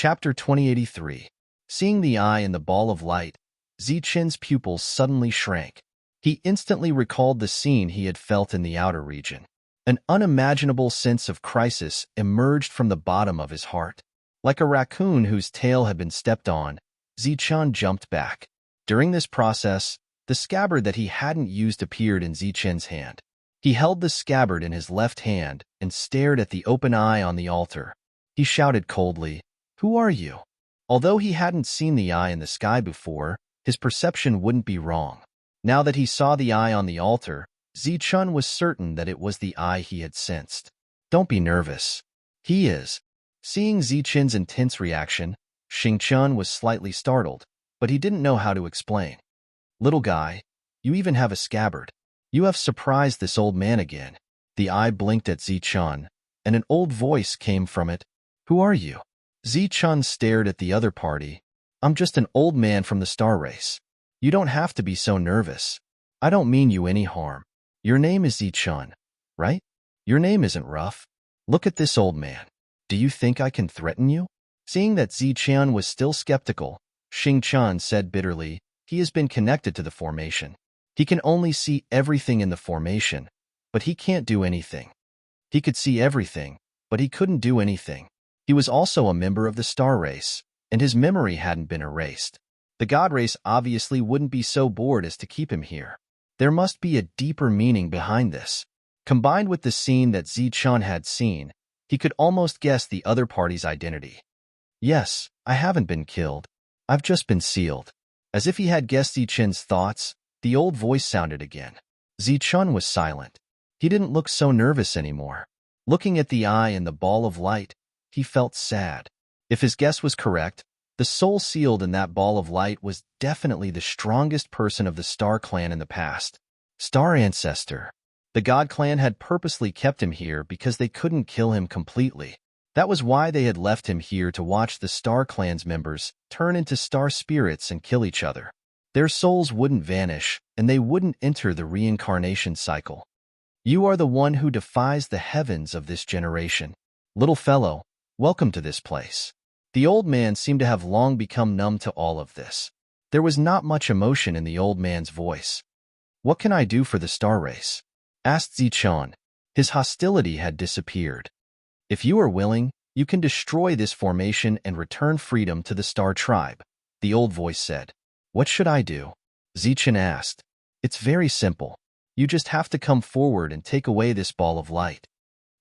Chapter 2083. Seeing the eye in the ball of light, Zichen's pupils suddenly shrank. He instantly recalled the scene he had felt in the outer region. An unimaginable sense of crisis emerged from the bottom of his heart. Like a raccoon whose tail had been stepped on, Zichen jumped back. During this process, the scabbard that he hadn't used appeared in Zichen's hand. He held the scabbard in his left hand and stared at the open eye on the altar. He shouted coldly, "Who are you?" Although he hadn't seen the eye in the sky before, his perception wouldn't be wrong. Now that he saw the eye on the altar, Zichen was certain that it was the eye he had sensed. "Don't be nervous." "He is." Seeing Zichen's intense reaction, Xingchen was slightly startled, but he didn't know how to explain. "Little guy, you even have a scabbard. You have surprised this old man again." The eye blinked at Zichen, and an old voice came from it. "Who are you?" Zichen stared at the other party. "I'm just an old man from the star race. You don't have to be so nervous. I don't mean you any harm. Your name is Zichen, right? Your name isn't rough. Look at this old man. Do you think I can threaten you?" Seeing that Zichen was still skeptical, Xingchen said bitterly, "He has been connected to the formation. He can only see everything in the formation, but he can't do anything. He could see everything, but he couldn't do anything. He was also a member of the star race, and his memory hadn't been erased. The god race obviously wouldn't be so bored as to keep him here. There must be a deeper meaning behind this." Combined with the scene that Zichen had seen, he could almost guess the other party's identity. "Yes, I haven't been killed. I've just been sealed." As if he had guessed Zichen's thoughts, the old voice sounded again. Zichen was silent. He didn't look so nervous anymore. Looking at the eye in the ball of light, he felt sad. If his guess was correct, the soul sealed in that ball of light was definitely the strongest person of the Star Clan in the past. Star Ancestor. The God Clan had purposely kept him here because they couldn't kill him completely. That was why they had left him here to watch the Star Clan's members turn into star spirits and kill each other. Their souls wouldn't vanish, and they wouldn't enter the reincarnation cycle. "You are the one who defies the heavens of this generation. Little fellow, welcome to this place." The old man seemed to have long become numb to all of this. There was not much emotion in the old man's voice. "What can I do for the star race?" asked Zichen. His hostility had disappeared. "If you are willing, you can destroy this formation and return freedom to the star tribe," the old voice said. "What should I do?" Zichen asked. "It's very simple. You just have to come forward and take away this ball of light."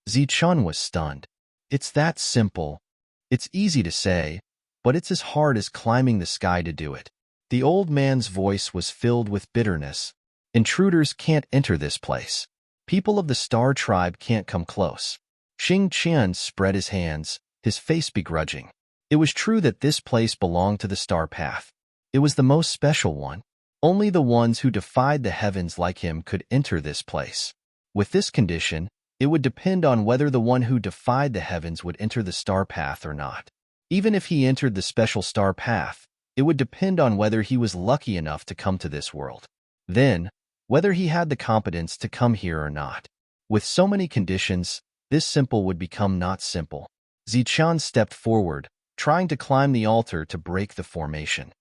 Zichen was stunned. "It's that simple. It's easy to say, but it's as hard as climbing the sky to do it." The old man's voice was filled with bitterness. "Intruders can't enter this place. People of the Star Tribe can't come close." Xingchen spread his hands, his face begrudging. It was true that this place belonged to the Star Path. It was the most special one. Only the ones who defied the heavens like him could enter this place. With this condition, it would depend on whether the one who defied the heavens would enter the star path or not. Even if he entered the special star path, it would depend on whether he was lucky enough to come to this world. Then, whether he had the competence to come here or not. With so many conditions, this simple would become not simple. Zichen stepped forward, trying to climb the altar to break the formation.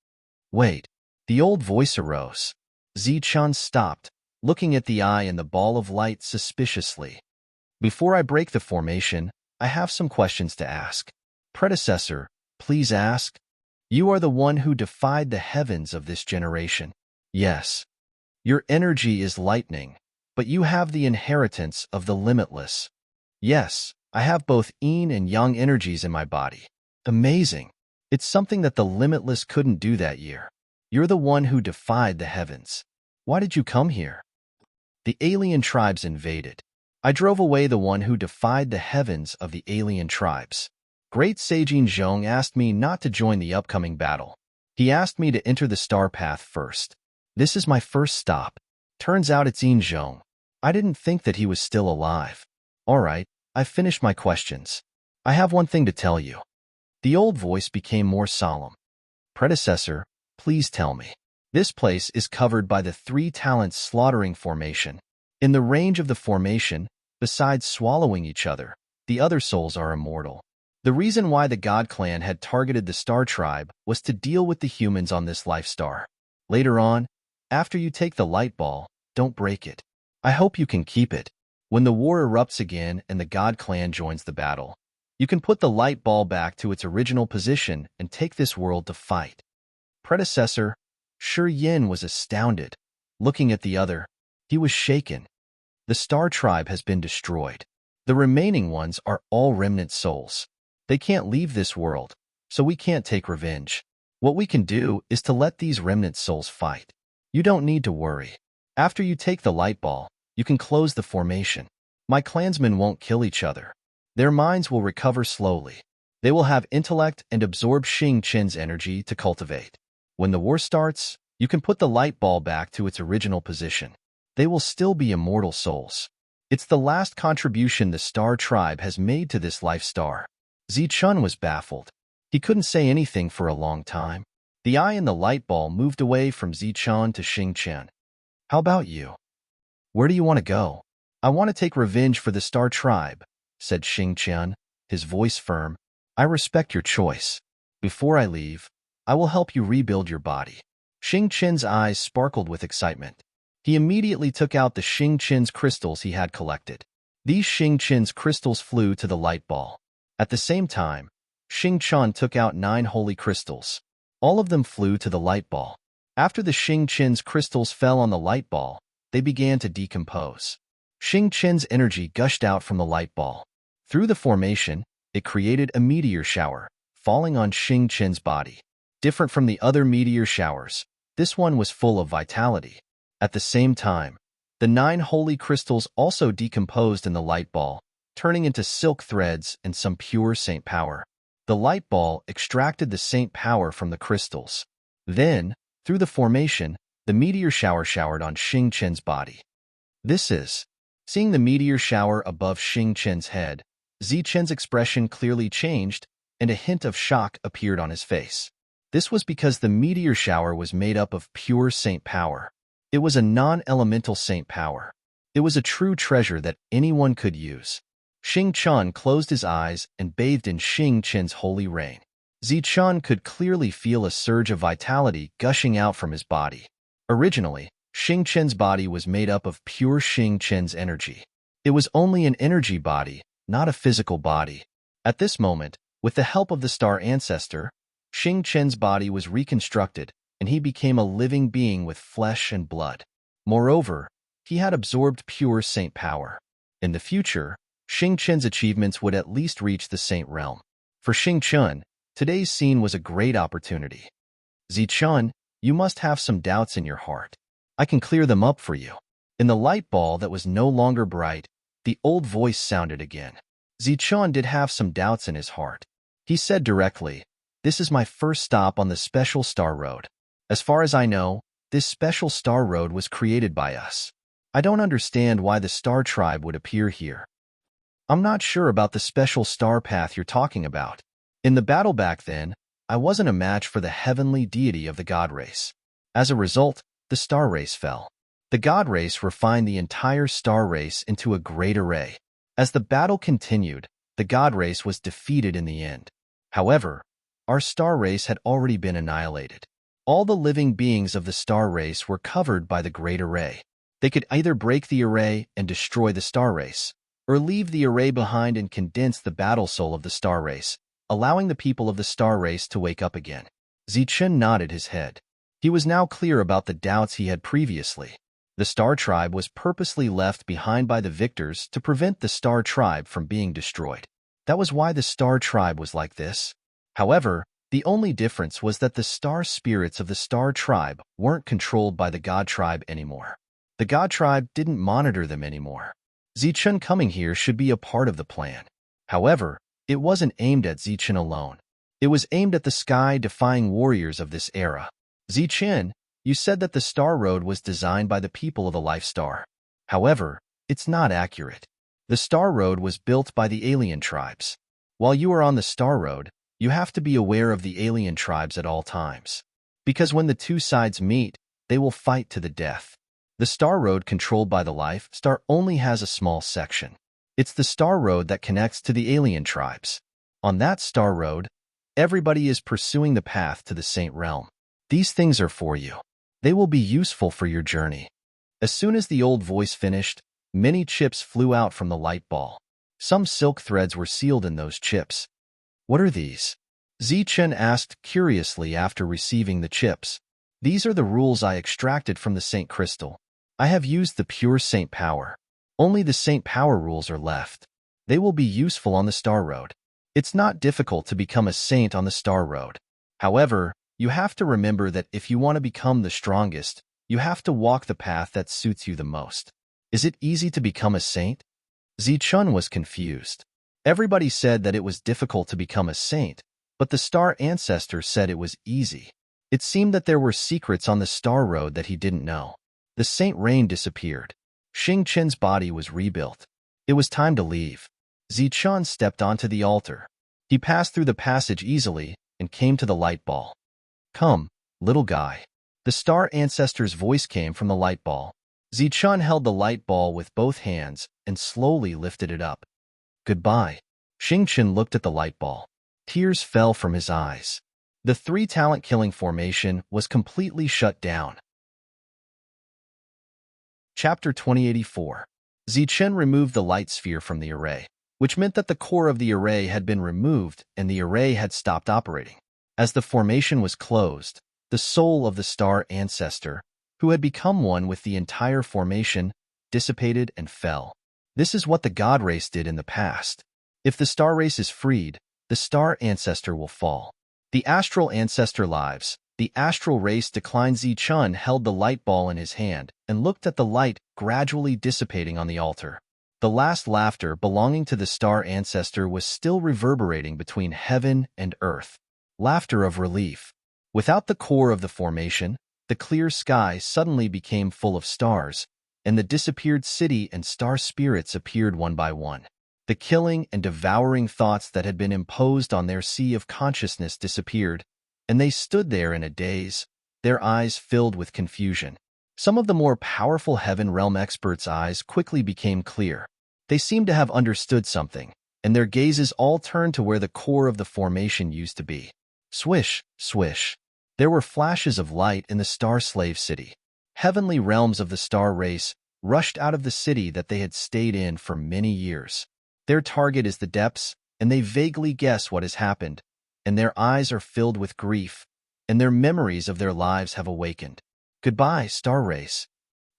"Wait." The old voice arose. Zichen stopped, looking at the eye in the ball of light suspiciously. "Before I break the formation, I have some questions to ask." "Predecessor, please ask." "You are the one who defied the heavens of this generation." "Yes." "Your energy is lightning, but you have the inheritance of the limitless." "Yes, I have both yin and yang energies in my body." "Amazing. It's something that the limitless couldn't do that year. You're the one who defied the heavens. Why did you come here?" "The alien tribes invaded. I drove away the one who defied the heavens of the alien tribes. Great Sage Zhong asked me not to join the upcoming battle. He asked me to enter the star path first. This is my first stop. Turns out it's Zhong. I didn't think that he was still alive." "All right, I've finished my questions. I have one thing to tell you." The old voice became more solemn. "Predecessor, please tell me. This place is covered by the 3 talents slaughtering formation. In the range of the formation, besides swallowing each other, the other souls are immortal. The reason why the God Clan had targeted the Star Tribe was to deal with the humans on this life star. Later on, after you take the light ball, don't break it. I hope you can keep it. When the war erupts again and the God Clan joins the battle, you can put the light ball back to its original position and take this world to fight. Predecessor, Shi Yin was astounded. Looking at the other, he was shaken. The Star Tribe has been destroyed. The remaining ones are all remnant souls. They can't leave this world, so we can't take revenge. What we can do is to let these remnant souls fight. You don't need to worry. After you take the light ball, you can close the formation. My clansmen won't kill each other. Their minds will recover slowly. They will have intellect and absorb Xing Qin's energy to cultivate. When the war starts, you can put the light ball back to its original position. They will still be immortal souls. It's the last contribution the Star Tribe has made to this life star. Zichun was baffled. He couldn't say anything for a long time. The eye in the light ball moved away from Zichun to Xing Qin. How about you? Where do you want to go? I want to take revenge for the Star Tribe, said Xing Qin, his voice firm. I respect your choice. Before I leave, I will help you rebuild your body. Xing Qin's eyes sparkled with excitement. He immediately took out the Xing Qin's crystals he had collected. These Xing Qin's crystals flew to the light ball. At the same time, Xing Qin took out 9 holy crystals. All of them flew to the light ball. After the Xing Qin's crystals fell on the light ball, they began to decompose. Xing Qin's energy gushed out from the light ball. Through the formation, it created a meteor shower, falling on Xing Qin's body. Different from the other meteor showers, this one was full of vitality. At the same time, the 9 holy crystals also decomposed in the light ball, turning into silk threads and some pure saint power. The light ball extracted the saint power from the crystals. Then, through the formation, the meteor shower showered on Xing Qin's body. Seeing the meteor shower above Xing Qin's head, Zichun's expression clearly changed, and a hint of shock appeared on his face. This was because the meteor shower was made up of pure saint power. It was a non-elemental saint power. It was a true treasure that anyone could use. Xing Qin closed his eyes and bathed in Xing Qin's holy rain. Zichun could clearly feel a surge of vitality gushing out from his body. Originally, Xing Qin's body was made up of pure Xing Qin's energy. It was only an energy body, not a physical body. At this moment, with the help of the star ancestor, Xing Qin's body was reconstructed, and he became a living being with flesh and blood. Moreover, he had absorbed pure saint power. In the future, Xing Qin's achievements would at least reach the saint realm. For Xing Qin, today's scene was a great opportunity. Zichun, you must have some doubts in your heart. I can clear them up for you. In the light ball that was no longer bright, the old voice sounded again. Zichun did have some doubts in his heart. He said directly, "This is my first stop on the special star road. As far as I know, this special star road was created by us. I don't understand why the Star Tribe would appear here. I'm not sure about the special star path you're talking about. In the battle back then, I wasn't a match for the heavenly deity of the God race. As a result, the star race fell. The God race refined the entire star race into a great array. As the battle continued, the God race was defeated in the end. However, our star race had already been annihilated. All the living beings of the star race were covered by the great array. They could either break the array and destroy the star race, or leave the array behind and condense the battle soul of the star race, allowing the people of the star race to wake up again." Zichun nodded his head. He was now clear about the doubts he had previously. The Star Tribe was purposely left behind by the victors to prevent the Star Tribe from being destroyed. That was why the Star Tribe was like this. However, the only difference was that the star spirits of the Star Tribe weren't controlled by the God Tribe anymore. The God Tribe didn't monitor them anymore. Zichun coming here should be a part of the plan. However, it wasn't aimed at Zichun alone. It was aimed at the sky-defying warriors of this era. Zichun, you said that the Star Road was designed by the people of the Life Star. However, it's not accurate. The Star Road was built by the alien tribes. While you are on the Star Road, you have to be aware of the alien tribes at all times. Because when the two sides meet, they will fight to the death. The Star Road controlled by the Life Star only has a small section. It's the Star Road that connects to the alien tribes. On that star road, everybody is pursuing the path to the Saint Realm. These things are for you. They will be useful for your journey. As soon as the old voice finished, many chips flew out from the light ball. Some silk threads were sealed in those chips. What are these? Zichen asked curiously after receiving the chips. These are the rules I extracted from the Saint Crystal. I have used the pure Saint Power. Only the Saint Power rules are left. They will be useful on the Star Road. It's not difficult to become a saint on the Star Road. However, you have to remember that if you want to become the strongest, you have to walk the path that suits you the most. Is it easy to become a saint? Zichun was confused. Everybody said that it was difficult to become a saint, but the Star Ancestor said it was easy. It seemed that there were secrets on the Star Road that he didn't know. The Saint Rain disappeared. Xing Qin's body was rebuilt. It was time to leave. Zichun stepped onto the altar. He passed through the passage easily and came to the light ball. Come, little guy. The Star Ancestor's voice came from the light ball. Zichun held the light ball with both hands and slowly lifted it up. Goodbye. Xing Qin looked at the light ball. Tears fell from his eyes. The three-talent killing formation was completely shut down. Chapter 2084. Zichen removed the light sphere from the array, which meant that the core of the array had been removed and the array had stopped operating. As the formation was closed, the soul of the Star Ancestor, who had become one with the entire formation, dissipated and fell. This is what the God race did in the past. If the Star race is freed, the Star Ancestor will fall. The Astral Ancestor lives. The Astral race declined. Zichun held the light ball in his hand and looked at the light gradually dissipating on the altar. The last laughter belonging to the Star Ancestor was still reverberating between heaven and earth. Laughter of relief. Without the core of the formation, the clear sky suddenly became full of stars, and the disappeared city and star spirits appeared one by one. The killing and devouring thoughts that had been imposed on their sea of consciousness disappeared, and they stood there in a daze, their eyes filled with confusion. Some of the more powerful Heaven Realm experts' eyes quickly became clear. They seemed to have understood something, and their gazes all turned to where the core of the formation used to be. Swish, swish. There were flashes of light in the Star Slave City. Heavenly realms of the Star race rushed out of the city that they had stayed in for many years. Their target is the depths, and they vaguely guess what has happened, and their eyes are filled with grief, and their memories of their lives have awakened. Goodbye, Star Race.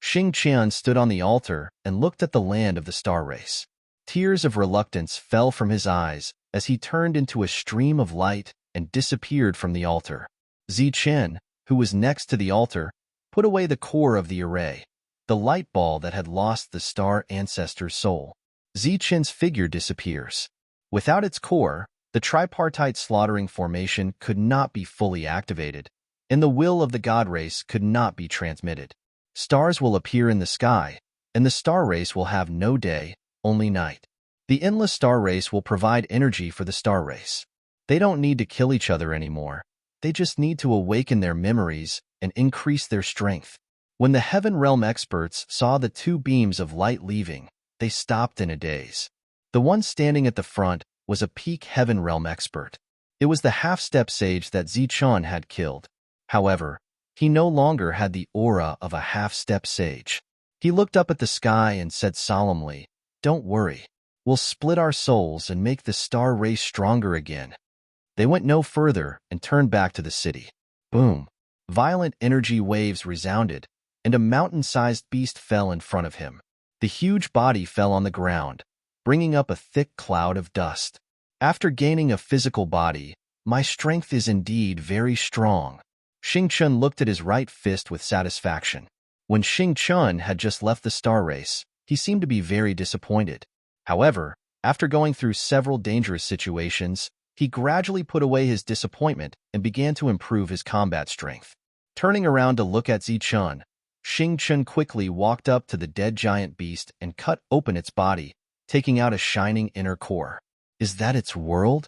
Xing Qian stood on the altar and looked at the land of the Star Race. Tears of reluctance fell from his eyes as he turned into a stream of light and disappeared from the altar. Zichen, who was next to the altar, put away the core of the array, the light ball that had lost the Star Ancestor's soul. Zichen's figure disappears. Without its core, the tripartite slaughtering formation could not be fully activated, and the will of the God race could not be transmitted. Stars will appear in the sky, and the Star race will have no day, only night. The endless Star race will provide energy for the Star race. They don't need to kill each other anymore. They just need to awaken their memories and increase their strength. When the Heaven Realm experts saw the two beams of light leaving, they stopped in a daze. The one standing at the front was a peak Heaven Realm expert. It was the half-step sage that Zichun had killed. However, he no longer had the aura of a half-step sage. He looked up at the sky and said solemnly, "Don't worry. We'll split our souls and make the Star race stronger again." They went no further and turned back to the city. Boom! Violent energy waves resounded, and a mountain-sized beast fell in front of him. The huge body fell on the ground, bringing up a thick cloud of dust. After gaining a physical body, my strength is indeed very strong. Xing Chun looked at his right fist with satisfaction. When Xing Chun had just left the Star race, he seemed to be very disappointed. However, after going through several dangerous situations, he gradually put away his disappointment and began to improve his combat strength. Turning around to look at Zichun, Xing Chun quickly walked up to the dead giant beast and cut open its body, taking out a shining inner core. Is that its world?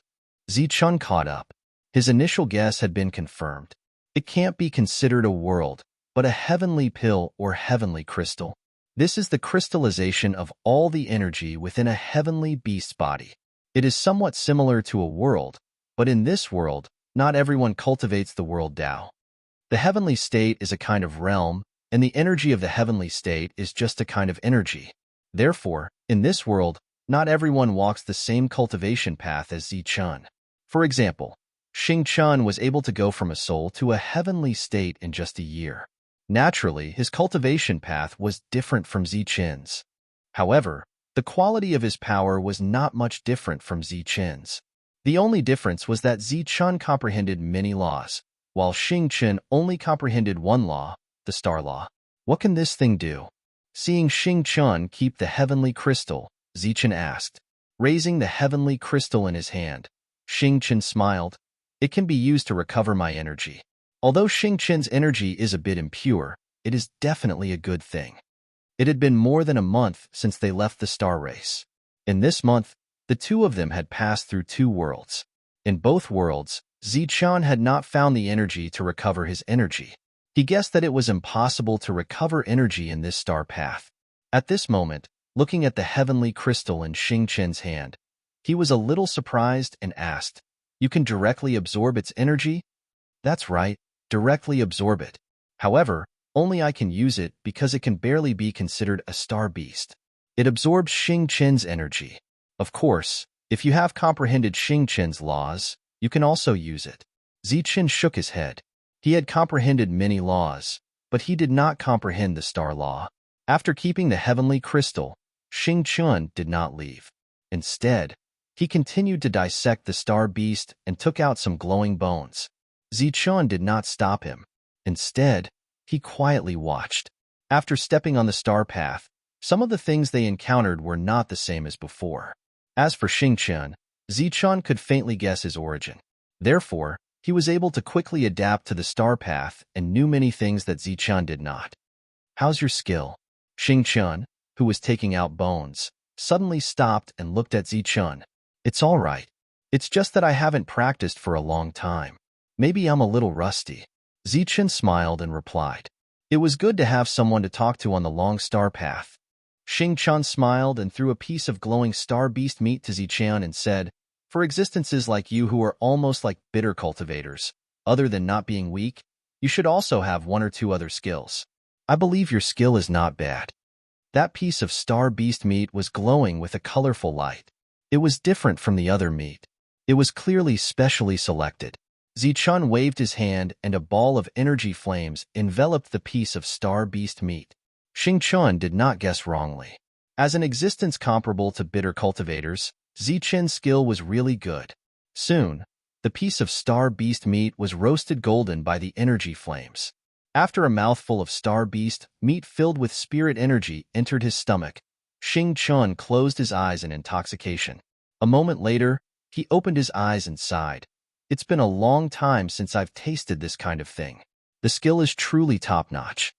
Zichun caught up. His initial guess had been confirmed. It can't be considered a world, but a heavenly pill or heavenly crystal. This is the crystallization of all the energy within a heavenly beast's body. It is somewhat similar to a world, but in this world, not everyone cultivates the world Tao. The heavenly state is a kind of realm, and the energy of the heavenly state is just a kind of energy. Therefore, in this world, not everyone walks the same cultivation path as Zichun. For example, Xingchen was able to go from a soul to a heavenly state in just a year. Naturally, his cultivation path was different from Zichen's. However, the quality of his power was not much different from Zichen's. The only difference was that Zichun comprehended many laws, while Xingchen only comprehended one law, the star law. What can this thing do? Seeing Xingchen keep the heavenly crystal, Zichen asked. Raising the heavenly crystal in his hand, Xingchen smiled. It can be used to recover my energy. Although Xingchen's energy is a bit impure, it is definitely a good thing. It had been more than a month since they left the star race. In this month, the two of them had passed through two worlds. In both worlds, Zichun had not found the energy to recover his energy. He guessed that it was impossible to recover energy in this star path. At this moment, looking at the heavenly crystal in Xingchen's hand, he was a little surprised and asked, "You can directly absorb its energy?" "That's right, directly absorb it. However, only I can use it because it can barely be considered a star beast. It absorbs Xingchen's energy. Of course, if you have comprehended Xingchen's laws, you can also use it." Zichen shook his head. He had comprehended many laws, but he did not comprehend the star law. After keeping the heavenly crystal, Xingchen did not leave. Instead, he continued to dissect the star beast and took out some glowing bones. Zichun did not stop him. Instead, he quietly watched. After stepping on the star path, some of the things they encountered were not the same as before. As for Xingchen, Zichun could faintly guess his origin. Therefore, he was able to quickly adapt to the star path and knew many things that Zichun did not. "How's your skill?" Xingchen, who was taking out bones, suddenly stopped and looked at Zichun. "It's all right. It's just that I haven't practiced for a long time. Maybe I'm a little rusty." Zichen smiled and replied. It was good to have someone to talk to on the long star path. Xingchen smiled and threw a piece of glowing star beast meat to Zichen and said, "For existences like you who are almost like bitter cultivators, other than not being weak, you should also have one or two other skills. I believe your skill is not bad." That piece of star beast meat was glowing with a colorful light. It was different from the other meat. It was clearly specially selected. Zichun waved his hand and a ball of energy flames enveloped the piece of star beast meat. Xingchen did not guess wrongly. As an existence comparable to bitter cultivators, Zichen's skill was really good. Soon, the piece of star beast meat was roasted golden by the energy flames. After a mouthful of star beast meat filled with spirit energy entered his stomach, Xingchen closed his eyes in intoxication. A moment later, he opened his eyes and sighed. "It's been a long time since I've tasted this kind of thing. The skill is truly top-notch."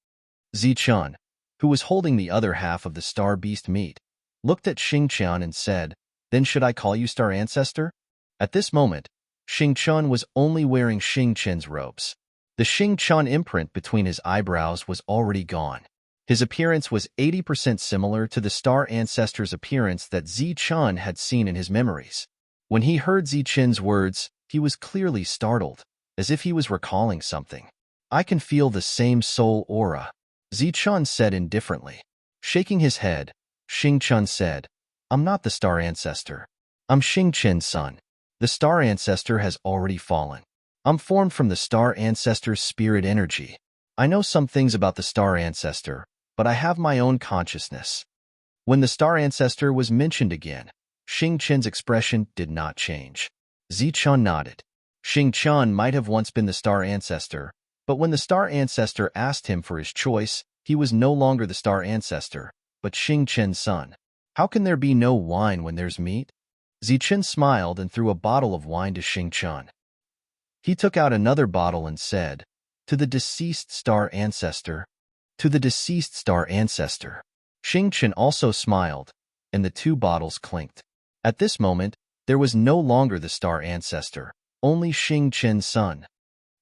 Zichun, who was holding the other half of the star beast meat, looked at Xingchen and said, "Then should I call you Star Ancestor?" At this moment, Xingchen was only wearing Xingchen's robes. The Xingchen imprint between his eyebrows was already gone. His appearance was 80% similar to the Star Ancestor's appearance that Zichun had seen in his memories. When he heard Zichen's words, he was clearly startled, as if he was recalling something. "I can feel the same soul aura," Zichun said indifferently. Shaking his head, Xingchen said, "I'm not the Star Ancestor. I'm Xingchen's son. The Star Ancestor has already fallen. I'm formed from the Star Ancestor's spirit energy. I know some things about the Star Ancestor, but I have my own consciousness." When the Star Ancestor was mentioned again, Xingchen's expression did not change. Zichun nodded. Xingchen might have once been the Star Ancestor, but when the Star Ancestor asked him for his choice, he was no longer the Star Ancestor, but Xingchen's son. "How can there be no wine when there's meat?" Zichen smiled and threw a bottle of wine to Xingchen. He took out another bottle and said, "To the deceased Star Ancestor." "To the deceased Star Ancestor." Xingchen also smiled, and the two bottles clinked. At this moment, there was no longer the Star Ancestor, only Xingchen's son.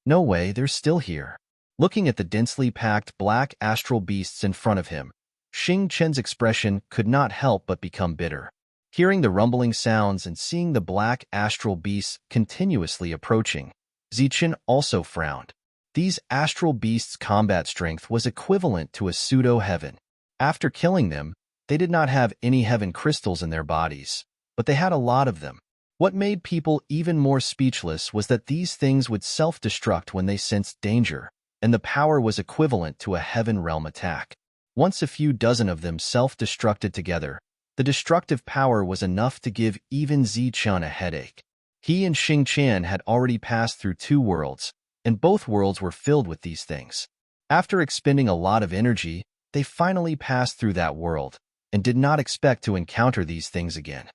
"No way, they're still here." Looking at the densely packed black astral beasts in front of him, Xingchen's expression could not help but become bitter. Hearing the rumbling sounds and seeing the black astral beasts continuously approaching, Zichen also frowned. These astral beasts' combat strength was equivalent to a pseudo-heaven. After killing them, they did not have any heaven crystals in their bodies, but they had a lot of them. What made people even more speechless was that these things would self-destruct when they sensed danger, and the power was equivalent to a heaven realm attack. Once a few dozen of them self-destructed together, the destructive power was enough to give even Zichen a headache. He and Xingqian had already passed through 2 worlds, and both worlds were filled with these things. After expending a lot of energy, they finally passed through that world, and did not expect to encounter these things again.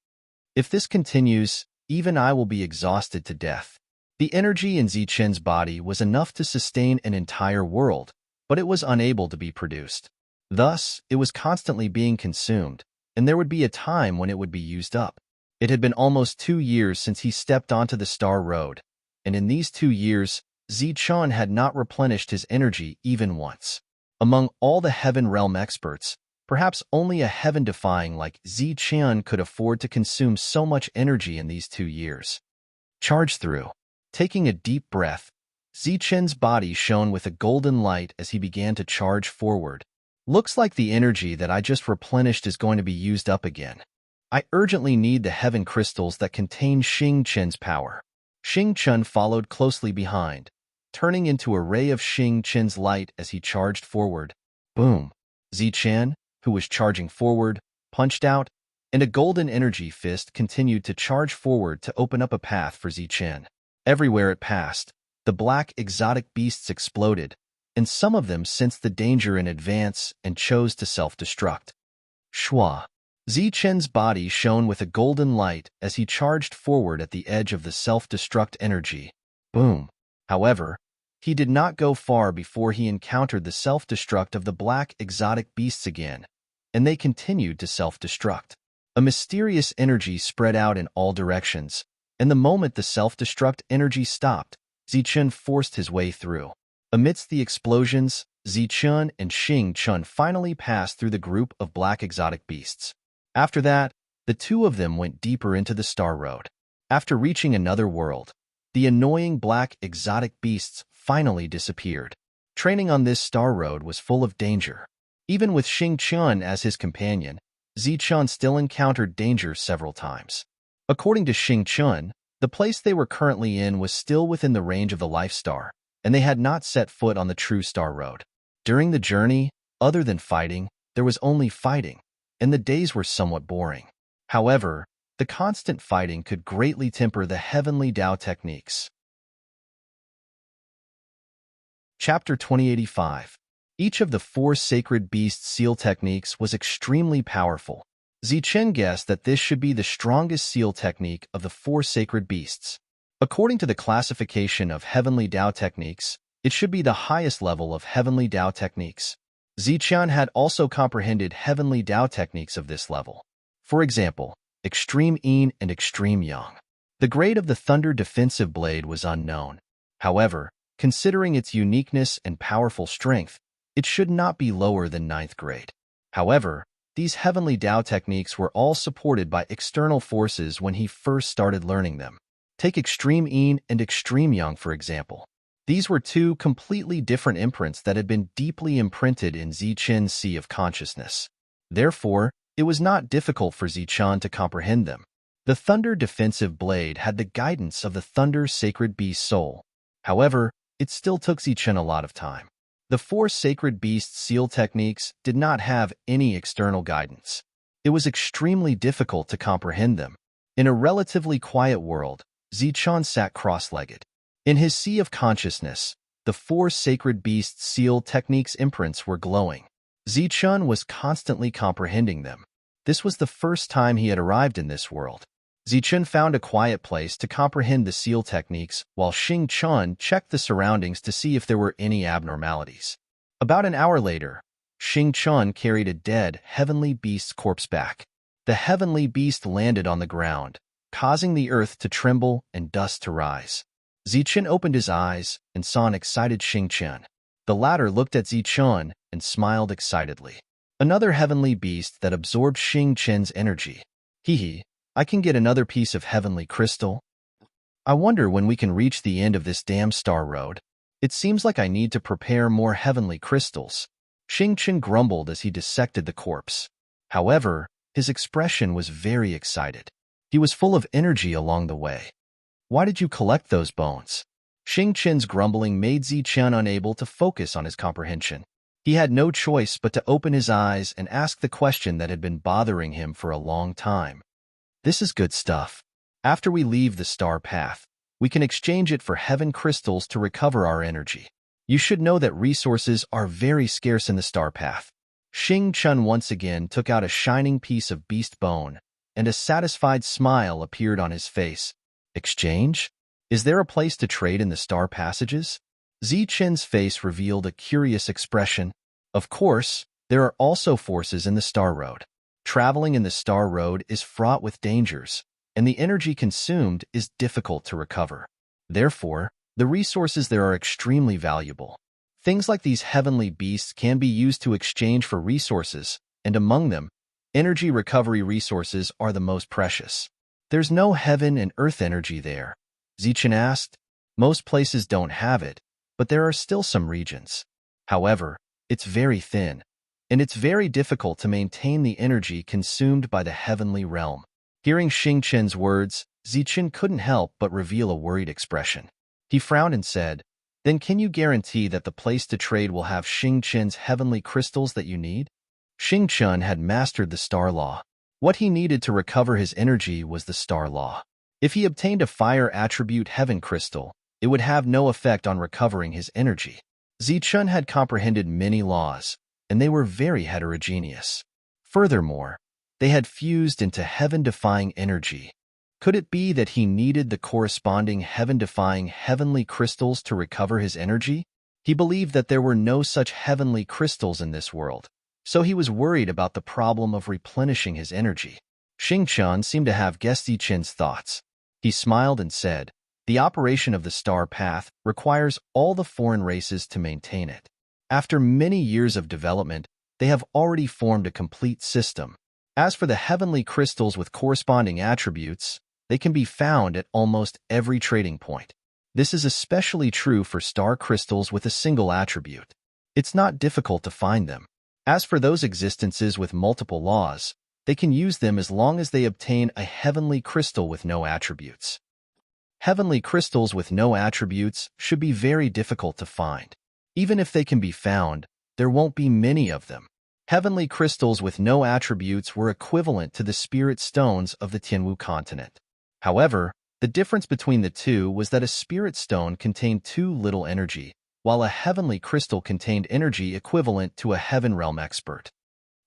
If this continues, even I will be exhausted to death. The energy in Zichen's body was enough to sustain an entire world, but it was unable to be produced. Thus, it was constantly being consumed, and there would be a time when it would be used up. It had been almost 2 years since he stepped onto the Star Road, and in these 2 years, Zichen had not replenished his energy even once. Among all the Heaven Realm experts, perhaps only a heaven-defying like Zichen could afford to consume so much energy in these 2 years. Charge through. Taking a deep breath, Zichen's body shone with a golden light as he began to charge forward. Looks like the energy that I just replenished is going to be used up again. I urgently need the heaven crystals that contain Xingqian's power. Xingqian followed closely behind, turning into a ray of Xingqian's light as he charged forward. Boom! Zichen, who was charging forward, punched out, and a golden energy fist continued to charge forward to open up a path for Zichen. Everywhere it passed, the black exotic beasts exploded, and some of them sensed the danger in advance and chose to self-destruct. Shwa. Zichen's body shone with a golden light as he charged forward at the edge of the self-destruct energy. Boom. However, he did not go far before he encountered the self-destruct of the black exotic beasts again, and they continued to self-destruct. A mysterious energy spread out in all directions, and the moment the self-destruct energy stopped, Zichen forced his way through. Amidst the explosions, Zichen and Xingqian finally passed through the group of black exotic beasts. After that, the 2 of them went deeper into the Star Road. After reaching another world, the annoying black exotic beasts finally disappeared. Training on this Star Road was full of danger. Even with Xingqian as his companion, Zichen still encountered danger several times. According to Xingqian, the place they were currently in was still within the range of the Life Star, and they had not set foot on the true Star Road. During the journey, other than fighting, there was only fighting, and the days were somewhat boring. However, the constant fighting could greatly temper the heavenly Tao techniques. Chapter 2085. Each of the 4 sacred beast seal techniques was extremely powerful. Zichen guessed that this should be the strongest seal technique of the 4 sacred beasts. According to the classification of heavenly Tao techniques, it should be the highest level of heavenly Tao techniques. Zichen had also comprehended heavenly Tao techniques of this level. For example, Extreme Yin and Extreme Yang. The grade of the Thunder defensive blade was unknown. However, considering its uniqueness and powerful strength, it should not be lower than 9th grade. However, these heavenly Tao techniques were all supported by external forces when he first started learning them. Take Extreme Yin and Extreme Yang, for example. These were 2 completely different imprints that had been deeply imprinted in Zichen's sea of consciousness. Therefore, it was not difficult for Zichen to comprehend them. The Thunder defensive blade had the guidance of the Thunder sacred beast soul. However, it still took Zichen a lot of time. The 4 sacred beast seal techniques did not have any external guidance. It was extremely difficult to comprehend them. In a relatively quiet world, Zichen sat cross-legged. In his sea of consciousness, the 4 sacred beast seal techniques imprints were glowing. Zichen was constantly comprehending them. This was the first time he had arrived in this world. Zichen found a quiet place to comprehend the seal techniques while Xingqian checked the surroundings to see if there were any abnormalities. About an hour later, Xingqian carried a dead heavenly beast's corpse back. The heavenly beast landed on the ground, causing the earth to tremble and dust to rise. Zichen opened his eyes and saw an excited Xingqian. The latter looked at Zichen and smiled excitedly. Another heavenly beast that absorbed Xingqian's energy. Hee, I can get another piece of heavenly crystal. I wonder when we can reach the end of this damn star road. It seems like I need to prepare more heavenly crystals. Xingqian grumbled as he dissected the corpse. However, his expression was very excited. He was full of energy along the way. Why did you collect those bones? Xingqian's grumbling made Ziqian unable to focus on his comprehension. He had no choice but to open his eyes and ask the question that had been bothering him for a long time. This is good stuff. After we leave the star path, we can exchange it for heaven crystals to recover our energy. You should know that resources are very scarce in the star path. Xingqian once again took out a shining piece of beast bone, and a satisfied smile appeared on his face. Exchange? Is there a place to trade in the star passages? Ziqian's face revealed a curious expression. Of course, there are also forces in the star road. Traveling in the star road is fraught with dangers, and the energy consumed is difficult to recover. Therefore, the resources there are extremely valuable. Things like these heavenly beasts can be used to exchange for resources, and among them, energy recovery resources are the most precious. There's no heaven and earth energy there, Ziqian asked. Most places don't have it, but there are still some regions. However, it's very thin, and it's very difficult to maintain the energy consumed by the heavenly realm. Hearing Xingqian's words, Ziqian couldn't help but reveal a worried expression. He frowned and said, "Then can you guarantee that the place to trade will have Xingqian's heavenly crystals that you need?" Xingqian had mastered the star law. What he needed to recover his energy was the star law. If he obtained a fire attribute heaven crystal, it would have no effect on recovering his energy. Ziqian had comprehended many laws, and they were very heterogeneous. Furthermore, they had fused into heaven-defying energy. Could it be that he needed the corresponding heaven-defying heavenly crystals to recover his energy? He believed that there were no such heavenly crystals in this world, so he was worried about the problem of replenishing his energy. Xingqian seemed to have guessed Ziqian's thoughts. He smiled and said, "The operation of the star path requires all the foreign races to maintain it. After many years of development, they have already formed a complete system. As for the heavenly crystals with corresponding attributes, they can be found at almost every trading point. This is especially true for star crystals with a single attribute. It's not difficult to find them. As for those existences with multiple laws, they can use them as long as they obtain a heavenly crystal with no attributes. Heavenly crystals with no attributes should be very difficult to find. Even if they can be found, there won't be many of them. Heavenly crystals with no attributes were equivalent to the spirit stones of the Tianwu continent. However, the difference between the two was that a spirit stone contained too little energy, while a heavenly crystal contained energy equivalent to a heaven realm expert.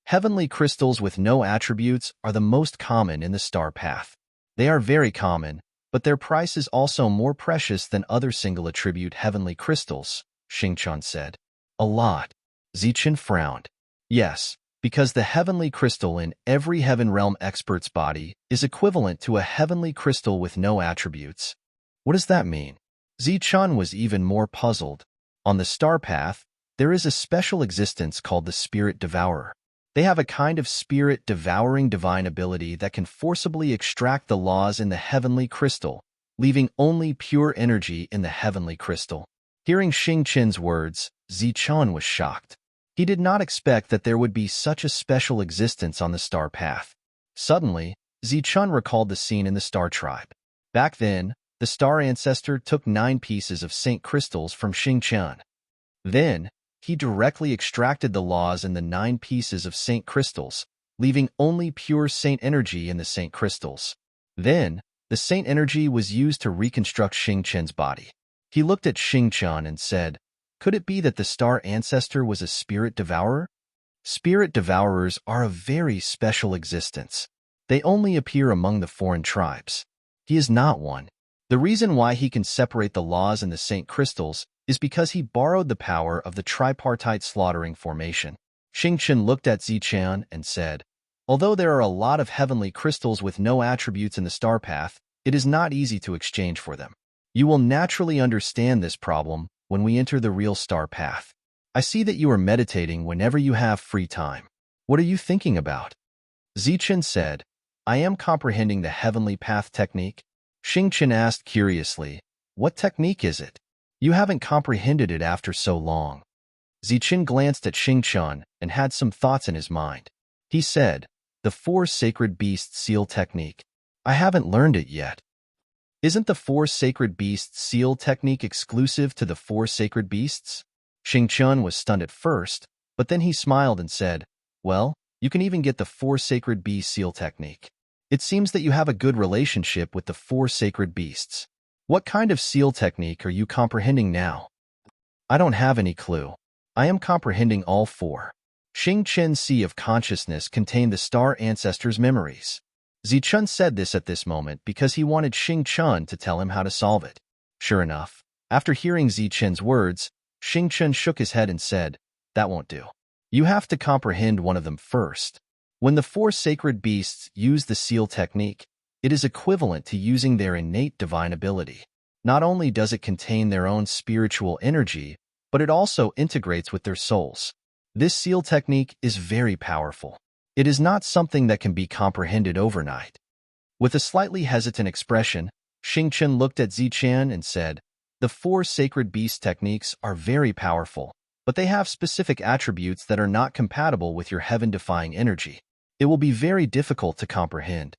Heavenly crystals with no attributes are the most common in the star path. They are very common, but their price is also more precious than other single-attribute heavenly crystals, Xingqian said. A lot. Ziqian frowned. Yes, because the heavenly crystal in every heaven realm expert's body is equivalent to a heavenly crystal with no attributes. What does that mean? Ziqian was even more puzzled. On the star path, there is a special existence called the Spirit Devourer. They have a kind of spirit-devouring divine ability that can forcibly extract the laws in the heavenly crystal, leaving only pure energy in the heavenly crystal. Hearing Xingqian's words, Ziqian was shocked. He did not expect that there would be such a special existence on the star path. Suddenly, Ziqian recalled the scene in the star tribe. Back then, the star ancestor took 9 pieces of saint crystals from Xingqian. Then, he directly extracted the laws in the 9 pieces of saint crystals, leaving only pure saint energy in the saint crystals. Then, the saint energy was used to reconstruct Xingqian's body. He looked at Xingqian and said, "Could it be that the star ancestor was a spirit devourer?" Spirit devourers are a very special existence. They only appear among the foreign tribes. He is not one. The reason why he can separate the laws in the saint crystals is because he borrowed the power of the tripartite slaughtering formation. Xingqian looked at Ziqian and said, "Although there are a lot of heavenly crystals with no attributes in the star path, it is not easy to exchange for them. You will naturally understand this problem when we enter the real star path. I see that you are meditating whenever you have free time. What are you thinking about?" Ziqian said, I am comprehending the heavenly path technique. Xingqian asked curiously, what technique is it? You haven't comprehended it after so long. Ziqin glanced at Xingqian and had some thoughts in his mind. He said, the four sacred beasts seal technique. I haven't learned it yet. Isn't the four sacred beasts seal technique exclusive to the four sacred beasts? Xingqian was stunned at first, but then he smiled and said, well, you can even get the four sacred beast seal technique. It seems that you have a good relationship with the four sacred beasts. What kind of seal technique are you comprehending now? I don't have any clue. I am comprehending all four. Xingqian's sea of consciousness contained the star ancestors' memories. Zichun said this at this moment because he wanted Xingqian to tell him how to solve it. Sure enough, after hearing Zichun's words, Xingqian shook his head and said, that won't do. You have to comprehend one of them first. When the four sacred beasts use the seal technique, it is equivalent to using their innate divine ability. Not only does it contain their own spiritual energy, but it also integrates with their souls. This seal technique is very powerful. It is not something that can be comprehended overnight. With a slightly hesitant expression, Xingqian looked at Ziqian and said, the four sacred beast techniques are very powerful, but they have specific attributes that are not compatible with your heaven-defying energy. It will be very difficult to comprehend.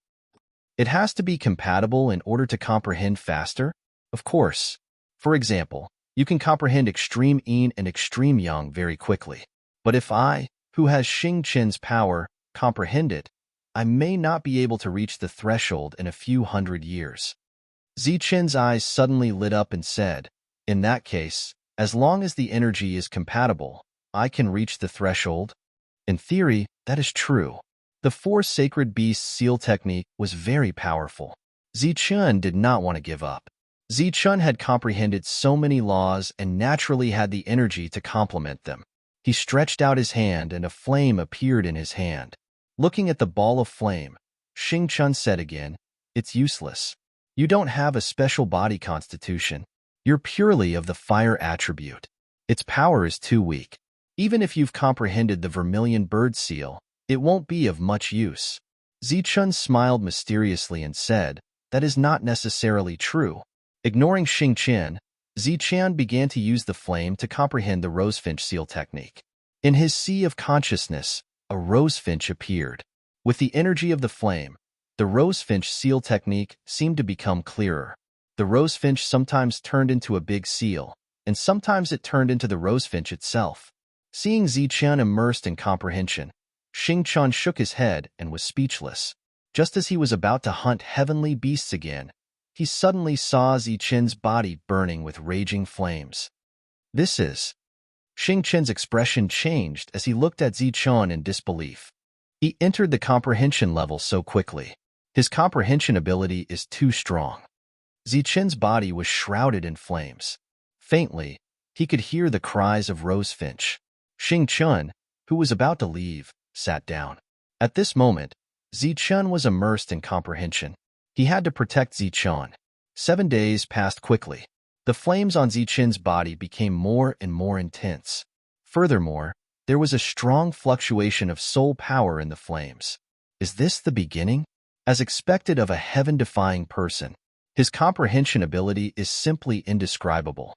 It has to be compatible in order to comprehend faster? Of course. For example, you can comprehend extreme yin and extreme yang very quickly. But if I, who has Xingqian's power, comprehend it, I may not be able to reach the threshold in a few hundred years. Ziqian's eyes suddenly lit up and said, in that case, as long as the energy is compatible, I can reach the threshold? In theory, that is true. The four sacred beasts seal technique was very powerful. Ziqian did not want to give up. Zichun had comprehended so many laws and naturally had the energy to complement them. He stretched out his hand and a flame appeared in his hand. Looking at the ball of flame, Xingqian said again, it's useless. You don't have a special body constitution. You're purely of the fire attribute. Its power is too weak. Even if you've comprehended the vermilion bird seal, it won't be of much use. Zichun smiled mysteriously and said, that is not necessarily true. Ignoring Xingqian, Ziqian began to use the flame to comprehend the rosefinch seal technique. In his sea of consciousness, a rosefinch appeared. With the energy of the flame, the rosefinch seal technique seemed to become clearer. The rosefinch sometimes turned into a big seal, and sometimes it turned into the rosefinch itself. Seeing Ziqian immersed in comprehension, Xingqian shook his head and was speechless. Just as he was about to hunt heavenly beasts again, he suddenly saw Ziqian's body burning with raging flames. This is... Xingqian's expression changed as he looked at Ziqian in disbelief. He entered the comprehension level so quickly. His comprehension ability is too strong. Ziqian's body was shrouded in flames. Faintly, he could hear the cries of rosefinch. Xingqian, who was about to leave, sat down. At this moment, Ziqian was immersed in comprehension. He had to protect Ziqian. 7 days passed quickly. The flames on Ziqian's body became more and more intense. Furthermore, there was a strong fluctuation of soul power in the flames. Is this the beginning? As expected of a heaven-defying person, his comprehension ability is simply indescribable.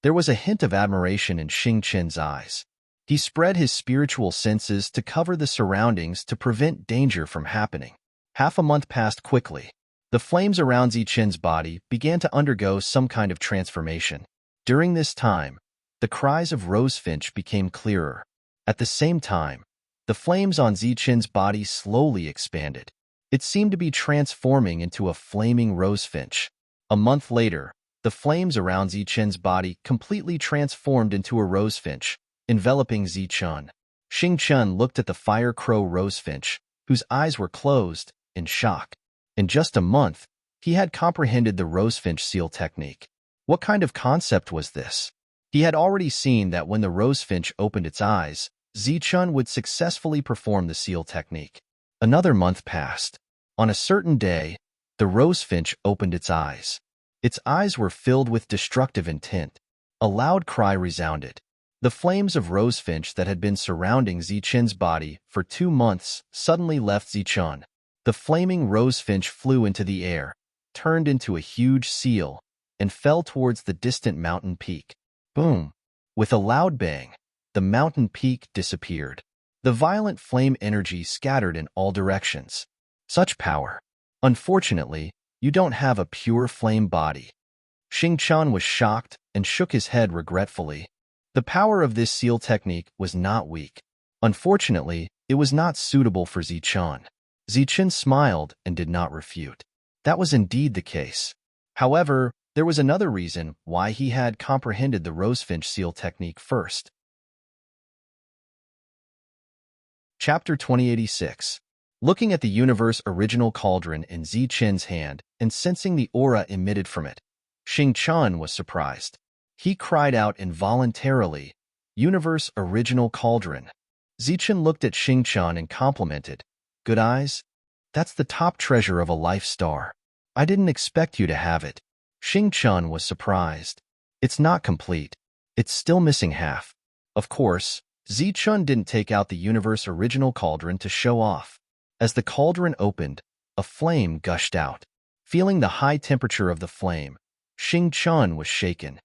There was a hint of admiration in Xingqian's eyes. He spread his spiritual senses to cover the surroundings to prevent danger from happening. Half a month passed quickly. The flames around Ziqian's body began to undergo some kind of transformation. During this time, the cries of rosefinch became clearer. At the same time, the flames on Ziqian's body slowly expanded. It seemed to be transforming into a flaming rosefinch. A month later, the flames around Ziqian's body completely transformed into a rosefinch, enveloping Ziqian. Xingqian looked at the fire crow rosefinch, whose eyes were closed, in shock. In just a month, he had comprehended the rosefinch seal technique. What kind of concept was this? He had already seen that when the rosefinch opened its eyes, Ziqian would successfully perform the seal technique. Another month passed. On a certain day, the rosefinch opened its eyes. Its eyes were filled with destructive intent. A loud cry resounded. The flames of rosefinch that had been surrounding Ziqian's body for 2 months suddenly left Ziqian. The flaming rosefinch flew into the air, turned into a huge seal, and fell towards the distant mountain peak. Boom! With a loud bang, the mountain peak disappeared. The violent flame energy scattered in all directions. Such power. Unfortunately, you don't have a pure flame body. Xingqian was shocked and shook his head regretfully. The power of this seal technique was not weak. Unfortunately, it was not suitable for Zichun. Zichun smiled and did not refute. That was indeed the case. However, there was another reason why he had comprehended the rosefinch seal technique first. Chapter 2086. Looking at the universe original cauldron in Zichun's hand and sensing the aura emitted from it, Xingqian was surprised. He cried out involuntarily, "Universe original cauldron." Zichun looked at Xingqian and complimented, "Good eyes? That's the top treasure of a life star. I didn't expect you to have it." Xingqian was surprised. "It's not complete. It's still missing half." Of course, Zichun didn't take out the universe original cauldron to show off. As the cauldron opened, a flame gushed out. Feeling the high temperature of the flame, Xingqian was shaken.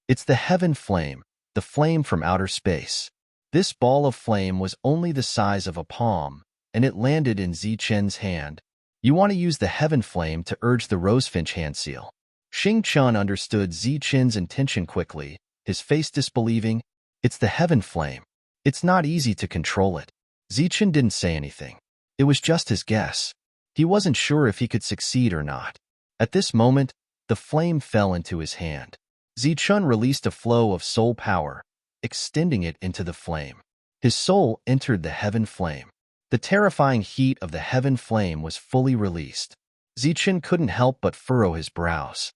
It's the heaven flame, the flame from outer space. This ball of flame was only the size of a palm, and it landed in Zichun's hand. You want to use the heaven flame to urge the rosefinch hand seal. Xingqian understood Zichun's intention quickly, his face disbelieving. It's the heaven flame. It's not easy to control it. Zichun didn't say anything. It was just his guess. He wasn't sure if he could succeed or not. At this moment, the flame fell into his hand. Zichun released a flow of soul power, extending it into the flame. His soul entered the heaven flame. The terrifying heat of the heaven flame was fully released. Zichun couldn't help but furrow his brows.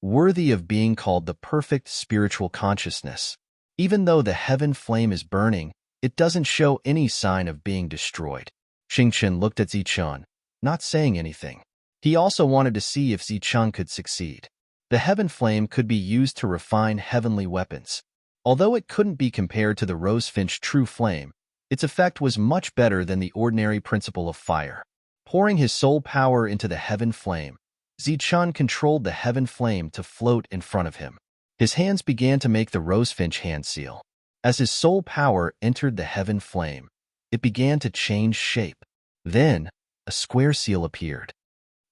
Worthy of being called the perfect spiritual consciousness. Even though the heaven flame is burning, it doesn't show any sign of being destroyed. Xingqian looked at Zichun, not saying anything. He also wanted to see if Zichun could succeed. The heaven flame could be used to refine heavenly weapons. Although it couldn't be compared to the rosefinch true flame, its effect was much better than the ordinary principle of fire. Pouring his soul power into the heaven flame, Zichun controlled the heaven flame to float in front of him. His hands began to make the rosefinch hand seal. As his soul power entered the heaven flame, it began to change shape. Then, a square seal appeared.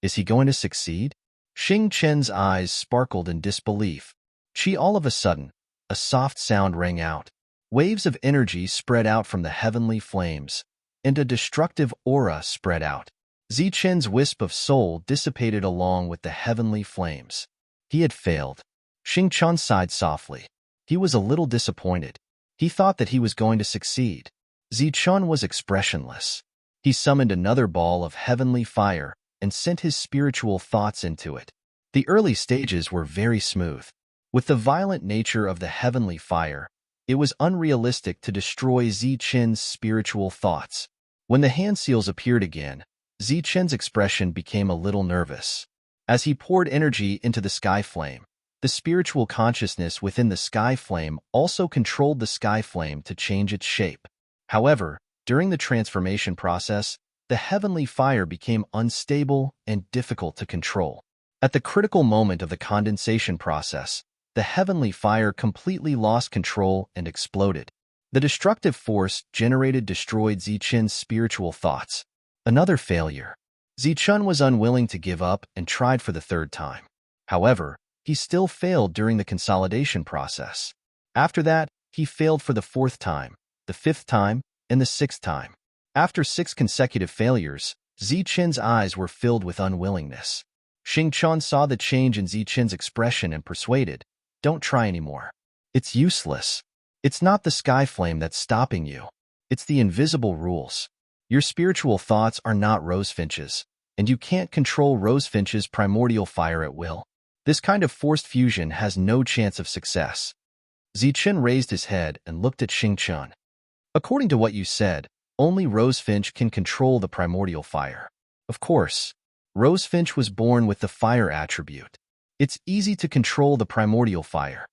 Is he going to succeed? Xingqian's eyes sparkled in disbelief. All of a sudden, a soft sound rang out. Waves of energy spread out from the heavenly flames, and a destructive aura spread out. Zichun's wisp of soul dissipated along with the heavenly flames. He had failed. Xingqian sighed softly. He was a little disappointed. He thought that he was going to succeed. Zichun was expressionless. He summoned another ball of heavenly fire and sent his spiritual thoughts into it. The early stages were very smooth. With the violent nature of the heavenly fire, it was unrealistic to destroy Zichun's spiritual thoughts. When the hand seals appeared again, Zichun's expression became a little nervous. As he poured energy into the sky flame, the spiritual consciousness within the sky flame also controlled the sky flame to change its shape. However, during the transformation process, the heavenly fire became unstable and difficult to control. At the critical moment of the condensation process, the heavenly fire completely lost control and exploded. The destructive force generated destroyed Zichun's spiritual thoughts. Another failure. Zichun was unwilling to give up and tried for the third time. However, he still failed during the consolidation process. After that, he failed for the fourth time, the fifth time, and the sixth time. After 6 consecutive failures, Zichun's eyes were filled with unwillingness. Xingqian saw the change in Zichun's expression and persuaded, "Don't try anymore. It's useless. It's not the sky flame that's stopping you. It's the invisible rules. Your spiritual thoughts are not rosefinches, and you can't control rosefinch's primordial fire at will. This kind of forced fusion has no chance of success." Zichun raised his head and looked at Xingqian. "According to what you said, only rosefinch can control the primordial fire. Of course, rosefinch was born with the fire attribute. It's easy to control the primordial fire.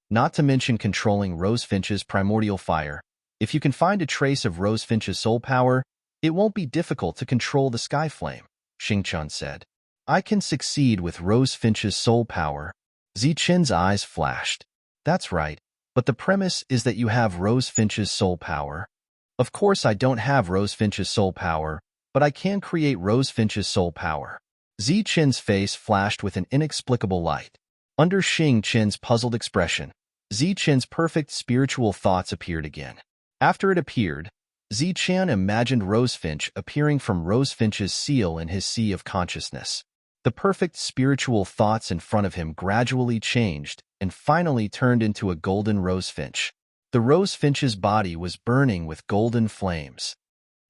Not to mention controlling rosefinch's primordial fire. If you can find a trace of rosefinch's soul power, It won't be difficult to control the sky flame, Xingqian said. I can succeed with Rose Finch's soul power. Ziqin's eyes flashed. That's right, but the premise is that you have Rose Finch's soul power. Of course I don't have Rose Finch's soul power, but I can create Rose Finch's soul power. Ziqin's face flashed with an inexplicable light. Under Xingqian's puzzled expression, Ziqin's perfect spiritual thoughts appeared again. After it appeared, Ziqian imagined Rosefinch appearing from Rosefinch's seal in his sea of consciousness. The perfect spiritual thoughts in front of him gradually changed and finally turned into a golden rosefinch. The rosefinch's body was burning with golden flames.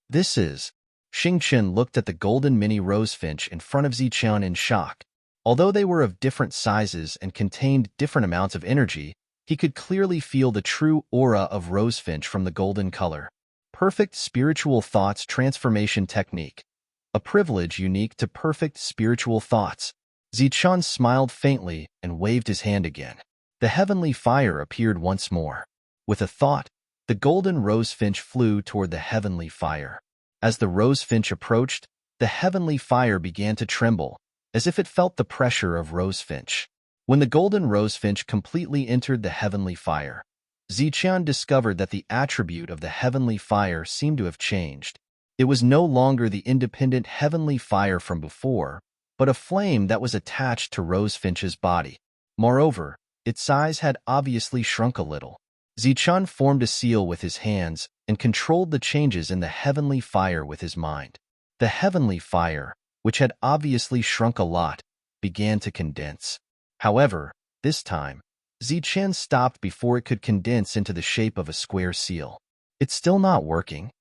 This is... Xingqian looked at the golden mini rosefinch in front of Ziqian in shock. Although they were of different sizes and contained different amounts of energy, he could clearly feel the true aura of rosefinch from the golden color. Perfect spiritual thoughts transformation technique. A privilege unique to perfect spiritual thoughts. Ziqian smiled faintly and waved his hand again. The heavenly fire appeared once more. With a thought, the golden rosefinch flew toward the heavenly fire. As the rosefinch approached, the heavenly fire began to tremble, as if it felt the pressure of rosefinch. When the golden rosefinch completely entered the heavenly fire, Ziqian discovered that the attribute of the heavenly fire seemed to have changed. It was no longer the independent heavenly fire from before, but a flame that was attached to Rosefinch's body. Moreover, its size had obviously shrunk a little. Ziqian formed a seal with his hands and controlled the changes in the heavenly fire with his mind. The heavenly fire, which had obviously shrunk a lot, began to condense. However, this time, Ziqian stopped before it could condense into the shape of a square seal. It's still not working.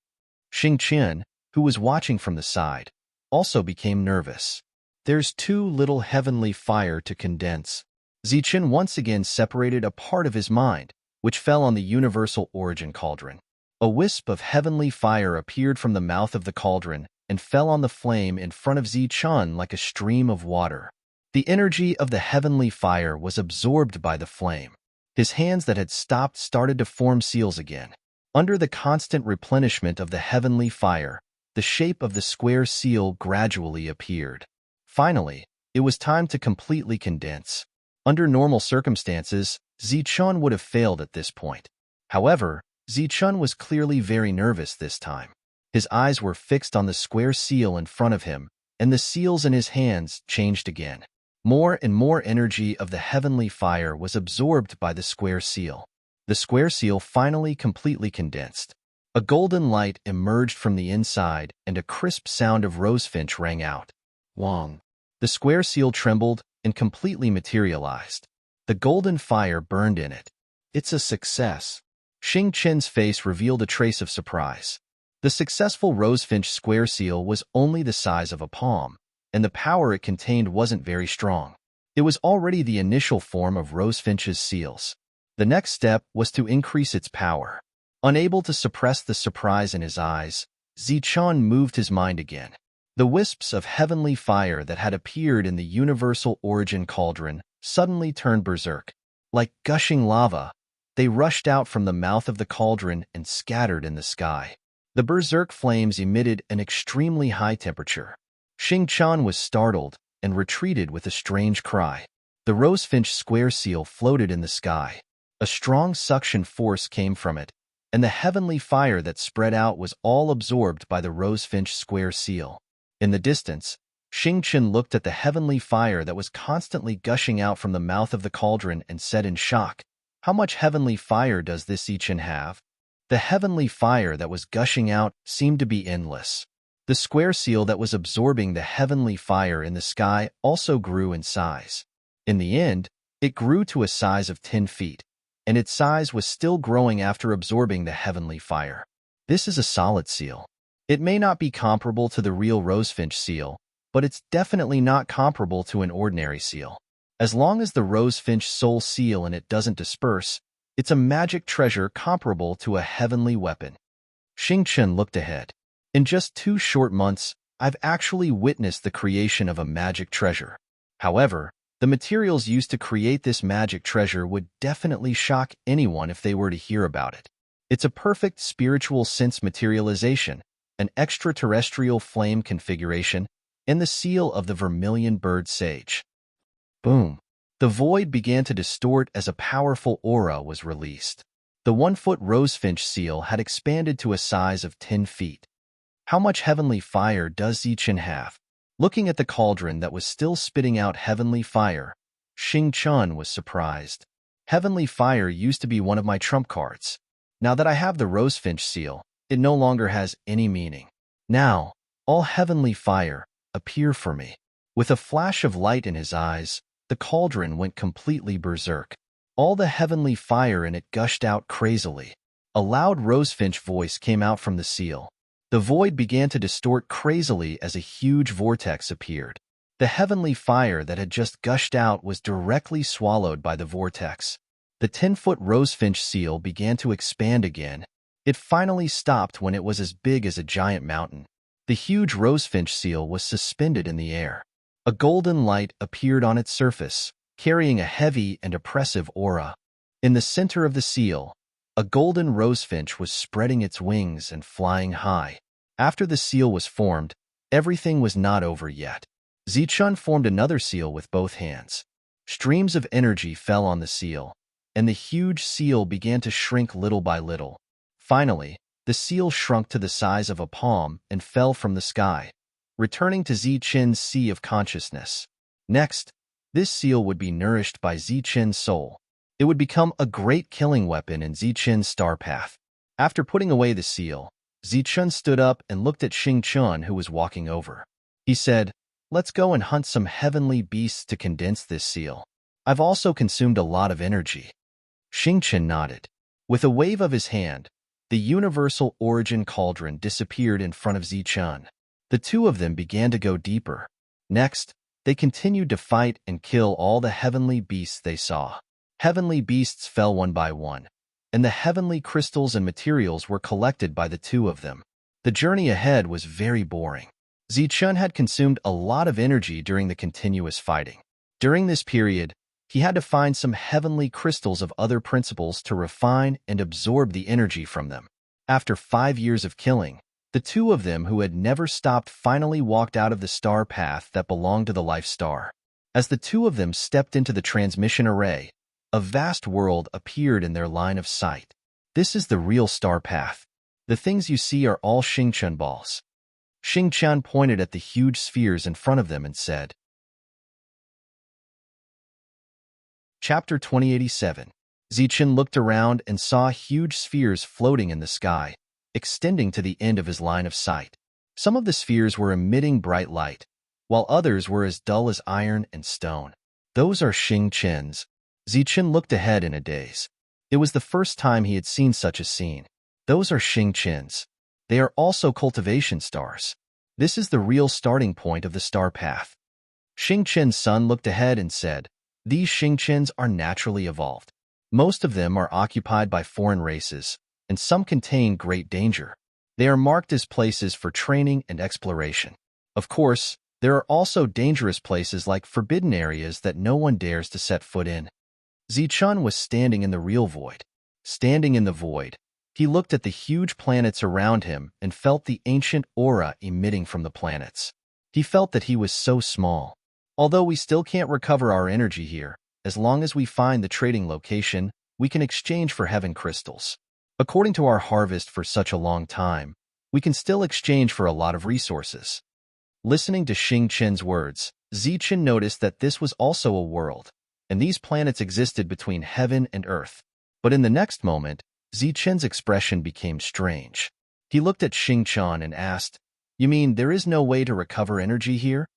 Xingqian, who was watching from the side, also became nervous. There's too little heavenly fire to condense. Ziqian once again separated a part of his mind, which fell on the universal origin cauldron. A wisp of heavenly fire appeared from the mouth of the cauldron and fell on the flame in front of Ziqian like a stream of water. The energy of the heavenly fire was absorbed by the flame. His hands that had stopped started to form seals again. Under the constant replenishment of the heavenly fire, the shape of the square seal gradually appeared. Finally, it was time to completely condense. Under normal circumstances, Ziqian would have failed at this point. However, Ziqian was clearly very nervous this time. His eyes were fixed on the square seal in front of him, and the seals in his hands changed again. More and more energy of the heavenly fire was absorbed by the square seal. The square seal finally completely condensed. A golden light emerged from the inside, and a crisp sound of rosefinch rang out. Wong. The square seal trembled and completely materialized. The golden fire burned in it. It's a success. Xingqian's face revealed a trace of surprise. The successful rosefinch square seal was only the size of a palm, and the power it contained wasn't very strong. It was already the initial form of Rosefinch's seals. The next step was to increase its power. Unable to suppress the surprise in his eyes, Ziqian moved his mind again. The wisps of heavenly fire that had appeared in the universal origin cauldron suddenly turned berserk. Like gushing lava, they rushed out from the mouth of the cauldron and scattered in the sky. The berserk flames emitted an extremely high temperature. Xingqian was startled and retreated with a strange cry. The rosefinch square seal floated in the sky. A strong suction force came from it, and the heavenly fire that spread out was all absorbed by the rosefinch square seal. In the distance, Xingqian looked at the heavenly fire that was constantly gushing out from the mouth of the cauldron and said in shock, "How much heavenly fire does this Ziqian have?" The heavenly fire that was gushing out seemed to be endless. The square seal that was absorbing the heavenly fire in the sky also grew in size. In the end, it grew to a size of 10 feet, and its size was still growing after absorbing the heavenly fire. This is a solid seal. It may not be comparable to the real rosefinch seal, but it's definitely not comparable to an ordinary seal. As long as the rosefinch soul seal in it doesn't disperse, it's a magic treasure comparable to a heavenly weapon. Xingqian looked ahead. In just 2 short months, I've actually witnessed the creation of a magic treasure. However, the materials used to create this magic treasure would definitely shock anyone if they were to hear about it. It's a perfect spiritual sense materialization, an extraterrestrial flame configuration, and the seal of the vermilion bird sage. Boom! The void began to distort as a powerful aura was released. The 1-foot rosefinch seal had expanded to a size of 10 feet. How much heavenly fire does Zichen have? Looking at the cauldron that was still spitting out heavenly fire, Xing was surprised. Heavenly fire used to be one of my trump cards. Now that I have the rosefinch seal, it no longer has any meaning. Now, all heavenly fire, appear for me. With a flash of light in his eyes, the cauldron went completely berserk. All the heavenly fire in it gushed out crazily. A loud rosefinch voice came out from the seal. The void began to distort crazily as a huge vortex appeared. The heavenly fire that had just gushed out was directly swallowed by the vortex. The 10-foot rosefinch seal began to expand again. It finally stopped when it was as big as a giant mountain. The huge rosefinch seal was suspended in the air. A golden light appeared on its surface, carrying a heavy and oppressive aura. In the center of the seal, a golden rosefinch was spreading its wings and flying high. After the seal was formed, everything was not over yet. Zichen formed another seal with both hands. Streams of energy fell on the seal, and the huge seal began to shrink little by little. Finally, the seal shrunk to the size of a palm and fell from the sky, returning to Zichen's sea of consciousness. Next, this seal would be nourished by Zichen's soul. It would become a great killing weapon in Zichen's star path. After putting away the seal, Zichen stood up and looked at Xing, who was walking over. He said, "Let's go and hunt some heavenly beasts to condense this seal. I've also consumed a lot of energy." Xing nodded. With a wave of his hand, the universal origin cauldron disappeared in front of Zichen. The two of them began to go deeper. Next, they continued to fight and kill all the heavenly beasts they saw. Heavenly beasts fell one by one, and the heavenly crystals and materials were collected by the two of them. The journey ahead was very boring. Zichen had consumed a lot of energy during the continuous fighting. During this period, he had to find some heavenly crystals of other principles to refine and absorb the energy from them. After 5 years of killing, the two of them who had never stopped finally walked out of the star path that belonged to the life star. As the two of them stepped into the transmission array, a vast world appeared in their line of sight. This is the real star path. The things you see are all Xing balls. Xing pointed at the huge spheres in front of them and said, Chapter 2087. Zichen looked around and saw huge spheres floating in the sky, extending to the end of his line of sight. Some of the spheres were emitting bright light, while others were as dull as iron and stone. Those are Xing's. Zichen looked ahead in a daze. It was the first time he had seen such a scene. Those are Xing's. They are also cultivation stars. This is the real starting point of the star path. Xing's son looked ahead and said, "These Xing's are naturally evolved. Most of them are occupied by foreign races, and some contain great danger. They are marked as places for training and exploration. Of course, there are also dangerous places like forbidden areas that no one dares to set foot in." Zichen was standing in the real void. Standing in the void, he looked at the huge planets around him and felt the ancient aura emitting from the planets. He felt that he was so small. Although we still can't recover our energy here, as long as we find the trading location, we can exchange for heaven crystals. According to our harvest for such a long time, we can still exchange for a lot of resources. Listening to Xing's words, Zichen noticed that this was also a world, and these planets existed between heaven and earth. But in the next moment, Zichen's expression became strange. He looked at Xing and asked, "You mean there is no way to recover energy here?"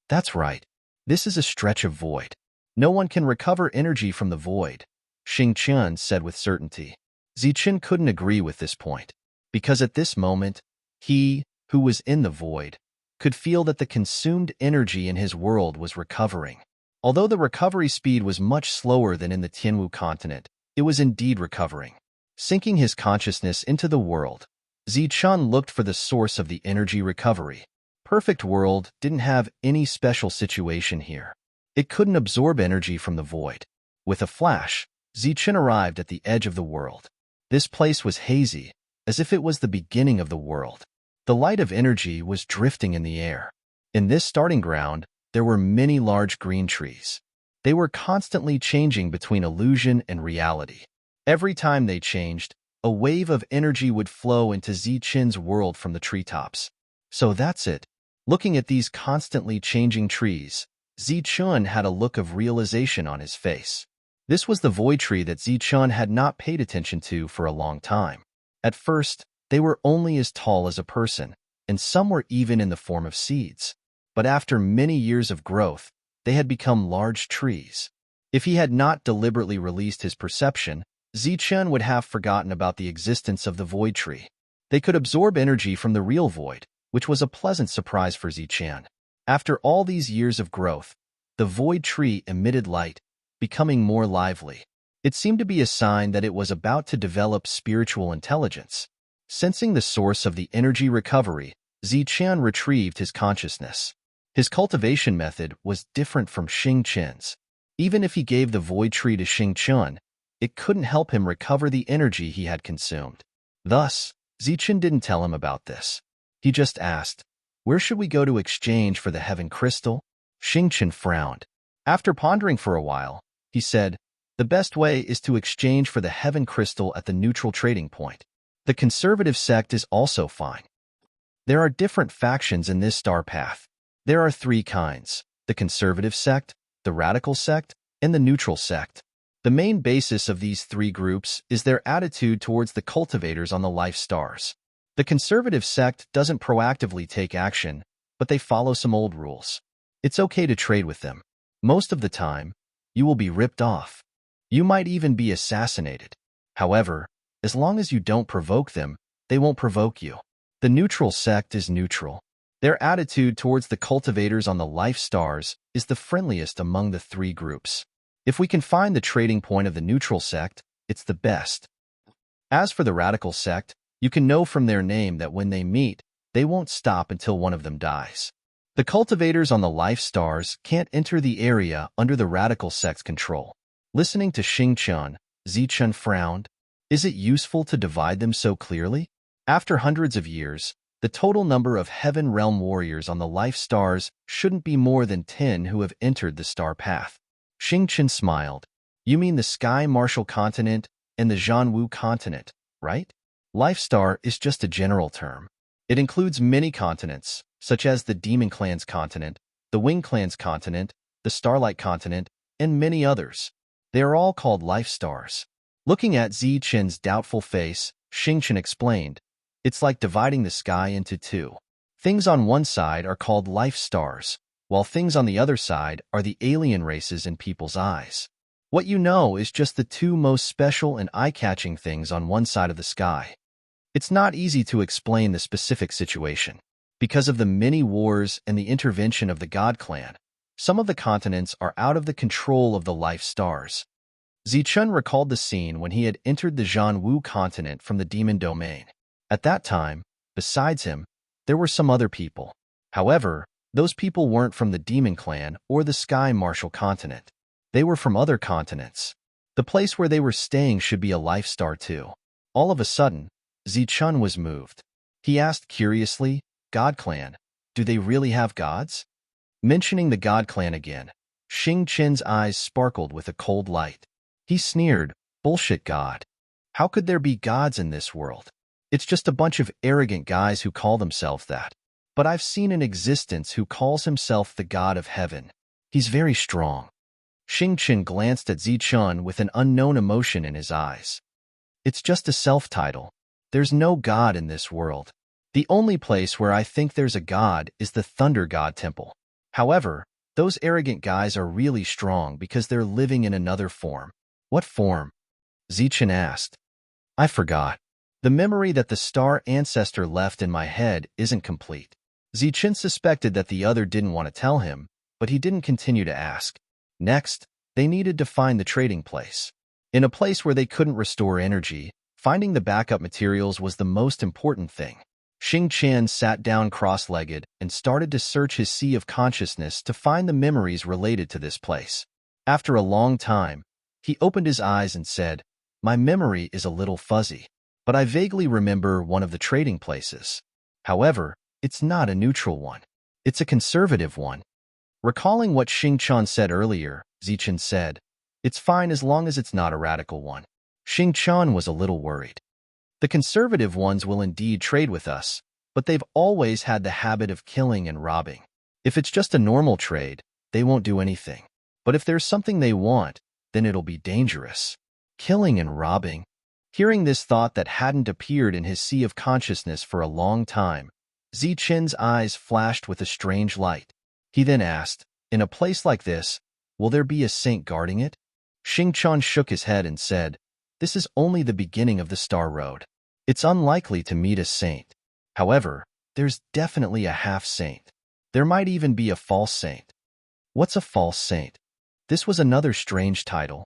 "That's right. This is a stretch of void. No one can recover energy from the void," Xing said with certainty. Zichen couldn't agree with this point, because at this moment, he, who was in the void, could feel that the consumed energy in his world was recovering. Although the recovery speed was much slower than in the Tianwu continent, it was indeed recovering. Sinking his consciousness into the world, Zichen looked for the source of the energy recovery. Perfect World didn't have any special situation here. It couldn't absorb energy from the void. With a flash, Zichen arrived at the edge of the world. This place was hazy, as if it was the beginning of the world. The light of energy was drifting in the air. In this starting ground, there were many large green trees. They were constantly changing between illusion and reality. Every time they changed, a wave of energy would flow into Zichen's world from the treetops. So that's it. Looking at these constantly changing trees, Zichun had a look of realization on his face. This was the void tree that Zichun had not paid attention to for a long time. At first, they were only as tall as a person, and some were even in the form of seeds. But after many years of growth, they had become large trees. If he had not deliberately released his perception, Zichun would have forgotten about the existence of the void tree. They could absorb energy from the real void, which was a pleasant surprise for Zichun. After all these years of growth, the void tree emitted light, becoming more lively. It seemed to be a sign that it was about to develop spiritual intelligence. Sensing the source of the energy recovery, Zichun retrieved his consciousness. His cultivation method was different from Xingqin's. Even if he gave the void tree to Xingqin, it couldn't help him recover the energy he had consumed. Thus, Zichun didn't tell him about this. He just asked, "Where should we go to exchange for the heaven crystal?" Xingqin frowned. After pondering for a while, he said, "The best way is to exchange for the heaven crystal at the neutral trading point. The conservative sect is also fine. There are different factions in this star path. There are 3 kinds: the conservative sect, the radical sect, and the neutral sect. The main basis of these 3 groups is their attitude towards the cultivators on the life stars. The conservative sect doesn't proactively take action, but they follow some old rules. It's okay to trade with them. Most of the time, you will be ripped off. You might even be assassinated. However, as long as you don't provoke them, they won't provoke you. The neutral sect is neutral. Their attitude towards the cultivators on the life stars is the friendliest among the 3 groups. If we can find the trading point of the neutral sect, it's the best. As for the radical sect, you can know from their name that when they meet, they won't stop until one of them dies. The cultivators on the life stars can't enter the area under the radical sect's control. Listening to Xingqian, Zichun frowned. Is it useful to divide them so clearly? After hundreds of years, the total number of Heaven Realm warriors on the life stars shouldn't be more than 10 who have entered the star path. Xingqian smiled. You mean the Sky Martial Continent and the Zhanwu Continent, right? Life Star is just a general term. It includes many continents, such as the Demon Clan's continent, the Wing Clan's continent, the Starlight Continent, and many others. They are all called life stars. Looking at Zichen's doubtful face, Xingqian explained, it's like dividing the sky into 2. Things on one side are called life stars, while things on the other side are the alien races in people's eyes. What you know is just the 2 most special and eye-catching things on one side of the sky. It's not easy to explain the specific situation. Because of the many wars and the intervention of the God Clan, some of the continents are out of the control of the life stars. Zichun recalled the scene when he had entered the Zhanwu continent from the demon domain. At that time, besides him, there were some other people. However, those people weren't from the Demon Clan or the Sky Martial continent. They were from other continents. The place where they were staying should be a life star too. All of a sudden, Zichun was moved. He asked curiously, God Clan, do they really have gods? Mentioning the God Clan again, Xingqin's eyes sparkled with a cold light. He sneered, bullshit god. How could there be gods in this world? It's just a bunch of arrogant guys who call themselves that. But I've seen an existence who calls himself the god of heaven. He's very strong. Xingqin glanced at Zichun with an unknown emotion in his eyes. It's just a self-title. There's no god in this world. The only place where I think there's a god is the Thunder God Temple. However, those arrogant guys are really strong because they're living in another form. What form? Zichun asked. I forgot. The memory that the star ancestor left in my head isn't complete. Zichun suspected that the other didn't want to tell him, but he didn't continue to ask. Next, they needed to find the trading place. In a place where they couldn't restore energy, finding the backup materials was the most important thing. Xingqian sat down cross-legged and started to search his sea of consciousness to find the memories related to this place. After a long time, he opened his eyes and said, My memory is a little fuzzy, but I vaguely remember one of the trading places. However, it's not a neutral one. It's a conservative one. Recalling what Xing said earlier, Zichen said, "It's fine as long as it's not a radical one." Xing was a little worried. The conservative ones will indeed trade with us, but they've always had the habit of killing and robbing. If it's just a normal trade, they won't do anything. But if there's something they want, then it'll be dangerous. Killing and robbing. Hearing this thought that hadn't appeared in his sea of consciousness for a long time, Zichen's eyes flashed with a strange light. He then asked, "In a place like this, will there be a saint guarding it?" Xing shook his head and said, "This is only the beginning of the Star Road. It's unlikely to meet a saint. However, there's definitely a half-saint. There might even be a false saint." What's a false saint? This was another strange title.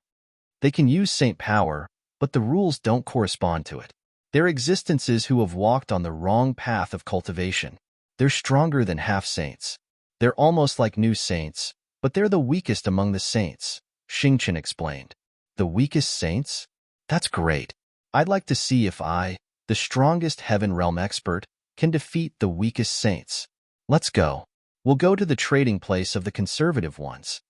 They can use saint power, but the rules don't correspond to it. They're existences who have walked on the wrong path of cultivation. They're stronger than half-saints. They're almost like new saints, but they're the weakest among the saints, Xingchen explained. The weakest saints? That's great. I'd like to see if I, the strongest Heaven Realm expert, can defeat the weakest saints. Let's go. We'll go to the trading place of the conservative ones.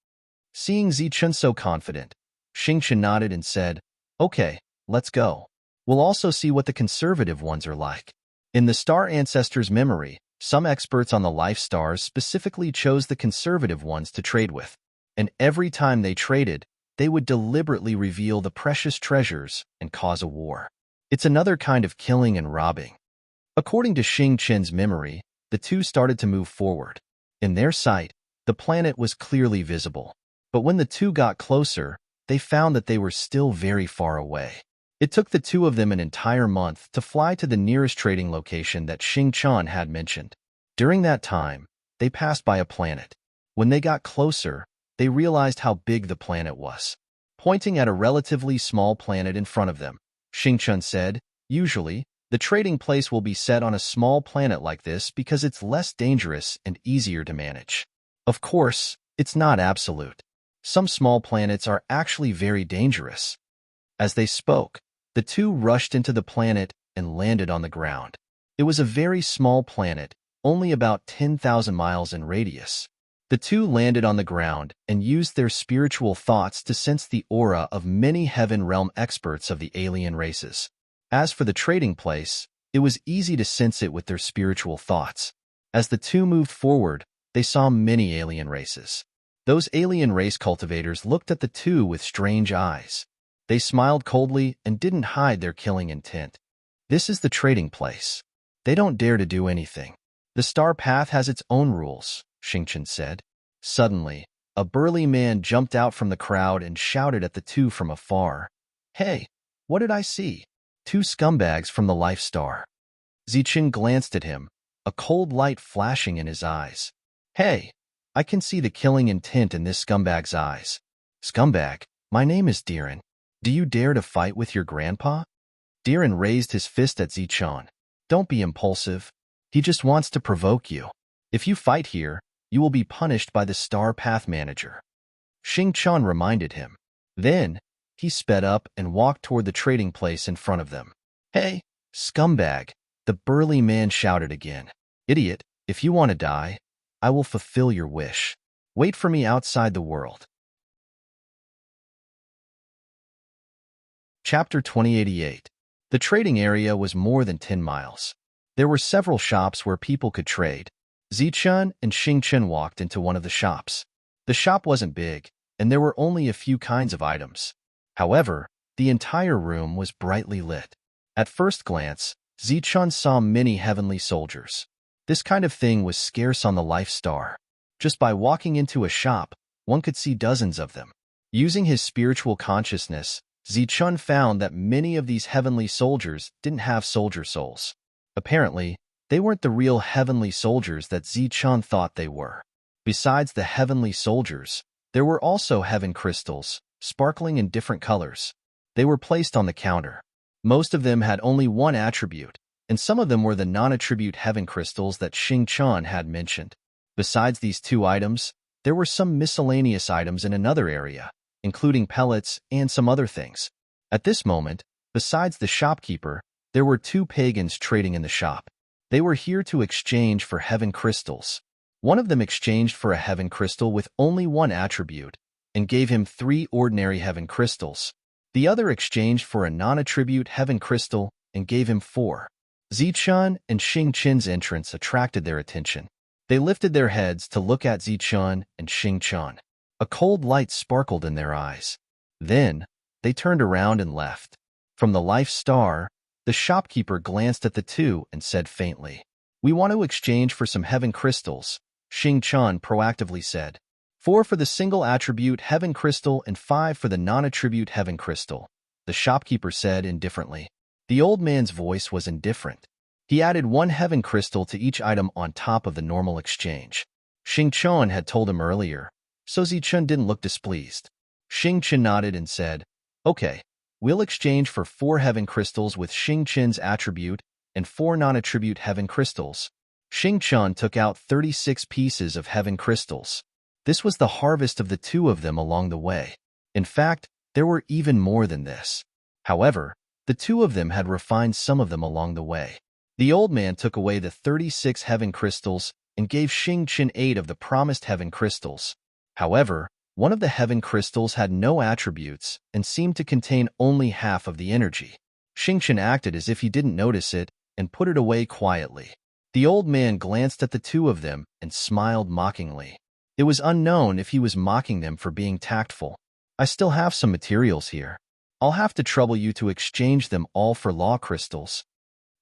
Seeing Zichen so confident, Xingchen nodded and said, "Okay, let's go. We'll also see what the conservative ones are like." In the Star Ancestors' memory, some experts on the life stars specifically chose the conservative ones to trade with, and every time they traded, they would deliberately reveal the precious treasures and cause a war. It's another kind of killing and robbing. According to Xingchen's memory, the two started to move forward. In their sight, the planet was clearly visible, but when the two got closer, they found that they were still very far away. It took the two of them an entire month to fly to the nearest trading location that Xing had mentioned. During that time, they passed by a planet. When they got closer, they realized how big the planet was. Pointing at a relatively small planet in front of them, Xing said, "Usually, the trading place will be set on a small planet like this because it's less dangerous and easier to manage. Of course, it's not absolute. Some small planets are actually very dangerous." As they spoke, the two rushed into the planet and landed on the ground. It was a very small planet, only about 10,000 miles in radius. The two landed on the ground and used their spiritual thoughts to sense the aura of many Heaven Realm experts of the alien races. As for the trading place, it was easy to sense it with their spiritual thoughts. As the two moved forward, they saw many alien races. Those alien race cultivators looked at the two with strange eyes. They smiled coldly and didn't hide their killing intent. "This is the trading place. They don't dare to do anything. The star path has its own rules," Xingchen said. Suddenly, a burly man jumped out from the crowd and shouted at the two from afar, "Hey, what did I see? Two scumbags from the Life Star." Zichen glanced at him, a cold light flashing in his eyes. "Hey, I can see the killing intent in this scumbag's eyes." "Scumbag, my name is Diren. Do you dare to fight with your grandpa?" Diren raised his fist at Zichen. "Don't be impulsive. He just wants to provoke you. If you fight here, you will be punished by the Star Path Manager." Xing reminded him. Then, he sped up and walked toward the trading place in front of them. "Hey, scumbag," the burly man shouted again. "Idiot, if you want to die, I will fulfill your wish. Wait for me outside the world." Chapter 2088. The trading area was more than 10 miles. There were several shops where people could trade. Zichen and Xingchen walked into one of the shops. The shop wasn't big, and there were only a few kinds of items. However, the entire room was brightly lit. At first glance, Zichen saw many heavenly soldiers. This kind of thing was scarce on the Life Star. Just by walking into a shop, one could see dozens of them. Using his spiritual consciousness, Zichen found that many of these heavenly soldiers didn't have soldier souls. Apparently, they weren't the real heavenly soldiers that Zichen thought they were. Besides the heavenly soldiers, there were also heaven crystals, sparkling in different colors. They were placed on the counter. Most of them had only one attribute, and some of them were the non-attribute heaven crystals that Xing had mentioned. Besides these two items, there were some miscellaneous items in another area, including pellets and some other things. At this moment, besides the shopkeeper, there were two pagans trading in the shop. They were here to exchange for heaven crystals. One of them exchanged for a heaven crystal with only one attribute and gave him 3 ordinary heaven crystals. The other exchanged for a non-attribute heaven crystal and gave him 4. Zichun and Xingqian's entrance attracted their attention. They lifted their heads to look at Zichun and Xingqian. A cold light sparkled in their eyes. Then, they turned around and left. From the Life Star, the shopkeeper glanced at the two and said faintly, "We want to exchange for some heaven crystals," Xingqian proactively said. 4 for the single attribute heaven crystal and 5 for the non-attribute heaven crystal, the shopkeeper said indifferently. The old man's voice was indifferent. He added 1 heaven crystal to each item on top of the normal exchange. Xingqian had told him earlier, so Zichun didn't look displeased. Xingqian nodded and said, "Okay, we'll exchange for 4 heaven crystals with Xingqian's attribute and 4 non-attribute heaven crystals." Xingqian took out 36 pieces of heaven crystals. This was the harvest of the 2 of them along the way. In fact, there were even more than this. However, the 2 of them had refined some of them along the way. The old man took away the 36 heaven crystals and gave Xingqian 8 of the promised heaven crystals. However, one of the heaven crystals had no attributes and seemed to contain only half of the energy. Xingqian acted as if he didn't notice it and put it away quietly. The old man glanced at the 2 of them and smiled mockingly. It was unknown if he was mocking them for being tactful. "I still have some materials here. I'll have to trouble you to exchange them all for law crystals."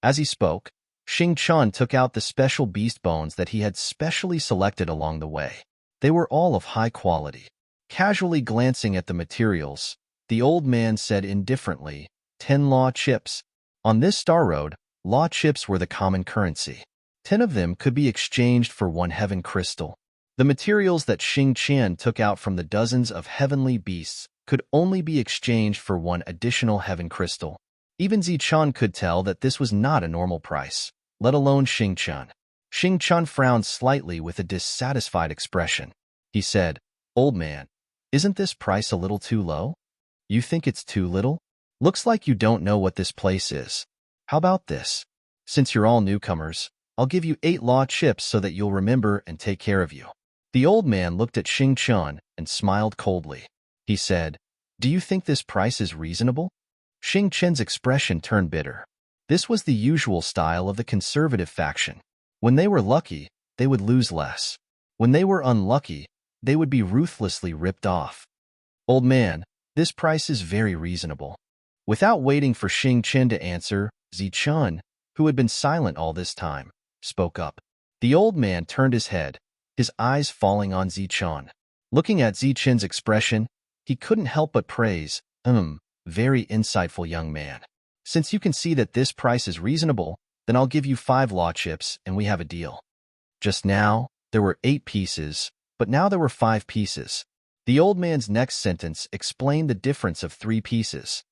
As he spoke, Xingqian took out the special beast bones that he had specially selected along the way. They were all of high quality. Casually glancing at the materials, the old man said indifferently, 10 law chips. On this star road, law chips were the common currency. 10 of them could be exchanged for 1 heaven crystal. The materials that Xingqian took out from the dozens of heavenly beasts could only be exchanged for 1 additional heaven crystal. Even Zichun could tell that this was not a normal price, let alone Xingqian. Xingqian frowned slightly with a dissatisfied expression. He said, "Old man, isn't this price a little too low? You think it's too little? Looks like you don't know what this place is. How about this? Since you're all newcomers, I'll give you 8 law chips so that you'll remember and take care of you." The old man looked at Xingqian and smiled coldly. He said, "Do you think this price is reasonable?" Xingqian's expression turned bitter. This was the usual style of the conservative faction. When they were lucky, they would lose less. When they were unlucky, they would be ruthlessly ripped off. "Old man, this price is very reasonable." Without waiting for Xingqian to answer, Zichun, who had been silent all this time, spoke up. The old man turned his head, his eyes falling on Zichun. Looking at Zichun's expression, he couldn't help but praise, very insightful young man. "Since you can see that this price is reasonable, then I'll give you 5 law chips and we have a deal." Just now, there were 8 pieces, but now there were 5 pieces. The old man's next sentence explained the difference of 3 pieces.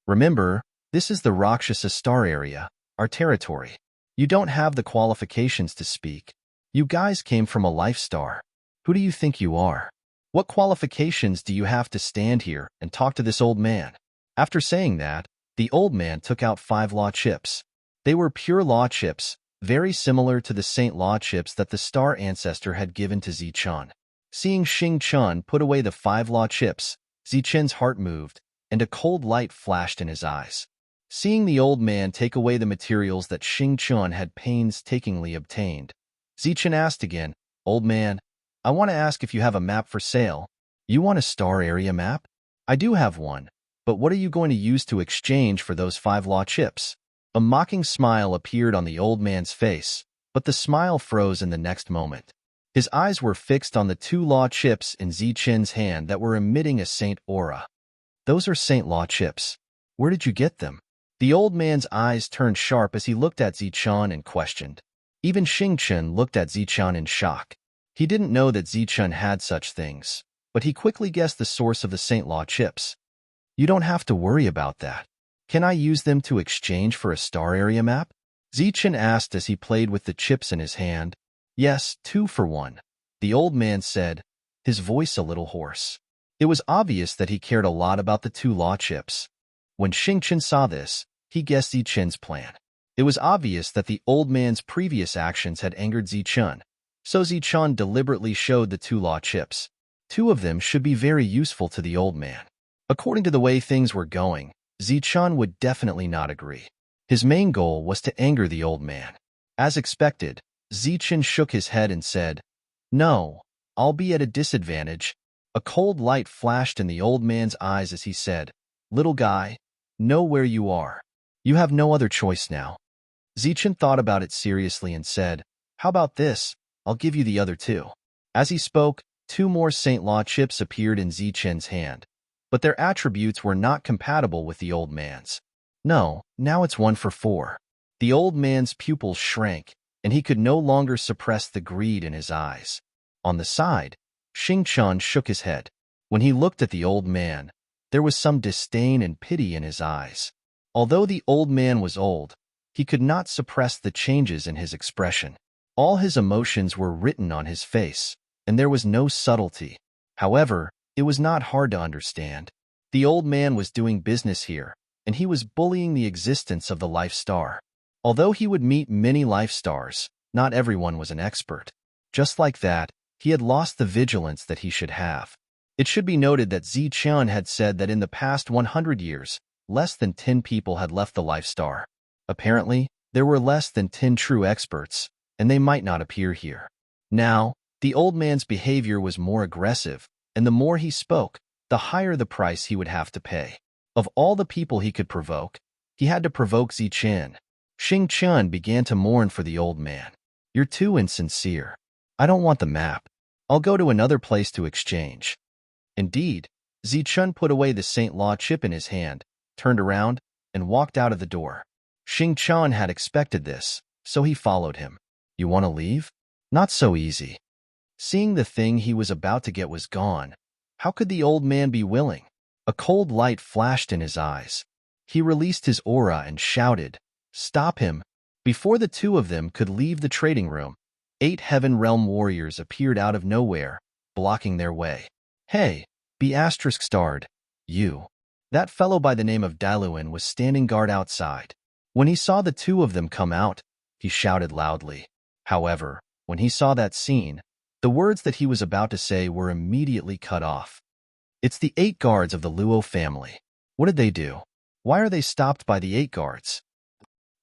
"Remember, this is the Rakshasa star area, our territory. You don't have the qualifications to speak. You guys came from a life star. Who do you think you are? What qualifications do you have to stand here and talk to this old man?" After saying that, the old man took out 5 law chips. They were pure law chips, very similar to the saint law chips that the star ancestor had given to Zichun. Seeing Xingqian put away the 5 law chips, Zichun's heart moved, and a cold light flashed in his eyes. Seeing the old man take away the materials that Xingqian had painstakingly obtained, Zichun asked again, "Old man, I want to ask if you have a map for sale." "You want a star area map?" "I do have one, but what are you going to use to exchange for those 5 law chips?" A mocking smile appeared on the old man's face, but the smile froze in the next moment. His eyes were fixed on the 2 law chips in Zichun's hand that were emitting a saint aura. "Those are saint law chips. Where did you get them?" The old man's eyes turned sharp as he looked at Zichun and questioned. Even Xingqian looked at Zichun in shock. He didn't know that Zichun had such things, but he quickly guessed the source of the saint law chips. "You don't have to worry about that. Can I use them to exchange for a star area map?" Zichun asked as he played with the chips in his hand. "Yes, 2 for 1, the old man said, his voice a little hoarse. It was obvious that he cared a lot about the 2 law chips. When Xingqian saw this, he guessed Zichun's plan. It was obvious that the old man's previous actions had angered Zichun, so Zichun deliberately showed the 2 law chips. 2 of them should be very useful to the old man. According to the way things were going, Zichun would definitely not agree. His main goal was to anger the old man. As expected, Zichun shook his head and said, "No, I'll be at a disadvantage." A cold light flashed in the old man's eyes as he said, "Little guy, know where you are. You have no other choice now." Zichun thought about it seriously and said, "How about this? I'll give you the other 2. As he spoke, 2 more Saint Law chips appeared in Zichun's hand, but their attributes were not compatible with the old man's. No, now it's 1 for 4. The old man's pupils shrank, and he could no longer suppress the greed in his eyes. On the side, Xingqian shook his head. When he looked at the old man, there was some disdain and pity in his eyes. Although the old man was old, he could not suppress the changes in his expression. All his emotions were written on his face, and there was no subtlety. However, it was not hard to understand. The old man was doing business here, and he was bullying the existence of the Life Star. Although he would meet many Life Stars, not everyone was an expert. Just like that, he had lost the vigilance that he should have. It should be noted that Zichun had said that in the past 100 years, less than 10 people had left the Life Star. Apparently, there were less than 10 true experts, and they might not appear here. Now, the old man's behavior was more aggressive, and the more he spoke, the higher the price he would have to pay. Of all the people he could provoke, he had to provoke Zichun. Xingqian began to mourn for the old man. "You're too insincere. I don't want the map. I'll go to another place to exchange." Indeed, Zichun put away the Saint Law chip in his hand, turned around, and walked out of the door. Xingqian had expected this, so he followed him. "You want to leave? Not so easy." Seeing the thing he was about to get was gone, how could the old man be willing? A cold light flashed in his eyes. He released his aura and shouted, "Stop him!" Before the 2 of them could leave the trading room, 8 Heaven Realm warriors appeared out of nowhere, blocking their way. "Hey, be asterisk starred, you." That fellow by the name of Diluin was standing guard outside. When he saw the 2 of them come out, he shouted loudly. However, when he saw that scene, the words that he was about to say were immediately cut off. "It's the 8 guards of the Luo family. What did they do? Why are they stopped by the 8 guards?"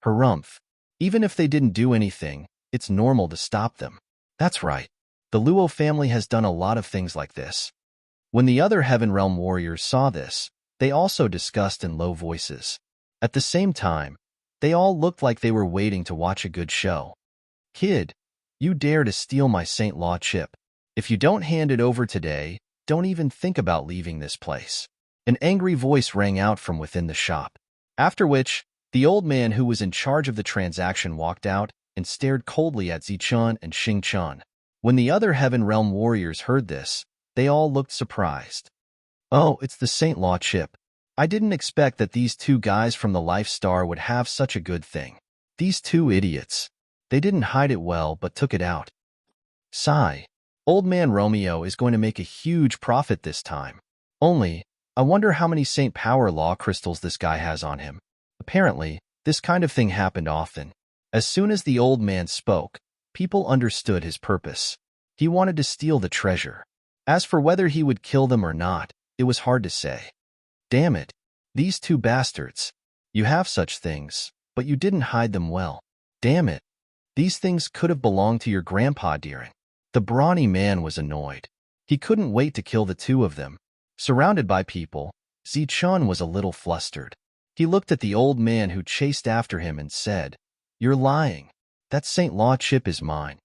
Harumph. Even if they didn't do anything, it's normal to stop them. That's right. The Luo family has done a lot of things like this. When the other Heaven Realm warriors saw this, they also discussed in low voices. At the same time, they all looked like they were waiting to watch a good show. "Kid, you dare to steal my Saint Law chip. If you don't hand it over today, don't even think about leaving this place." An angry voice rang out from within the shop. After which, the old man who was in charge of the transaction walked out and stared coldly at Zichun and Xingqian. When the other Heaven Realm warriors heard this, they all looked surprised. "Oh, it's the Saint Law chip. I didn't expect that these 2 guys from the Life Star would have such a good thing. These 2 idiots. They didn't hide it well but took it out." Sigh. Old man Romeo is going to make a huge profit this time. Only, I wonder how many Saint Power Law crystals this guy has on him. Apparently, this kind of thing happened often. As soon as the old man spoke, people understood his purpose. He wanted to steal the treasure. As for whether he would kill them or not, it was hard to say. "Damn it. These 2 bastards. You have such things, but you didn't hide them well. Damn it. These things could have belonged to your grandpa, Deeren." The brawny man was annoyed. He couldn't wait to kill the 2 of them. Surrounded by people, Zichun was a little flustered. He looked at the old man who chased after him and said, "You're lying. That Saint Law chip is mine."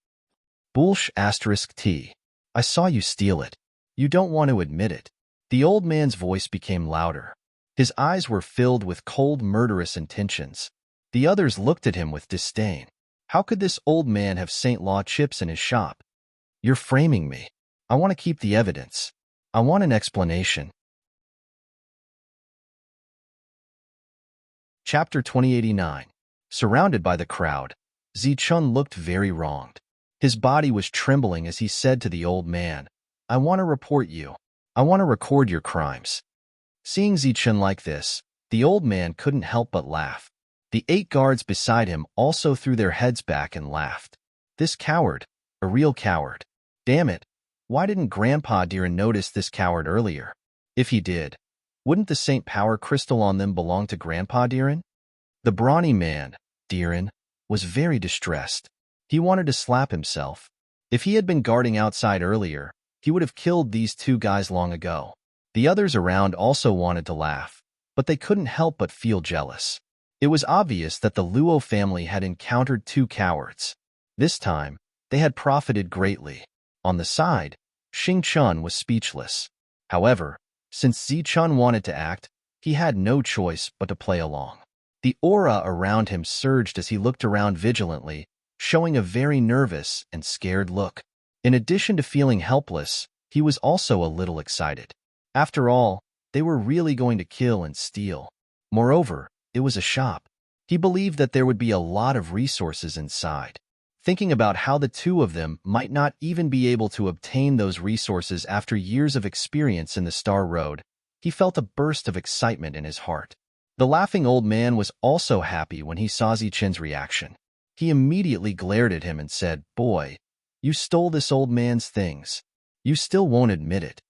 "Bullsh asterisk T. I saw you steal it. You don't want to admit it." The old man's voice became louder. His eyes were filled with cold, murderous intentions. The others looked at him with disdain. How could this old man have Saint Law chips in his shop? "You're framing me. I want to keep the evidence. I want an explanation." Chapter 2089. Surrounded by the crowd, Zichun looked very wronged. His body was trembling as he said to the old man, "I want to report you. I want to record your crimes." Seeing Zichun like this, the old man couldn't help but laugh. The 8 guards beside him also threw their heads back and laughed. This coward, a real coward. Damn it, why didn't Grandpa Deeren notice this coward earlier? If he did, wouldn't the Saint Power crystal on them belong to Grandpa Deeren? The brawny man, Deeren, was very distressed. He wanted to slap himself. If he had been guarding outside earlier, he would have killed these 2 guys long ago. The others around also wanted to laugh, but they couldn't help but feel jealous. It was obvious that the Luo family had encountered 2 cowards. This time, they had profited greatly. On the side, Xing Chun was speechless. However, since Zi Chun wanted to act, he had no choice but to play along. The aura around him surged as he looked around vigilantly, showing a very nervous and scared look. In addition to feeling helpless, he was also a little excited. After all, they were really going to kill and steal. Moreover, it was a shop. He believed that there would be a lot of resources inside. Thinking about how the 2 of them might not even be able to obtain those resources after years of experience in the Star Road, he felt a burst of excitement in his heart. The laughing old man was also happy when he saw Zichen's reaction. He immediately glared at him and said, "Boy, you stole this old man's things. You still won't admit it."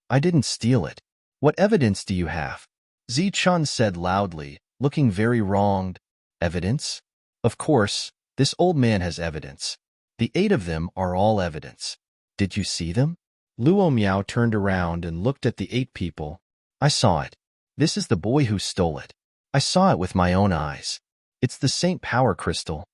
"I didn't steal it. What evidence do you have?" Zi Chun said loudly, looking very wronged. "Evidence? Of course, this old man has evidence. The 8 of them are all evidence. Did you see them?" Luo Miao turned around and looked at the 8 people. "I saw it. This is the boy who stole it. I saw it with my own eyes. It's the Saint Power Crystal.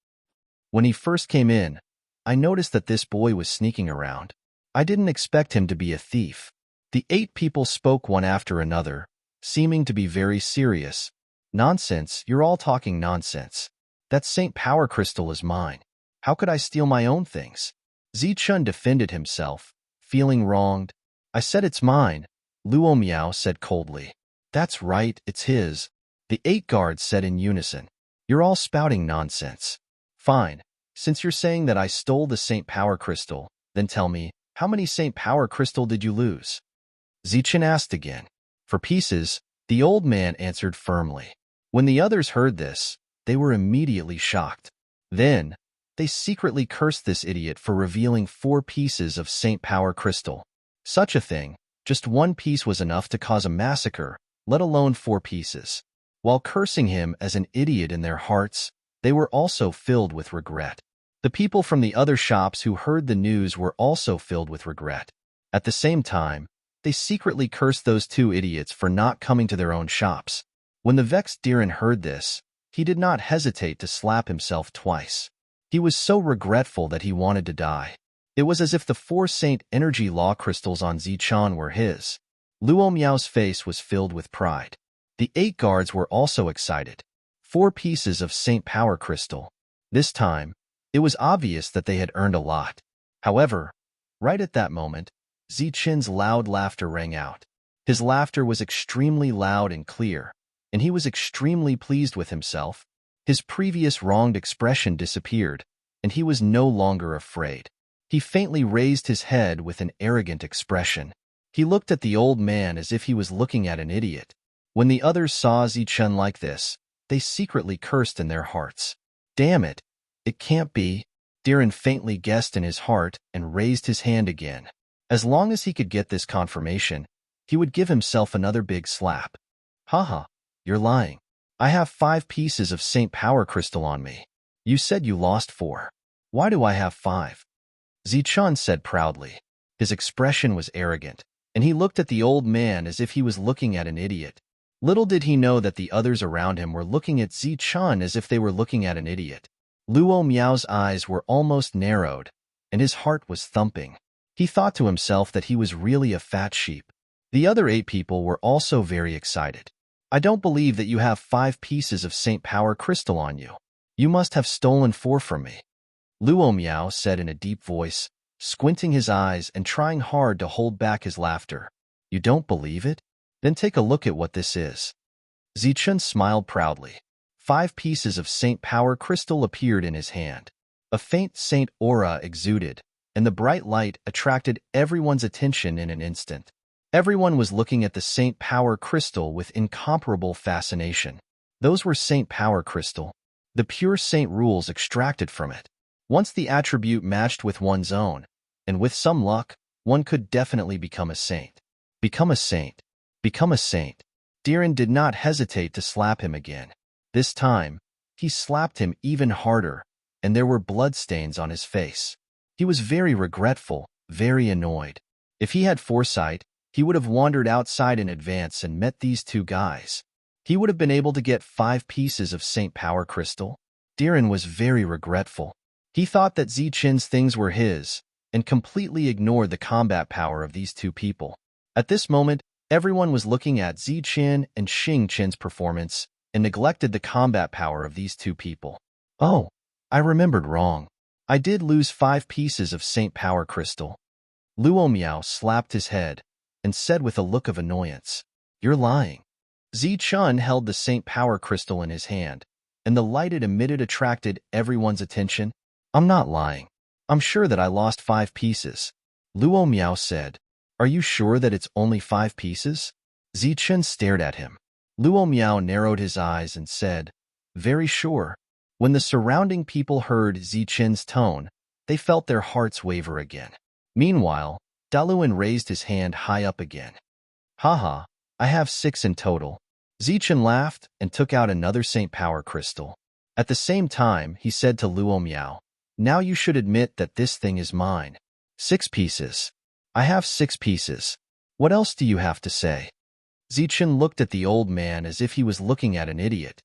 When he first came in, I noticed that this boy was sneaking around. I didn't expect him to be a thief." The 8 people spoke one after another, seeming to be very serious. "Nonsense, you're all talking nonsense. That Saint Power Crystal is mine. How could I steal my own things?" Zi Chun defended himself, feeling wronged. "I said it's mine," Luo Miao said coldly. "That's right, it's his," the 8 guards said in unison. "You're all spouting nonsense. Fine, since you're saying that I stole the Saint Power Crystal, then tell me, how many Saint Power Crystal did you lose?" Zichen asked again. "For pieces," the old man answered firmly. When the others heard this, they were immediately shocked. Then, they secretly cursed this idiot for revealing 4 pieces of Saint Power Crystal. Such a thing, just 1 piece was enough to cause a massacre, let alone 4 pieces. While cursing him as an idiot in their hearts, they were also filled with regret. The people from the other shops who heard the news were also filled with regret. At the same time, they secretly cursed those 2 idiots for not coming to their own shops. When the vexed Deeren heard this, he did not hesitate to slap himself twice. He was so regretful that he wanted to die. It was as if the 4 Saint Energy Law crystals on Zichon were his. Luo Miao's face was filled with pride. The 8 guards were also excited. 4 pieces of Saint Power Crystal. This time, it was obvious that they had earned a lot. However, right at that moment, Zichen's loud laughter rang out. His laughter was extremely loud and clear, and he was extremely pleased with himself. His previous wronged expression disappeared, and he was no longer afraid. He faintly raised his head with an arrogant expression. He looked at the old man as if he was looking at an idiot. When the others saw Zichen like this, they secretly cursed in their hearts. "Damn it! It can't be," Deeren faintly guessed in his heart and raised his hand again. As long as he could get this confirmation, he would give himself another big slap. "Haha, you're lying. I have 5 pieces of Saint Power Crystal on me. You said you lost 4. Why do I have 5? Zichun said proudly. His expression was arrogant, and he looked at the old man as if he was looking at an idiot. Little did he know that the others around him were looking at Zichun as if they were looking at an idiot. Luo Miao's eyes were almost narrowed, and his heart was thumping. He thought to himself that he was really a fat sheep. The other 8 people were also very excited. "I don't believe that you have 5 pieces of Saint Power Crystal on you. You must have stolen 4 from me," Luo Miao said in a deep voice, squinting his eyes and trying hard to hold back his laughter. "You don't believe it? Then take a look at what this is." Zichun smiled proudly. 5 pieces of Saint Power Crystal appeared in his hand. A faint saint aura exuded, and the bright light attracted everyone's attention in an instant. Everyone was looking at the Saint Power Crystal with incomparable fascination. Those were Saint Power Crystal, the pure Saint rules extracted from it. Once the attribute matched with one's own, and with some luck, one could definitely become a saint. Become a saint. Become a saint. Diren did not hesitate to slap him again. This time, he slapped him even harder, and there were bloodstains on his face. He was very regretful, very annoyed. If he had foresight, he would have wandered outside in advance and met these two guys. He would have been able to get 5 pieces of Saint Power Crystal. Diren was very regretful. He thought that Zichen's things were his, and completely ignored the combat power of these two people. At this moment, everyone was looking at Zichen and Xingqin's performance and neglected the combat power of these two people. Oh, I remembered wrong. I did lose 5 pieces of Saint Power Crystal. Luo Miao slapped his head and said with a look of annoyance, "You're lying." Zichen held the Saint Power Crystal in his hand, and the light it emitted attracted everyone's attention. "I'm not lying. I'm sure that I lost 5 pieces." Luo Miao said, "Are you sure that it's only 5 pieces?" Zichen stared at him. Luo Miao narrowed his eyes and said, "Very sure." When the surrounding people heard Zichen's tone, they felt their hearts waver again. Meanwhile, Daluan raised his hand high up again. "Haha, I have 6 in total." Zichen laughed and took out another Saint Power Crystal. At the same time, he said to Luo Miao, "Now you should admit that this thing is mine." 6 pieces. I have 6 pieces. What else do you have to say? Zichen looked at the old man as if he was looking at an idiot.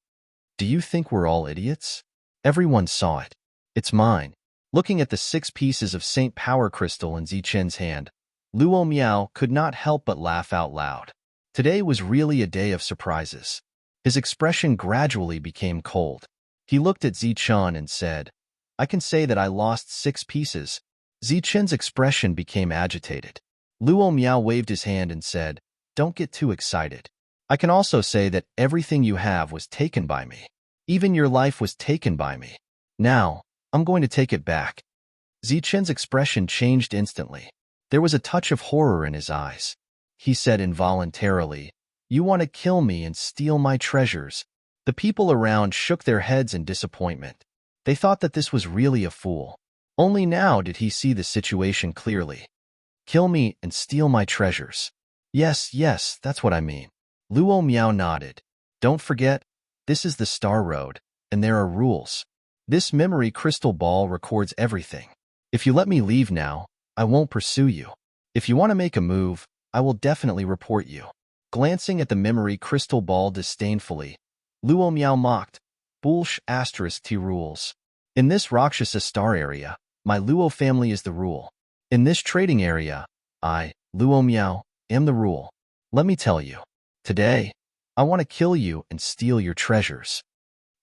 Do you think we're all idiots? Everyone saw it. It's mine. Looking at the 6 pieces of Saint Power Crystal in Zichen's hand, Luo Miao could not help but laugh out loud. Today was really a day of surprises. His expression gradually became cold. He looked at Zichen and said, "I can say that I lost 6 pieces." Zichen's expression became agitated. Luo Miao waved his hand and said, "Don't get too excited. I can also say that everything you have was taken by me. Even your life was taken by me. Now, I'm going to take it back." Zichen's expression changed instantly. There was a touch of horror in his eyes. He said involuntarily, "You want to kill me and steal my treasures." The people around shook their heads in disappointment. They thought that this was really a fool. Only now did he see the situation clearly. "Kill me and steal my treasures." Yes, that's what I mean." Luo Miao nodded. "Don't forget, this is the Star Road, and there are rules. This memory crystal ball records everything. If you let me leave now, I won't pursue you. If you want to make a move, I will definitely report you." Glancing at the memory crystal ball disdainfully, Luo Miao mocked, "T rules. In this Rakshasa star area, my Luo family is the rule. In this trading area, I, Luo Miao, am the rule. Let me tell you, today, I want to kill you and steal your treasures."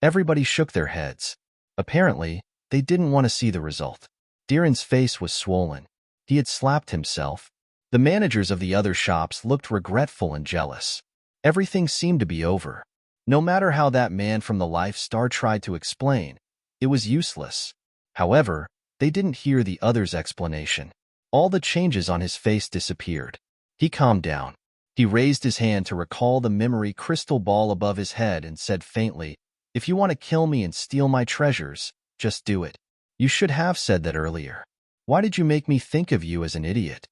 Everybody shook their heads. Apparently, they didn't want to see the result. Diren's face was swollen. He had slapped himself. The managers of the other shops looked regretful and jealous. Everything seemed to be over. No matter how that man from the Life Star tried to explain, it was useless. However, they didn't hear the other's explanation. All the changes on his face disappeared. He calmed down. He raised his hand to recall the memory crystal ball above his head and said faintly, "If you want to kill me and steal my treasures, just do it. You should have said that earlier. Why did you make me think of you as an idiot?"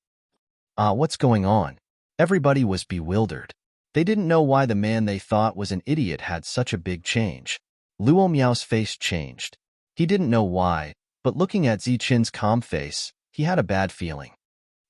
What's going on? Everybody was bewildered. They didn't know why the man they thought was an idiot had such a big change. Luo Miao's face changed. He didn't know why, but looking at Zichen's calm face, he had a bad feeling.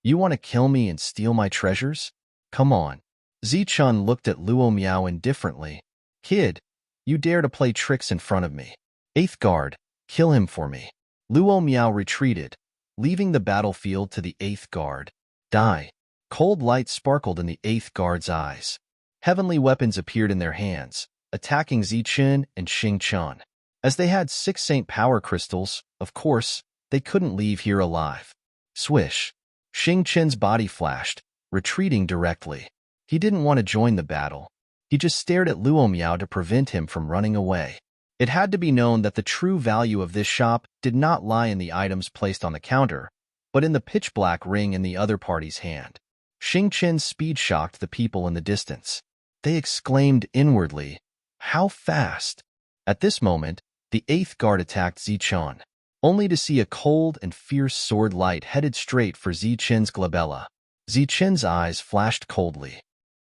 "You want to kill me and steal my treasures? Come on." Zichen looked at Luo Miao indifferently. "Kid, you dare to play tricks in front of me. 8th guard, kill him for me." Luo Miao retreated, leaving the battlefield to the 8th guard. Die. Cold light sparkled in the 8th guard's eyes. Heavenly weapons appeared in their hands, attacking Zichen and Xingqian. As they had 6 Saint Power Crystals, of course, they couldn't leave here alive. Swish. Xingqian's body flashed, retreating directly. He didn't want to join the battle. He just stared at Luo Miao to prevent him from running away. It had to be known that the true value of this shop did not lie in the items placed on the counter, but in the pitch-black ring in the other party's hand. Xingqian's speed shocked the people in the distance. They exclaimed inwardly, How fast? At this moment, the eighth guard attacked Zichun, only to see a cold and fierce sword light headed straight for Zichen's glabella. Zichen's eyes flashed coldly.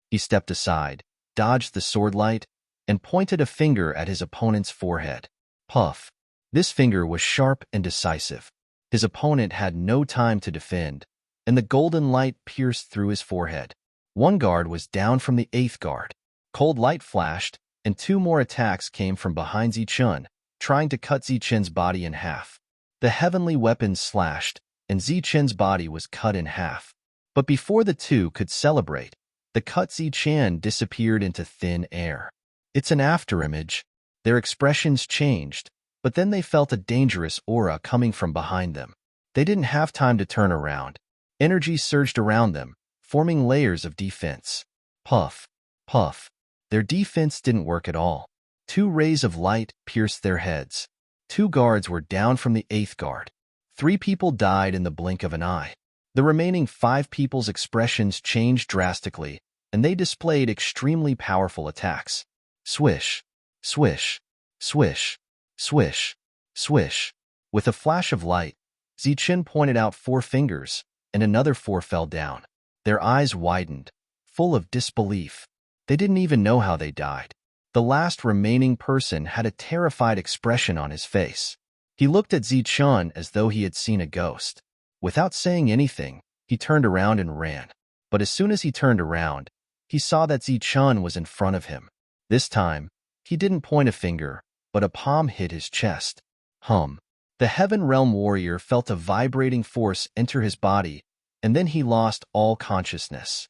He stepped aside, dodged the sword light, and pointed a finger at his opponent's forehead. Puff. This finger was sharp and decisive. His opponent had no time to defend, and the golden light pierced through his forehead. One guard was down from the eighth guard. Cold light flashed, and two more attacks came from behind Zichun, trying to cut Zichen's body in half. The heavenly weapons slashed, and Zichen's body was cut in half. But before the two could celebrate, the cut Zichen disappeared into thin air. It's an afterimage. Their expressions changed, but then they felt a dangerous aura coming from behind them. They didn't have time to turn around. Energy surged around them, forming layers of defense. Puff, puff. Their defense didn't work at all. Two rays of light pierced their heads. Two guards were down from the eighth guard. 3 people died in the blink of an eye. The remaining 5 people's expressions changed drastically, and they displayed extremely powerful attacks. Swish, swish, swish, swish, swish. With a flash of light, Zichen pointed out 4 fingers, and another 4 fell down. Their eyes widened, full of disbelief. They didn't even know how they died. The last remaining person had a terrified expression on his face. He looked at Zichun as though he had seen a ghost. Without saying anything, he turned around and ran. But as soon as he turned around, he saw that Zichun was in front of him. This time, he didn't point a finger, but a palm hit his chest. Hum. The Heaven Realm warrior felt a vibrating force enter his body, and then he lost all consciousness.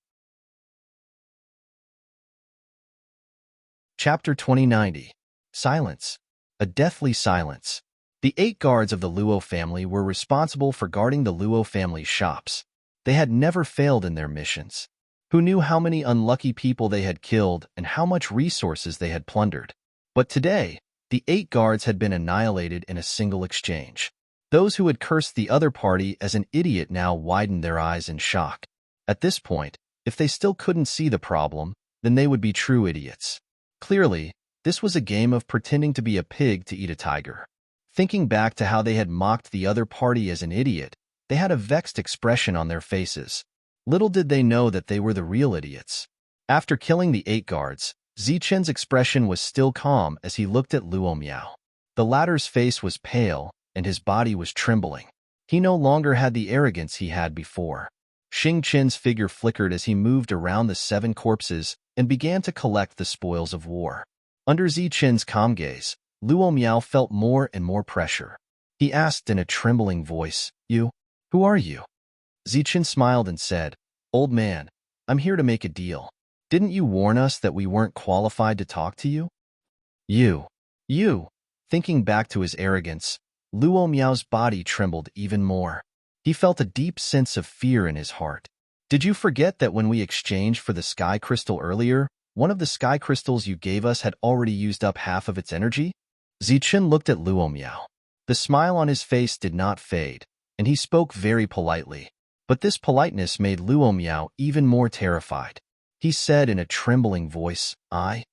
Chapter 2090. Silence. A deathly silence. The 8 guards of the Luo family were responsible for guarding the Luo family's shops. They had never failed in their missions. Who knew how many unlucky people they had killed and how much resources they had plundered? But today, the 8 guards had been annihilated in a single exchange. Those who had cursed the other party as an idiot now widened their eyes in shock. At this point, if they still couldn't see the problem, then they would be true idiots. Clearly, this was a game of pretending to be a pig to eat a tiger. Thinking back to how they had mocked the other party as an idiot, they had a vexed expression on their faces. Little did they know that they were the real idiots. After killing the 8 guards, Zichen's expression was still calm as he looked at Luo Miao. The latter's face was pale, and his body was trembling. He no longer had the arrogance he had before. Xing Qin's figure flickered as he moved around the 7 corpses and began to collect the spoils of war. Under Zichen's calm gaze, Luo Miao felt more and more pressure. He asked in a trembling voice, "You? Who are you?" Zichen smiled and said, "Old man, I'm here to make a deal. Didn't you warn us that we weren't qualified to talk to you?" You. Thinking back to his arrogance, Luo Miao's body trembled even more. He felt a deep sense of fear in his heart. "Did you forget that when we exchanged for the sky crystal earlier, one of the sky crystals you gave us had already used up half of its energy?" Zichen looked at Luo Miao. The smile on his face did not fade, and he spoke very politely. But this politeness made Luo Miao even more terrified. He said in a trembling voice, I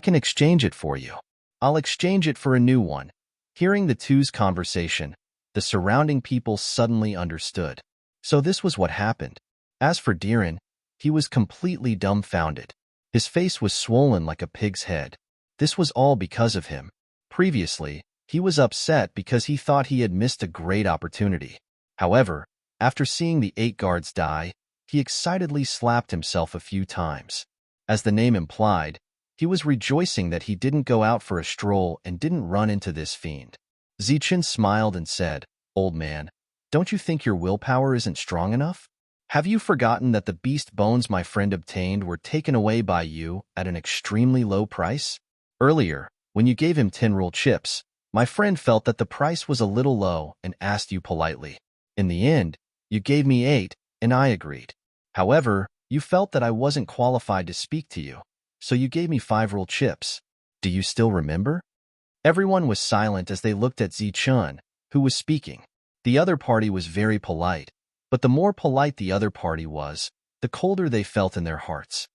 can exchange it for you. I'll exchange it for a new one." Hearing the two's conversation, the surrounding people suddenly understood. So this was what happened. As for Diren, he was completely dumbfounded. His face was swollen like a pig's head. This was all because of him. Previously, he was upset because he thought he had missed a great opportunity. However, after seeing the 8 guards die, he excitedly slapped himself a few times. As the name implied, he was rejoicing that he didn't go out for a stroll and didn't run into this fiend. Zichen smiled and said, "Old man, don't you think your willpower isn't strong enough? Have you forgotten that the beast bones my friend obtained were taken away by you at an extremely low price? Earlier, when you gave him 10 roll chips, my friend felt that the price was a little low and asked you politely. In the end, you gave me 8, and I agreed. However, you felt that I wasn't qualified to speak to you, so you gave me 5 roll chips. Do you still remember?" Everyone was silent as they looked at Zichun, who was speaking. The other party was very polite, but the more polite the other party was, the colder they felt in their hearts.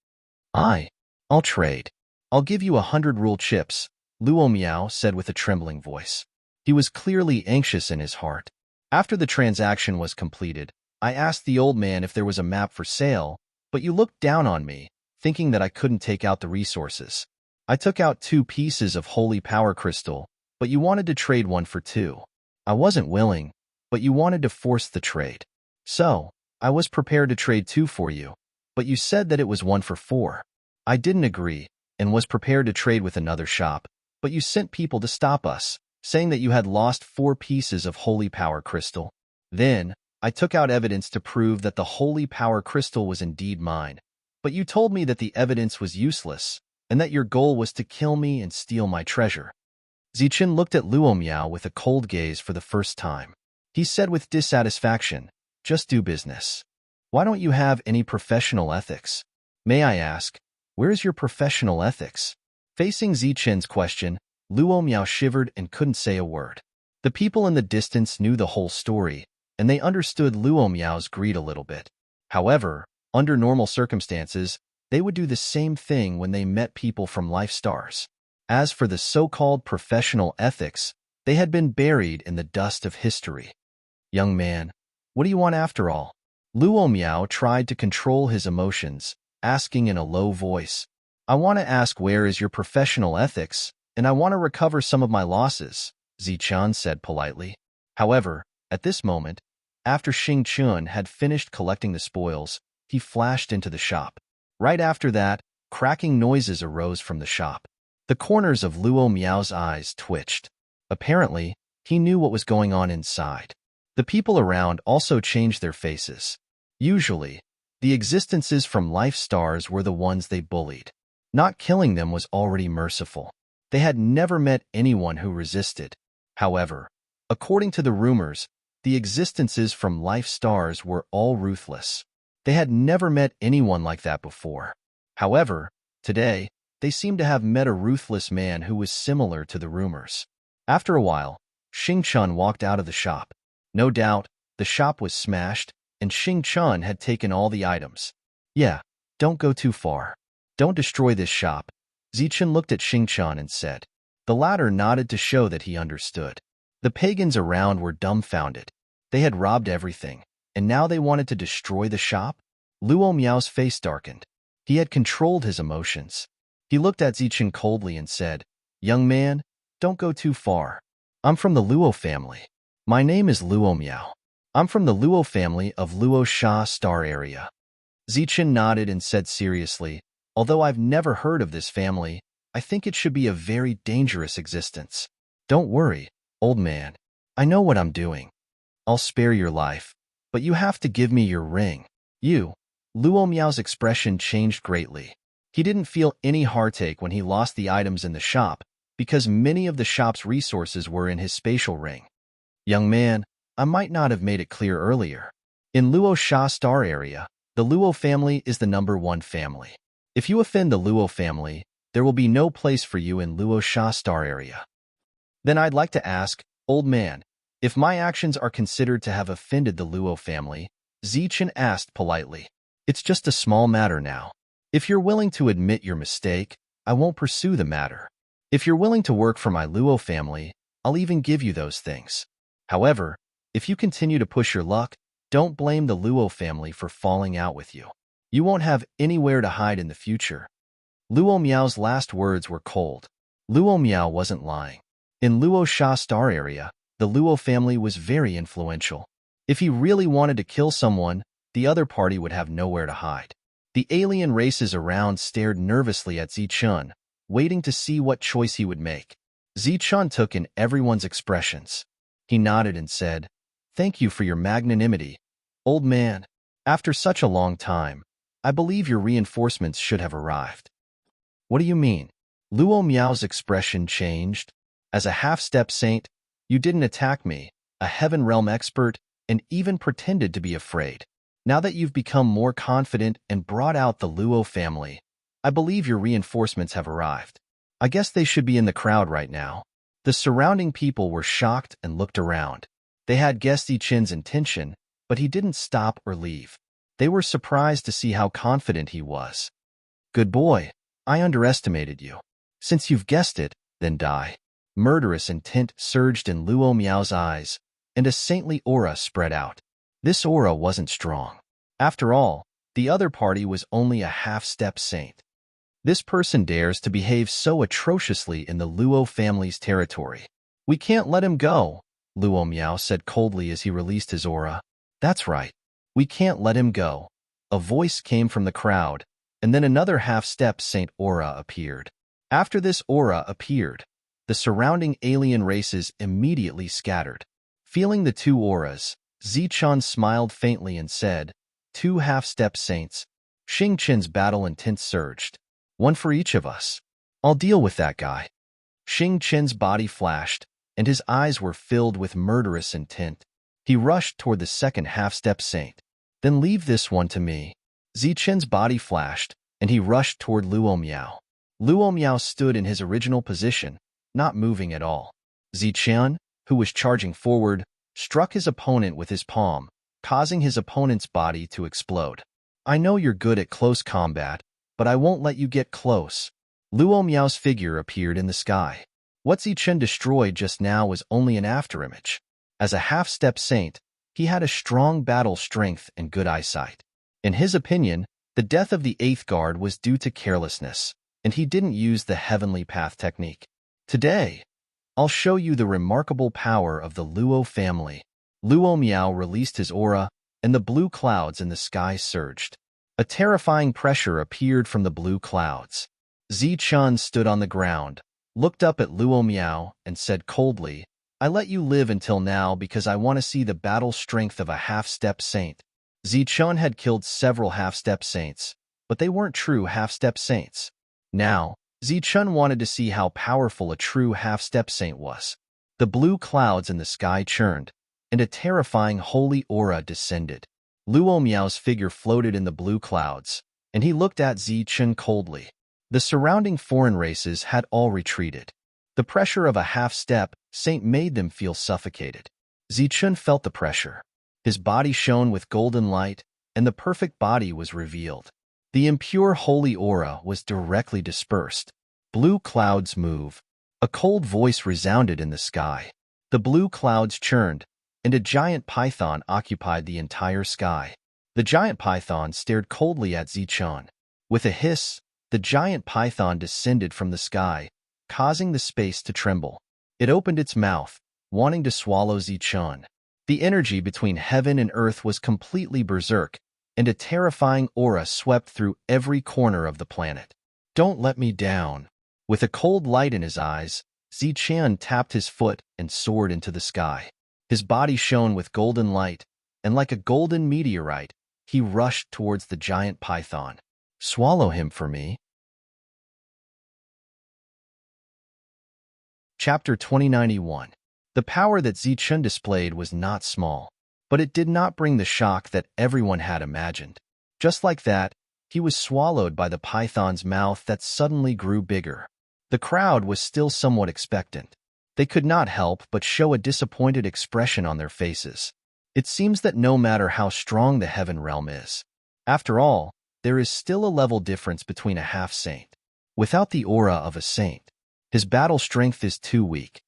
I'll trade. I'll give you 100 rule chips, Luo Miao said with a trembling voice. He was clearly anxious in his heart. After the transaction was completed, I asked the old man if there was a map for sale, but you looked down on me, thinking that I couldn't take out the resources. I took out 2 pieces of holy power crystal, but you wanted to trade 1 for 2. I wasn't willing, but you wanted to force the trade. So, I was prepared to trade 2 for you, but you said that it was 1 for 4. I didn't agree, and was prepared to trade with another shop, but you sent people to stop us, saying that you had lost 4 pieces of holy power crystal. Then, I took out evidence to prove that the holy power crystal was indeed mine, but you told me that the evidence was useless, and that your goal was to kill me and steal my treasure. Zichen looked at Luo Miao with a cold gaze for the first time. He said with dissatisfaction, "Just do business. Why don't you have any professional ethics? May I ask, where is your professional ethics?" Facing Zichen's question, Luo Miao shivered and couldn't say a word. The people in the distance knew the whole story, and they understood Luo Miao's greed a little bit. However, under normal circumstances, they would do the same thing when they met people from Life Stars. As for the so-called professional ethics, they had been buried in the dust of history. "Young man, what do you want after all?" Luo Miao tried to control his emotions, asking in a low voice, "I want to ask where is your professional ethics, and I want to recover some of my losses," Zichen said politely. However, at this moment, after Xing Chun had finished collecting the spoils, he flashed into the shop. Right after that, cracking noises arose from the shop. The corners of Luo Miao's eyes twitched. Apparently, he knew what was going on inside. The people around also changed their faces. Usually, the existences from Life Stars were the ones they bullied. Not killing them was already merciful. They had never met anyone who resisted. However, according to the rumors, the existences from Life Stars were all ruthless. They had never met anyone like that before. However, today, they seemed to have met a ruthless man who was similar to the rumors. After a while, Xing Chun walked out of the shop. No doubt, the shop was smashed, and Xing Chun had taken all the items. "Yeah, don't go too far. Don't destroy this shop," Zichen looked at Xing Chun and said. The latter nodded to show that he understood. The pagans around were dumbfounded. They had robbed everything, and now they wanted to destroy the shop? Luo Miao's face darkened. He had controlled his emotions. He looked at Zichen coldly and said, "Young man, don't go too far. I'm from the Luo family. My name is Luo Miao. I'm from the Luo family of Luo Sha Star area." Zichen nodded and said seriously, "Although I've never heard of this family, I think it should be a very dangerous existence. Don't worry, old man. I know what I'm doing. I'll spare your life, but you have to give me your ring." Luo Miao's expression changed greatly. He didn't feel any heartache when he lost the items in the shop, because many of the shop's resources were in his spatial ring. "Young man, I might not have made it clear earlier. In Luo Sha Star area, the Luo family is the #1 family. If you offend the Luo family, there will be no place for you in Luo Sha Star area." "Then I'd like to ask, old man, if my actions are considered to have offended the Luo family," Zichen asked politely. "It's just a small matter now. If you're willing to admit your mistake, I won't pursue the matter. If you're willing to work for my Luo family, I'll even give you those things. However, if you continue to push your luck, don't blame the Luo family for falling out with you. You won't have anywhere to hide in the future." Luo Miao's last words were cold. Luo Miao wasn't lying. In Luo Sha Star area, the Luo family was very influential. If he really wanted to kill someone, the other party would have nowhere to hide. The alien races around stared nervously at Zichen, waiting to see what choice he would make. Zichen took in everyone's expressions. He nodded and said, "Thank you for your magnanimity, old man. After such a long time, I believe your reinforcements should have arrived." "What do you mean?" Luo Miao's expression changed. "As a half-step saint, you didn't attack me, a heaven realm expert, and even pretended to be afraid. Now that you've become more confident and brought out the Luo family, I believe your reinforcements have arrived. I guess they should be in the crowd right now." The surrounding people were shocked and looked around. They had guessed Zichen's intention, but he didn't stop or leave. They were surprised to see how confident he was. "Good boy. I underestimated you. Since you've guessed it, then die. Murderous intent surged in Luo Miao's eyes, and a saintly aura spread out. This aura wasn't strong. After all, the other party was only a half-step saint. This person dares to behave so atrociously in the Luo family's territory. We can't let him go, Luo Miao said coldly as he released his aura. That's right. We can't let him go. A voice came from the crowd, and then another half-step saint aura appeared. After this aura appeared, the surrounding alien races immediately scattered. Feeling the two auras, Zichun smiled faintly and said, "Two half-step saints." Xing Qin's battle intent surged. One for each of us. I'll deal with that guy. Xing Qin's body flashed, and his eyes were filled with murderous intent. He rushed toward the second half-step saint. Then leave this one to me. Zichun's body flashed, and he rushed toward Luo Miao. Luo Miao stood in his original position, not moving at all. Zichun, who was charging forward, struck his opponent with his palm, causing his opponent's body to explode. I know you're good at close combat, but I won't let you get close. Luo Miao's figure appeared in the sky. What Zichun destroyed just now was only an afterimage. As a half-step saint, he had a strong battle strength and good eyesight. In his opinion, the death of the 8th guard was due to carelessness, and he didn't use the heavenly path technique. Today, I'll show you the remarkable power of the Luo family. Luo Miao released his aura, and the blue clouds in the sky surged. A terrifying pressure appeared from the blue clouds. Zichun stood on the ground, looked up at Luo Miao, and said coldly, I let you live until now because I want to see the battle strength of a half-step saint. Zichun had killed several half-step saints, but they weren't true half-step saints. Now, Zichun wanted to see how powerful a true half-step saint was. The blue clouds in the sky churned, and a terrifying holy aura descended. Luo Miao's figure floated in the blue clouds, and he looked at Zichun coldly. The surrounding foreign races had all retreated. The pressure of a half-step saint made them feel suffocated. Zichun felt the pressure. His body shone with golden light, and the perfect body was revealed. The impure holy aura was directly dispersed. Blue clouds move. A cold voice resounded in the sky. The blue clouds churned, and a giant python occupied the entire sky. The giant python stared coldly at Zichun. With a hiss, the giant python descended from the sky, causing the space to tremble. It opened its mouth, wanting to swallow Zichun. The energy between heaven and earth was completely berserk, and a terrifying aura swept through every corner of the planet. Don't let me down. With a cold light in his eyes, Zichun tapped his foot and soared into the sky. His body shone with golden light, and like a golden meteorite, he rushed towards the giant python. Swallow him for me. Chapter 2091. The power that Zichun displayed was not small, but it did not bring the shock that everyone had imagined. Just like that, he was swallowed by the python's mouth that suddenly grew bigger. The crowd was still somewhat expectant. They could not help but show a disappointed expression on their faces. It seems that no matter how strong the heaven realm is, after all, there is still a level difference between a half-saint. Without the aura of a saint, his battle strength is too weak.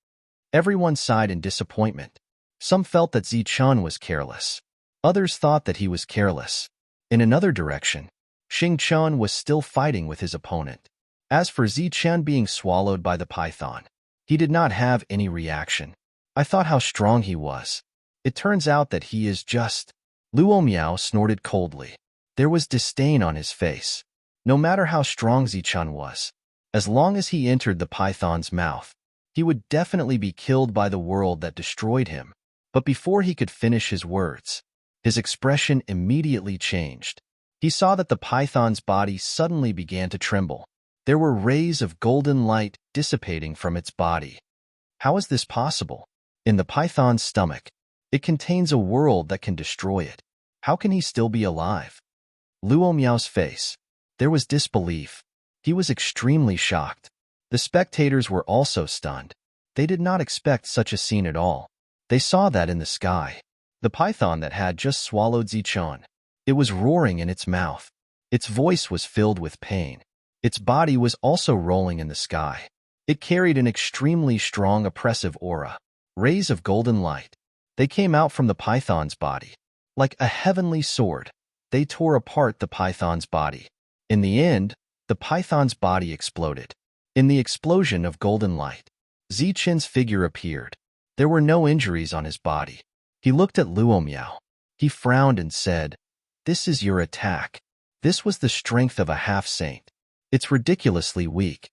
Everyone sighed in disappointment. Some felt that Zichun was careless. Others thought that he was careless. In another direction, Xing Qin was still fighting with his opponent. As for Zichun being swallowed by the python, he did not have any reaction. I thought how strong he was. It turns out that he is just... Luo Miao snorted coldly. There was disdain on his face. No matter how strong Zichun was, as long as he entered the python's mouth, he would definitely be killed by the world that destroyed him. But before he could finish his words, his expression immediately changed. He saw that the python's body suddenly began to tremble. There were rays of golden light dissipating from its body. How is this possible? In the python's stomach, it contains a world that can destroy it. How can he still be alive? Luo Miao's face. There was disbelief. He was extremely shocked. The spectators were also stunned. They did not expect such a scene at all. They saw that in the sky. The python that had just swallowed Zichun. It was roaring in its mouth. Its voice was filled with pain. Its body was also rolling in the sky. It carried an extremely strong oppressive aura. Rays of golden light. They came out from the python's body. Like a heavenly sword, they tore apart the python's body. In the end, the python's body exploded. In the explosion of golden light, Zichen's figure appeared. There were no injuries on his body. He looked at Luo Miao. He frowned and said, "This is your attack." This was the strength of a half-saint. It's ridiculously weak.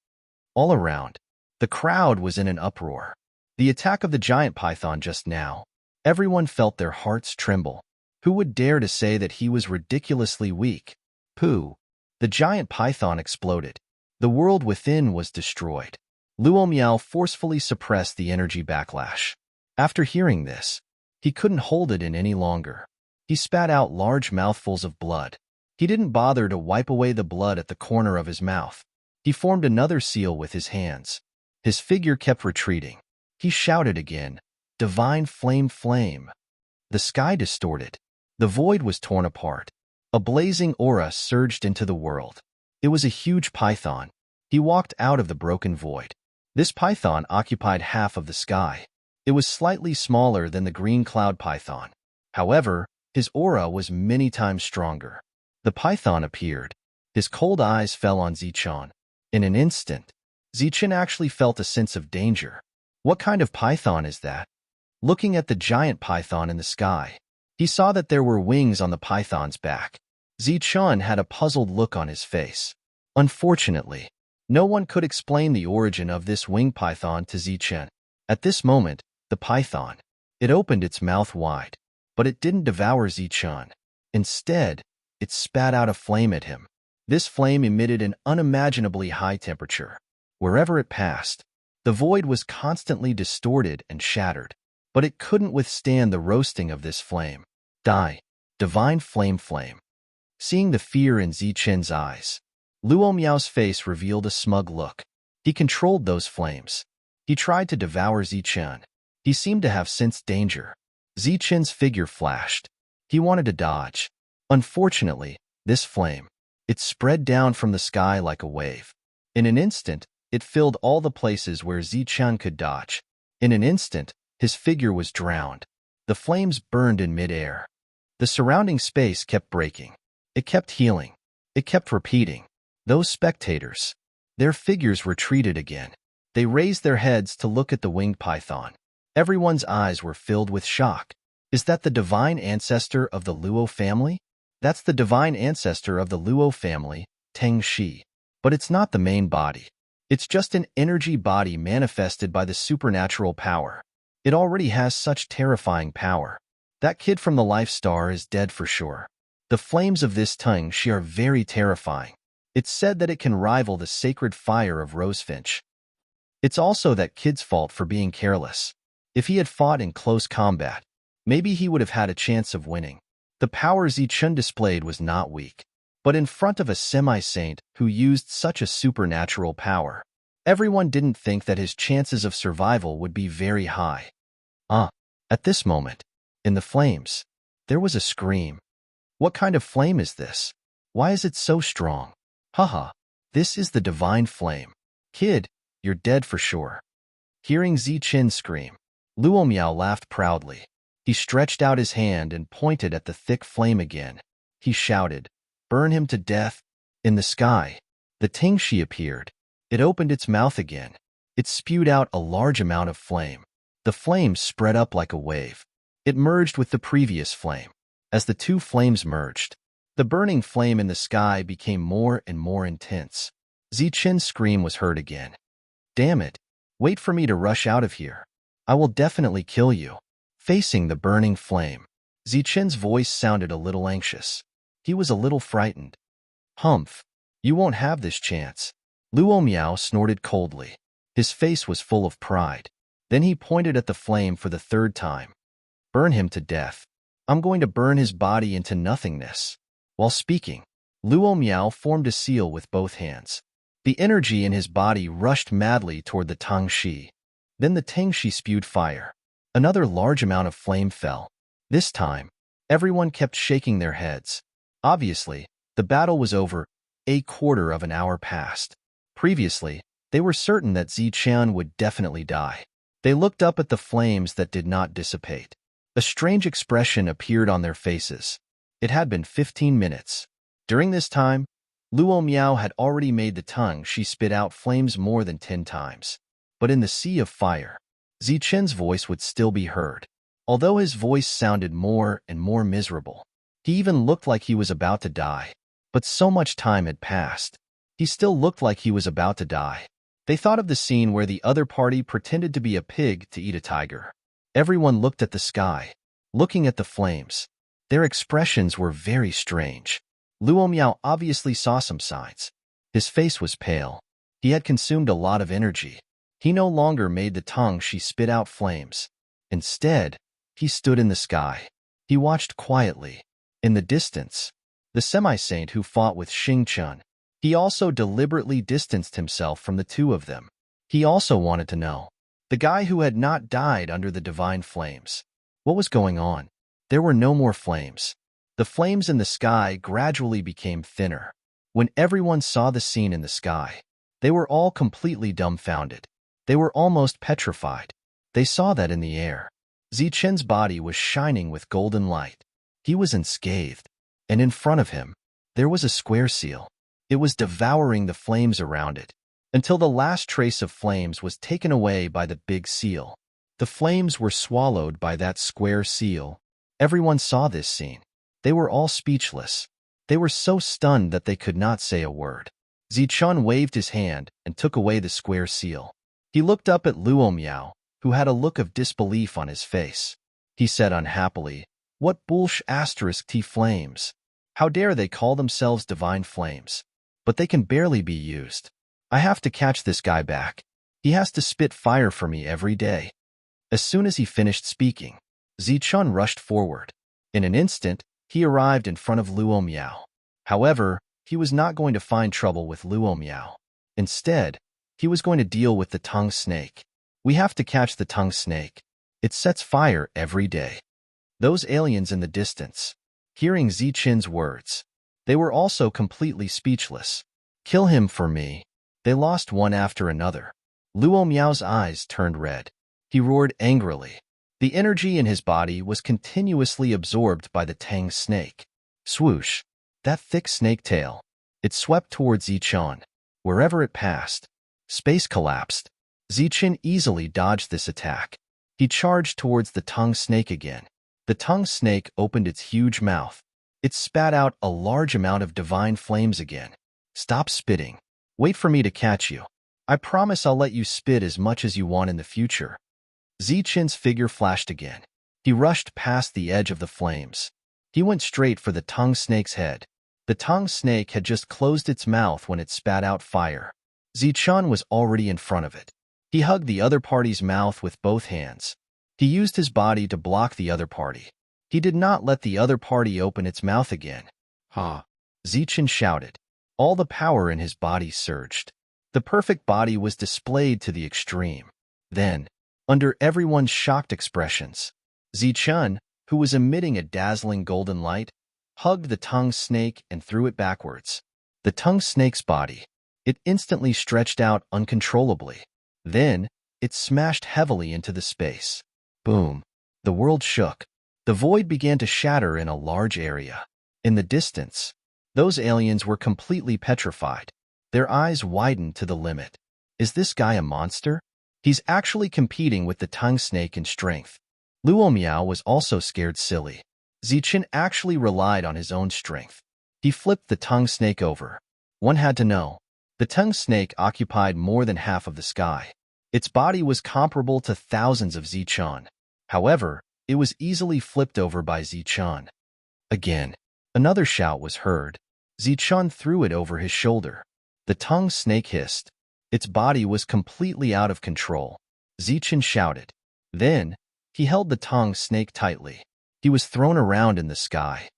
All around, the crowd was in an uproar. The attack of the giant python just now. Everyone felt their hearts tremble. Who would dare to say that he was ridiculously weak? Pooh. The giant python exploded. The world within was destroyed. Luo Miao forcefully suppressed the energy backlash. After hearing this, he couldn't hold it in any longer. He spat out large mouthfuls of blood. He didn't bother to wipe away the blood at the corner of his mouth. He formed another seal with his hands. His figure kept retreating. He shouted again, "Divine flame, flame." The sky distorted. The void was torn apart. A blazing aura surged into the world. It was a huge python. He walked out of the broken void. This python occupied half of the sky. It was slightly smaller than the green cloud python. However, his aura was many times stronger. The python appeared. His cold eyes fell on Zichen. In an instant, Zichen actually felt a sense of danger. What kind of python is that? Looking at the giant python in the sky, he saw that there were wings on the python's back. Zichen had a puzzled look on his face. Unfortunately, no one could explain the origin of this wing python to Zichen. At this moment, the python, it opened its mouth wide, but it didn't devour Zichen. Instead, it spat out a flame at him. This flame emitted an unimaginably high temperature. Wherever it passed, the void was constantly distorted and shattered, but it couldn't withstand the roasting of this flame. Die, divine flame, flame. Seeing the fear in Zichen's eyes, Luo Miao's face revealed a smug look. He controlled those flames. He tried to devour Zichen. He seemed to have sensed danger. Zichen's figure flashed. He wanted to dodge. Unfortunately, this flame, it spread down from the sky like a wave. In an instant, it filled all the places where Zichen could dodge. In an instant, his figure was drowned. The flames burned in midair. The surrounding space kept breaking. It kept healing. It kept repeating. Those spectators, their figures retreated again. They raised their heads to look at the winged python. Everyone's eyes were filled with shock. Is that the divine ancestor of the Luo family? That's the divine ancestor of the Luo family, Teng Shi. But it's not the main body. It's just an energy body manifested by the supernatural power. It already has such terrifying power. That kid from the Life Star is dead for sure. The flames of this Teng Shi are very terrifying. It's said that it can rival the sacred fire of Rosefinch. It's also that kid's fault for being careless. If he had fought in close combat, maybe he would have had a chance of winning. The power Zichen displayed was not weak, but in front of a semi-saint who used such a supernatural power, everyone didn't think that his chances of survival would be very high. At this moment, in the flames, there was a scream. What kind of flame is this? Why is it so strong? Haha, this is the divine flame. Kid, you're dead for sure. Hearing Zichen scream, Luo Miao laughed proudly. He stretched out his hand and pointed at the thick flame again. He shouted, "Burn him to death." In the sky, the Teng Shi appeared. It opened its mouth again. It spewed out a large amount of flame. The flame spread up like a wave. It merged with the previous flame. As the two flames merged, the burning flame in the sky became more and more intense. Zichen's scream was heard again. "Damn it! Wait for me to rush out of here. I will definitely kill you." Facing the burning flame, Zichen's voice sounded a little anxious. He was a little frightened. "Humph, you won't have this chance." Luo Miao snorted coldly. His face was full of pride. Then he pointed at the flame for the third time. "Burn him to death. I'm going to burn his body into nothingness." While speaking, Luo Miao formed a seal with both hands. The energy in his body rushed madly toward the Teng Shi. Then the Teng Shi spewed fire. Another large amount of flame fell. This time, everyone kept shaking their heads. Obviously, the battle was over. A quarter of an hour passed. Previously, they were certain that Zichen would definitely die. They looked up at the flames that did not dissipate. A strange expression appeared on their faces. It had been 15 minutes. During this time, Luo Miao had already made the tongue she spit out flames more than 10 times. But in the sea of fire, Zichen's voice would still be heard. Although his voice sounded more and more miserable, he even looked like he was about to die. But so much time had passed. He still looked like he was about to die. They thought of the scene where the other party pretended to be a pig to eat a tiger. Everyone looked at the sky, looking at the flames. Their expressions were very strange. Luo Miao obviously saw some signs. His face was pale. He had consumed a lot of energy. He no longer made the tongue she spit out flames. Instead, he stood in the sky. He watched quietly. In the distance, the semi-saint who fought with Xingchen. He also deliberately distanced himself from the two of them. He also wanted to know. The guy who had not died under the divine flames. What was going on? There were no more flames. The flames in the sky gradually became thinner. When everyone saw the scene in the sky, they were all completely dumbfounded. They were almost petrified. They saw that in the air. Zichen's body was shining with golden light. He was unscathed. And in front of him, there was a square seal. It was devouring the flames around it, until the last trace of flames was taken away by the big seal. The flames were swallowed by that square seal. Everyone saw this scene. They were all speechless. They were so stunned that they could not say a word. Zichen waved his hand and took away the square seal. He looked up at Luo Miao, who had a look of disbelief on his face. He said unhappily, "What *T flames? How dare they call themselves divine flames? But they can barely be used. I have to catch this guy back. He has to spit fire for me every day." As soon as he finished speaking, Zichen rushed forward. In an instant, he arrived in front of Luo Miao. However, he was not going to find trouble with Luo Miao. Instead, he was going to deal with the tongue snake. "We have to catch the tongue snake. It sets fire every day." Those aliens in the distance, hearing Zichen's words, they were also completely speechless. "Kill him for me." They lost one after another. Luo Miao's eyes turned red. He roared angrily. The energy in his body was continuously absorbed by the Tang snake. Swoosh! That thick snake tail. It swept towards Zichen. Wherever it passed, space collapsed. Zichen easily dodged this attack. He charged towards the tongue snake again. The tongue snake opened its huge mouth. It spat out a large amount of divine flames again. "Stop spitting. Wait for me to catch you. I promise I'll let you spit as much as you want in the future." Zichen's figure flashed again. He rushed past the edge of the flames. He went straight for the tongue snake's head. The tongue snake had just closed its mouth when it spat out fire. Zichen was already in front of it. He hugged the other party's mouth with both hands. He used his body to block the other party. He did not let the other party open its mouth again. "Ha!" Zichen shouted. All the power in his body surged. The perfect body was displayed to the extreme. Then, under everyone's shocked expressions, Zichen, who was emitting a dazzling golden light, hugged the tongue snake and threw it backwards. The tongue snake's body, it instantly stretched out uncontrollably. Then, it smashed heavily into the space. Boom! The world shook. The void began to shatter in a large area. In the distance, those aliens were completely petrified. Their eyes widened to the limit. Is this guy a monster? He's actually competing with the tongue snake in strength. Luo Miao was also scared silly. Zichen actually relied on his own strength. He flipped the tongue snake over. One had to know. The tongue snake occupied more than half of the sky. Its body was comparable to thousands of Zichen. However, it was easily flipped over by Zichen. Again, another shout was heard. Zichen threw it over his shoulder. The tongue snake hissed. Its body was completely out of control. Zichen shouted. Then, he held the tongue snake tightly. He was thrown around in the sky.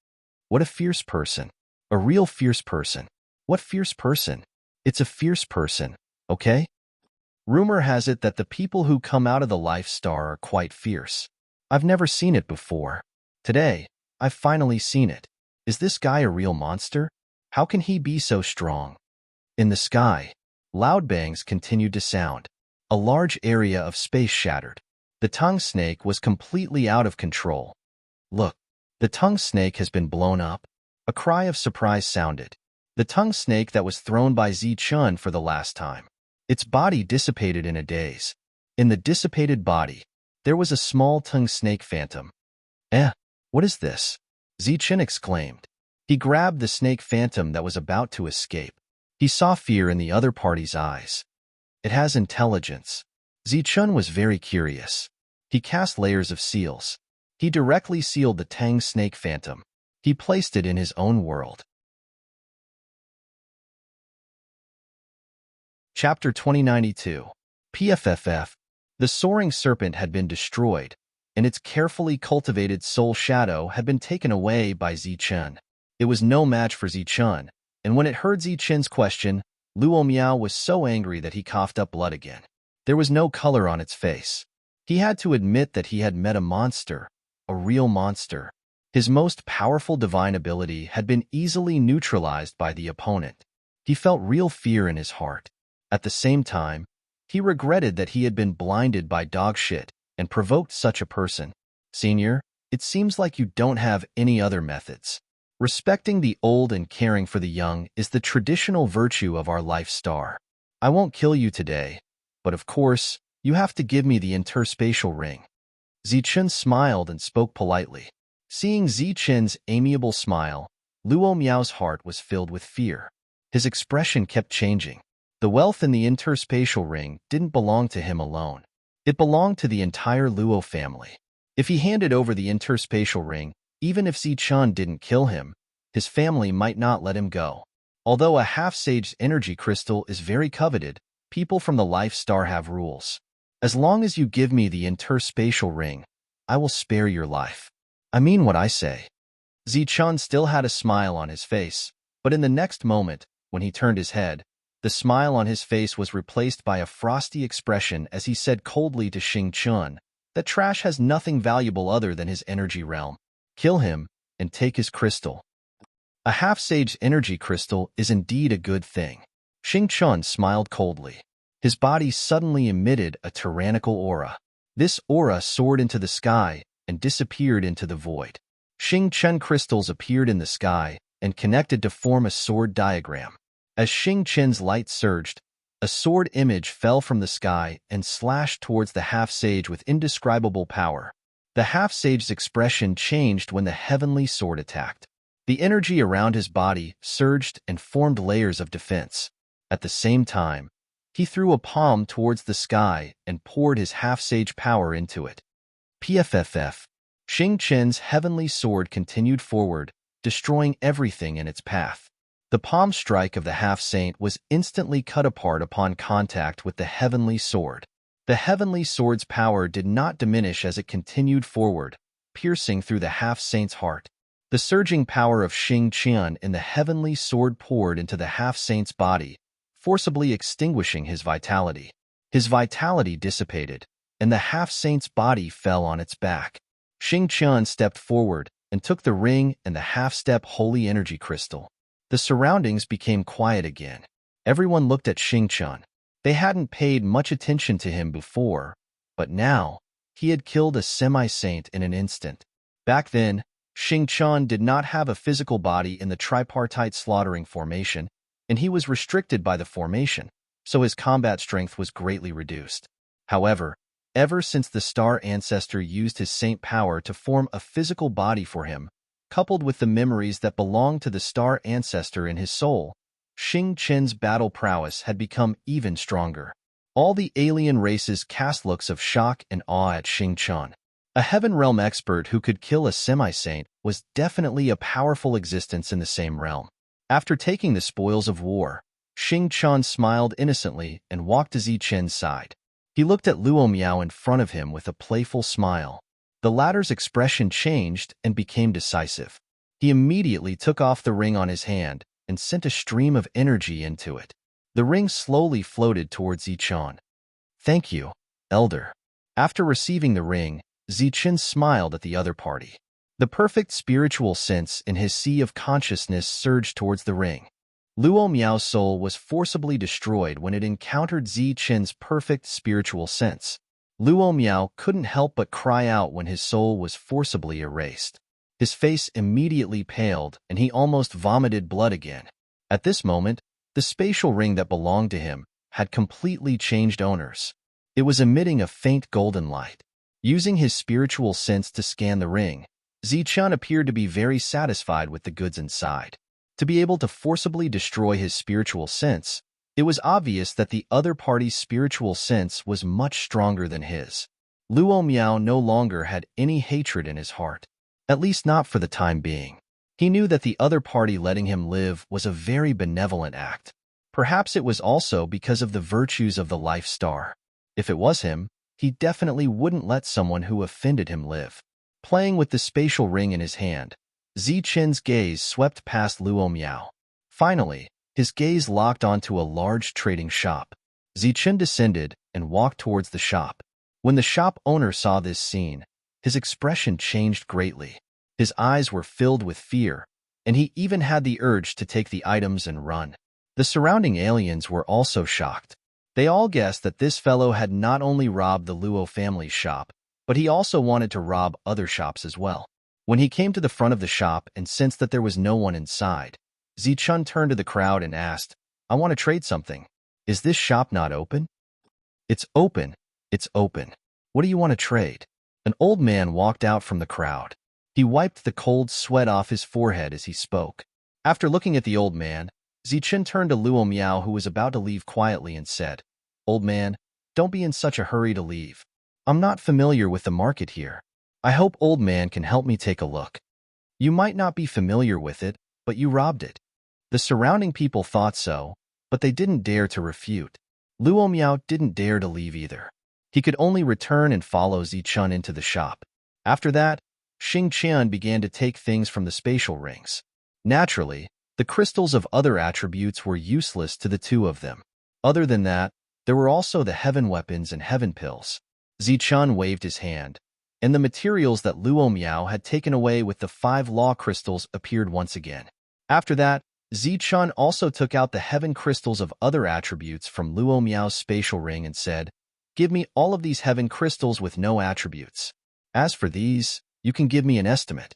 What a fierce person. A real fierce person. What fierce person? It's a fierce person, okay? Rumor has it that the people who come out of the Life Star are quite fierce. I've never seen it before. Today, I've finally seen it. Is this guy a real monster? How can he be so strong? In the sky, loud bangs continued to sound. A large area of space shattered. The tongue snake was completely out of control. Look, the tongue snake has been blown up. A cry of surprise sounded. The tongue snake that was thrown by Zichun for the last time. Its body dissipated in a daze. In the dissipated body, there was a small tongue snake phantom. What is this? Zichun exclaimed. He grabbed the snake phantom that was about to escape. He saw fear in the other party's eyes. It has intelligence. Zichun was very curious. He cast layers of seals. He directly sealed the Tang snake phantom. He placed it in his own world. Chapter 2092. PFFF. The soaring serpent had been destroyed, and its carefully cultivated soul shadow had been taken away by Zichun. It was no match for Zichun, and when it heard Zichun's question, Luo Miao was so angry that he coughed up blood again. There was no color on its face. He had to admit that he had met a monster, a real monster. His most powerful divine ability had been easily neutralized by the opponent. He felt real fear in his heart. At the same time, he regretted that he had been blinded by dog shit and provoked such a person. Senior, it seems like you don't have any other methods. Respecting the old and caring for the young is the traditional virtue of our life star. I won't kill you today, but of course, you have to give me the interspatial ring. Zichun smiled and spoke politely. Seeing Zichun's amiable smile, Luo Miao's heart was filled with fear. His expression kept changing. The wealth in the interspatial ring didn't belong to him alone. It belonged to the entire Luo family. If he handed over the interspatial ring, even if Zichun didn't kill him, his family might not let him go. Although a half-saged energy crystal is very coveted, people from the life star have rules. As long as you give me the interspatial ring, I will spare your life. I mean what I say. Zichun still had a smile on his face, but in the next moment, when he turned his head, the smile on his face was replaced by a frosty expression as he said coldly to Xing Chun that trash has nothing valuable other than his energy realm. Kill him and take his crystal. A half-sage energy crystal is indeed a good thing. Xing Chun smiled coldly. His body suddenly emitted a tyrannical aura. This aura soared into the sky and disappeared into the void. Xing Chun crystals appeared in the sky and connected to form a sword diagram. As Xing Chen's light surged, a sword image fell from the sky and slashed towards the half-sage with indescribable power. The half-sage's expression changed when the heavenly sword attacked. The energy around his body surged and formed layers of defense. At the same time, he threw a palm towards the sky and poured his half-sage power into it. PFFF. Xing Chen's heavenly sword continued forward, destroying everything in its path. The palm strike of the half-saint was instantly cut apart upon contact with the heavenly sword. The heavenly sword's power did not diminish as it continued forward, piercing through the half-saint's heart. The surging power of Xing Qian in the heavenly sword poured into the half-saint's body, forcibly extinguishing his vitality. His vitality dissipated, and the half-saint's body fell on its back. Xing Qian stepped forward and took the ring and the half-step holy energy crystal. The surroundings became quiet again. Everyone looked at Xing Qian. They hadn't paid much attention to him before, but now, he had killed a semi-saint in an instant. Back then, Xing Qian did not have a physical body in the tripartite slaughtering formation, and he was restricted by the formation, so his combat strength was greatly reduced. However, ever since the star ancestor used his saint power to form a physical body for him, coupled with the memories that belonged to the star ancestor in his soul, Xing Chen's battle prowess had become even stronger. All the alien races cast looks of shock and awe at Xing Chen. A heaven realm expert who could kill a semi-saint was definitely a powerful existence in the same realm. After taking the spoils of war, Xing Chen smiled innocently and walked to Zichen's side. He looked at Luo Miao in front of him with a playful smile. The latter's expression changed and became decisive. He immediately took off the ring on his hand and sent a stream of energy into it. The ring slowly floated towards Zichen. "Thank you, Elder." After receiving the ring, Zichen smiled at the other party. The perfect spiritual sense in his sea of consciousness surged towards the ring. Luo Miao's soul was forcibly destroyed when it encountered Zi Qin's perfect spiritual sense. Luo Miao couldn't help but cry out when his soul was forcibly erased. His face immediately paled, and he almost vomited blood again. At this moment, the spatial ring that belonged to him had completely changed owners. It was emitting a faint golden light. Using his spiritual sense to scan the ring, Zichun appeared to be very satisfied with the goods inside. To be able to forcibly destroy his spiritual sense, it was obvious that the other party's spiritual sense was much stronger than his. Luo Miao no longer had any hatred in his heart, at least not for the time being. He knew that the other party letting him live was a very benevolent act. Perhaps it was also because of the virtues of the life star. If it was him, he definitely wouldn't let someone who offended him live. Playing with the spatial ring in his hand, Zi Qin's gaze swept past Luo Miao. Finally, his gaze locked onto a large trading shop. Zi Qin descended and walked towards the shop. When the shop owner saw this scene, his expression changed greatly. His eyes were filled with fear, and he even had the urge to take the items and run. The surrounding aliens were also shocked. They all guessed that this fellow had not only robbed the Luo family's shop, but he also wanted to rob other shops as well. When he came to the front of the shop and sensed that there was no one inside, Zichun turned to the crowd and asked, "I want to trade something. Is this shop not open?" "It's open. It's open. What do you want to trade?" An old man walked out from the crowd. He wiped the cold sweat off his forehead as he spoke. After looking at the old man, Zichun turned to Luo Miao, who was about to leave, quietly and said, "Old man, don't be in such a hurry to leave. I'm not familiar with the market here. I hope old man can help me take a look. You might not be familiar with it, but you robbed it." The surrounding people thought so, but they didn't dare to refute. Luo Miao didn't dare to leave either. He could only return and follow Zichun into the shop. After that, Xing Qian began to take things from the spatial rings. Naturally, the crystals of other attributes were useless to the two of them. Other than that, there were also the heaven weapons and heaven pills. Zichun waved his hand, and the materials that Luo Miao had taken away with the 5 law crystals appeared once again. After that, Zichun also took out the heaven crystals of other attributes from Luo Miao's spatial ring and said, "Give me all of these heaven crystals with no attributes. As for these, you can give me an estimate."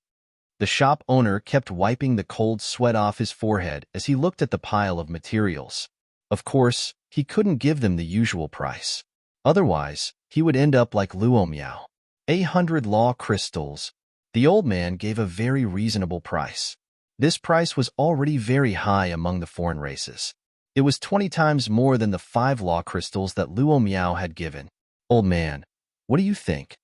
The shop owner kept wiping the cold sweat off his forehead as he looked at the pile of materials. Of course, he couldn't give them the usual price. Otherwise, he would end up like Luo Miao. 800 law crystals. The old man gave a very reasonable price. This price was already very high among the foreign races. It was 20 times more than the 5 law crystals that Luo Miao had given. "Old man, what do you think?"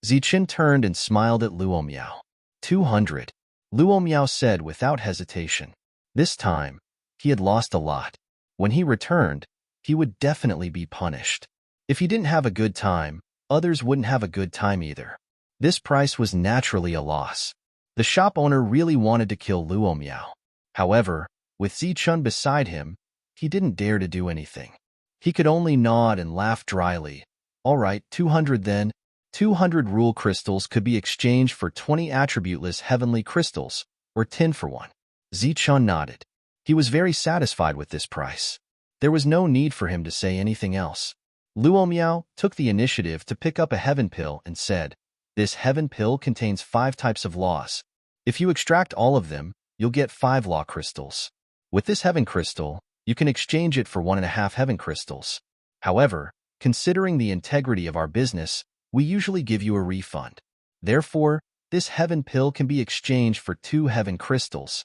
Zichun turned and smiled at Luo Miao. 200. Luo Miao said without hesitation. This time, he had lost a lot. When he returned, he would definitely be punished. If he didn't have a good time, others wouldn't have a good time either. This price was naturally a loss. The shop owner really wanted to kill Luo Miao. However, with Zichun beside him, he didn't dare to do anything. He could only nod and laugh dryly. "All right, 200 then." 200 rule crystals could be exchanged for 20 attributeless heavenly crystals, or 10 for 1. Zichun nodded. He was very satisfied with this price. There was no need for him to say anything else. Luo Miao took the initiative to pick up a heaven pill and said, "This heaven pill contains 5 types of laws. If you extract all of them, you'll get 5 law crystals. With this heaven crystal, you can exchange it for 1.5 heaven crystals. However, considering the integrity of our business, we usually give you a refund. Therefore, this heaven pill can be exchanged for 2 heaven crystals."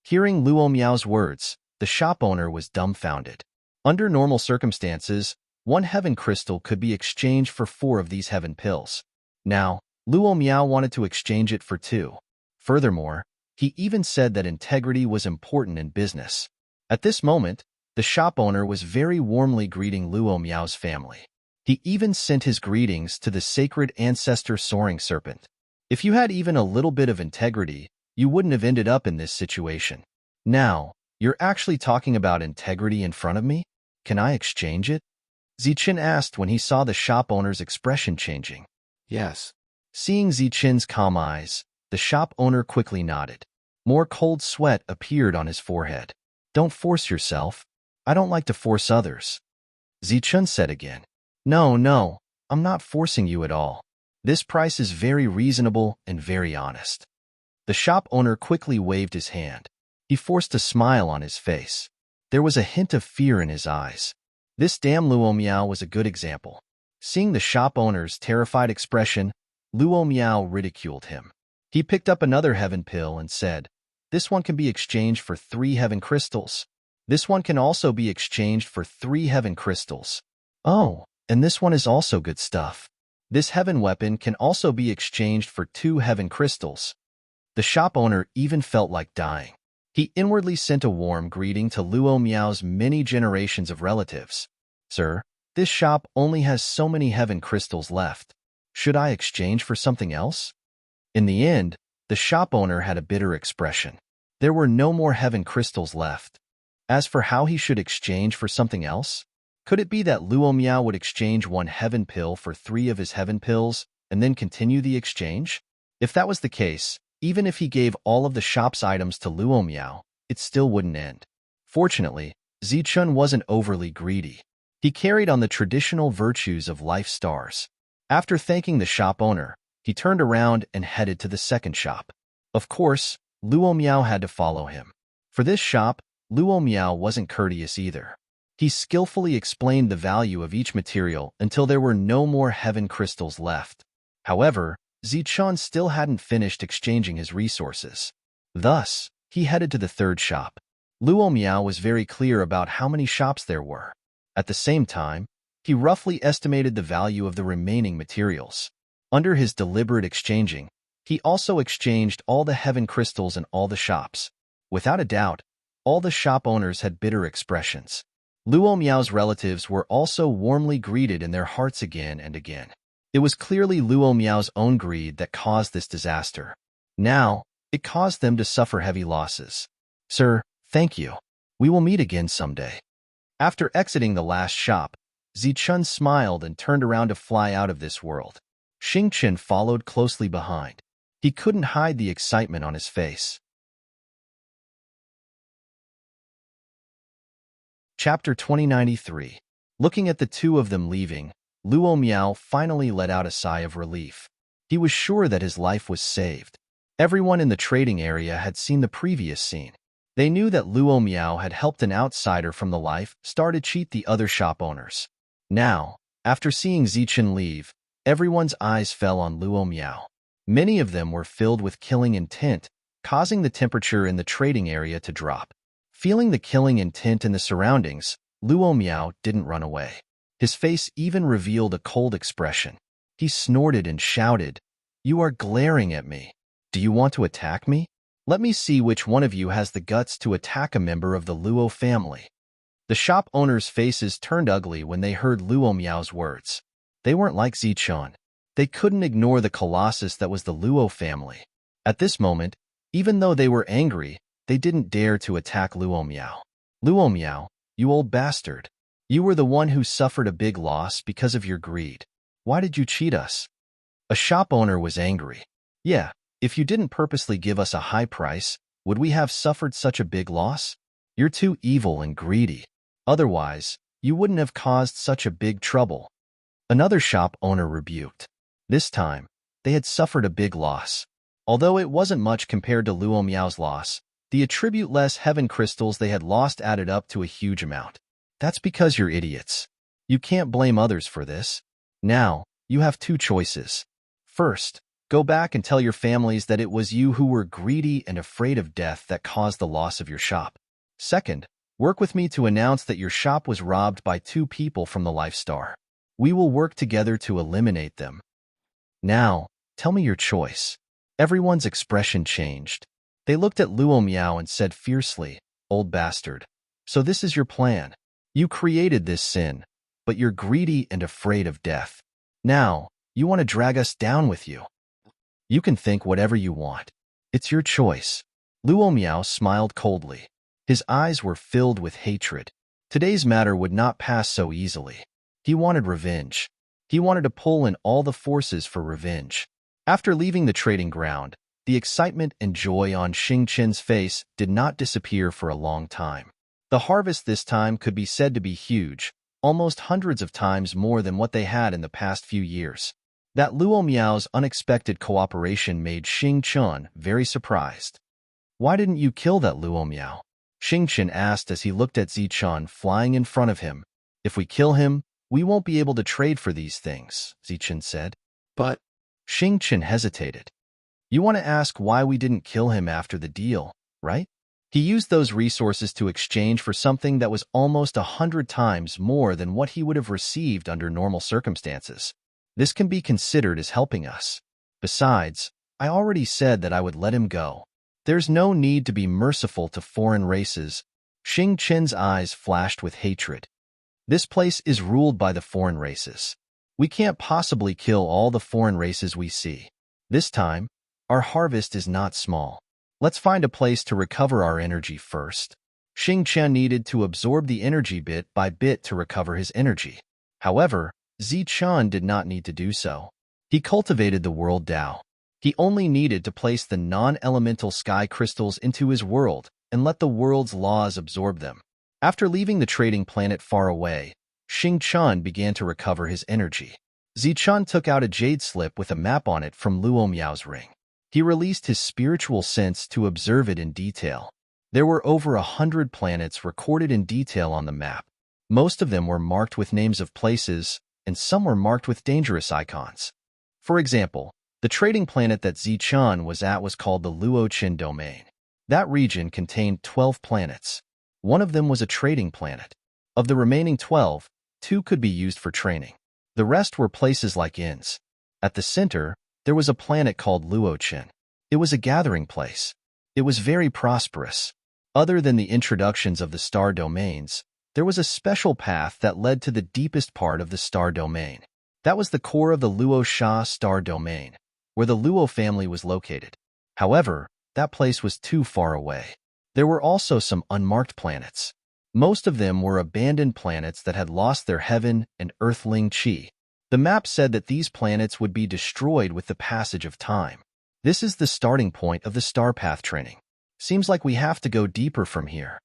Hearing Luo Miao's words, the shop owner was dumbfounded. Under normal circumstances, 1 heaven crystal could be exchanged for 4 of these heaven pills. Now, Luo Miao wanted to exchange it for 2. Furthermore, he even said that integrity was important in business. At this moment, the shop owner was very warmly greeting Luo Miao's family. He even sent his greetings to the sacred ancestor Soaring Serpent. If you had even a little bit of integrity, you wouldn't have ended up in this situation. Now, you're actually talking about integrity in front of me? Can I exchange it? Zichun asked when he saw the shop owner's expression changing. Yes. Seeing Zichin's calm eyes, The shop owner quickly nodded. More cold sweat appeared on his forehead. Don't force yourself. I don't like to force others. Zichun said again. No, I'm not forcing you at all. This price is very reasonable and very honest. The shop owner quickly waved his hand. He forced a smile on his face. There was a hint of fear in his eyes. This damn Luo Miao was a good example. Seeing the shop owner's terrified expression, Luo Miao ridiculed him. He picked up another heaven pill and said, "This one can be exchanged for 3 heaven crystals. This one can also be exchanged for 3 heaven crystals. Oh, and this one is also good stuff. This heaven weapon can also be exchanged for 2 heaven crystals." The shop owner even felt like dying. He inwardly sent a warm greeting to Luo Miao's many generations of relatives. Sir, this shop only has so many heaven crystals left. Should I exchange for something else? In the end, the shop owner had a bitter expression. There were no more heaven crystals left. As for how he should exchange for something else, could it be that Luo Miao would exchange 1 heaven pill for 3 of his heaven pills and then continue the exchange? If that was the case, even if he gave all of the shop's items to Luo Miao, it still wouldn't end. Fortunately, Zichun wasn't overly greedy. He carried on the traditional virtues of life stars. After thanking the shop owner, he turned around and headed to the second shop. Of course, Luo Miao had to follow him. For this shop, Luo Miao wasn't courteous either. He skillfully explained the value of each material until there were no more heaven crystals left. However, Zichun still hadn't finished exchanging his resources. Thus, he headed to the third shop. Luo Miao was very clear about how many shops there were. At the same time, he roughly estimated the value of the remaining materials. Under his deliberate exchanging, he also exchanged all the heaven crystals in all the shops. Without a doubt, all the shop owners had bitter expressions. Luo Miao's relatives were also warmly greeted in their hearts again and again. It was clearly Luo Miao's own greed that caused this disaster. Now, it caused them to suffer heavy losses. Sir, thank you. We will meet again someday. After exiting the last shop, Zichun smiled and turned around to fly out of this world. Xingqian followed closely behind. He couldn't hide the excitement on his face. Chapter 2093. Looking at the two of them leaving, Luo Miao finally let out a sigh of relief. He was sure that his life was saved. Everyone in the trading area had seen the previous scene. They knew that Luo Miao had helped an outsider from the life to cheat the other shop owners. Now, after seeing Zichun leave, everyone's eyes fell on Luo Miao. Many of them were filled with killing intent, causing the temperature in the trading area to drop. Feeling the killing intent in the surroundings, Luo Miao didn't run away. His face even revealed a cold expression. He snorted and shouted, "You are glaring at me. Do you want to attack me? Let me see which one of you has the guts to attack a member of the Luo family." The shop owners' faces turned ugly when they heard Luo Miao's words. They weren't like Zichun. They couldn't ignore the colossus that was the Luo family. At this moment, even though they were angry, they didn't dare to attack Luo Miao. "Luo Miao, you old bastard. You were the one who suffered a big loss because of your greed. Why did you cheat us?" A shop owner was angry. "Yeah, if you didn't purposely give us a high price, would we have suffered such a big loss? You're too evil and greedy. Otherwise, you wouldn't have caused such a big trouble." Another shop owner rebuked. This time, they had suffered a big loss. Although it wasn't much compared to Luo Miao's loss, the attribute-less heaven crystals they had lost added up to a huge amount. "That's because you're idiots. You can't blame others for this. Now, you have 2 choices. First, go back and tell your families that it was you who were greedy and afraid of death that caused the loss of your shop. Second, work with me to announce that your shop was robbed by 2 people from the Life Star. We will work together to eliminate them. Now, tell me your choice." Everyone's expression changed. They looked at Luo Miao and said fiercely, "Old bastard. So this is your plan. You created this sin, but you're greedy and afraid of death. Now, you want to drag us down with you. You can think whatever you want. It's your choice." Luo Miao smiled coldly. His eyes were filled with hatred. Today's matter would not pass so easily. He wanted revenge. He wanted to pull in all the forces for revenge. After leaving the trading ground, The excitement and joy on Xing Qin's face did not disappear for a long time. The harvest this time could be said to be huge, almost hundreds of times more than what they had in the past few years. That Luo Miao's unexpected cooperation made Xing Qin very surprised. "Why didn't you kill that Luo Miao?" Xing Qin asked as he looked at Zichun flying in front of him. "If we kill him, we won't be able to trade for these things," Zichun said. "But—" Xing Qin hesitated. "You want to ask why we didn't kill him after the deal, right? He used those resources to exchange for something that was almost 100 times more than what he would have received under normal circumstances. This can be considered as helping us. Besides, I already said that I would let him go. There's no need to be merciful to foreign races." Xing Qin's eyes flashed with hatred. "This place is ruled by the foreign races. We can't possibly kill all the foreign races we see. This time, our harvest is not small. Let's find a place to recover our energy first." Xing Qian needed to absorb the energy bit by bit to recover his energy. However, Zichun did not need to do so. He cultivated the world Tao. He only needed to place the non-elemental sky crystals into his world and let the world's laws absorb them. After leaving the trading planet far away, Xing Qian began to recover his energy. Zichun took out a jade slip with a map on it from Luo Miao's ring. He released his spiritual sense to observe it in detail. There were over 100 planets recorded in detail on the map. Most of them were marked with names of places, and some were marked with dangerous icons. For example, the trading planet that Zichun was at was called the Luoqin domain. That region contained 12 planets. One of them was a trading planet. Of the remaining 12, 2 could be used for training. The rest were places like inns. At the center, there was a planet called Luoqin. It was a gathering place. It was very prosperous. Other than the introductions of the star domains, there was a special path that led to the deepest part of the star domain. That was the core of the Luo Sha star domain, where the Luo family was located. However, that place was too far away. There were also some unmarked planets. Most of them were abandoned planets that had lost their heaven and earthling qi. The map said that these planets would be destroyed with the passage of time. This is the starting point of the star path training. Seems like we have to go deeper from here.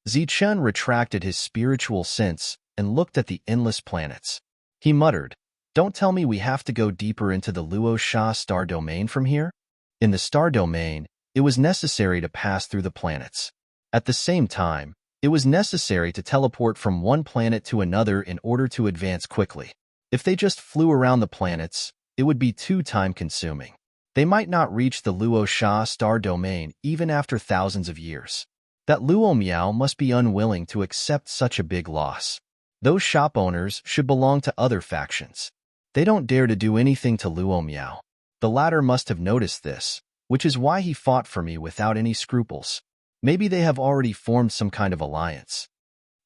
Zichun retracted his spiritual sense and looked at the endless planets. He muttered, "Don't tell me we have to go deeper into the Luo Sha star domain from here?" In the star domain, it was necessary to pass through the planets. At the same time, it was necessary to teleport from one planet to another in order to advance quickly. If they just flew around the planets, it would be too time-consuming. They might not reach the Luo Sha star domain even after thousands of years. That Luo Miao must be unwilling to accept such a big loss. Those shop owners should belong to other factions. They don't dare to do anything to Luo Miao. The latter must have noticed this, which is why he fought for me without any scruples. Maybe they have already formed some kind of alliance.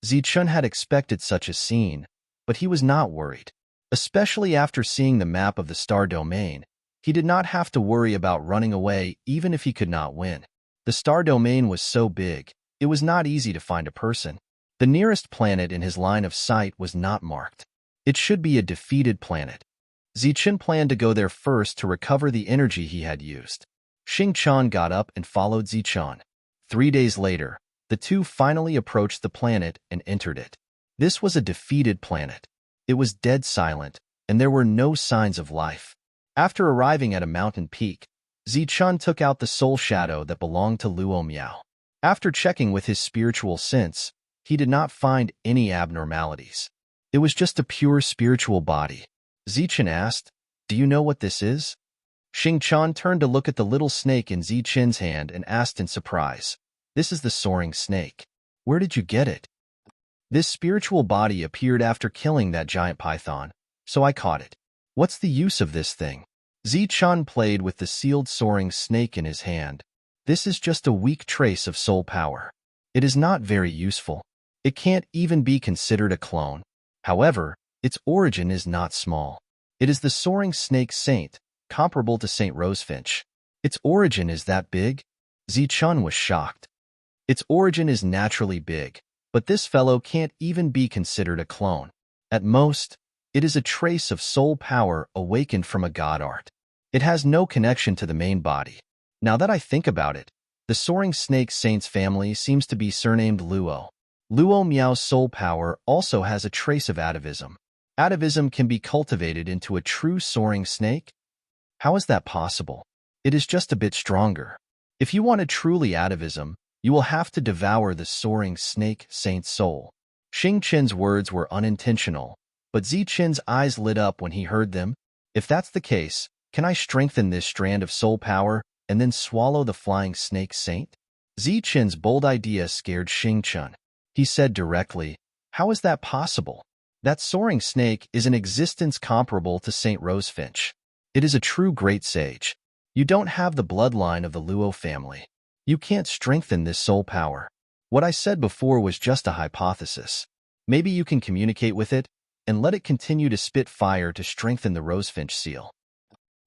Zichun had expected such a scene, but he was not worried. Especially after seeing the map of the star domain, he did not have to worry about running away even if he could not win. The star domain was so big, it was not easy to find a person. The nearest planet in his line of sight was not marked. It should be a defeated planet. Zichun planned to go there first to recover the energy he had used. Xing Qian got up and followed Zichun. 3 days later, the two finally approached the planet and entered it. This was a defeated planet. It was dead silent, and there were no signs of life. After arriving at a mountain peak, Zichun took out the soul shadow that belonged to Luo Miao. After checking with his spiritual sense, he did not find any abnormalities. It was just a pure spiritual body. Zichun asked, "Do you know what this is?" Xing Qian turned to look at the little snake in Zichun's hand and asked in surprise, "This is the soaring snake. Where did you get it?" "This spiritual body appeared after killing that giant python, so I caught it." "What's the use of this thing?" Zichun played with the sealed soaring snake in his hand. "This is just a weak trace of soul power. It is not very useful. It can't even be considered a clone. However, its origin is not small. It is the soaring snake saint, comparable to Saint Rosefinch. Its origin is that big?" Zichun was shocked. "Its origin is naturally big, but this fellow can't even be considered a clone. At most, it is a trace of soul power awakened from a god art. It has no connection to the main body. Now that I think about it, the soaring snake saint's family seems to be surnamed Luo. Luo Miao's soul power also has a trace of atavism. Atavism can be cultivated into a true soaring snake? How is that possible? It is just a bit stronger. If you want a truly atavism, you will have to devour the soaring snake saint's soul. Xing Qin's words were unintentional, but Ziqin's eyes lit up when he heard them. If that's the case, can I strengthen this strand of soul power and then swallow the flying snake saint? Ziqin's bold idea scared Xing Qin. He said directly, "How is that possible? That soaring snake is an existence comparable to Saint Rosefinch. It is a true great sage. You don't have the bloodline of the Luo family. You can't strengthen this soul power." What I said before was just a hypothesis. Maybe you can communicate with it and let it continue to spit fire to strengthen the Rosefinch seal.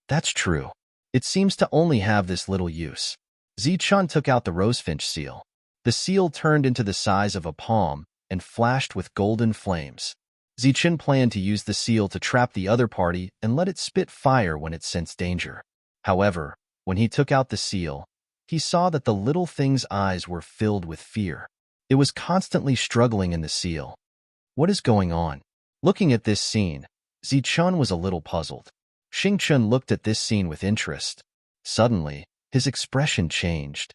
That's true. It seems to only have this little use. Zichun took out the Rosefinch seal. The seal turned into the size of a palm and flashed with golden flames. Zichun planned to use the seal to trap the other party and let it spit fire when it sensed danger. However, when he took out the seal, he saw that the little thing's eyes were filled with fear. It was constantly struggling in the seal. What is going on? Looking at this scene, Zichun was a little puzzled. Xingchun looked at this scene with interest. Suddenly, his expression changed.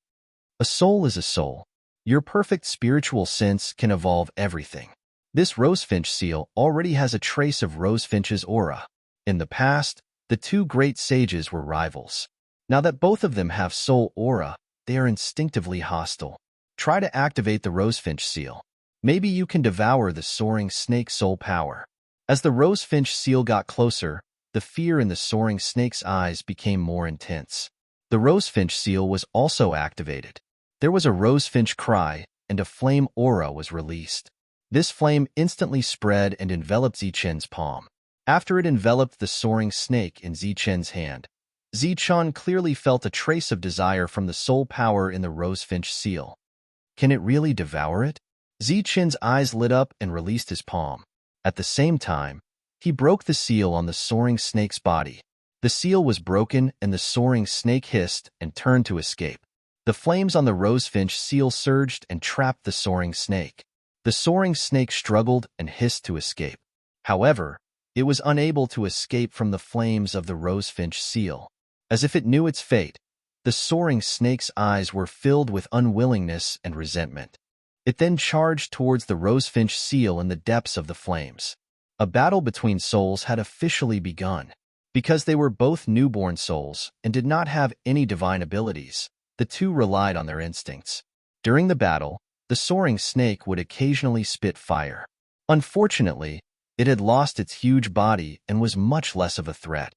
A soul is a soul. Your perfect spiritual sense can evolve everything. This Rosefinch seal already has a trace of Rosefinch's aura. In the past, the two great sages were rivals. Now that both of them have soul aura, they are instinctively hostile. Try to activate the Rosefinch seal. Maybe you can devour the soaring snake soul power. As the Rosefinch seal got closer, the fear in the soaring snake's eyes became more intense. The Rosefinch seal was also activated. There was a Rosefinch cry, and a flame aura was released. This flame instantly spread and enveloped Zichen's palm. After it enveloped the soaring snake in Zichen's hand, Zichun clearly felt a trace of desire from the soul power in the Rosefinch seal. Can it really devour it? Zichen's eyes lit up and released his palm. At the same time, he broke the seal on the soaring snake's body. The seal was broken and the soaring snake hissed and turned to escape. The flames on the Rosefinch seal surged and trapped the soaring snake. The soaring snake struggled and hissed to escape. However, it was unable to escape from the flames of the Rosefinch seal. As if it knew its fate, the soaring snake's eyes were filled with unwillingness and resentment. It then charged towards the Rosefinch seal in the depths of the flames. A battle between souls had officially begun. Because they were both newborn souls and did not have any divine abilities, the two relied on their instincts. During the battle, the soaring snake would occasionally spit fire. Unfortunately, it had lost its huge body and was much less of a threat.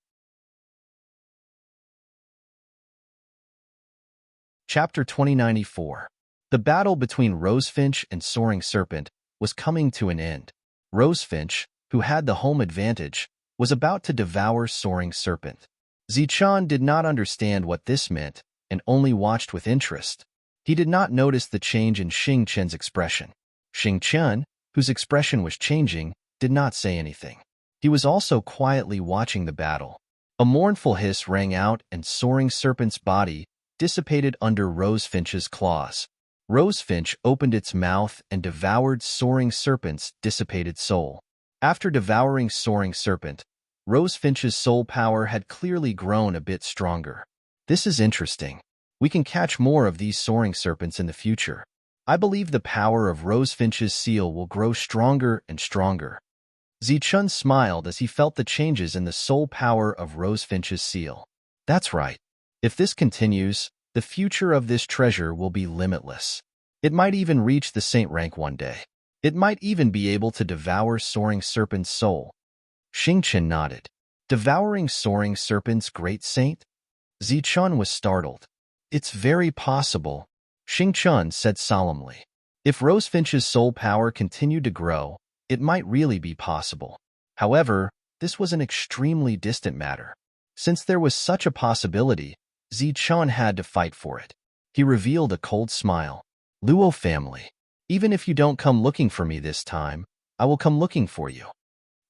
Chapter 2094. The battle between Rosefinch and Soaring Serpent was coming to an end. Rosefinch, who had the home advantage, was about to devour Soaring Serpent. Zichun did not understand what this meant and only watched with interest. He did not notice the change in Xing Qin's expression. Xing Qin, whose expression was changing, did not say anything. He was also quietly watching the battle. A mournful hiss rang out and Soaring Serpent's body dissipated under Rosefinch's claws. Rosefinch opened its mouth and devoured Soaring Serpent's dissipated soul. After devouring Soaring Serpent, Rosefinch's soul power had clearly grown a bit stronger. This is interesting. We can catch more of these Soaring Serpents in the future. I believe the power of Rosefinch's seal will grow stronger and stronger. Zichun smiled as he felt the changes in the soul power of Rosefinch's seal. That's right. If this continues, the future of this treasure will be limitless. It might even reach the saint rank one day. It might even be able to devour Soaring Serpent's soul. Xingchen nodded. Devouring Soaring Serpent's great saint? Zichun was startled. It's very possible, Xingchen said solemnly. If Rosefinch's soul power continued to grow, it might really be possible. However, this was an extremely distant matter. Since there was such a possibility, Zichun had to fight for it. He revealed a cold smile. Luo family. Even if you don't come looking for me this time, I will come looking for you.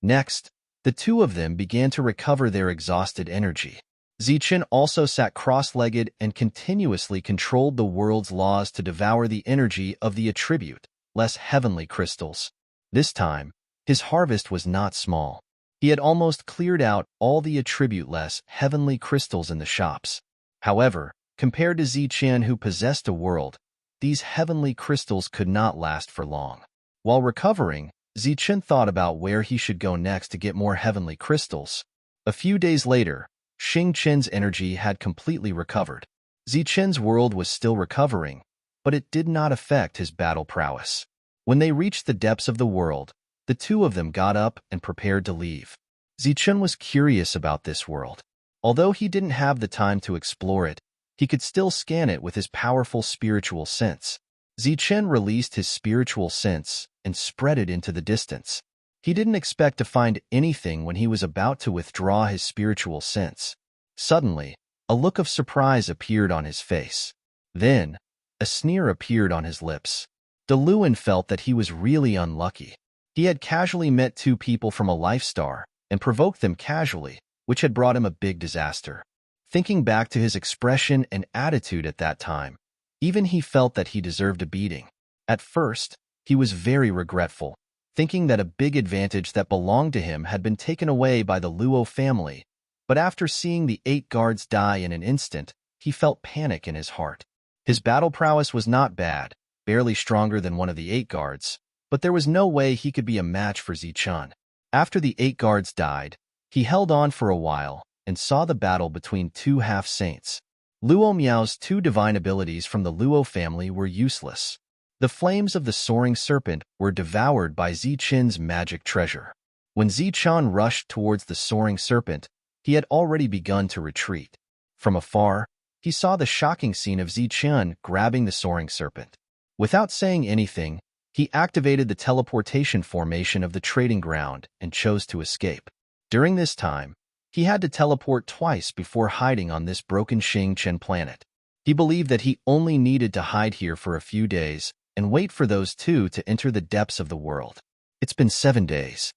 Next, the two of them began to recover their exhausted energy. Zichen also sat cross-legged and continuously controlled the world's laws to devour the energy of the attribute, less heavenly crystals. This time, his harvest was not small. He had almost cleared out all the attribute-less heavenly crystals in the shops. However, compared to Zichen, who possessed a world, these heavenly crystals could not last for long. While recovering, Zichen thought about where he should go next to get more heavenly crystals. A few days later, Xing Qin's energy had completely recovered. Zichen's world was still recovering, but it did not affect his battle prowess. When they reached the depths of the world, the two of them got up and prepared to leave. Zichen was curious about this world. Although he didn't have the time to explore it, he could still scan it with his powerful spiritual sense. Zichen released his spiritual sense and spread it into the distance. He didn't expect to find anything when he was about to withdraw his spiritual sense. Suddenly, a look of surprise appeared on his face. Then, a sneer appeared on his lips. De Luyện felt that he was really unlucky. He had casually met two people from a life star and provoked them casually, which had brought him a big disaster. Thinking back to his expression and attitude at that time, even he felt that he deserved a beating. At first, he was very regretful, thinking that a big advantage that belonged to him had been taken away by the Luo family, but after seeing the 8 guards die in an instant, he felt panic in his heart. His battle prowess was not bad, barely stronger than one of the 8 guards, but there was no way he could be a match for Zichen. After the 8 guards died, he held on for a while and saw the battle between two half-saints. Luo Miao's 2 divine abilities from the Luo family were useless. The flames of the soaring serpent were devoured by Zichen's magic treasure. When Zichen rushed towards the soaring serpent, he had already begun to retreat. From afar, he saw the shocking scene of Zichen grabbing the soaring serpent. Without saying anything, he activated the teleportation formation of the trading ground and chose to escape. During this time, he had to teleport twice before hiding on this broken Xing Qin planet. He believed that he only needed to hide here for a few days and wait for those two to enter the depths of the world. It's been 7 days.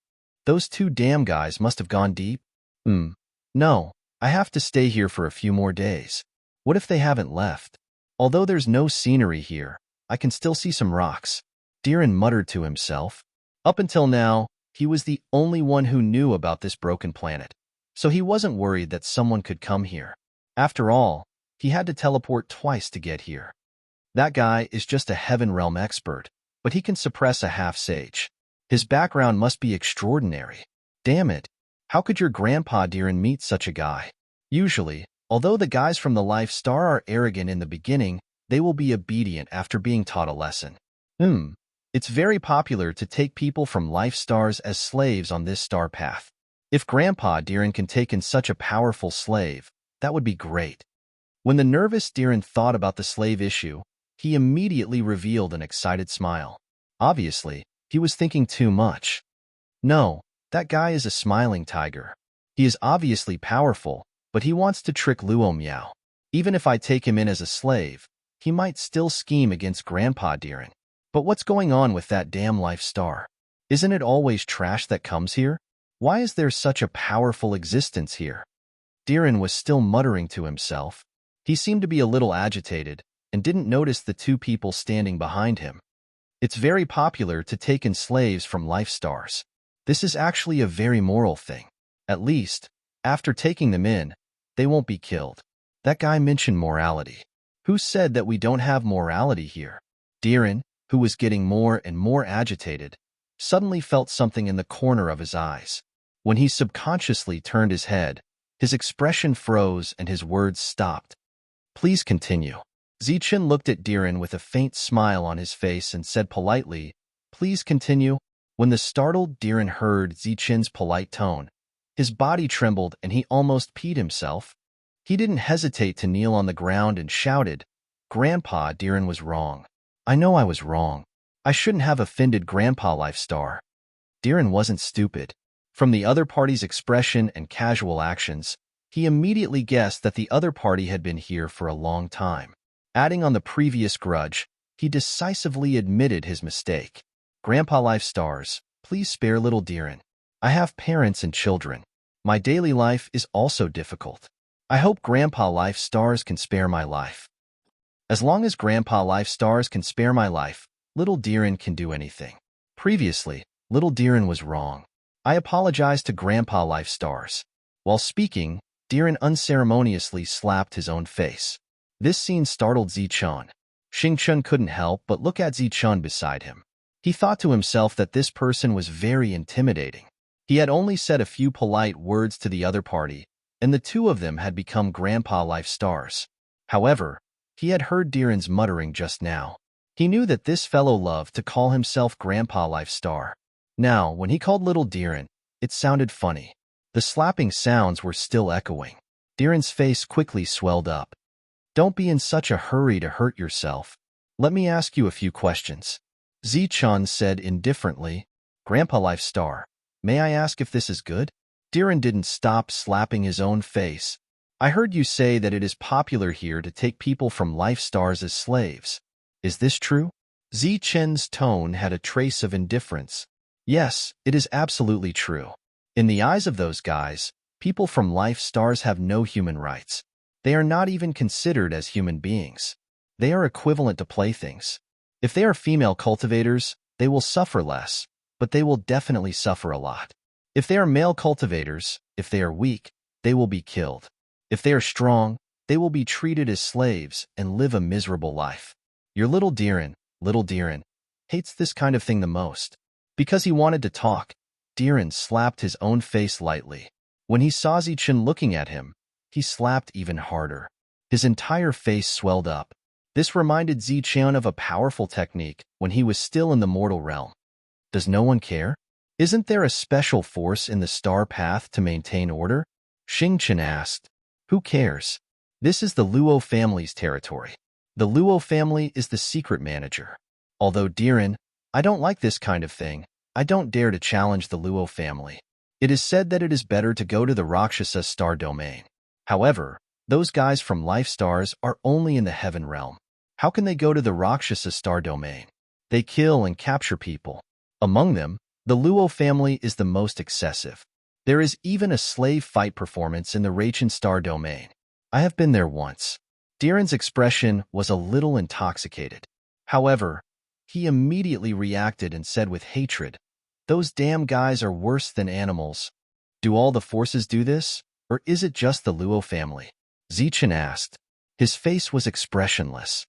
Those 2 damn guys must have gone deep. No, I have to stay here for a few more days. What if they haven't left? Although there's no scenery here, I can still see some rocks. Diren muttered to himself. Up until now, he was the only one who knew about this broken planet, so he wasn't worried that someone could come here. After all, he had to teleport twice to get here. That guy is just a Heaven Realm expert, but he can suppress a half-sage. His background must be extraordinary. Damn it, how could your grandpa Diren meet such a guy? Usually, although the guys from the Life Star are arrogant in the beginning, they will be obedient after being taught a lesson. It's very popular to take people from Life Stars as slaves on this star path. If Grandpa Diren can take in such a powerful slave, that would be great. When the nervous Diren thought about the slave issue, he immediately revealed an excited smile. Obviously, he was thinking too much. No, that guy is a smiling tiger. He is obviously powerful, but he wants to trick Luo Miao. Even if I take him in as a slave, he might still scheme against Grandpa Diren. But what's going on with that damn Life Star? Isn't it always trash that comes here? Why is there such a powerful existence here? Diren was still muttering to himself. He seemed to be a little agitated and didn't notice the 2 people standing behind him. It's very popular to take in slaves from Life Stars. This is actually a very moral thing. At least, after taking them in, they won't be killed. That guy mentioned morality. Who said that we don't have morality here? Diren, who was getting more and more agitated, suddenly felt something in the corner of his eyes. When he subconsciously turned his head, his expression froze and his words stopped. Please continue. Zichen looked at Diren with a faint smile on his face and said politely, Please continue. When the startled Diren heard Zichen's polite tone, his body trembled and he almost peed himself. He didn't hesitate to kneel on the ground and shouted, Grandpa Diren was wrong. I know I was wrong. I shouldn't have offended Grandpa Life Star. Diren wasn't stupid. From the other party's expression and casual actions, he immediately guessed that the other party had been here for a long time. Adding on the previous grudge, he decisively admitted his mistake. Grandpa Life Stars, please spare little Diren. I have parents and children. My daily life is also difficult. I hope Grandpa Life Stars can spare my life. As long as Grandpa Life Stars can spare my life, little Deerin can do anything. Previously, little Deerin was wrong. I apologize to Grandpa Life Stars. While speaking, Deerin unceremoniously slapped his own face. This scene startled Zichun. Xingchun couldn't help but look at Zichun beside him. He thought to himself that this person was very intimidating. He had only said a few polite words to the other party, and the two of them had become Grandpa Life Stars. However, he had heard Deerin's muttering just now. He knew that this fellow loved to call himself Grandpa Life Star. Now, when he called little Deerin, it sounded funny. The slapping sounds were still echoing. Deerin's face quickly swelled up. Don't be in such a hurry to hurt yourself. Let me ask you a few questions. Zichun said indifferently, Grandpa Life Star, may I ask if this is good? Deerin didn't stop slapping his own face. I heard you say that it is popular here to take people from Life Stars as slaves. Is this true? Zichun's tone had a trace of indifference. Yes, it is absolutely true. In the eyes of those guys, people from Life Stars have no human rights. They are not even considered as human beings. They are equivalent to playthings. If they are female cultivators, they will suffer less, but they will definitely suffer a lot. If they are male cultivators, if they are weak, they will be killed. If they are strong, they will be treated as slaves and live a miserable life. Your little Deerin, hates this kind of thing the most. Because he wanted to talk, Deerin slapped his own face lightly. When he saw Zichun looking at him, he slapped even harder. His entire face swelled up. This reminded Zichun of a powerful technique when he was still in the mortal realm. Does no one care? Isn't there a special force in the star path to maintain order? Xingchun asked. Who cares? This is the Luo family's territory. The Luo family is the secret manager. Although Deerin, I don't like this kind of thing, I don't dare to challenge the Luo family. It is said that it is better to go to the Rakshasa star domain. However, those guys from Life Stars are only in the heaven realm. How can they go to the Rakshasa star domain? They kill and capture people. Among them, the Luo family is the most excessive. There is even a slave fight performance in the Rachin star domain. I have been there once. Deerin's expression was a little intoxicated. However, he immediately reacted and said with hatred, those damn guys are worse than animals. Do all the forces do this, or is it just the Luo family? Zichun asked. His face was expressionless.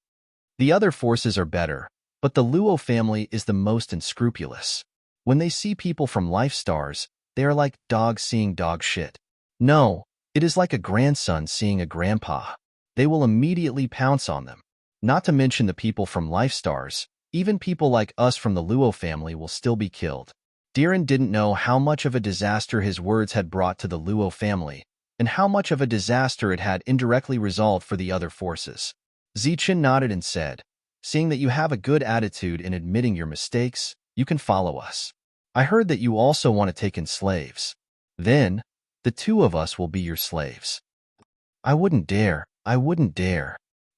The other forces are better, but the Luo family is the most unscrupulous. When they see people from Life Stars, they are like dogs seeing dog shit. No, it is like a grandson seeing a grandpa. They will immediately pounce on them. Not to mention the people from Life Stars, even people like us from the Luo family will still be killed. Deerin didn't know how much of a disaster his words had brought to the Luo family, and how much of a disaster it had indirectly resolved for the other forces. Zichun nodded and said, seeing that you have a good attitude in admitting your mistakes, you can follow us. I heard that you also want to take in slaves. Then, the two of us will be your slaves. I wouldn't dare.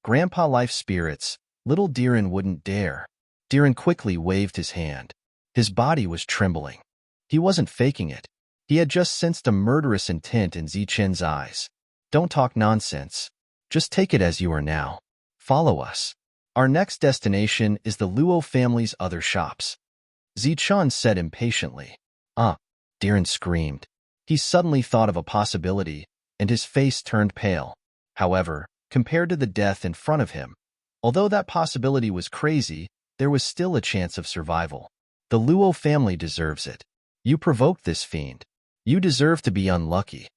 Grandpa Life Spirits, little Deerin wouldn't dare. Deerin quickly waved his hand. His body was trembling. He wasn't faking it. He had just sensed a murderous intent in Zichun's eyes. Don't talk nonsense. Just take it as you are now. Follow us. Our next destination is the Luo family's other shops. Zichun said impatiently. Deerin screamed. He suddenly thought of a possibility, and his face turned pale. However, compared to the death in front of him, although that possibility was crazy, there was still a chance of survival. The Luo family deserves it. You provoked this fiend. You deserve to be unlucky.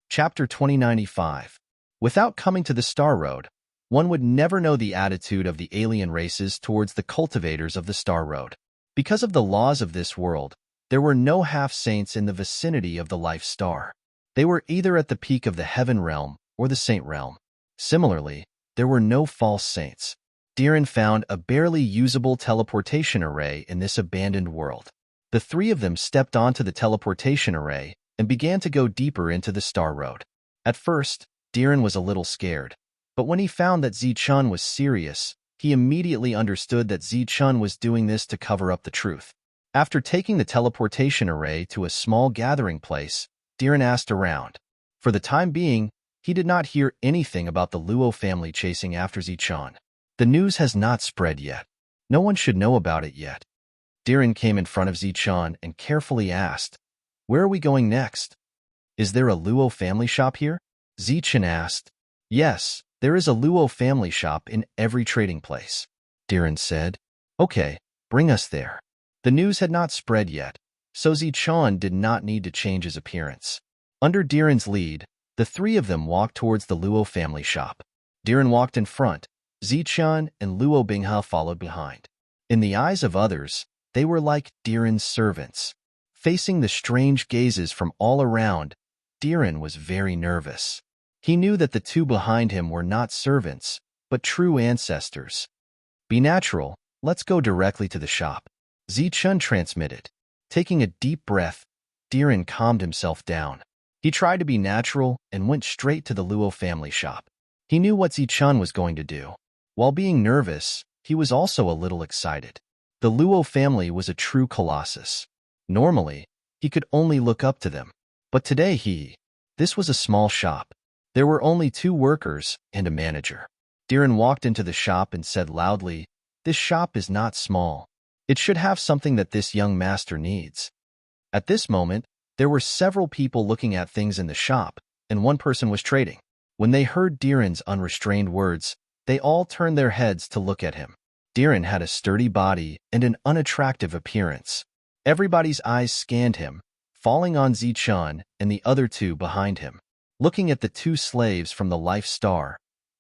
Chapter 2095. Without coming to the Star Road, one would never know the attitude of the alien races towards the cultivators of the Star Road. Because of the laws of this world, there were no half-saints in the vicinity of the Life Star. They were either at the peak of the Heaven Realm or the Saint Realm. Similarly, there were no false saints. Deerin found a barely usable teleportation array in this abandoned world. The three of them stepped onto the teleportation array and began to go deeper into the Star Road. At first, Deerin was a little scared, but when he found that Zichun was serious, he immediately understood that Zichun was doing this to cover up the truth. After taking the teleportation array to a small gathering place, Diren asked around. For the time being, he did not hear anything about the Luo family chasing after Zichan. The news has not spread yet. No one should know about it yet. Diren came in front of Zichan and carefully asked, "Where are we going next? Is there a Luo family shop here?" Zichan asked. "Yes, there is a Luo family shop in every trading place," Diren said. "Okay, bring us there." The news had not spread yet, so Zichan did not need to change his appearance. Under Diren's lead, the three of them walked towards the Luo family shop. Diren walked in front, Zichan and Luo Bingha followed behind. In the eyes of others, they were like Diren's servants. Facing the strange gazes from all around, Diren was very nervous. He knew that the two behind him were not servants, but true ancestors. "Be natural, let's go directly to the shop," Zichan transmitted. Taking a deep breath, Diren calmed himself down. He tried to be natural and went straight to the Luo family shop. He knew what Zichan was going to do. While being nervous, he was also a little excited. The Luo family was a true colossus. Normally, he could only look up to them. But today this was a small shop. There were only 2 workers and a manager. Diren walked into the shop and said loudly, "This shop is not small. It should have something that this young master needs." At this moment, there were several people looking at things in the shop, and one person was trading. When they heard Diren's unrestrained words, they all turned their heads to look at him. Diren had a sturdy body and an unattractive appearance. Everybody's eyes scanned him, falling on Zichan and the other 2 behind him. Looking at the 2 slaves from the Life Star,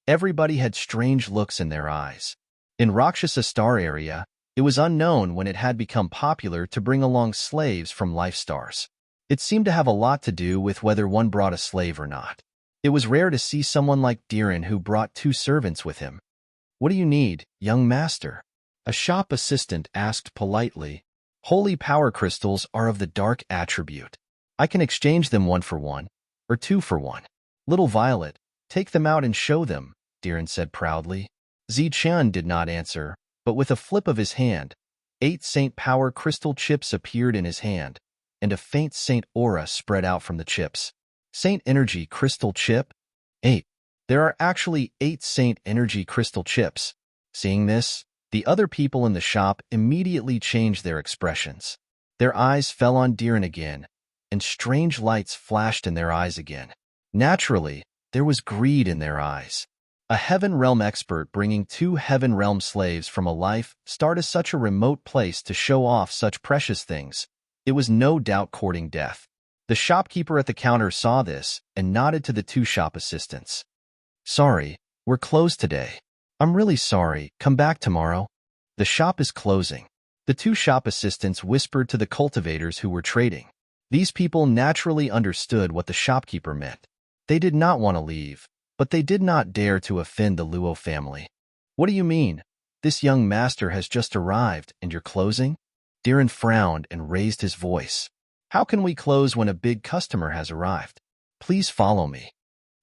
everybody had strange looks in their eyes. In Rakshasa Star area, it was unknown when it had become popular to bring along slaves from Life Stars. It seemed to have a lot to do with whether one brought a slave or not. It was rare to see someone like Diren who brought 2 servants with him. "What do you need, young master?" A shop assistant asked politely. "Holy power crystals are of the dark attribute. I can exchange them 1 for 1, or 2 for 1. Little Violet, take them out and show them," Diren said proudly. Zichan did not answer, but with a flip of his hand, 8 Saint Power crystal chips appeared in his hand, and a faint Saint aura spread out from the chips. Saint Energy Crystal Chip? 8. There are actually 8 Saint Energy Crystal Chips. Seeing this, the other people in the shop immediately changed their expressions. Their eyes fell on Diren again, and strange lights flashed in their eyes again. Naturally, there was greed in their eyes. A Heaven Realm expert bringing 2 Heaven Realm slaves from a life star to such a remote place to show off such precious things. It was no doubt courting death. The shopkeeper at the counter saw this and nodded to the 2 shop assistants. "Sorry, we're closed today. I'm really sorry, come back tomorrow. The shop is closing." The 2 shop assistants whispered to the cultivators who were trading. These people naturally understood what the shopkeeper meant. They did not want to leave, but they did not dare to offend the Luo family. "What do you mean? This young master has just arrived and you're closing?" Diren frowned and raised his voice. "How can we close when a big customer has arrived? Please follow me."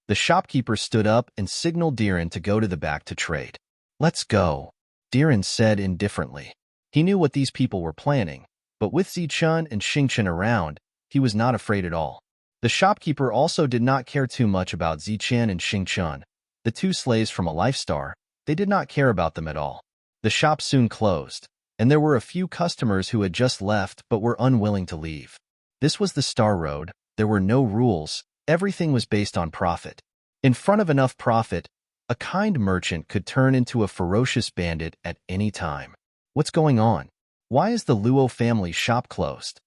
The shopkeeper stood up and signaled Diren to go to the back to trade. "Let's go," Diren said indifferently. He knew what these people were planning, but with Zichan and Xingchen around, he was not afraid at all. The shopkeeper also did not care too much about Zichan and Xingchen, the 2 slaves from a Life Star. They did not care about them at all. The shop soon closed, and there were a few customers who had just left but were unwilling to leave. This was the Star Road. There were no rules. Everything was based on profit. In front of enough profit, a kind merchant could turn into a ferocious bandit at any time. What's going on? Why is the Luo family shop closed?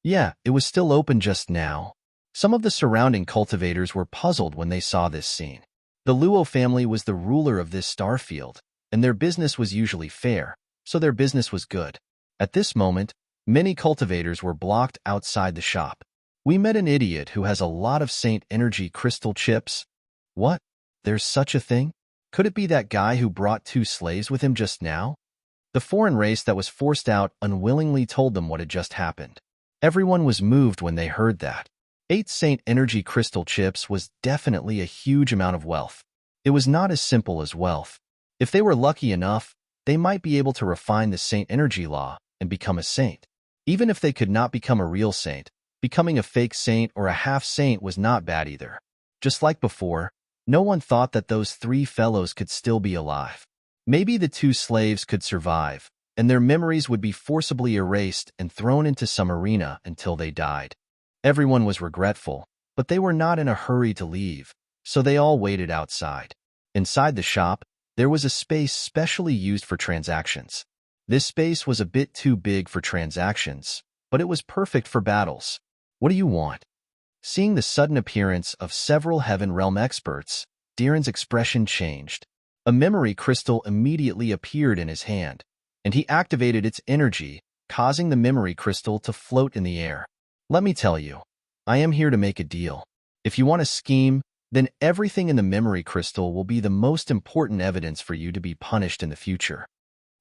Yeah, it was still open just now. Some of the surrounding cultivators were puzzled when they saw this scene. The Luo family was the ruler of this star field, and their business was usually fair, so their business was good. At this moment, many cultivators were blocked outside the shop. "We met an idiot who has a lot of Saint Energy crystal chips." "What? There's such a thing? Could it be that guy who brought 2 slaves with him just now?" The foreign race that was forced out unwillingly told them what had just happened. Everyone was moved when they heard that. 8 Saint Energy crystal chips was definitely a huge amount of wealth. It was not as simple as wealth. If they were lucky enough, they might be able to refine the Saint Energy law and become a saint. Even if they could not become a real saint, becoming a fake saint or a half-saint was not bad either. Just like before, no one thought that those three fellows could still be alive. Maybe the two slaves could survive, and their memories would be forcibly erased and thrown into some arena until they died. Everyone was regretful, but they were not in a hurry to leave, so they all waited outside. Inside the shop, there was a space specially used for transactions. This space was a bit too big for transactions, but it was perfect for battles. What do you want? Seeing the sudden appearance of several Heaven Realm experts, Diren's expression changed. A memory crystal immediately appeared in his hand, and he activated its energy, causing the memory crystal to float in the air. Let me tell you, I am here to make a deal. If you want a scheme, then everything in the memory crystal will be the most important evidence for you to be punished in the future.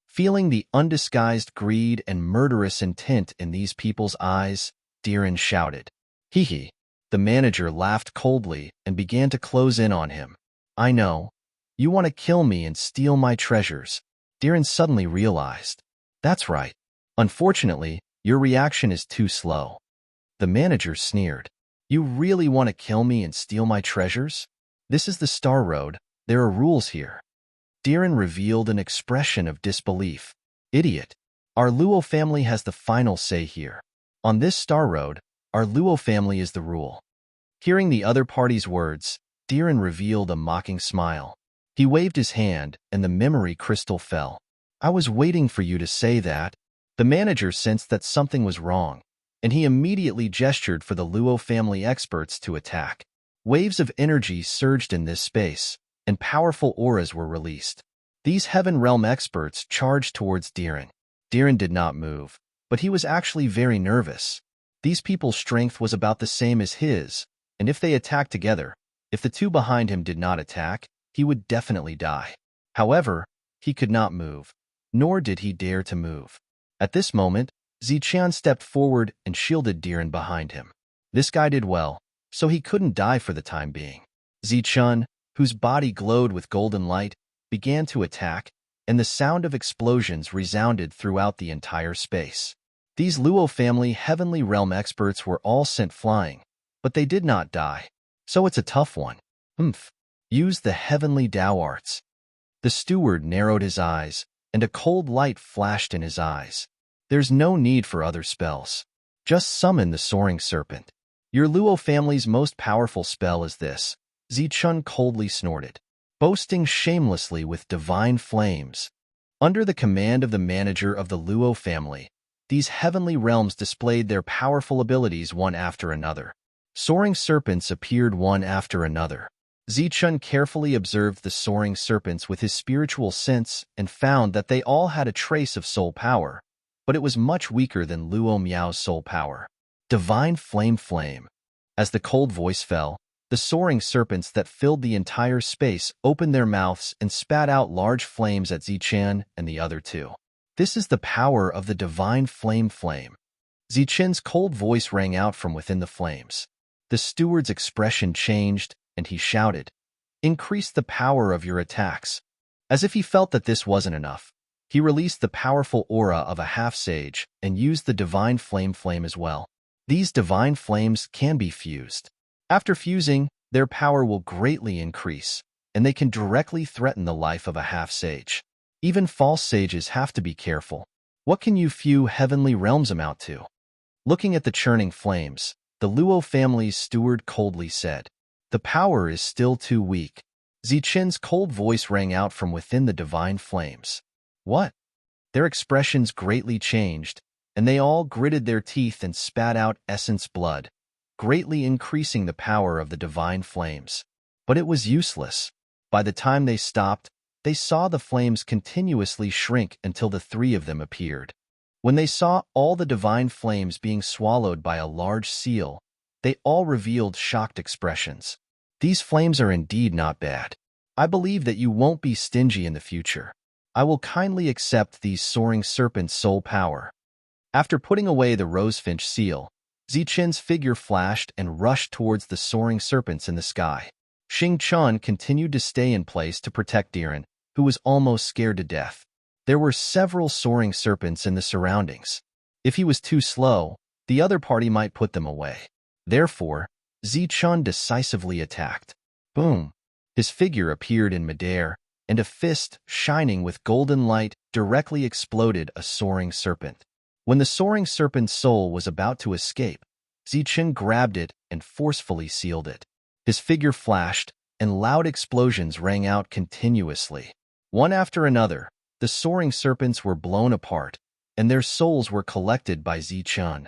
Feeling the undisguised greed and murderous intent in these people's eyes, Diren shouted. Hee hee. The manager laughed coldly and began to close in on him. I know. You want to kill me and steal my treasures. Diren suddenly realized. That's right. Unfortunately, your reaction is too slow. The manager sneered. You really want to kill me and steal my treasures? This is the Star Road. There are rules here. Diren revealed an expression of disbelief. Idiot. Our Luo family has the final say here. On this Star Road, our Luo family is the rule. Hearing the other party's words, Diren revealed a mocking smile. He waved his hand, and the memory crystal fell. I was waiting for you to say that. The manager sensed that something was wrong, and he immediately gestured for the Luo family experts to attack. Waves of energy surged in this space, and powerful auras were released. These Heaven Realm experts charged towards Diren. Diren did not move, but he was actually very nervous. These people's strength was about the same as his, and if they attacked together, if the two behind him did not attack, he would definitely die. However, he could not move, nor did he dare to move. At this moment, Ziqian stepped forward and shielded Diren behind him. This guy did well, so he couldn't die for the time being. Ziqian, whose body glowed with golden light, began to attack, and the sound of explosions resounded throughout the entire space. These Luo family Heavenly Realm experts were all sent flying, but they did not die. So it's a tough one. Use the Heavenly Dao Arts. The steward narrowed his eyes, and a cold light flashed in his eyes. There's no need for other spells. Just summon the Soaring Serpent. Your Luo family's most powerful spell is this, Zichun coldly snorted, boasting shamelessly with divine flames. Under the command of the manager of the Luo family, these heavenly realms displayed their powerful abilities one after another. Soaring serpents appeared one after another. Zichun carefully observed the soaring serpents with his spiritual sense and found that they all had a trace of soul power, but it was much weaker than Luo Miao's soul power. Divine Flame. As the cold voice fell, the soaring serpents that filled the entire space opened their mouths and spat out large flames at Ziqian and the other two. This is the power of the Divine Flame. Ziqian's cold voice rang out from within the flames. The steward's expression changed, and he shouted, "Increase the power of your attacks." As if he felt that this wasn't enough, he released the powerful aura of a half-sage and used the Divine Flame as well. These divine flames can be fused. After fusing, their power will greatly increase, and they can directly threaten the life of a half-sage. Even false sages have to be careful. What can you few heavenly realms amount to? Looking at the churning flames, the Luo family's steward coldly said, "The power is still too weak." Ziqian's cold voice rang out from within the divine flames. What? Their expressions greatly changed, and they all gritted their teeth and spat out essence blood, greatly increasing the power of the divine flames. But it was useless. By the time they stopped, they saw the flames continuously shrink until the three of them appeared. When they saw all the divine flames being swallowed by a large seal, they all revealed shocked expressions. These flames are indeed not bad. I believe that you won't be stingy in the future. I will kindly accept these soaring serpents' soul power. After putting away the rosefinch seal, Ziqian's figure flashed and rushed towards the soaring serpents in the sky. Xing Chun continued to stay in place to protect Diren, who was almost scared to death. There were several soaring serpents in the surroundings. If he was too slow, the other party might put them away. Therefore, Zichun decisively attacked. Boom! His figure appeared in midair, and a fist, shining with golden light, directly exploded a soaring serpent. When the soaring serpent's soul was about to escape, Zichun grabbed it and forcefully sealed it. His figure flashed, and loud explosions rang out continuously. One after another, the soaring serpents were blown apart, and their souls were collected by Zichun.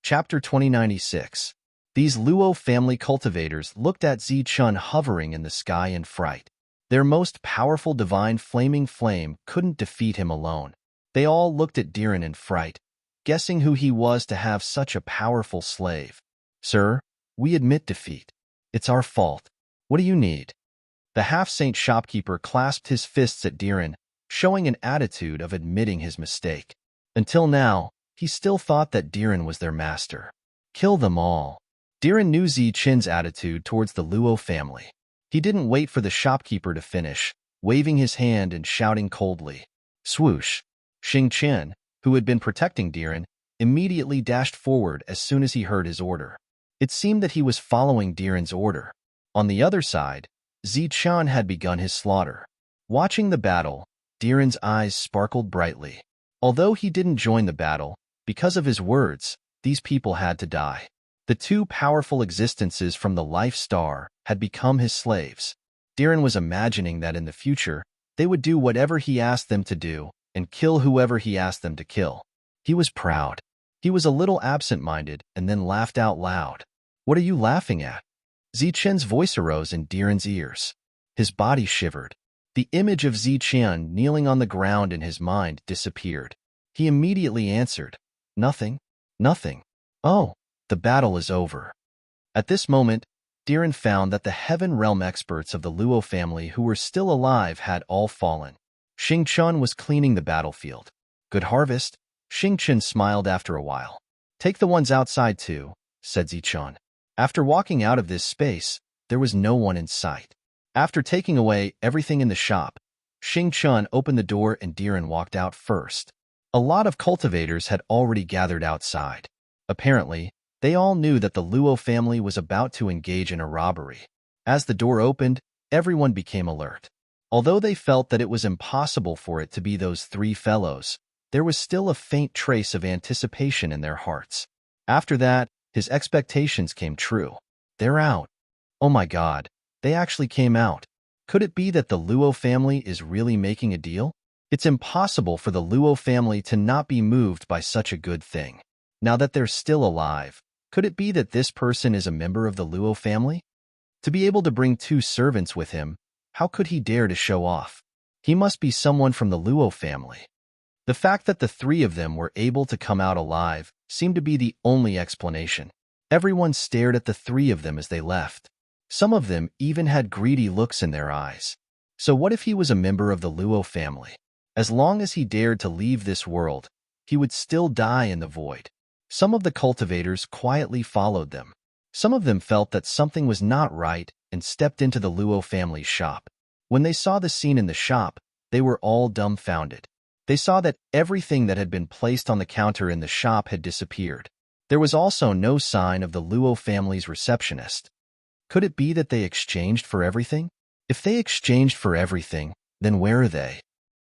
Chapter 2096. These Luo family cultivators looked at Zichun hovering in the sky in fright. Their most powerful divine flaming flame couldn't defeat him alone. They all looked at Diren in fright, guessing who he was to have such a powerful slave. Sir, we admit defeat. It's our fault. What do you need? The half-saint shopkeeper clasped his fists at Diren, showing an attitude of admitting his mistake. Until now, he still thought that Diren was their master. Kill them all. Diren knew Zichun's attitude towards the Luo family. He didn't wait for the shopkeeper to finish, waving his hand and shouting coldly. Swoosh! Xingqian, who had been protecting Diren, immediately dashed forward as soon as he heard his order. It seemed that he was following Diren's order. On the other side, Zichun had begun his slaughter. Watching the battle, Diren's eyes sparkled brightly. Although he didn't join the battle, because of his words, these people had to die. The two powerful existences from the Life Star had become his slaves. Diren was imagining that in the future, they would do whatever he asked them to do and kill whoever he asked them to kill. He was proud. He was a little absent-minded and then laughed out loud. What are you laughing at? Zichun's voice arose in Diren's ears. His body shivered. The image of Zichun kneeling on the ground in his mind disappeared. He immediately answered, Nothing. Nothing. Oh, the battle is over. At this moment, Diren found that the Heaven Realm experts of the Luo family who were still alive had all fallen. Xingqian was cleaning the battlefield. Good harvest. Xingqian smiled after a while. Take the ones outside too, said Zichun. After walking out of this space, there was no one in sight. After taking away everything in the shop, Xingqian opened the door and Diren walked out first. A lot of cultivators had already gathered outside. Apparently, they all knew that the Luo family was about to engage in a robbery. As the door opened, everyone became alert. Although they felt that it was impossible for it to be those three fellows, there was still a faint trace of anticipation in their hearts. After that, his expectations came true. They're out. Oh my God, they actually came out. Could it be that the Luo family is really making a deal? It's impossible for the Luo family to not be moved by such a good thing. Now that they're still alive, could it be that this person is a member of the Luo family? To be able to bring two servants with him, how could he dare to show off? He must be someone from the Luo family. The fact that the three of them were able to come out alive seemed to be the only explanation. Everyone stared at the three of them as they left. Some of them even had greedy looks in their eyes. So what if he was a member of the Luo family? As long as he dared to leave this world, he would still die in the void. Some of the cultivators quietly followed them. Some of them felt that something was not right and stepped into the Luo family's shop. When they saw the scene in the shop, they were all dumbfounded. They saw that everything that had been placed on the counter in the shop had disappeared. There was also no sign of the Luo family's receptionist. Could it be that they exchanged for everything? If they exchanged for everything, then where are they?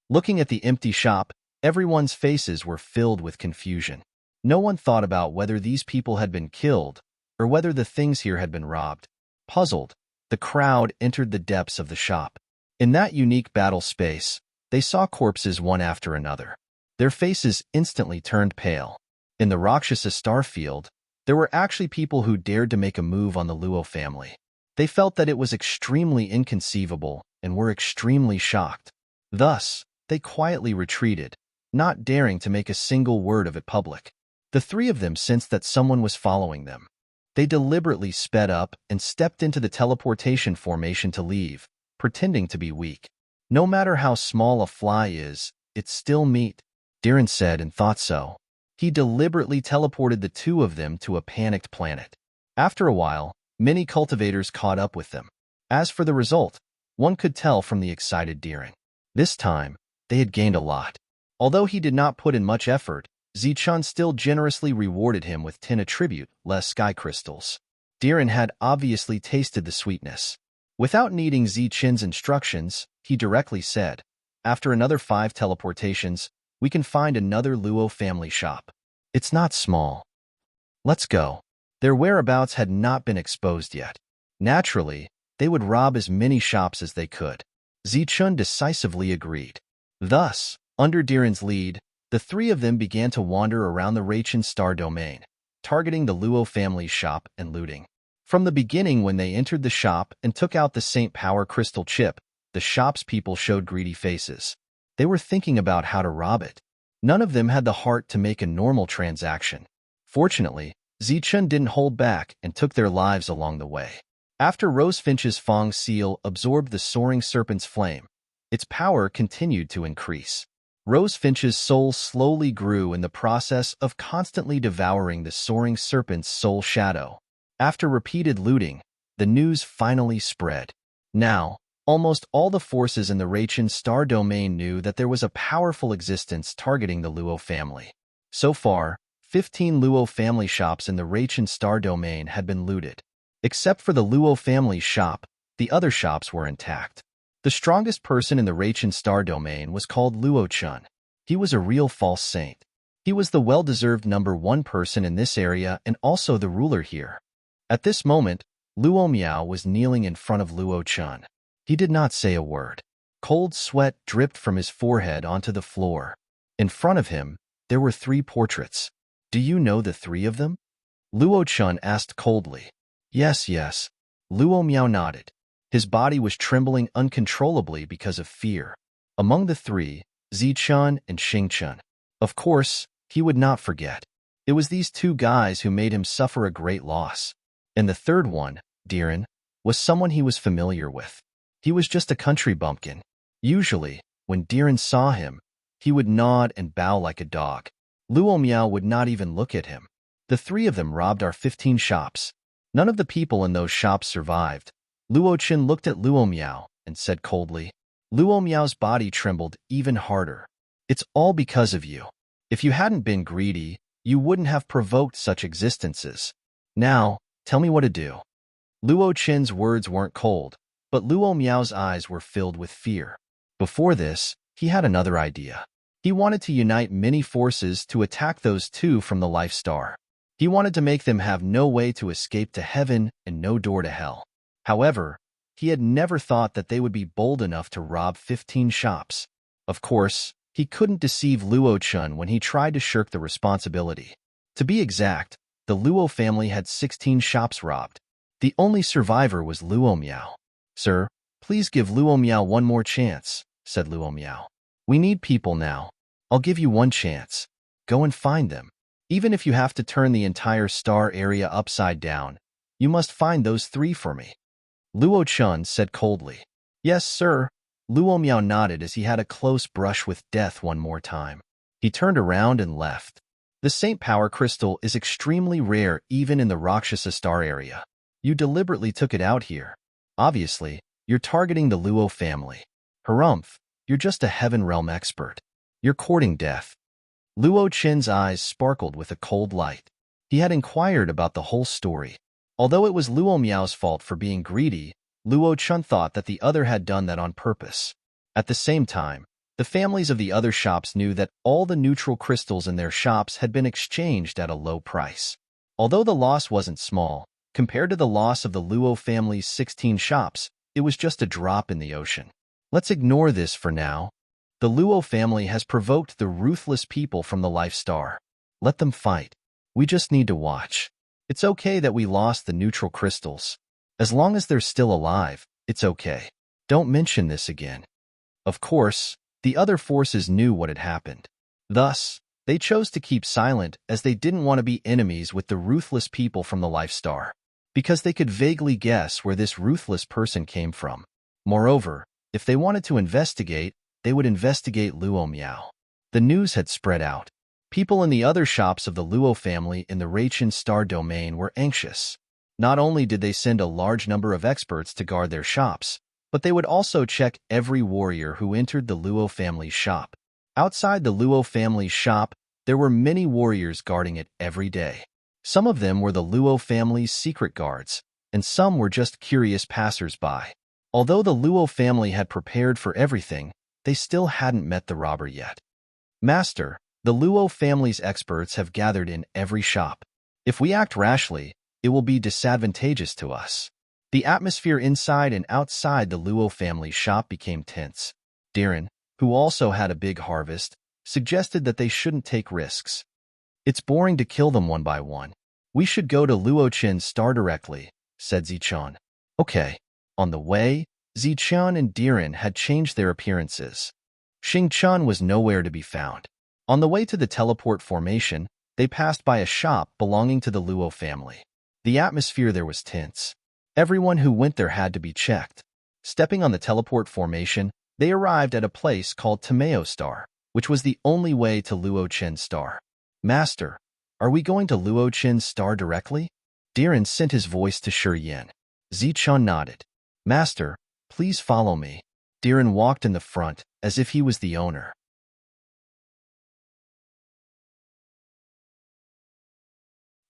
Looking at the empty shop, everyone's faces were filled with confusion. No one thought about whether these people had been killed or whether the things here had been robbed. Puzzled, the crowd entered the depths of the shop. In that unique battle space, they saw corpses one after another. Their faces instantly turned pale. In the Rakshasa star field, there were actually people who dared to make a move on the Luo family. They felt that it was extremely inconceivable and were extremely shocked. Thus, they quietly retreated, not daring to make a single word of it public. The three of them sensed that someone was following them. They deliberately sped up and stepped into the teleportation formation to leave, pretending to be weak. No matter how small a fly is, it's still meat, Diren said and thought so. He deliberately teleported the two of them to a panicked planet. After a while, many cultivators caught up with them. As for the result, one could tell from the excited Diren. This time, they had gained a lot. Although he did not put in much effort, Zichun still generously rewarded him with 10 attribute less sky crystals. Diren had obviously tasted the sweetness. Without needing Zichun's instructions, he directly said, "After another 5 teleportations, we can find another Luo family shop. It's not small. Let's go." Their whereabouts had not been exposed yet. Naturally, they would rob as many shops as they could. Zichun decisively agreed. Thus, under Diren's lead, the 3 of them began to wander around the Rachin Star domain, targeting the Luo family's shop and looting. From the beginning, when they entered the shop and took out the Saint Power crystal chip, the shop's people showed greedy faces. They were thinking about how to rob it. None of them had the heart to make a normal transaction. Fortunately, Zichun didn't hold back and took their lives along the way. After Rosefinch's Fong seal absorbed the soaring serpent's flame, its power continued to increase. Rosefinch's soul slowly grew in the process of constantly devouring the soaring serpent's soul shadow. After repeated looting, the news finally spread. Now, almost all the forces in the Rachin Star domain knew that there was a powerful existence targeting the Luo family. So far, 15 Luo family shops in the Rachin Star domain had been looted. Except for the Luo family's shop, the other shops were intact. The strongest person in the Rachin Star domain was called Luo Chun. He was a real false saint. He was the well-deserved #1 person in this area and also the ruler here. At this moment, Luo Miao was kneeling in front of Luo Chun. He did not say a word. Cold sweat dripped from his forehead onto the floor. In front of him, there were 3 portraits. "Do you know the 3 of them?" Luo Chun asked coldly. Yes. Luo Miao nodded. His body was trembling uncontrollably because of fear. Among the 3, Zichun and Xingchun. Of course, he would not forget. It was these 2 guys who made him suffer a great loss. And the 3rd one, Diren, was someone he was familiar with. He was just a country bumpkin. Usually, when Diren saw him, he would nod and bow like a dog. Luo Miao would not even look at him. The 3 of them robbed our 15 shops. None of the people in those shops survived. Luo Qin looked at Luo Miao and said coldly. Luo Miao's body trembled even harder. "It's all because of you. If you hadn't been greedy, you wouldn't have provoked such existences. Now, tell me what to do." Luo Qin's words weren't cold, but Luo Miao's eyes were filled with fear. Before this, he had another idea. He wanted to unite many forces to attack those 2 from the Life Star. He wanted to make them have no way to escape to heaven and no door to hell. However, he had never thought that they would be bold enough to rob 15 shops. Of course, he couldn't deceive Luo Chun when he tried to shirk the responsibility. To be exact, the Luo family had 16 shops robbed. The only survivor was Luo Miao. "Sir, please give Luo Miao one more chance," said Luo Miao. "We need people now. I'll give you one chance. Go and find them. Even if you have to turn the entire star area upside down, you must find those 3 for me." Luo Chun said coldly. "Yes, sir." Luo Miao nodded as he had a close brush with death one more time. He turned around and left. The Saint Power crystal is extremely rare even in the Rakshasa star area. You deliberately took it out here. Obviously, you're targeting the Luo family. Harumph, you're just a heaven realm expert. You're courting death. Luo Qin's eyes sparkled with a cold light. He had inquired about the whole story. Although it was Luo Miao's fault for being greedy, Luo Chun thought that the other had done that on purpose. At the same time, the families of the other shops knew that all the neutral crystals in their shops had been exchanged at a low price. Although the loss wasn't small, compared to the loss of the Luo family's 16 shops, it was just a drop in the ocean. Let's ignore this for now. The Luo family has provoked the ruthless people from the Life Star. Let them fight. We just need to watch. It's okay that we lost the neutral crystals. As long as they're still alive, it's okay. Don't mention this again. Of course, the other forces knew what had happened. Thus, they chose to keep silent as they didn't want to be enemies with the ruthless people from the Life Star, because they could vaguely guess where this ruthless person came from. Moreover, if they wanted to investigate, they would investigate Luo Miao. The news had spread out. People in the other shops of the Luo family in the Rachin Star domain were anxious. Not only did they send a large number of experts to guard their shops, But they would also check every warrior who entered the Luo family's shop. Outside the Luo family's shop, there were many warriors guarding it every day. Some of them were the Luo family's secret guards, and some were just curious passers-by. Although the Luo family had prepared for everything, they still hadn't met the robber yet. Master, the Luo family's experts have gathered in every shop. If we act rashly, it will be disadvantageous to us. The atmosphere inside and outside the Luo family's shop became tense. Diren, who also had a big harvest, suggested that they shouldn't take risks. It's boring to kill them one by one. We should go to Luochen's star directly, said Zichun. Okay. On the way, Zichun and Diren had changed their appearances. Xingchun was nowhere to be found. On the way to the teleport formation, they passed by a shop belonging to the Luo family. The atmosphere there was tense. Everyone who went there had to be checked. Stepping on the teleport formation, they arrived at a place called Tomeo Star, which was the only way to Luochen's star. Master, are we going to Luochen's star directly? Diren sent his voice to Shiyan. Zichun nodded. Master, please follow me. Diren walked in the front, as if he was the owner.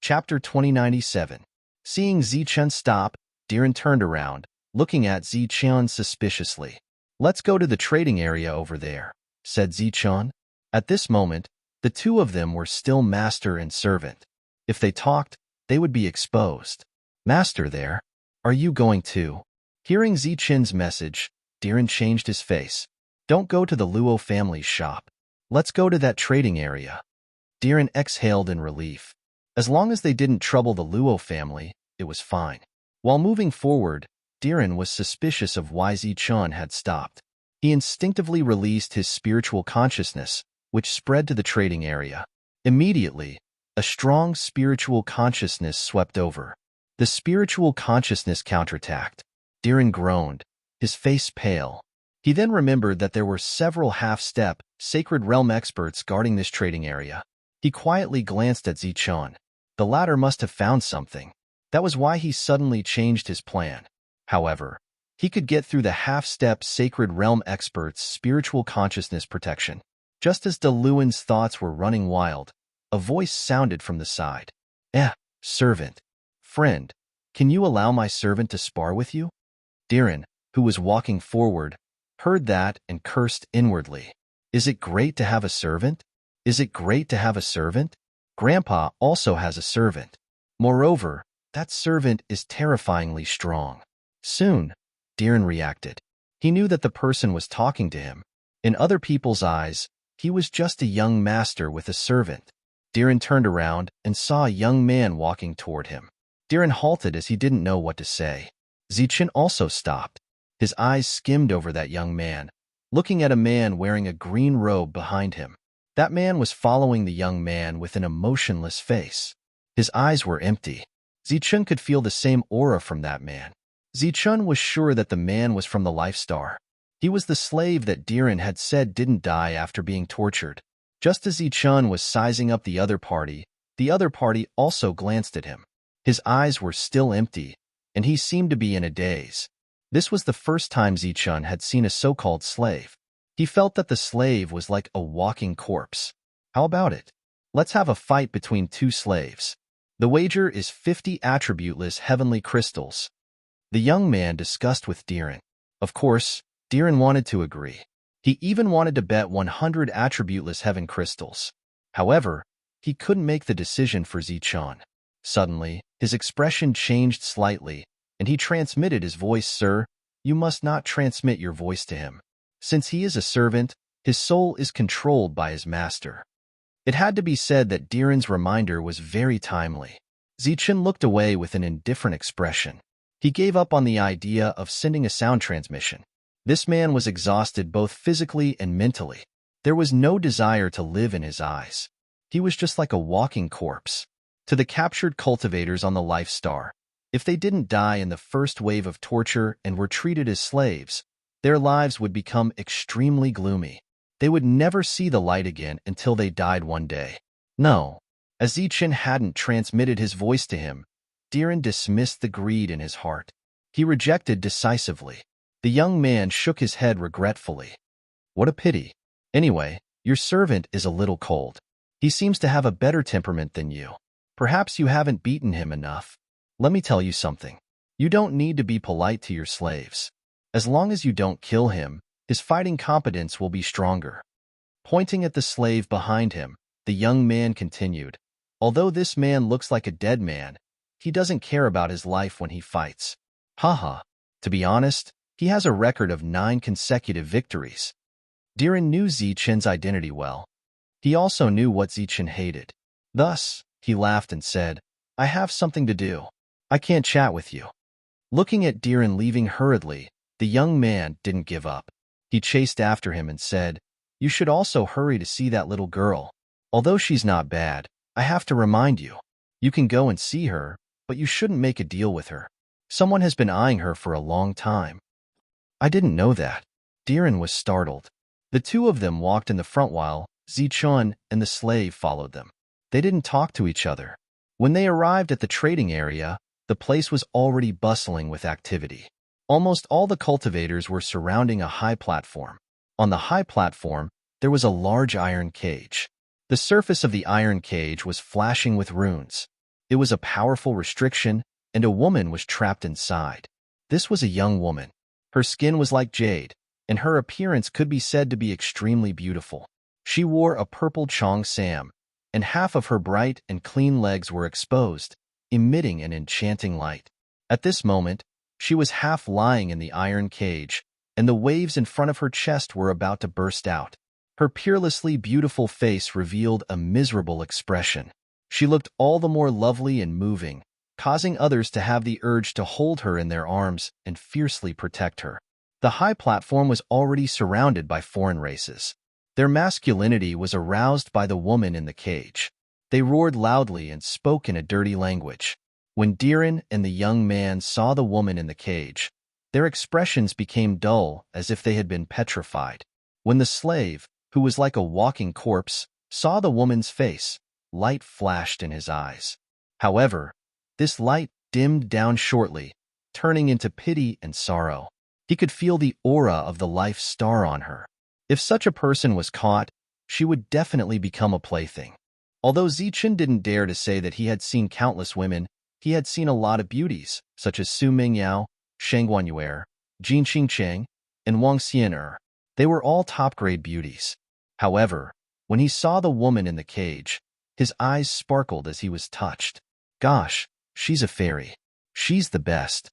Chapter 2097. Seeing Zichun stop, Diren turned around, looking at Zichun suspiciously. Let's go to the trading area over there, said Zichun. At this moment, the two of them were still master and servant. If they talked, they would be exposed. Master there, are you going too? Hearing Zichun's message, Diren changed his face. Don't go to the Luo family's shop. Let's go to that trading area. Diren exhaled in relief. As long as they didn't trouble the Luo family, it was fine. While moving forward, Diren was suspicious of why Zichun had stopped. He instinctively released his spiritual consciousness, which spread to the trading area. Immediately, a strong spiritual consciousness swept over. The spiritual consciousness counterattacked. Diren groaned, his face pale. He then remembered that there were several half-step, sacred realm experts guarding this trading area. He quietly glanced at Zichun. The latter must have found something. That was why he suddenly changed his plan. However, he could get through the half-step sacred realm experts' spiritual consciousness protection. Just as De Luan's thoughts were running wild, a voice sounded from the side. Servant. Friend, can you allow my servant to spar with you? Diren, who was walking forward, heard that and cursed inwardly. Is it great to have a servant? Is it great to have a servant? Grandpa also has a servant. Moreover, that servant is terrifyingly strong. Soon, Diren reacted. He knew that the person was talking to him. In other people's eyes, he was just a young master with a servant. Diren turned around and saw a young man walking toward him. Diren halted as he didn't know what to say. Zichun also stopped. His eyes skimmed over that young man, looking at a man wearing a green robe behind him. That man was following the young man with an emotionless face. His eyes were empty. Zichun could feel the same aura from that man. Zichun was sure that the man was from the Life Star. He was the slave that Diren had said didn't die after being tortured. Just as Zichun was sizing up the other party also glanced at him. His eyes were still empty, and he seemed to be in a daze. This was the first time Zichun had seen a so-called slave. He felt that the slave was like a walking corpse. How about it? Let's have a fight between two slaves. The wager is 50 attributeless heavenly crystals. The young man discussed with Diren. Of course, Diren wanted to agree. He even wanted to bet 100 attributeless heaven crystals. However, he couldn't make the decision for Zichun. Suddenly, his expression changed slightly, and he transmitted his voice. Sir, you must not transmit your voice to him. Since he is a servant, his soul is controlled by his master. It had to be said that Diren's reminder was very timely. Zichun looked away with an indifferent expression. He gave up on the idea of sending a sound transmission. This man was exhausted both physically and mentally. There was no desire to live in his eyes. He was just like a walking corpse. To the captured cultivators on the Life Star, if they didn't die in the first wave of torture and were treated as slaves, their lives would become extremely gloomy. They would never see the light again until they died one day. No, as Zichun hadn't transmitted his voice to him, Diren dismissed the greed in his heart. He rejected decisively. The young man shook his head regretfully. What a pity. Anyway, your servant is a little cold. He seems to have a better temperament than you. Perhaps you haven't beaten him enough. Let me tell you something. You don't need to be polite to your slaves. As long as you don't kill him, his fighting competence will be stronger. Pointing at the slave behind him, the young man continued, although this man looks like a dead man, he doesn't care about his life when he fights. Haha. To be honest, he has a record of 9 consecutive victories. Diren knew Zichen's identity well. He also knew what Zichen hated. Thus, he laughed and said, I have something to do. I can't chat with you. Looking at Diren leaving hurriedly, the young man didn't give up. He chased after him and said, You should also hurry to see that little girl. Although she's not bad, I have to remind you. You can go and see her, but you shouldn't make a deal with her. Someone has been eyeing her for a long time. I didn't know that. Diren was startled. The two of them walked in the front while Zichen and the slave followed them. They didn't talk to each other. When they arrived at the trading area, the place was already bustling with activity. Almost all the cultivators were surrounding a high platform. On the high platform, there was a large iron cage. The surface of the iron cage was flashing with runes. It was a powerful restriction, and a woman was trapped inside. This was a young woman. Her skin was like jade, and her appearance could be said to be extremely beautiful. She wore a purple cheongsam, and half of her bright and clean legs were exposed, emitting an enchanting light. At this moment, she was half lying in the iron cage, and the waves in front of her chest were about to burst out. Her peerlessly beautiful face revealed a miserable expression. She looked all the more lovely and moving, causing others to have the urge to hold her in their arms and fiercely protect her. The high platform was already surrounded by foreign races. Their masculinity was aroused by the woman in the cage. They roared loudly and spoke in a dirty language. When Diren and the young man saw the woman in the cage, their expressions became dull as if they had been petrified. When the slave, who was like a walking corpse, saw the woman's face, light flashed in his eyes. However, this light dimmed down shortly, turning into pity and sorrow. He could feel the aura of the life star on her. If such a person was caught, she would definitely become a plaything. Although Zichen didn't dare to say that he had seen countless women, he had seen a lot of beauties, such as Su Mingyao, Sheng Guanyuer, Jin Xingcheng, and Wang Xian'er. They were all top-grade beauties. However, when he saw the woman in the cage, his eyes sparkled as he was touched. Gosh, she's a fairy. She's the best.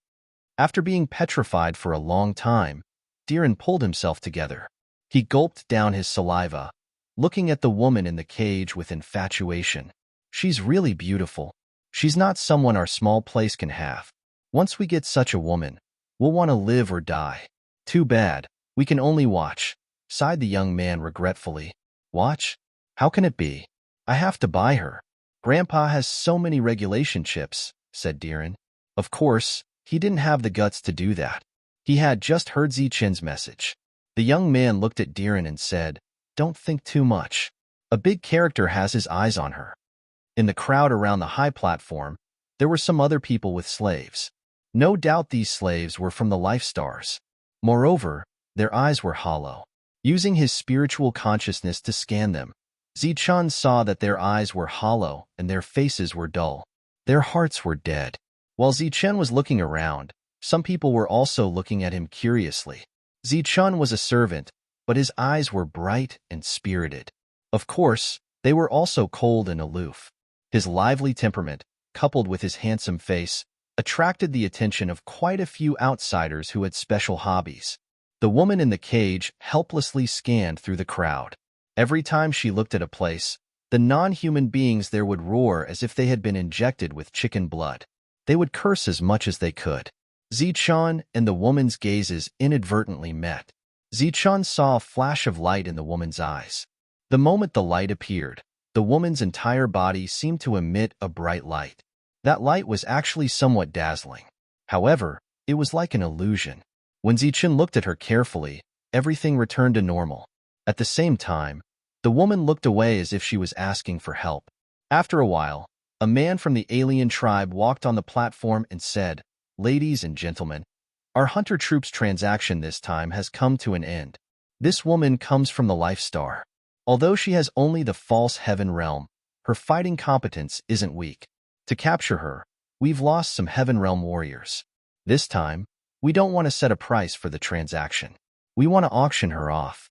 After being petrified for a long time, Diren pulled himself together. He gulped down his saliva, looking at the woman in the cage with infatuation. She's really beautiful. She's not someone our small place can have. Once we get such a woman, we'll want to live or die. Too bad. We can only watch, sighed the young man regretfully. Watch? How can it be? I have to buy her. Grandpa has so many regulation chips, said Diren. Of course, he didn't have the guts to do that. He had just heard Zichen's message. The young man looked at Diren and said, Don't think too much. A big character has his eyes on her. In the crowd around the high platform, there were some other people with slaves. No doubt these slaves were from the Life Stars. Moreover, their eyes were hollow. Using his spiritual consciousness to scan them, Zichen saw that their eyes were hollow and their faces were dull. Their hearts were dead. While Zichen was looking around, some people were also looking at him curiously. Zichen was a servant, but his eyes were bright and spirited. Of course, they were also cold and aloof. His lively temperament, coupled with his handsome face, attracted the attention of quite a few outsiders who had special hobbies. The woman in the cage helplessly scanned through the crowd. Every time she looked at a place, the non-human beings there would roar as if they had been injected with chicken blood. They would curse as much as they could. Zichen and the woman's gazes inadvertently met. Zichen saw a flash of light in the woman's eyes. The moment the light appeared, the woman's entire body seemed to emit a bright light. That light was actually somewhat dazzling. However, it was like an illusion. When Zichen looked at her carefully, everything returned to normal. At the same time, the woman looked away as if she was asking for help. After a while, a man from the alien tribe walked on the platform and said, Ladies and gentlemen, Our hunter troops transaction this time has come to an end. This woman comes from the Life Star. Although she has only the false heaven realm, her fighting competence isn't weak. To capture her, we've lost some heaven realm warriors. This time, we don't want to set a price for the transaction. We want to auction her off.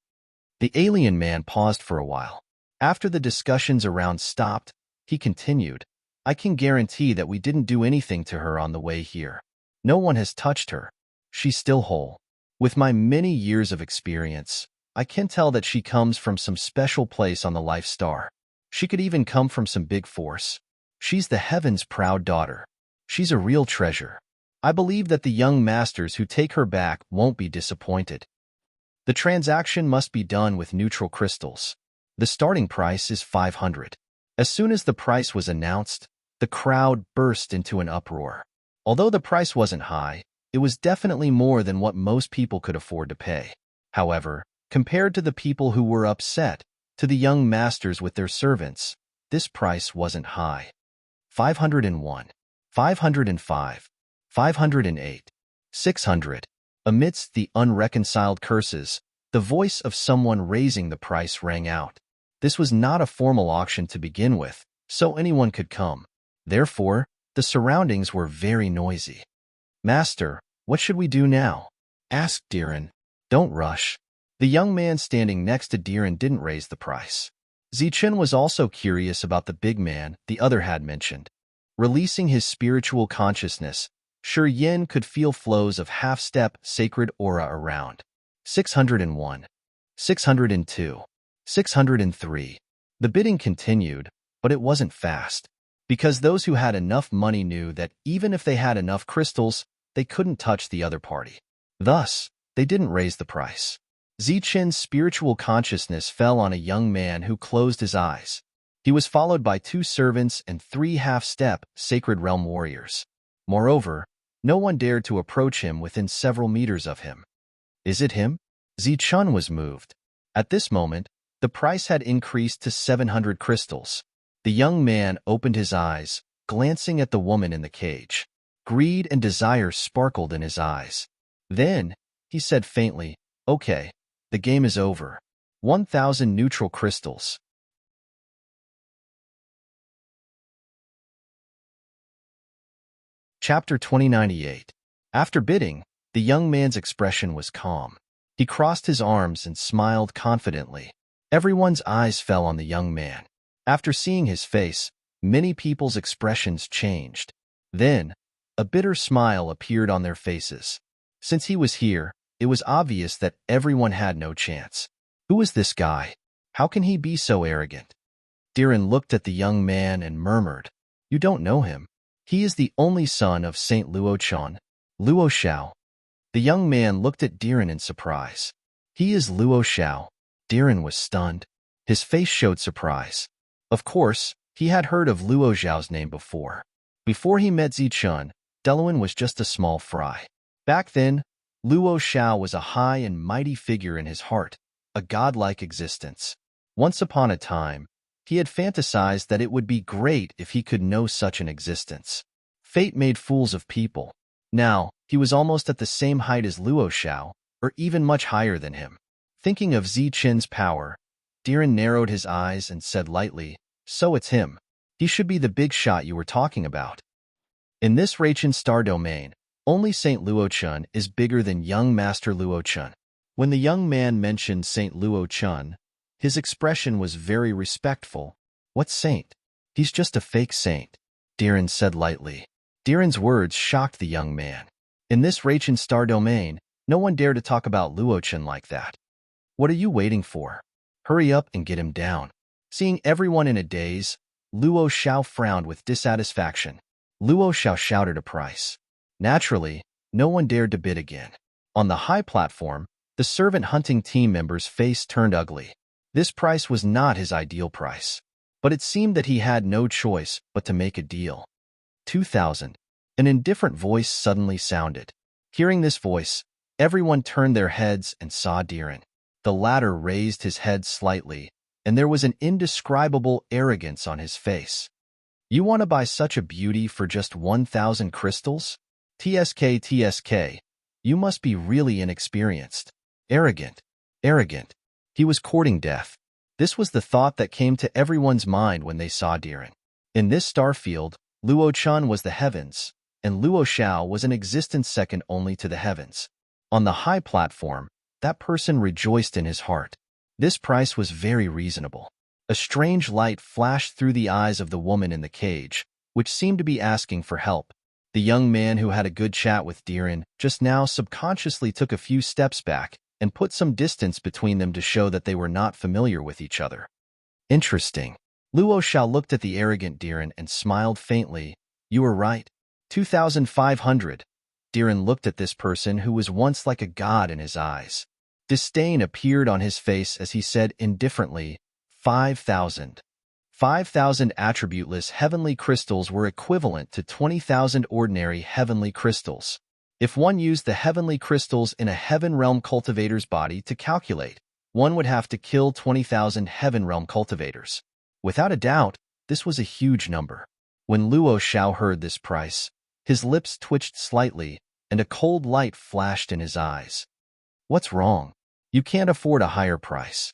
The alien man paused for a while. After the discussions around stopped, he continued, I can guarantee that we didn't do anything to her on the way here. No one has touched her. She's still whole. With my many years of experience, I can tell that she comes from some special place on the Life Star. She could even come from some big force. She's the heaven's proud daughter. She's a real treasure. I believe that the young masters who take her back won't be disappointed. The transaction must be done with neutral crystals. The starting price is 500. As soon as the price was announced, the crowd burst into an uproar. Although the price wasn't high, it was definitely more than what most people could afford to pay. However, compared to the people who were upset, to the young masters with their servants, this price wasn't high. 501, 505, 508, 600. Amidst the unreconciled curses, the voice of someone raising the price rang out. This was not a formal auction to begin with, so anyone could come. Therefore, the surroundings were very noisy. Master, what should we do now? Asked Diren. Don't rush. The young man standing next to Diren didn't raise the price. Zichen was also curious about the big man the other had mentioned. Releasing his spiritual consciousness, Shi Yin could feel flows of half-step sacred aura around. 601, 602, 603. The bidding continued, but it wasn't fast. Because those who had enough money knew that even if they had enough crystals, they couldn't touch the other party. Thus, they didn't raise the price. Zichen's spiritual consciousness fell on a young man who closed his eyes. He was followed by 2 servants and 3 half-step sacred realm warriors. Moreover, no one dared to approach him within several meters of him. Is it him? Zichen was moved. At this moment, the price had increased to 700 crystals. The young man opened his eyes, glancing at the woman in the cage. Greed and desire sparkled in his eyes. Then, he said faintly, Okay, the game is over. 1,000 neutral crystals. Chapter 2098. After bidding, the young man's expression was calm. He crossed his arms and smiled confidently. Everyone's eyes fell on the young man. After seeing his face, many people's expressions changed. Then, a bitter smile appeared on their faces. Since he was here, it was obvious that everyone had no chance. Who is this guy? How can he be so arrogant? Diren looked at the young man and murmured, You don't know him. He is the only son of Saint Luochen, Luo Xiao. The young man looked at Diren in surprise. He is Luo Xiao. Diren was stunned. His face showed surprise. Of course, he had heard of Luo Xiao's name before. Before he met Zichen, Deluan was just a small fry. Back then, Luo Xiao was a high and mighty figure in his heart, a godlike existence. Once upon a time, he had fantasized that it would be great if he could know such an existence. Fate made fools of people. Now, he was almost at the same height as Luo Xiao, or even much higher than him. Thinking of Zichen's power, Diren narrowed his eyes and said lightly, So it's him. He should be the big shot you were talking about. In this Rachin star domain, only Saint Luochen is bigger than young Master Luochen. When the young man mentioned Saint Luochen, his expression was very respectful. What saint? He's just a fake saint, Diren said lightly. Diren's words shocked the young man. In this Rachin star domain, no one dared to talk about Luochen like that. What are you waiting for? Hurry up and get him down. Seeing everyone in a daze, Luo Xiao frowned with dissatisfaction. Luo Xiao shouted a price. Naturally, no one dared to bid again. On the high platform, the servant hunting team member's face turned ugly. This price was not his ideal price, but it seemed that he had no choice but to make a deal. 2,000. An indifferent voice suddenly sounded. Hearing this voice, everyone turned their heads and saw Diren. The latter raised his head slightly, and there was an indescribable arrogance on his face. You want to buy such a beauty for just 1,000 crystals? TSK, You must be really inexperienced. Arrogant. Arrogant. He was courting death. This was the thought that came to everyone's mind when they saw Diren. In this star field, Luo Chun was the heavens, and Luo Xiao was an existence second only to the heavens. On the high platform, that person rejoiced in his heart. This price was very reasonable. A strange light flashed through the eyes of the woman in the cage, which seemed to be asking for help. The young man who had a good chat with Diren just now subconsciously took a few steps back and put some distance between them to show that they were not familiar with each other. Interesting. Luo Xiao looked at the arrogant Diren and smiled faintly. You were right. 2,500. Diren looked at this person who was once like a god in his eyes. Disdain appeared on his face as he said indifferently, 5,000. 5,000 attributeless heavenly crystals were equivalent to 20,000 ordinary heavenly crystals. If one used the heavenly crystals in a heaven realm cultivator's body to calculate, one would have to kill 20,000 heaven realm cultivators. Without a doubt, this was a huge number. When Luo Xiao heard this price, his lips twitched slightly, and a cold light flashed in his eyes. What's wrong? You can't afford a higher price.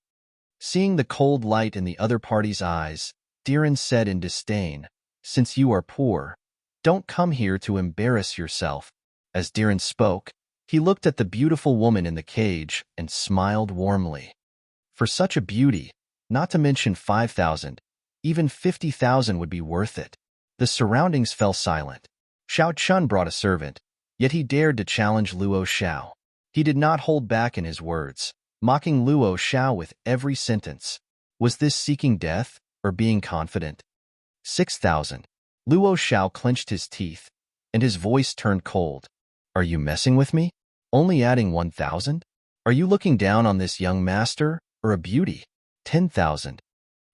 Seeing the cold light in the other party's eyes, Diren said in disdain, Since you are poor, don't come here to embarrass yourself. As Diren spoke, he looked at the beautiful woman in the cage and smiled warmly. For such a beauty, not to mention 5,000, even 50,000 would be worth it. The surroundings fell silent. Xiao Chun brought a servant, yet he dared to challenge Luo Xiao. He did not hold back in his words, mocking Luo Xiao with every sentence. Was this seeking death or being confident? 6,000. Luo Xiao clenched his teeth, and his voice turned cold. Are you messing with me? Only adding 1,000? Are you looking down on this young master, or a beauty? 10,000.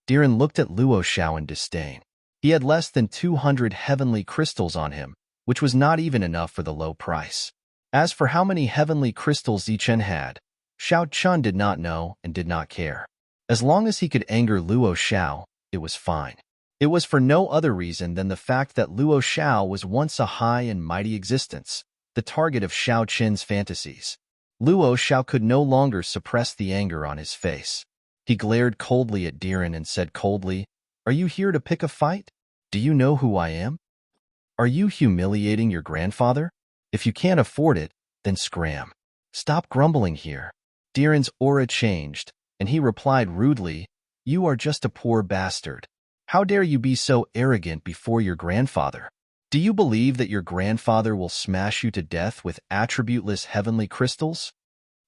Diren looked at Luo Xiao in disdain. He had less than 200 heavenly crystals on him, which was not even enough for the low price. As for how many heavenly crystals Zichen had, Xiao Chun did not know and did not care. As long as he could anger Luo Xiao, it was fine. It was for no other reason than the fact that Luo Xiao was once a high and mighty existence, the target of Xiao Qin's fantasies. Luo Xiao could no longer suppress the anger on his face. He glared coldly at Diren and said coldly, Are you here to pick a fight? Do you know who I am? Are you humiliating your grandfather? If you can't afford it, then scram. Stop grumbling here. Diren's aura changed, and he replied rudely, You are just a poor bastard. How dare you be so arrogant before your grandfather? Do you believe that your grandfather will smash you to death with attributeless heavenly crystals?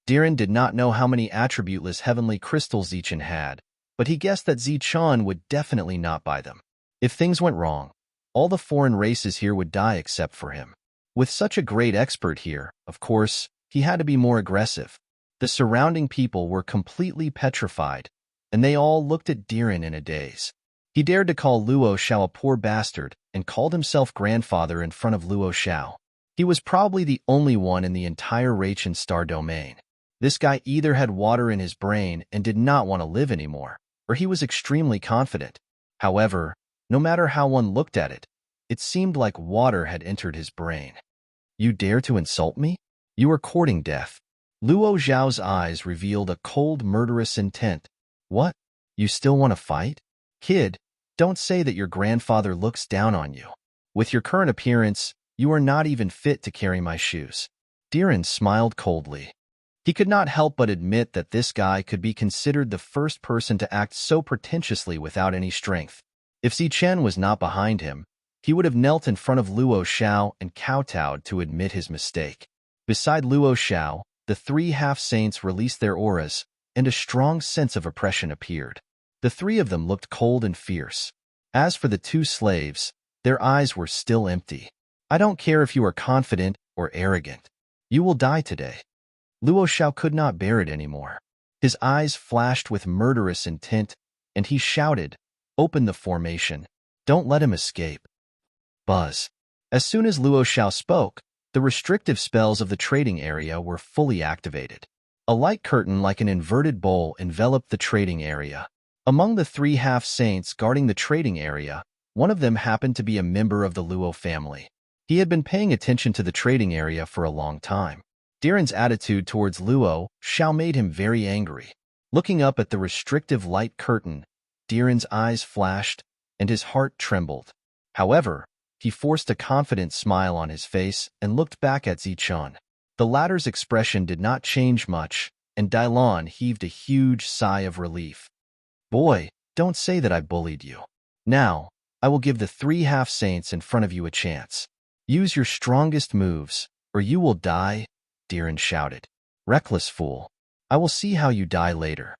Diren did not know how many attributeless heavenly crystals Zichen had, but he guessed that Zichen would definitely not buy them. If things went wrong, all the foreign races here would die except for him. With such a great expert here, of course, he had to be more aggressive. The surrounding people were completely petrified, and they all looked at Diren in a daze. He dared to call Luo Xiao a poor bastard and called himself grandfather in front of Luo Xiao. He was probably the only one in the entire Rachin star domain. This guy either had water in his brain and did not want to live anymore, or he was extremely confident. However, no matter how one looked at it, it seemed like water had entered his brain. You dare to insult me? You are courting death. Luo Xiao's eyes revealed a cold, murderous intent. What? You still want to fight? Kid, don't say that your grandfather looks down on you. With your current appearance, you are not even fit to carry my shoes. Diren smiled coldly. He could not help but admit that this guy could be considered the first person to act so pretentiously without any strength. If Zichen was not behind him, he would have knelt in front of Luo Xiao and kowtowed to admit his mistake. Beside Luo Xiao, the three half-saints released their auras, and a strong sense of oppression appeared. The three of them looked cold and fierce. As for the two slaves, their eyes were still empty. I don't care if you are confident or arrogant. You will die today. Luo Xiao could not bear it anymore. His eyes flashed with murderous intent, and he shouted, Open the formation. Don't let him escape. Buzz. As soon as Luo Xiao spoke, the restrictive spells of the trading area were fully activated. A light curtain like an inverted bowl enveloped the trading area. Among the three half-saints guarding the trading area, one of them happened to be a member of the Luo family. He had been paying attention to the trading area for a long time. Diren's attitude towards Luo Xiao made him very angry. Looking up at the restrictive light curtain, Diren's eyes flashed and his heart trembled. However, he forced a confident smile on his face and looked back at Zichun. The latter's expression did not change much, and Dailon heaved a huge sigh of relief. Boy, don't say that I bullied you. Now, I will give the 3 half-saints in front of you a chance. Use your strongest moves, or you will die, Diren shouted. Reckless fool. I will see how you die later.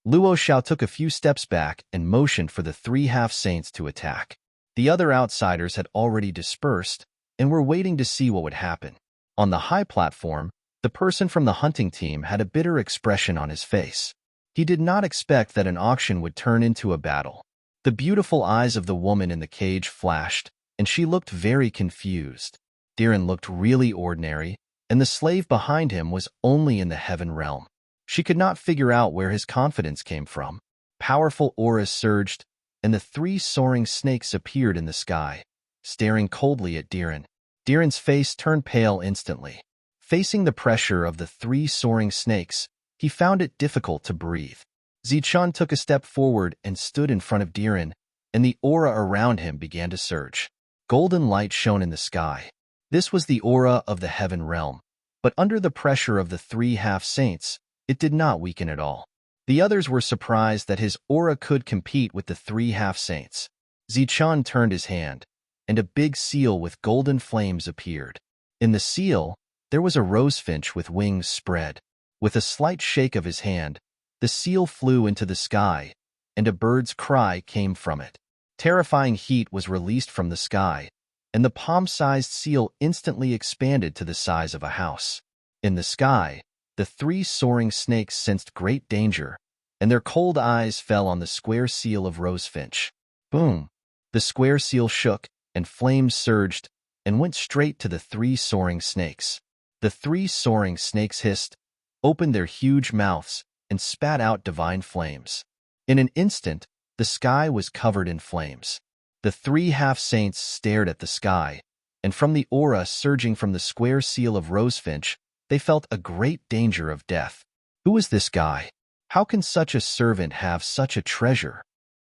Luo Xiao took a few steps back and motioned for the 3 half-saints to attack. The other outsiders had already dispersed and were waiting to see what would happen. On the high platform, the person from the hunting team had a bitter expression on his face. He did not expect that an auction would turn into a battle. The beautiful eyes of the woman in the cage flashed, and she looked very confused. Diren looked really ordinary, and the slave behind him was only in the heaven realm. She could not figure out where his confidence came from. Powerful auras surged, and the 3 soaring snakes appeared in the sky, staring coldly at Diren. Diren's face turned pale instantly. Facing the pressure of the 3 soaring snakes, he found it difficult to breathe. Zichun took a step forward and stood in front of Diren, and the aura around him began to surge. Golden light shone in the sky. This was the aura of the heaven realm, but under the pressure of the 3 half-saints, it did not weaken at all. The others were surprised that his aura could compete with the 3 half-saints. Zichun turned his hand, and a big seal with golden flames appeared. In the seal, there was a rosefinch with wings spread. With a slight shake of his hand, the seal flew into the sky, and a bird's cry came from it. Terrifying heat was released from the sky, and the palm-sized seal instantly expanded to the size of a house. In the sky, the 3 soaring snakes sensed great danger, and their cold eyes fell on the square seal of rosefinch. Boom! The square seal shook, and flames surged, and went straight to the 3 soaring snakes. The 3 soaring snakes hissed, opened their huge mouths, and spat out divine flames. In an instant, the sky was covered in flames. The 3 half-saints stared at the sky, and from the aura surging from the square seal of rosefinch, they felt a great danger of death. Who is this guy? How can such a servant have such a treasure?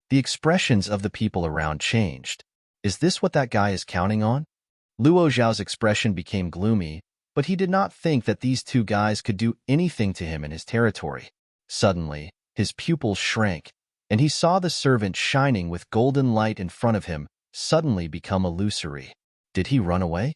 The expressions of the people around changed. Is this what that guy is counting on? Luo Xiao's expression became gloomy, but he did not think that these 2 guys could do anything to him in his territory. Suddenly, his pupils shrank, and he saw the servant shining with golden light in front of him suddenly become illusory. Did he run away?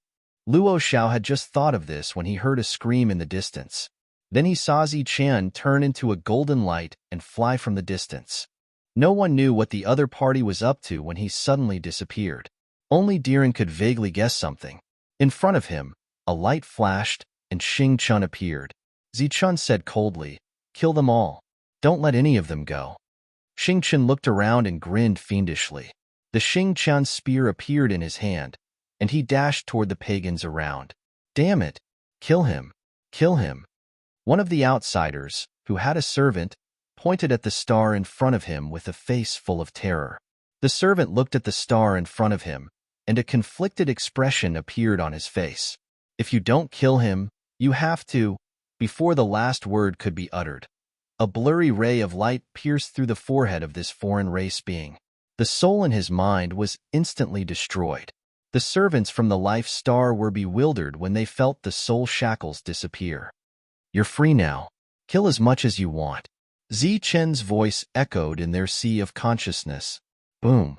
Luo Xiao had just thought of this when he heard a scream in the distance. Then he saw Zichun turn into a golden light and fly from the distance. No one knew what the other party was up to when he suddenly disappeared. Only Diren could vaguely guess something. In front of him, a light flashed, and Xingchun appeared. Zichun said coldly, "Kill them all. Don't let any of them go." Xingchun looked around and grinned fiendishly. The Xingchun spear appeared in his hand, and he dashed toward the pagans around. Damn it! Kill him! Kill him! One of the outsiders, who had a servant, pointed at the star in front of him with a face full of terror. The servant looked at the star in front of him, and a conflicted expression appeared on his face. If you don't kill him, you have to. Before the last word could be uttered, a blurry ray of light pierced through the forehead of this foreign race being. The soul in his mind was instantly destroyed. The servants from the life star were bewildered when they felt the soul shackles disappear. You're free now. Kill as much as you want. Zichen's voice echoed in their sea of consciousness. Boom.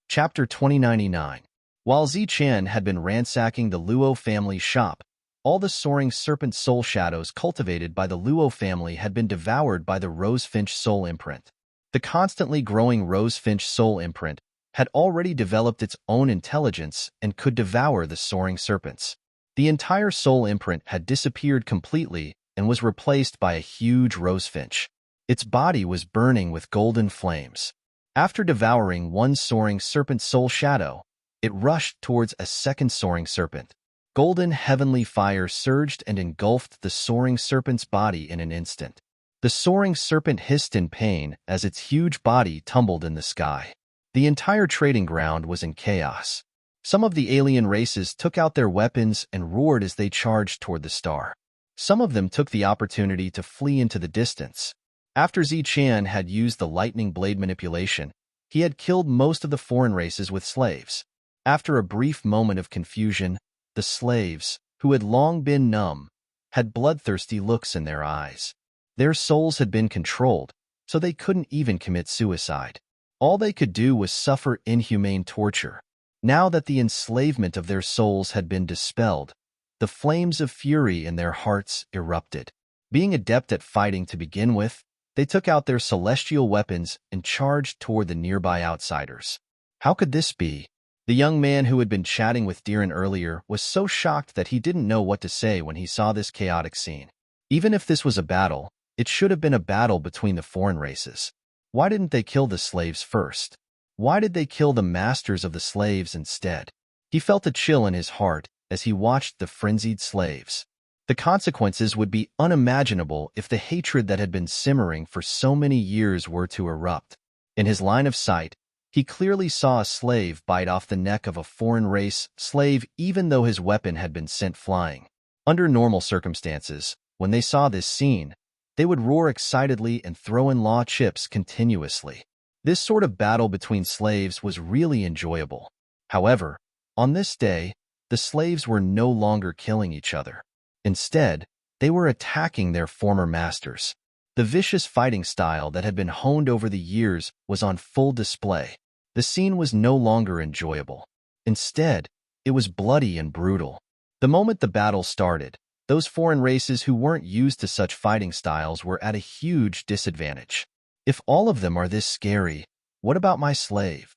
Chapter 2099. While Zichen had been ransacking the Luo family shop, all the soaring serpent soul shadows cultivated by the Luo family had been devoured by the rosefinch soul imprint. The constantly growing rosefinch soul imprint had already developed its own intelligence and could devour the soaring serpents. The entire soul imprint had disappeared completely and was replaced by a huge rosefinch. Its body was burning with golden flames. After devouring one soaring serpent soul shadow, it rushed towards a second soaring serpent. Golden heavenly fire surged and engulfed the soaring serpent's body in an instant. The soaring serpent hissed in pain as its huge body tumbled in the sky. The entire trading ground was in chaos. Some of the alien races took out their weapons and roared as they charged toward the star. Some of them took the opportunity to flee into the distance. After Zichen had used the lightning blade manipulation, he had killed most of the foreign races with slaves. After a brief moment of confusion, the slaves, who had long been numb, had bloodthirsty looks in their eyes. Their souls had been controlled, so they couldn't even commit suicide. All they could do was suffer inhumane torture. Now that the enslavement of their souls had been dispelled, the flames of fury in their hearts erupted. Being adept at fighting to begin with, they took out their celestial weapons and charged toward the nearby outsiders. How could this be? The young man who had been chatting with Diren earlier was so shocked that he didn't know what to say when he saw this chaotic scene. Even if this was a battle, it should have been a battle between the foreign races. Why didn't they kill the slaves first? Why did they kill the masters of the slaves instead? He felt a chill in his heart as he watched the frenzied slaves. The consequences would be unimaginable if the hatred that had been simmering for so many years were to erupt. In his line of sight, he clearly saw a slave bite off the neck of a foreign race slave even though his weapon had been sent flying. Under normal circumstances, when they saw this scene, they would roar excitedly and throw in law chips continuously. This sort of battle between slaves was really enjoyable. However, on this day, the slaves were no longer killing each other. Instead, they were attacking their former masters. The vicious fighting style that had been honed over the years was on full display. The scene was no longer enjoyable. Instead, it was bloody and brutal. The moment the battle started, those foreign races who weren't used to such fighting styles were at a huge disadvantage. If all of them are this scary, what about my slave?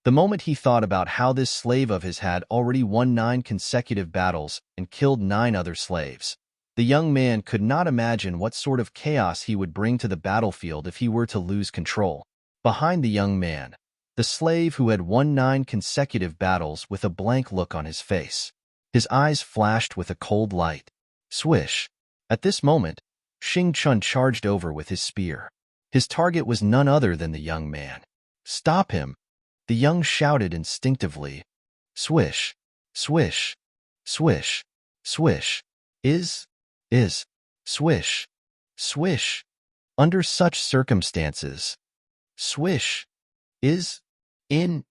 The moment he thought about how this slave of his had already won 9 consecutive battles and killed 9 other slaves, the young man could not imagine what sort of chaos he would bring to the battlefield if he were to lose control. Behind the young man, the slave who had won 9 consecutive battles with a blank look on his face. His eyes flashed with a cold light. Swish! At this moment, Xing Chun charged over with his spear. His target was none other than the young man. Stop him! The young shouted instinctively. Swish! Swish! Swish! Swish! Is, swish! Swish! Under such circumstances, swish! Is, in.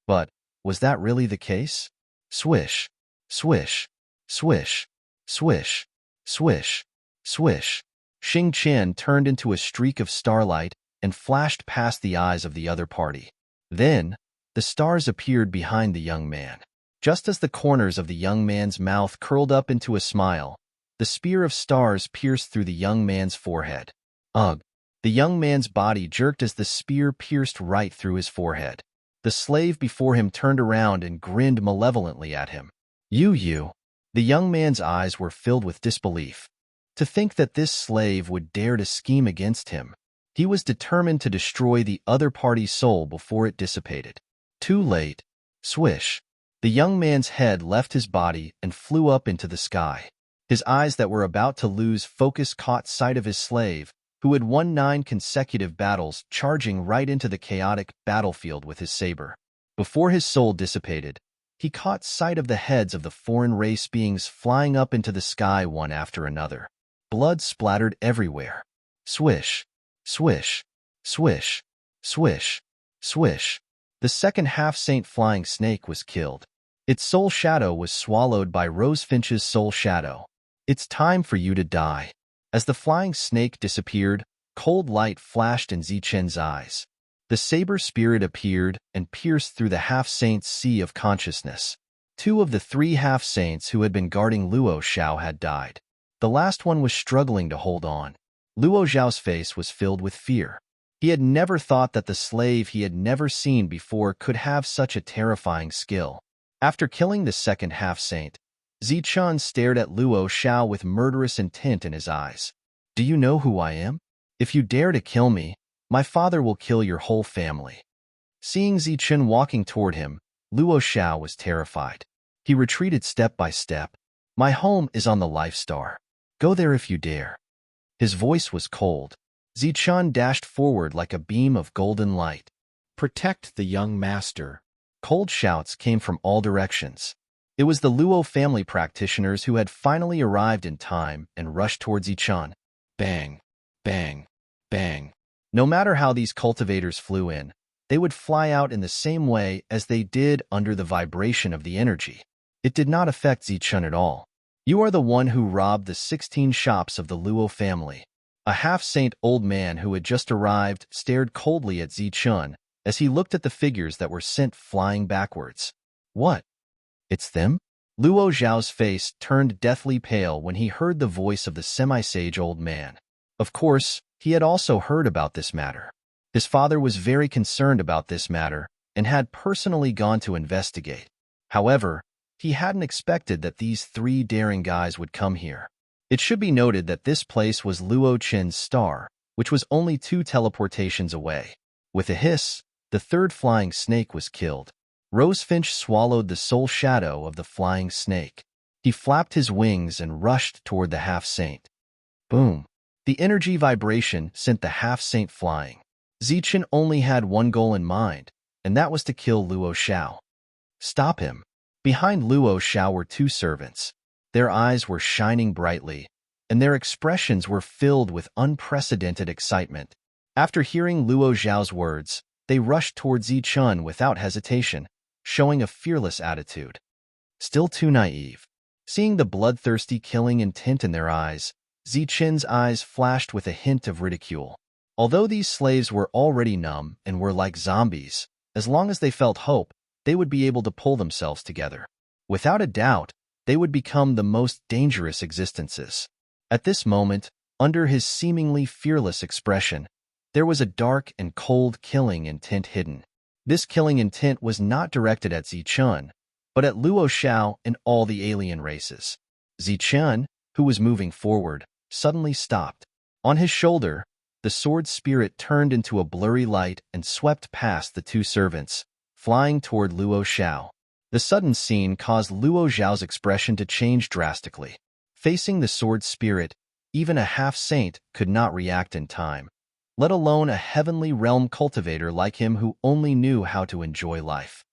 But, was that really the case? Swish! Swish! Swish! Swish! Swish! Swish! Xing Qian turned into a streak of starlight and flashed past the eyes of the other party. Then, the stars appeared behind the young man. Just as the corners of the young man's mouth curled up into a smile, the spear of stars pierced through the young man's forehead. Ugh! The young man's body jerked as the spear pierced right through his forehead. The slave before him turned around and grinned malevolently at him. You. The young man's eyes were filled with disbelief. To think that this slave would dare to scheme against him. He was determined to destroy the other party's soul before it dissipated. Too late. Swish! The young man's head left his body and flew up into the sky. His eyes that were about to lose focus caught sight of his slave, who had won 9 consecutive battles, charging right into the chaotic battlefield with his saber. Before his soul dissipated, he caught sight of the heads of the foreign race beings flying up into the sky one after another. Blood splattered everywhere. Swish! Swish! Swish! Swish! Swish! The second half-saint flying snake was killed. Its soul shadow was swallowed by Rosefinch's soul shadow. It's time for you to die. As the flying snake disappeared, cold light flashed in Zichen's eyes. The saber spirit appeared and pierced through the half-saint's sea of consciousness. 2 of the 3 half-saints who had been guarding Luo Xiao had died. The last one was struggling to hold on. Luo Xiao's face was filled with fear. He had never thought that the slave he had never seen before could have such a terrifying skill. After killing the second half-saint, Zichen stared at Luo Xiao with murderous intent in his eyes. Do you know who I am? If you dare to kill me, my father will kill your whole family. Seeing Zichen walking toward him, Luo Xiao was terrified. He retreated step by step. My home is on the Life Star. Go there if you dare. His voice was cold. Zichen dashed forward like a beam of golden light. Protect the young master. Cold shouts came from all directions. It was the Luo family practitioners who had finally arrived in time and rushed towards Yichun. Bang, bang, bang. No matter how these cultivators flew in, they would fly out in the same way as they did under the vibration of the energy. It did not affect Zichun at all. You are the one who robbed the 16 shops of the Luo family. A half-saint old man who had just arrived stared coldly at Zichun as he looked at the figures that were sent flying backwards. What? It's them? Luo Zhao's face turned deathly pale when he heard the voice of the semi-sage old man. Of course, he had also heard about this matter. His father was very concerned about this matter and had personally gone to investigate. However, he hadn't expected that these 3 daring guys would come here. It should be noted that this place was Luo Qin's star, which was only 2 teleportations away. With a hiss, the 3rd flying snake was killed. Rosefinch swallowed the soul shadow of the flying snake. He flapped his wings and rushed toward the half-saint. Boom! The energy vibration sent the half-saint flying. Zichun only had one goal in mind, and that was to kill Luo Xiao. Stop him! Behind Luo Xiao were 2 servants. Their eyes were shining brightly, and their expressions were filled with unprecedented excitement. After hearing Luo Xiao's words, they rushed toward Zichun without hesitation, showing a fearless attitude. Still too naive. Seeing the bloodthirsty killing intent in their eyes, Zichun's eyes flashed with a hint of ridicule. Although these slaves were already numb and were like zombies, as long as they felt hope, they would be able to pull themselves together. Without a doubt, they would become the most dangerous existences. At this moment, under his seemingly fearless expression, there was a dark and cold killing intent hidden. This killing intent was not directed at Zichun, but at Luo Xiao and all the alien races. Zichun, who was moving forward, suddenly stopped. On his shoulder, the sword spirit turned into a blurry light and swept past the 2 servants, flying toward Luo Xiao. The sudden scene caused Luo Xiao's expression to change drastically. Facing the sword spirit, even a half-saint could not react in time, let alone a heavenly realm cultivator like him who only knew how to enjoy life.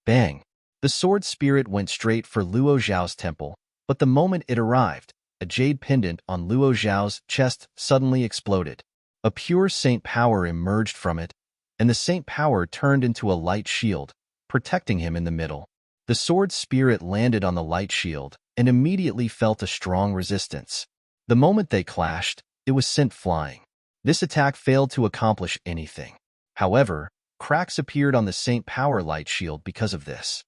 Bang! The sword spirit went straight for Luo Xiao's temple, but the moment it arrived, a jade pendant on Luo Xiao's chest suddenly exploded. A pure saint power emerged from it, and the saint power turned into a light shield, protecting him in the middle. The sword spirit landed on the light shield and immediately felt a strong resistance. The moment they clashed, it was sent flying. This attack failed to accomplish anything. However, cracks appeared on the saint power light shield because of this.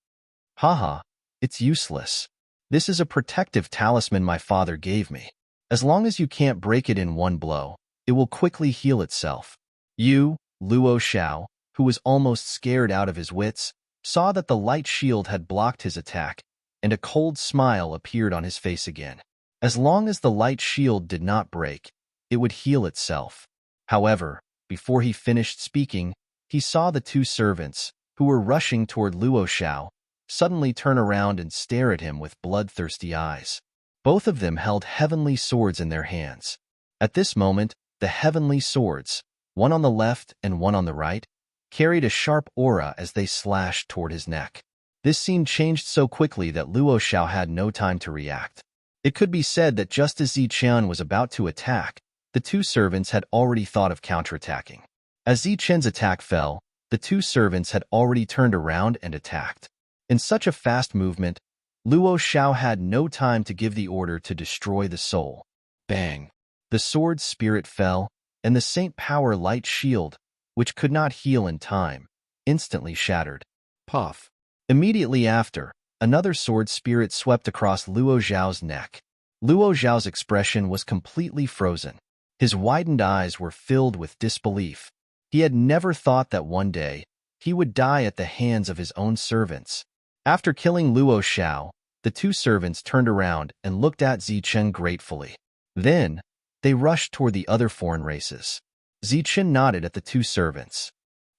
Haha, it's useless. This is a protective talisman my father gave me. As long as you can't break it in one blow, it will quickly heal itself. You, Luo Xiao, who was almost scared out of his wits, saw that the light shield had blocked his attack, and a cold smile appeared on his face again. As long as the light shield did not break, it would heal itself. However, before he finished speaking, he saw the 2 servants, who were rushing toward Luo Xiao, suddenly turn around and stare at him with bloodthirsty eyes. Both of them held heavenly swords in their hands. At this moment, the heavenly swords, one on the left and one on the right, carried a sharp aura as they slashed toward his neck. This scene changed so quickly that Luo Xiao had no time to react. It could be said that just as Zichun was about to attack, the 2 servants had already thought of counterattacking. As Zichun's attack fell, the 2 servants had already turned around and attacked. In such a fast movement, Luo Xiao had no time to give the order to destroy the soul. Bang! The sword spirit fell, and the saint power light shield, which could not heal in time, instantly shattered. Puff! Immediately after, another sword spirit swept across Luo Xiao's neck. Luo Xiao's expression was completely frozen. His widened eyes were filled with disbelief. He had never thought that one day he would die at the hands of his own servants. After killing Luo Xiao, the 2 servants turned around and looked at Zichun gratefully. Then, they rushed toward the other foreign races. Zichun nodded at the 2 servants.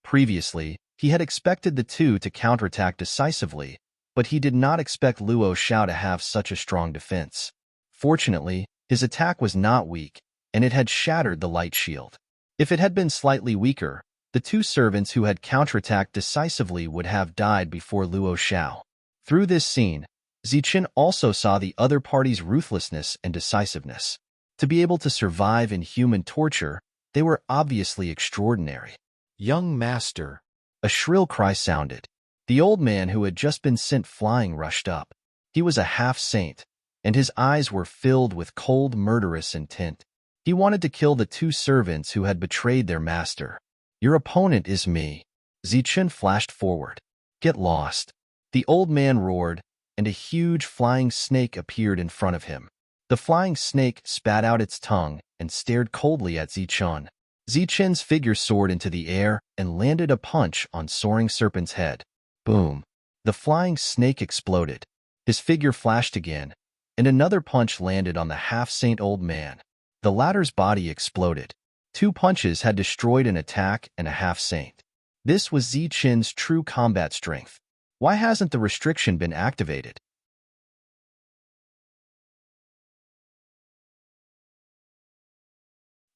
Previously, he had expected the 2 to counterattack decisively, but he did not expect Luo Xiao to have such a strong defense. Fortunately, his attack was not weak, and it had shattered the light shield. If it had been slightly weaker, The two servants who had counterattacked decisively would have died before Luo Xiao. Through this scene, Zichen also saw the other party's ruthlessness and decisiveness. To be able to survive in human torture, they were obviously extraordinary. "Young master!" A shrill cry sounded. The old man who had just been sent flying rushed up. He was a half-saint, and his eyes were filled with cold, murderous intent. He wanted to kill the two servants who had betrayed their master. "Your opponent is me." Zichen flashed forward. "Get lost." The old man roared, and a huge flying snake appeared in front of him. The flying snake spat out its tongue and stared coldly at Zichen. Zichen's figure soared into the air and landed a punch on Soaring Serpent's head. Boom! The flying snake exploded. His figure flashed again, and another punch landed on the half-saint old man. The latter's body exploded. 2 punches had destroyed an attack and a half-saint. This was Zichen's true combat strength. Why hasn't the restriction been activated?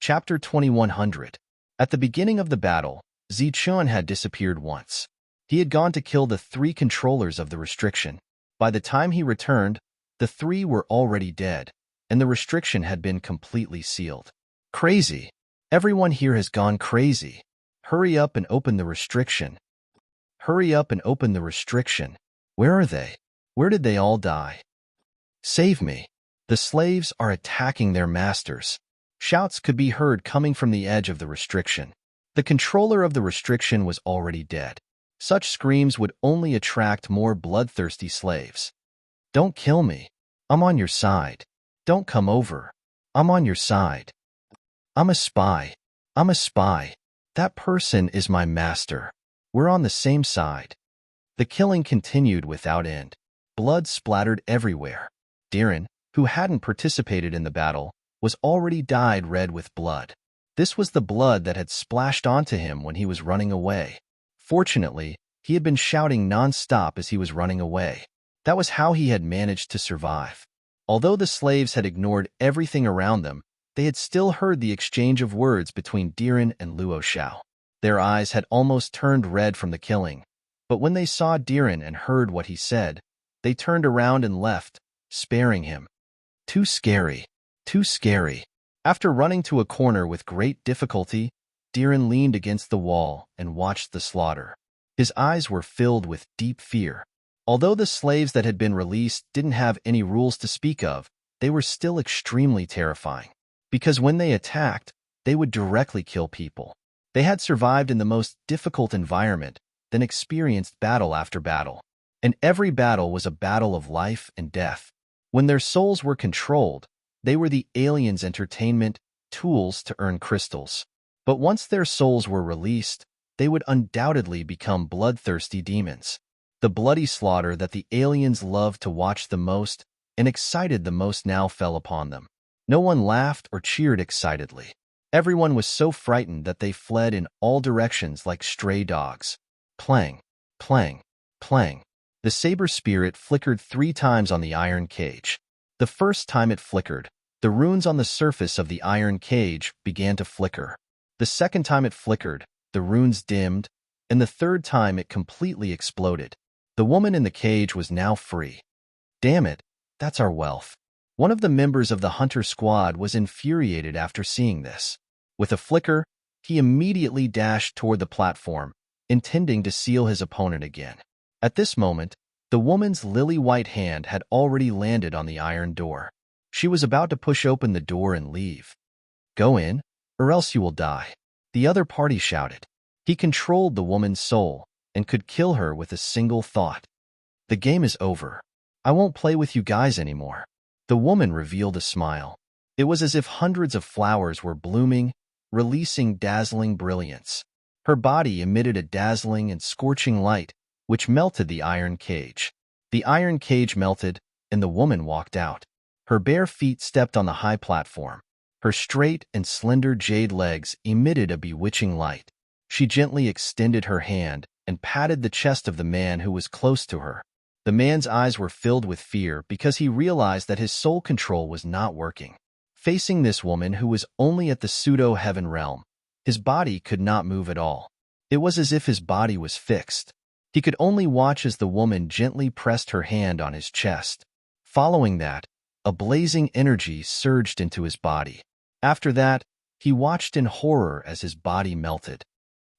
Chapter 2100. At the beginning of the battle, Zichen had disappeared once. He had gone to kill the 3 controllers of the restriction. By the time he returned, the 3 were already dead, and the restriction had been completely sealed. Crazy. Everyone here has gone crazy. Hurry up and open the restriction. Hurry up and open the restriction. Where are they? Where did they all die? Save me. The slaves are attacking their masters. Shouts could be heard coming from the edge of the restriction. The controller of the restriction was already dead. Such screams would only attract more bloodthirsty slaves. Don't kill me. I'm on your side. Don't come over. I'm on your side. I'm a spy. I'm a spy. That person is my master. We're on the same side. The killing continued without end. Blood splattered everywhere. Diren, who hadn't participated in the battle, was already dyed red with blood. This was the blood that had splashed onto him when he was running away. Fortunately, he had been shouting non-stop as he was running away. That was how he had managed to survive. Although the slaves had ignored everything around them, they had still heard the exchange of words between Diren and Luo Xiao. Their eyes had almost turned red from the killing, but when they saw Diren and heard what he said, they turned around and left, sparing him. Too scary. Too scary. After running to a corner with great difficulty, Diren leaned against the wall and watched the slaughter. His eyes were filled with deep fear. Although the slaves that had been released didn't have any rules to speak of, they were still extremely terrifying. Because when they attacked, they would directly kill people. They had survived in the most difficult environment, then experienced battle after battle. And every battle was a battle of life and death. When their souls were controlled, they were the aliens' entertainment, tools to earn crystals. But once their souls were released, they would undoubtedly become bloodthirsty demons. The bloody slaughter that the aliens loved to watch the most and excited the most now fell upon them. No one laughed or cheered excitedly. Everyone was so frightened that they fled in all directions like stray dogs. Plang, plang, plang. The saber spirit flickered 3 times on the iron cage. The first time it flickered, the runes on the surface of the iron cage began to flicker. The second time it flickered, the runes dimmed, and the third time it completely exploded. The woman in the cage was now free. Damn it, that's our wealth. One of the members of the hunter squad was infuriated after seeing this. With a flicker, he immediately dashed toward the platform, intending to seal his opponent again. At this moment, the woman's lily-white hand had already landed on the iron door. She was about to push open the door and leave. Go in, or else you will die, the other party shouted. He controlled the woman's soul and could kill her with a single thought. The game is over. I won't play with you guys anymore. The woman revealed a smile. It was as if hundreds of flowers were blooming, releasing dazzling brilliance. Her body emitted a dazzling and scorching light, which melted the iron cage. The iron cage melted, and the woman walked out. Her bare feet stepped on the high platform. Her straight and slender jade legs emitted a bewitching light. She gently extended her hand and patted the chest of the man who was close to her. The man's eyes were filled with fear because he realized that his soul control was not working. Facing this woman who was only at the pseudo-heaven realm, his body could not move at all. It was as if his body was fixed. He could only watch as the woman gently pressed her hand on his chest. Following that, a blazing energy surged into his body. After that, he watched in horror as his body melted.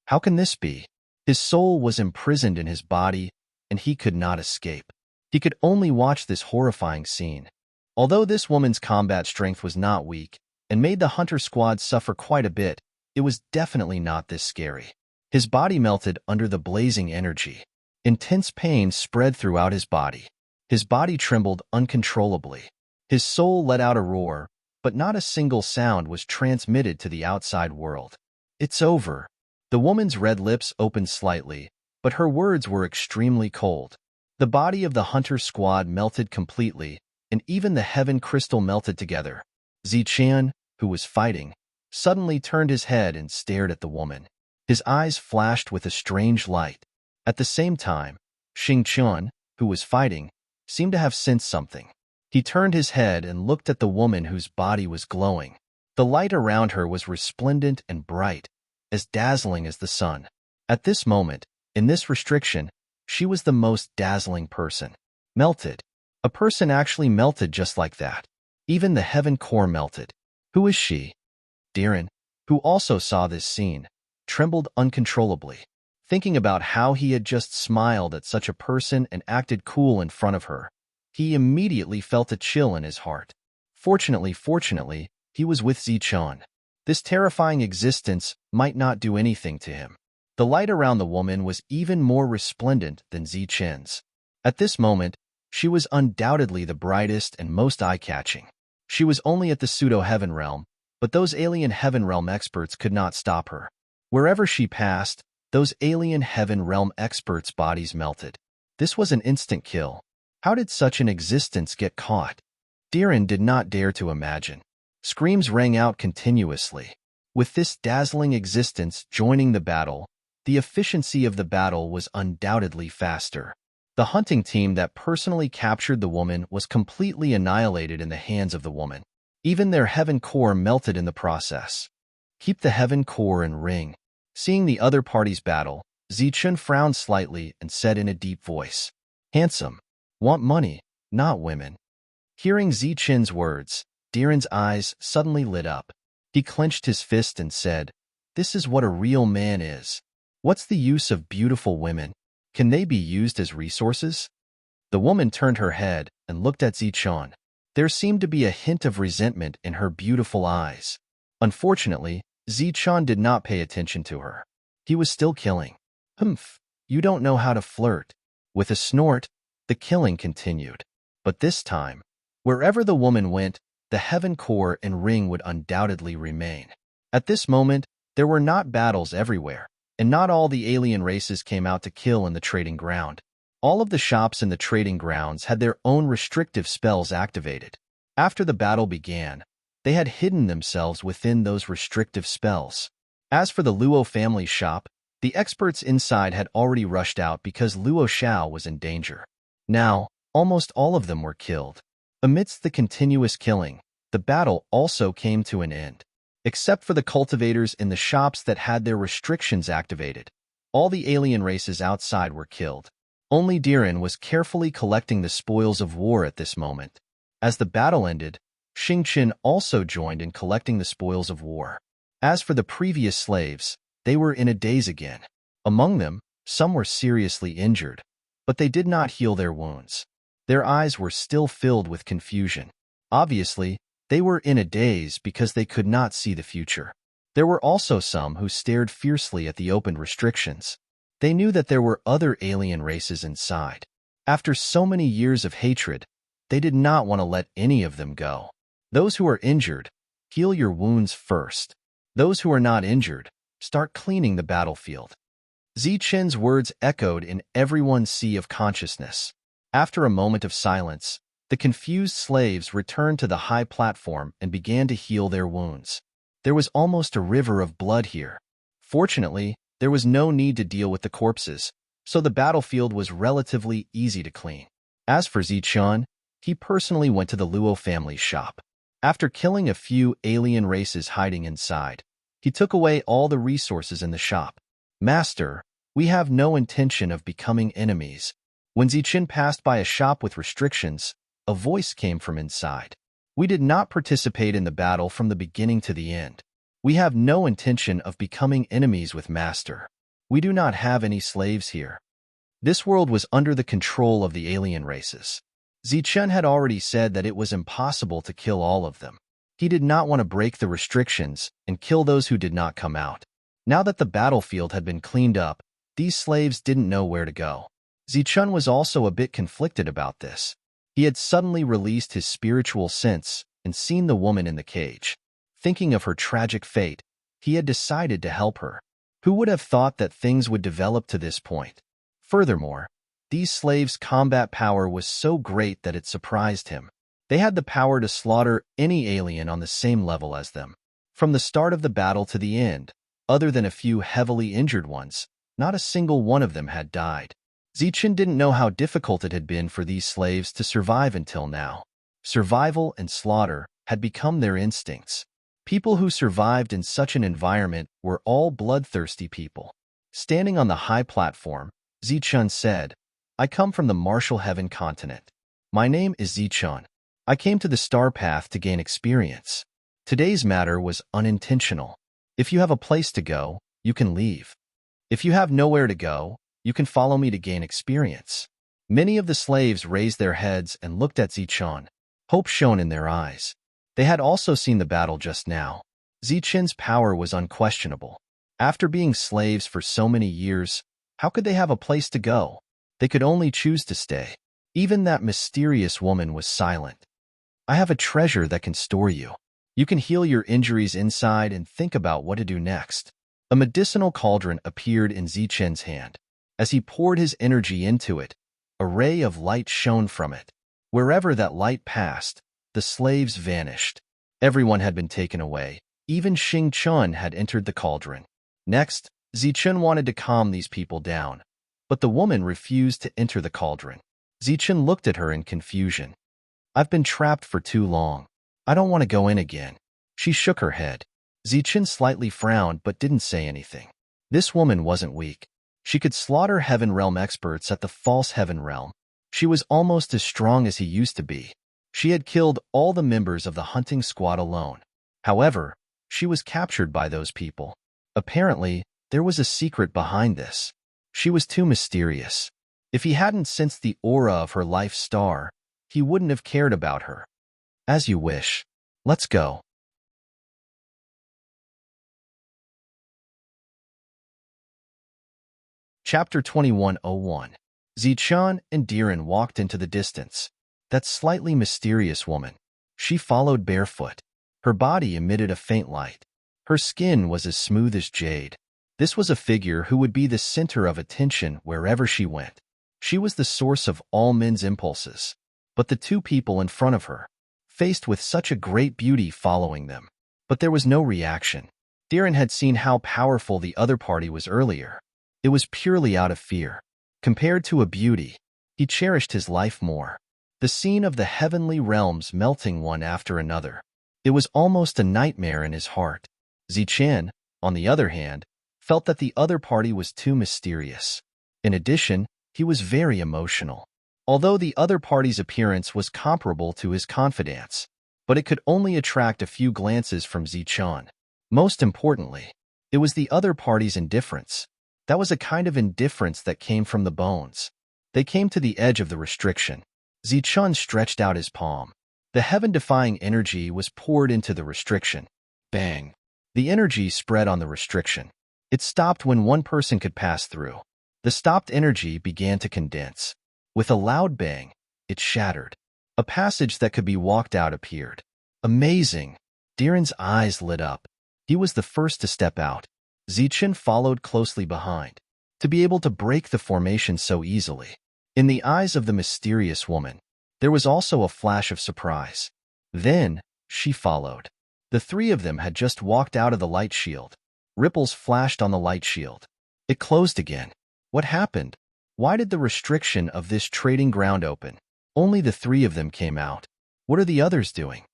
How can this be? His soul was imprisoned in his body, and he could not escape. He could only watch this horrifying scene. Although this woman's combat strength was not weak and made the hunter squad suffer quite a bit, it was definitely not this scary. His body melted under the blazing energy. Intense pain spread throughout his body. His body trembled uncontrollably. His soul let out a roar, but not a single sound was transmitted to the outside world. It's over. The woman's red lips opened slightly, but her words were extremely cold. The body of the hunter squad melted completely, and even the heaven crystal melted together. Ziqian, who was fighting, suddenly turned his head and stared at the woman. His eyes flashed with a strange light. At the same time, Xingqian, who was fighting, seemed to have sensed something. He turned his head and looked at the woman whose body was glowing. The light around her was resplendent and bright, as dazzling as the sun. At this moment, in this restriction, she was the most dazzling person. Melted. A person actually melted just like that. Even the heaven core melted. Who is she? Diren, who also saw this scene, trembled uncontrollably. Thinking about how he had just smiled at such a person and acted cool in front of her, he immediately felt a chill in his heart. Fortunately, he was with Ziqian. This terrifying existence might not do anything to him. The light around the woman was even more resplendent than Ziqian's. At this moment, she was undoubtedly the brightest and most eye-catching. She was only at the pseudo-heaven realm, but those alien heaven realm experts could not stop her. Wherever she passed, those alien heaven realm experts' bodies melted. This was an instant kill. How did such an existence get caught? Diren did not dare to imagine. Screams rang out continuously. With this dazzling existence joining the battle, the efficiency of the battle was undoubtedly faster. The hunting team that personally captured the woman was completely annihilated in the hands of the woman. Even their heaven core melted in the process. Keep the heaven core and ring. Seeing the other party's battle, Ziqian frowned slightly and said in a deep voice, "Handsome. Want money, not women." Hearing Ziqian's words, Diren's eyes suddenly lit up. He clenched his fist and said, "This is what a real man is. What's the use of beautiful women? Can they be used as resources?" The woman turned her head and looked at Ziqian. There seemed to be a hint of resentment in her beautiful eyes. Unfortunately, Ziqian did not pay attention to her. He was still killing. "Humph, you don't know how to flirt." With a snort, the killing continued. But this time, wherever the woman went, the heaven core and ring would undoubtedly remain. At this moment, there were not battles everywhere, and not all the alien races came out to kill in the trading ground. All of the shops in the trading grounds had their own restrictive spells activated. After the battle began, they had hidden themselves within those restrictive spells. As for the Luo family shop, the experts inside had already rushed out because Luo Xiao was in danger. Now, almost all of them were killed. Amidst the continuous killing, the battle also came to an end. Except for the cultivators in the shops that had their restrictions activated, all the alien races outside were killed. Only Diren was carefully collecting the spoils of war at this moment. As the battle ended, Xingqian also joined in collecting the spoils of war. As for the previous slaves, they were in a daze again. Among them, some were seriously injured, but they did not heal their wounds. Their eyes were still filled with confusion. Obviously, they were in a daze because they could not see the future. There were also some who stared fiercely at the opened restrictions. They knew that there were other alien races inside. After so many years of hatred, they did not want to let any of them go. Those who are injured, heal your wounds first. Those who are not injured, start cleaning the battlefield. Ziqian's words echoed in everyone's sea of consciousness. After a moment of silence, the confused slaves returned to the high platform and began to heal their wounds. There was almost a river of blood here. Fortunately, there was no need to deal with the corpses, so the battlefield was relatively easy to clean. As for Ziqian, he personally went to the Luo family shop. After killing a few alien races hiding inside, he took away all the resources in the shop. "Master, we have no intention of becoming enemies." When Zichen passed by a shop with restrictions, a voice came from inside. "We did not participate in the battle from the beginning to the end. We have no intention of becoming enemies with Master. We do not have any slaves here." This world was under the control of the alien races. Zichen had already said that it was impossible to kill all of them. He did not want to break the restrictions and kill those who did not come out. Now that the battlefield had been cleaned up, these slaves didn't know where to go. Zichen was also a bit conflicted about this. He had suddenly released his spiritual sense and seen the woman in the cage. Thinking of her tragic fate, he had decided to help her. Who would have thought that things would develop to this point? Furthermore, these slaves' combat power was so great that it surprised him. They had the power to slaughter any alien on the same level as them. From the start of the battle to the end, other than a few heavily injured ones, not a single one of them had died. Zichen didn't know how difficult it had been for these slaves to survive until now. Survival and slaughter had become their instincts. People who survived in such an environment were all bloodthirsty people. Standing on the high platform, Zichen said, "I come from the Martial Heaven continent. My name is Zichen. I came to the Star Path to gain experience. Today's matter was unintentional. If you have a place to go, you can leave. If you have nowhere to go, you can follow me to gain experience." Many of the slaves raised their heads and looked at Zichen. Hope shone in their eyes. They had also seen the battle just now. Zichen's power was unquestionable. After being slaves for so many years, how could they have a place to go? They could only choose to stay. Even that mysterious woman was silent. "I have a treasure that can store you. You can heal your injuries inside and think about what to do next." A medicinal cauldron appeared in Zichen's hand. As he poured his energy into it, a ray of light shone from it. Wherever that light passed, the slaves vanished. Everyone had been taken away. Even Xing Chun had entered the cauldron. Next, Zichen wanted to calm these people down, but the woman refused to enter the cauldron. Zichen looked at her in confusion. "I've been trapped for too long. I don't want to go in again." She shook her head. Zichen slightly frowned but didn't say anything. This woman wasn't weak. She could slaughter Heaven Realm experts at the false Heaven Realm. She was almost as strong as he used to be. She had killed all the members of the hunting squad alone. However, she was captured by those people. Apparently, there was a secret behind this. She was too mysterious. If he hadn't sensed the aura of her life star, he wouldn't have cared about her. "As you wish. Let's go." Chapter 2101. Zichen and Diren walked into the distance. That slightly mysterious woman. She followed barefoot. Her body emitted a faint light. Her skin was as smooth as jade. This was a figure who would be the center of attention wherever she went. She was the source of all men's impulses. But the two people in front of her, faced with such a great beauty following them. But there was no reaction. Diren had seen how powerful the other party was earlier. It was purely out of fear. Compared to a beauty, he cherished his life more. The scene of the heavenly realms melting one after another. It was almost a nightmare in his heart. Zichen, on the other hand, felt that the other party was too mysterious. In addition, he was very emotional. Although the other party's appearance was comparable to his confidence, but it could only attract a few glances from Zichen. Most importantly, it was the other party's indifference. That was a kind of indifference that came from the bones. They came to the edge of the restriction. Zichen stretched out his palm. The heaven-defying energy was poured into the restriction. Bang! The energy spread on the restriction. It stopped when one person could pass through. The stopped energy began to condense. With a loud bang, it shattered. A passage that could be walked out appeared. Amazing! Diren's eyes lit up. He was the first to step out. Zichen followed closely behind. To be able to break the formation so easily. In the eyes of the mysterious woman, there was also a flash of surprise. Then, she followed. The three of them had just walked out of the light shield. Ripples flashed on the light shield. It closed again. What happened? Why did the restriction of this trading ground open? Only the three of them came out. What are the others doing?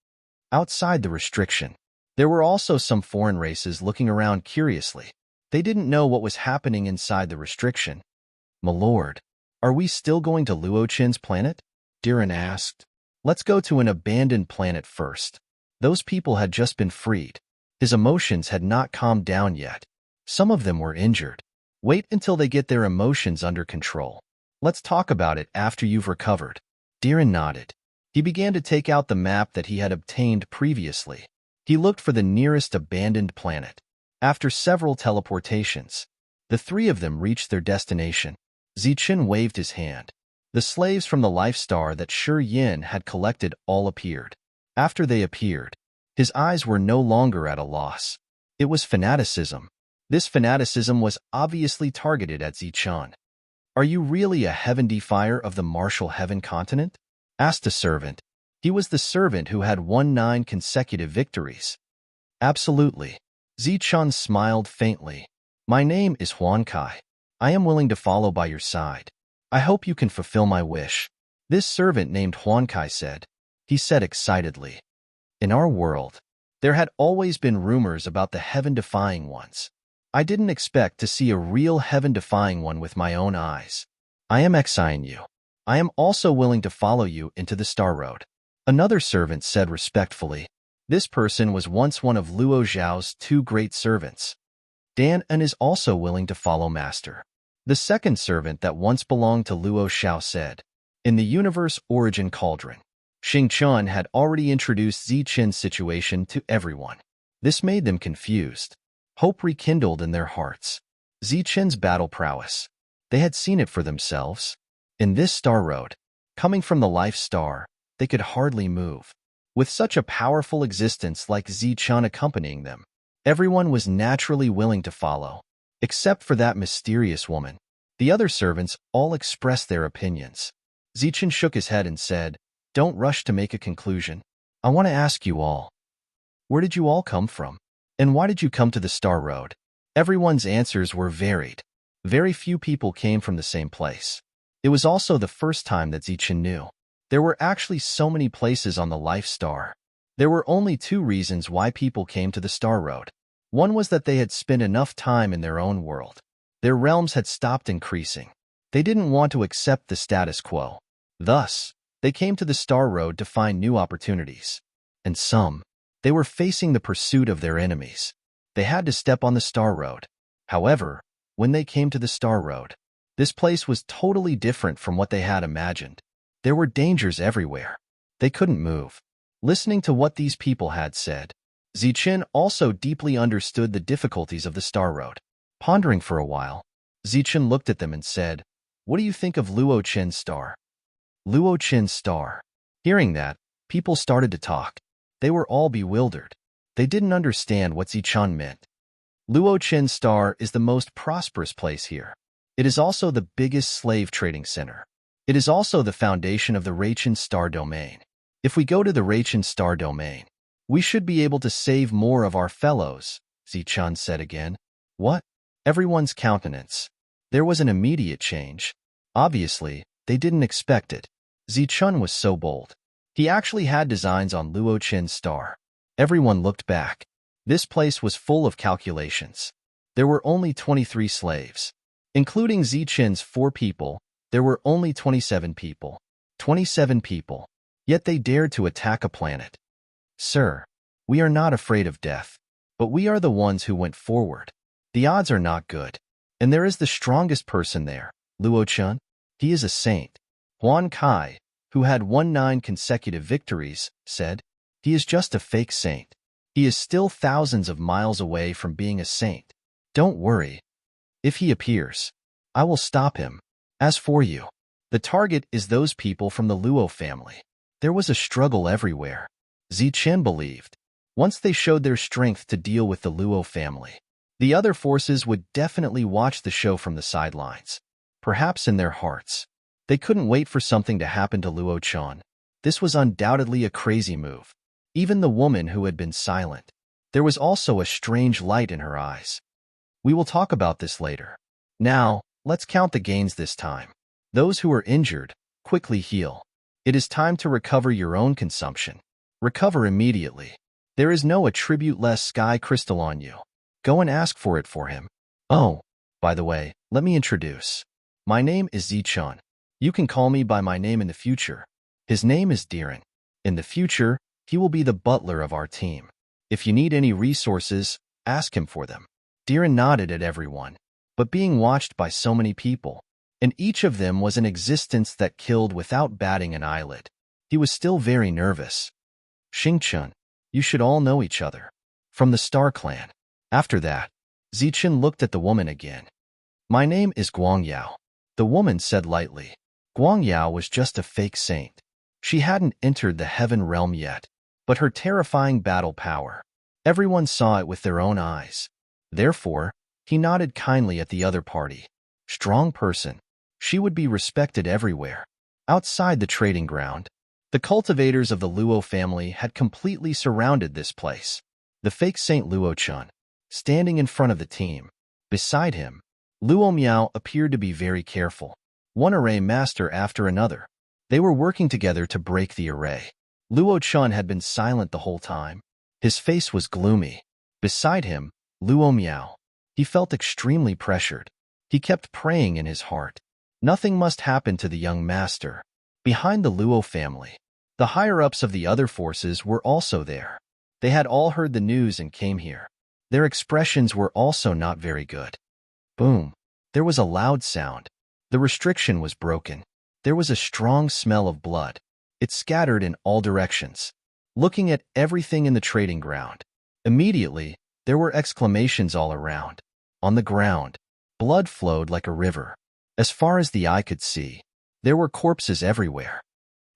Outside the restriction, there were also some foreign races looking around curiously. They didn't know what was happening inside the restriction. "My lord, are we still going to Luo Qin's planet?" Diren asked. "Let's go to an abandoned planet first." Those people had just been freed. His emotions had not calmed down yet. Some of them were injured. "Wait until they get their emotions under control. Let's talk about it after you've recovered." Diren nodded. He began to take out the map that he had obtained previously. He looked for the nearest abandoned planet. After several teleportations, the three of them reached their destination. Ziqin waved his hand. The slaves from the life star that Shi Yin had collected all appeared. After they appeared, his eyes were no longer at a loss. It was fanaticism. This fanaticism was obviously targeted at Ziqin. "Are you really a heaven defier of the martial heaven continent?" asked a servant. He was the servant who had won 9 consecutive victories. "Absolutely." Ziqin smiled faintly. "My name is Huan Kai. I am willing to follow by your side. I hope you can fulfill my wish." This servant named Huan Kai said. He said excitedly, "In our world, there had always been rumors about the heaven-defying ones. I didn't expect to see a real heaven-defying one with my own eyes. I am exciting you. I am also willing to follow you into the Star Road." Another servant said respectfully. This person was once one of Luo Zhao's 2 great servants. "Dan and is also willing to follow Master." The second servant that once belonged to Luo Xiao said. In the universe origin cauldron, Xing Chun had already introduced Ziqin's situation to everyone. This made them confused. Hope rekindled in their hearts. Ziqin's battle prowess. They had seen it for themselves. In this Star Road, coming from the Life Star, they could hardly move. With such a powerful existence like Ziqin accompanying them, everyone was naturally willing to follow, except for that mysterious woman. The other servants all expressed their opinions. Ziqin shook his head and said, "Don't rush to make a conclusion. I want to ask you all. Where did you all come from? And why did you come to the Star Road?" Everyone's answers were varied. Very few people came from the same place. It was also the first time that Ziqin knew. There were actually so many places on the Life Star. There were only 2 reasons why people came to the Star Road. One was that they had spent enough time in their own world. Their realms had stopped increasing. They didn't want to accept the status quo. Thus, they came to the Star Road to find new opportunities. And some, they were facing the pursuit of their enemies. They had to step on the Star Road. However, when they came to the Star Road, this place was totally different from what they had imagined. There were dangers everywhere. They couldn't move. Listening to what these people had said, Ziqin also deeply understood the difficulties of the Star Road. Pondering for a while, Ziqin looked at them and said, "What do you think of Luo Qin's star?" Luo Qin's star. Hearing that, people started to talk. They were all bewildered. They didn't understand what Ziqin meant. Luo Qin's star is the most prosperous place here. It is also the biggest slave trading center. It is also the foundation of the Raichen Star Domain. If we go to the Raichen Star Domain, we should be able to save more of our fellows, Ziqin said again. What? Everyone's countenance. There was an immediate change. Obviously, they didn't expect it. Ziqin was so bold. He actually had designs on Luo Qin's star. Everyone looked back. This place was full of calculations. There were only 23 slaves. Including Ziqin's 4 people, there were only 27 people. 27 people. Yet they dared to attack a planet. "Sir, we are not afraid of death, but we are the ones who went forward. The odds are not good. And there is the strongest person there, Luo Qin. He is a saint." Huan Kai, who had won 9 consecutive victories, said, "He is just a fake saint. He is still thousands of miles away from being a saint. Don't worry. If he appears, I will stop him. As for you, the target is those people from the Luo family." There was a struggle everywhere. Ziqin believed. Once they showed their strength to deal with the Luo family, the other forces would definitely watch the show from the sidelines. Perhaps in their hearts, they couldn't wait for something to happen to Luo Qin. This was undoubtedly a crazy move. Even the woman who had been silent, there was also a strange light in her eyes. We will talk about this later. Now, let's count the gains this time. Those who are injured, quickly heal. It is time to recover your own consumption. Recover immediately. There is no attribute-less sky crystal on you. Go and ask for it for him. Oh, by the way, let me introduce. My name is Zichun. You can call me by my name in the future. His name is Diren. In the future, he will be the butler of our team. If you need any resources, ask him for them. Diren nodded at everyone, but being watched by so many people, and each of them was an existence that killed without batting an eyelid. He was still very nervous. Xingchun, you should all know each other. From the Star Clan. After that, Zichun looked at the woman again. My name is Guangyao. The woman said lightly. Guangyao was just a fake saint. She hadn't entered the heaven realm yet, but her terrifying battle power. Everyone saw it with their own eyes. Therefore, he nodded kindly at the other party. Strong person. She would be respected everywhere. Outside the trading ground, the cultivators of the Luo family had completely surrounded this place. The fake Saint Luo-chun, standing in front of the team. Beside him, Luo Miao appeared to be very careful. One array master after another. They were working together to break the array. Luo-chun had been silent the whole time. His face was gloomy. Beside him, Luo Miao. He felt extremely pressured. He kept praying in his heart. Nothing must happen to the young master. Behind the Luo family, the higher-ups of the other forces were also there. They had all heard the news and came here. Their expressions were also not very good. Boom. There was a loud sound. The restriction was broken. There was a strong smell of blood. It scattered in all directions. Looking at everything in the trading ground, immediately, there were exclamations all around. On the ground, blood flowed like a river. As far as the eye could see, there were corpses everywhere.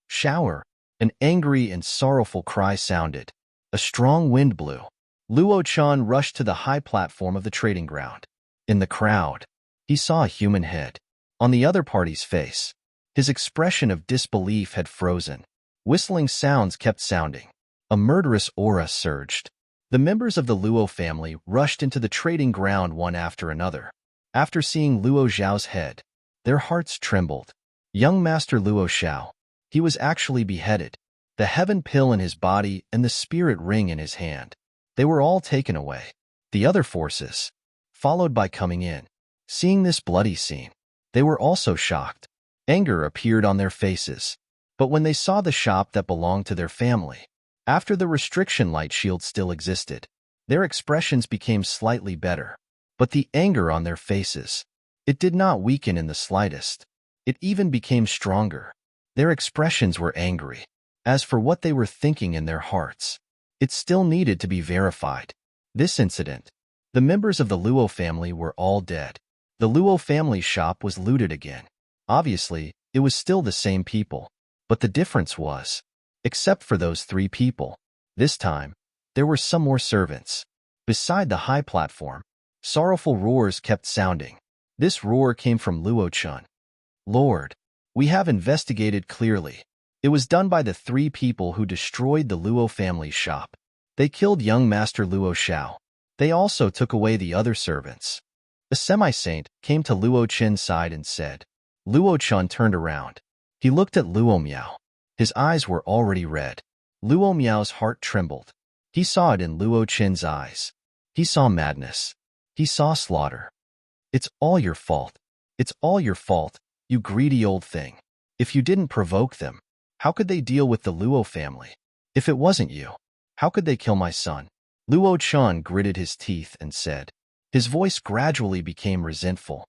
Shower. An angry and sorrowful cry sounded. A strong wind blew. Luo-chan rushed to the high platform of the trading ground. In the crowd, he saw a human head. On the other party's face, his expression of disbelief had frozen. Whistling sounds kept sounding. A murderous aura surged. The members of the Luo family rushed into the trading ground one after another. After seeing Luo Zhao's head, their hearts trembled. Young Master Luo Xiao. He was actually beheaded. The heaven pill in his body and the spirit ring in his hand. They were all taken away. The other forces, followed by coming in. Seeing this bloody scene, they were also shocked. Anger appeared on their faces. But when they saw the shop that belonged to their family, after the restriction light shield still existed, their expressions became slightly better. But the anger on their faces, it did not weaken in the slightest. It even became stronger. Their expressions were angry. As for what they were thinking in their hearts, it still needed to be verified. This incident, the members of the Luo family were all dead. The Luo family shop was looted again. Obviously, it was still the same people. But the difference was, except for those 3 people, this time, there were some more servants. Beside the high platform, sorrowful roars kept sounding. This roar came from Luo-chun. Lord, we have investigated clearly. It was done by the 3 people who destroyed the Luo family shop. They killed young Master Luo Xiao. They also took away the other servants. A semi-saint came to Luo Chen's side and said. Luo Chun turned around. He looked at Luo Miao. His eyes were already red. Luo Miao's heart trembled. He saw it in Luo Chen's eyes. He saw madness. He saw slaughter. It's all your fault. It's all your fault, you greedy old thing. If you didn't provoke them, how could they deal with the Luo family? If it wasn't you, how could they kill my son? Luo Chun gritted his teeth and said. His voice gradually became resentful.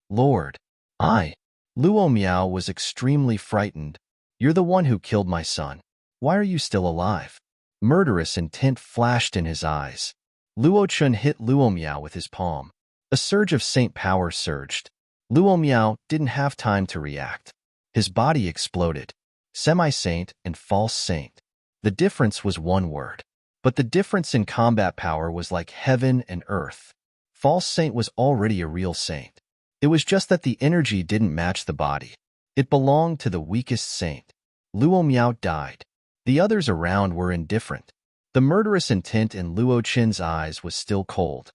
Lord, Luo Miao was extremely frightened. You're the one who killed my son. Why are you still alive? Murderous intent flashed in his eyes. Luo Chun hit Luo Miao with his palm. A surge of saint power surged. Luo Miao didn't have time to react. His body exploded. Semi-saint and false saint. The difference was one word. But the difference in combat power was like heaven and earth. False saint was already a real saint. It was just that the energy didn't match the body. It belonged to the weakest saint. Luo Miao died. The others around were indifferent. The murderous intent in Luo Chen's eyes was still cold.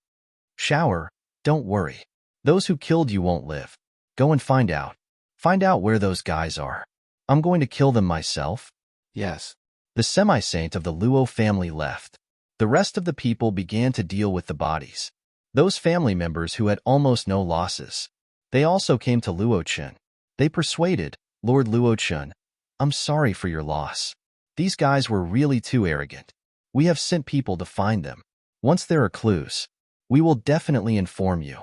Shower, don't worry. Those who killed you won't live. Go and find out. Find out where those guys are. I'm going to kill them myself. Yes. The semi-saint of the Luo family left. The rest of the people began to deal with the bodies. Those family members who had almost no losses. They also came to Luochen. They persuaded, Lord Luochen, I'm sorry for your loss. These guys were really too arrogant. We have sent people to find them. Once there are clues, we will definitely inform you.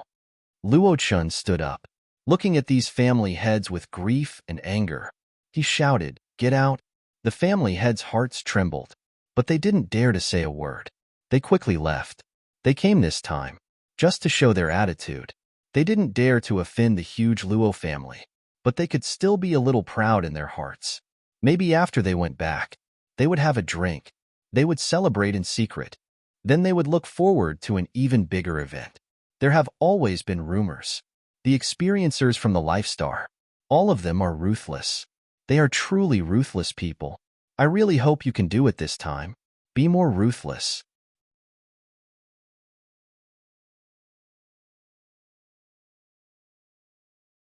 Luochen stood up, looking at these family heads with grief and anger. He shouted, Get out! The family heads' hearts trembled, but they didn't dare to say a word. They quickly left. They came this time, just to show their attitude. They didn't dare to offend the huge Luo family, but they could still be a little proud in their hearts. Maybe after they went back, they would have a drink. They would celebrate in secret. Then they would look forward to an even bigger event. There have always been rumors. The experiencers from the Life Star, all of them are ruthless. They are truly ruthless people. I really hope you can do it this time. Be more ruthless.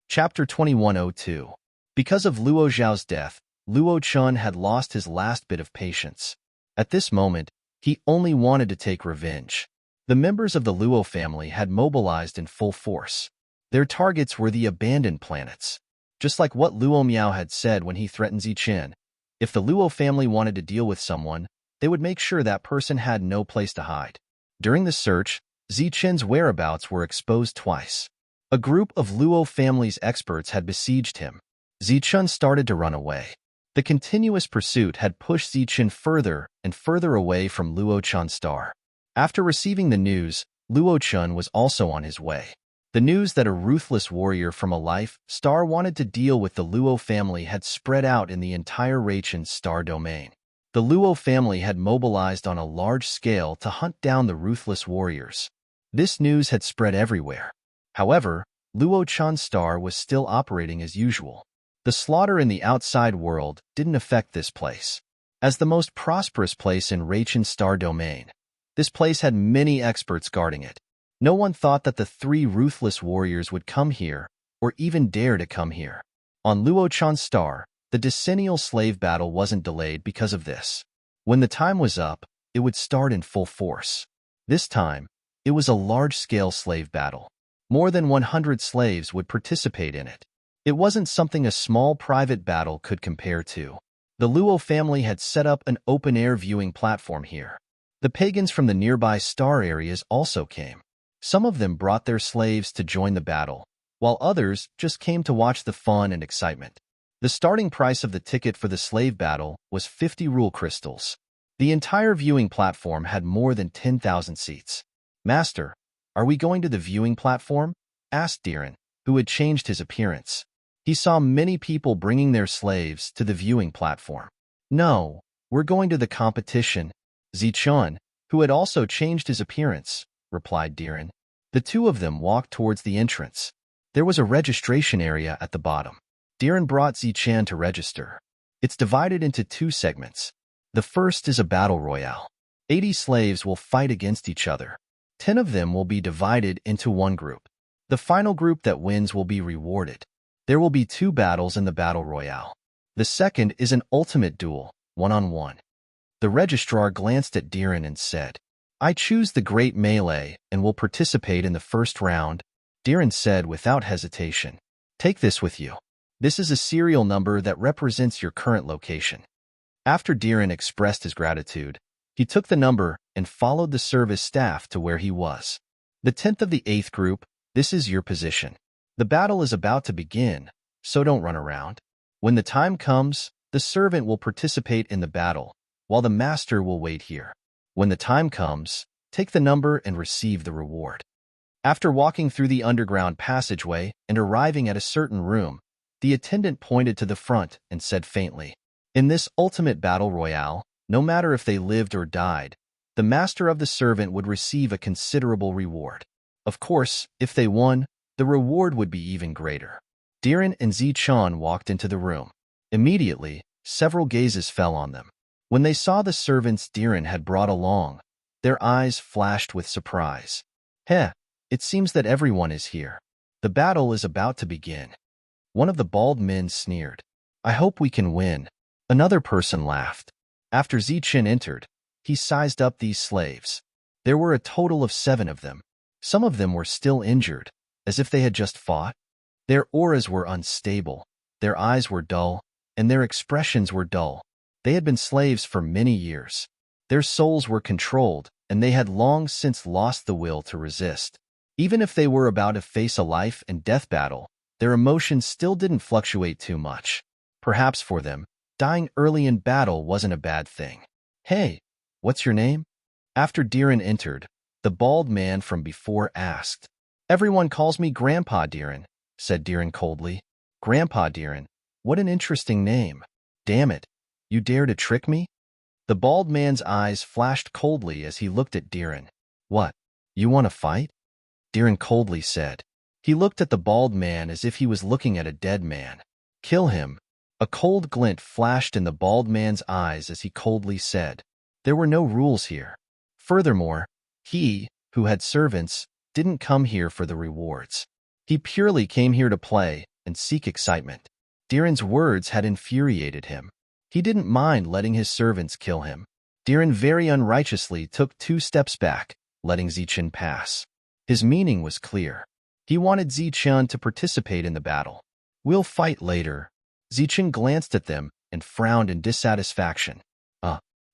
Chapter 2102. Because of Luo Zhao's death, Luo Chun had lost his last bit of patience. At this moment, he only wanted to take revenge. The members of the Luo family had mobilized in full force. Their targets were the abandoned planets. Just like what Luo Miao had said when he threatened Zichen, if the Luo family wanted to deal with someone, they would make sure that person had no place to hide. During the search, Zichen's whereabouts were exposed twice. A group of Luo family's experts had besieged him. Zichen started to run away. The continuous pursuit had pushed Zichen further and further away from Luo Chun's star. After receiving the news, Luo Chun was also on his way. The news that a ruthless warrior from a life star wanted to deal with the Luo family had spread out in the entire Rachen's star domain. The Luo family had mobilized on a large scale to hunt down the ruthless warriors. This news had spread everywhere. However, Luo Chun's star was still operating as usual. The slaughter in the outside world didn't affect this place. As the most prosperous place in Rachen's star domain, this place had many experts guarding it. No one thought that the three ruthless warriors would come here, or even dare to come here. On Luo Chun's star, the decennial slave battle wasn't delayed because of this. When the time was up, it would start in full force. This time, it was a large-scale slave battle. More than 100 slaves would participate in it. It wasn't something a small private battle could compare to. The Luo family had set up an open-air viewing platform here. The pagans from the nearby star areas also came. Some of them brought their slaves to join the battle, while others just came to watch the fun and excitement. The starting price of the ticket for the slave battle was 50 rule crystals. The entire viewing platform had more than 10,000 seats. Master, are we going to the viewing platform? Asked Diren, who had changed his appearance. He saw many people bringing their slaves to the viewing platform. No, we're going to the competition. Zichun, who had also changed his appearance, replied Diren. The two of them walked towards the entrance. There was a registration area at the bottom. Diren brought Zichan to register. It's divided into two segments. The first is a battle royale. 80 slaves will fight against each other. 10 of them will be divided into one group. The final group that wins will be rewarded. There will be 2 battles in the battle royale. The second is an ultimate duel, one-on-one. The registrar glanced at Diren and said, I choose the Great Melee and will participate in the first round. Diren said without hesitation, Take this with you. This is a serial number that represents your current location. After Diren expressed his gratitude, he took the number and followed the service staff to where he was. The 10th of the 8th group, this is your position. The battle is about to begin, so don't run around. When the time comes, the servant will participate in the battle, while the master will wait here. When the time comes, take the number and receive the reward. After walking through the underground passageway and arriving at a certain room, the attendant pointed to the front and said faintly, In this ultimate battle royale, no matter if they lived or died, the master of the servant would receive a considerable reward. Of course, if they won, the reward would be even greater. Diren and Zichun walked into the room. Immediately, several gazes fell on them. When they saw the servants Diren had brought along, their eyes flashed with surprise. Heh, it seems that everyone is here. The battle is about to begin. One of the bald men sneered. I hope we can win. Another person laughed. After Zichen entered, he sized up these slaves. There were a total of 7 of them. Some of them were still injured, as if they had just fought. Their auras were unstable, their eyes were dull, and their expressions were dull. They had been slaves for many years. Their souls were controlled, and they had long since lost the will to resist. Even if they were about to face a life and death battle, their emotions still didn't fluctuate too much. Perhaps for them, dying early in battle wasn't a bad thing. "Hey, what's your name?" After Diren entered, the bald man from before asked. "Everyone calls me Grandpa Diren," said Diren coldly. "Grandpa Diren, what an interesting name. Damn it, you dare to trick me?" The bald man's eyes flashed coldly as he looked at Diren. "What, you want to fight?" Diren coldly said. He looked at the bald man as if he was looking at a dead man. "Kill him." A cold glint flashed in the bald man's eyes as he coldly said. There were no rules here. Furthermore, he, who had servants, didn't come here for the rewards. He purely came here to play and seek excitement. Diren's words had infuriated him. He didn't mind letting his servants kill him. Diren very unrighteously took 2 steps back, letting Zichen pass. His meaning was clear. He wanted Zichen to participate in the battle. "We'll fight later." Zichen glanced at them and frowned in dissatisfaction.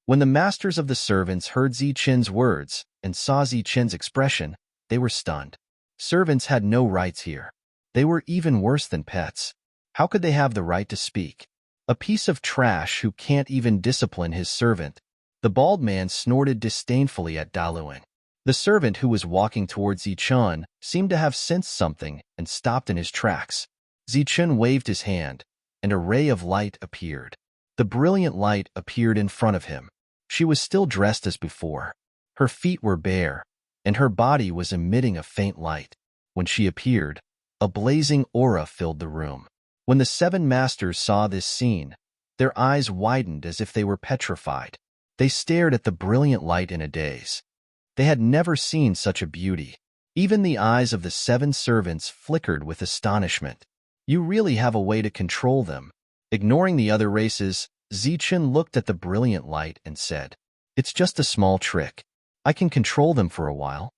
When the masters of the servants heard Zichen's words and saw Zichen's expression, they were stunned. Servants had no rights here. They were even worse than pets. How could they have the right to speak? A piece of trash who can't even discipline his servant. The bald man snorted disdainfully at Daluan. The servant who was walking towards Zichen seemed to have sensed something and stopped in his tracks. Zichen waved his hand, and a ray of light appeared. The brilliant light appeared in front of him. She was still dressed as before. Her feet were bare, and her body was emitting a faint light. When she appeared, a blazing aura filled the room. When the 7 masters saw this scene, their eyes widened as if they were petrified. They stared at the brilliant light in a daze. They had never seen such a beauty. Even the eyes of the 7 servants flickered with astonishment. You really have a way to control them. Ignoring the other races, Zichen looked at the brilliant light and said, "It's just a small trick. I can control them for a while."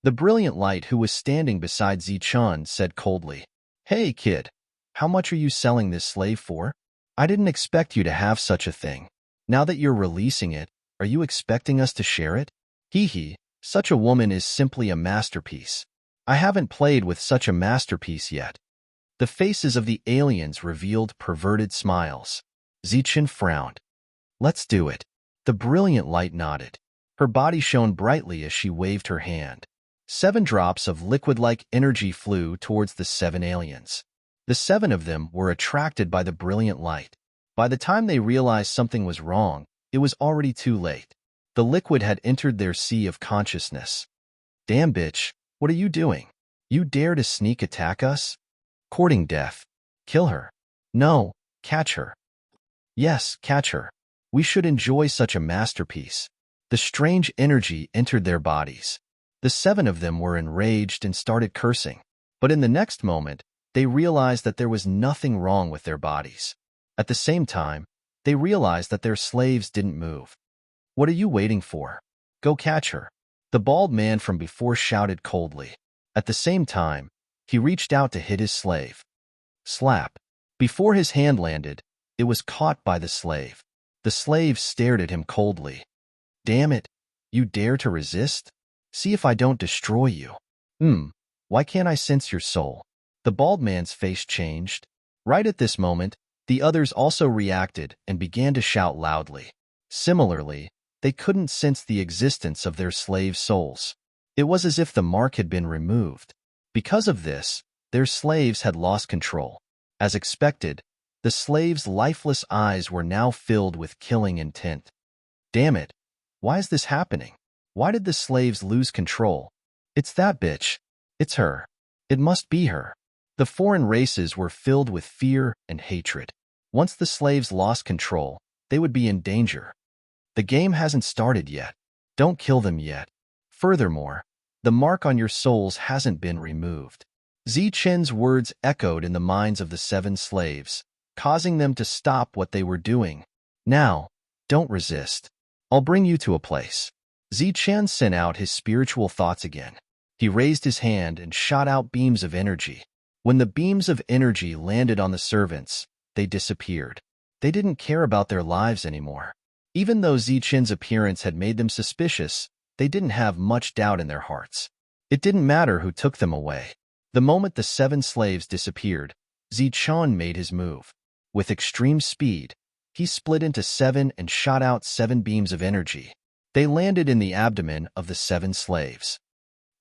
The brilliant light, who was standing beside Zichen, said coldly, "Hey, kid, how much are you selling this slave for? I didn't expect you to have such a thing. Now that you're releasing it, are you expecting us to share it? Hee, such a woman is simply a masterpiece. I haven't played with such a masterpiece yet." The faces of the aliens revealed perverted smiles. Zichen frowned. "Let's do it." The brilliant light nodded. Her body shone brightly as she waved her hand. 7 drops of liquid-like energy flew towards the 7 aliens. The 7 of them were attracted by the brilliant light. By the time they realized something was wrong, it was already too late. The liquid had entered their sea of consciousness. "Damn bitch, what are you doing? You dare to sneak attack us?" "Courting death. Kill her." "No, catch her." "Yes, catch her. We should enjoy such a masterpiece." The strange energy entered their bodies. The 7 of them were enraged and started cursing. But in the next moment, they realized that there was nothing wrong with their bodies. At the same time, they realized that their slaves didn't move. "What are you waiting for? Go catch her." The bald man from before shouted coldly. At the same time, he reached out to hit his slave. Slap. Before his hand landed, it was caught by the slave. The slave stared at him coldly. "Damn it, you dare to resist? See if I don't destroy you." Why can't I sense your soul?" The bald man's face changed. Right at this moment, the others also reacted and began to shout loudly. Similarly, they couldn't sense the existence of their slave souls. It was as if the mark had been removed. Because of this, their slaves had lost control. As expected, the slaves' lifeless eyes were now filled with killing intent. Damn it, why is this happening? Why did the slaves lose control? It's that bitch. It's her. It must be her. The foreign races were filled with fear and hatred. Once the slaves lost control, they would be in danger. The game hasn't started yet. Don't kill them yet. Furthermore, the mark on your souls hasn't been removed. Zichen's words echoed in the minds of the 7 slaves, causing them to stop what they were doing. "Now, don't resist. I'll bring you to a place." Zichen sent out his spiritual thoughts again. He raised his hand and shot out beams of energy. When the beams of energy landed on the servants, they disappeared. They didn't care about their lives anymore. Even though Zichen's appearance had made them suspicious, they didn't have much doubt in their hearts. It didn't matter who took them away. The moment the 7 slaves disappeared, Zichen made his move. With extreme speed, he split into 7 and shot out 7 beams of energy. They landed in the abdomen of the 7 slaves.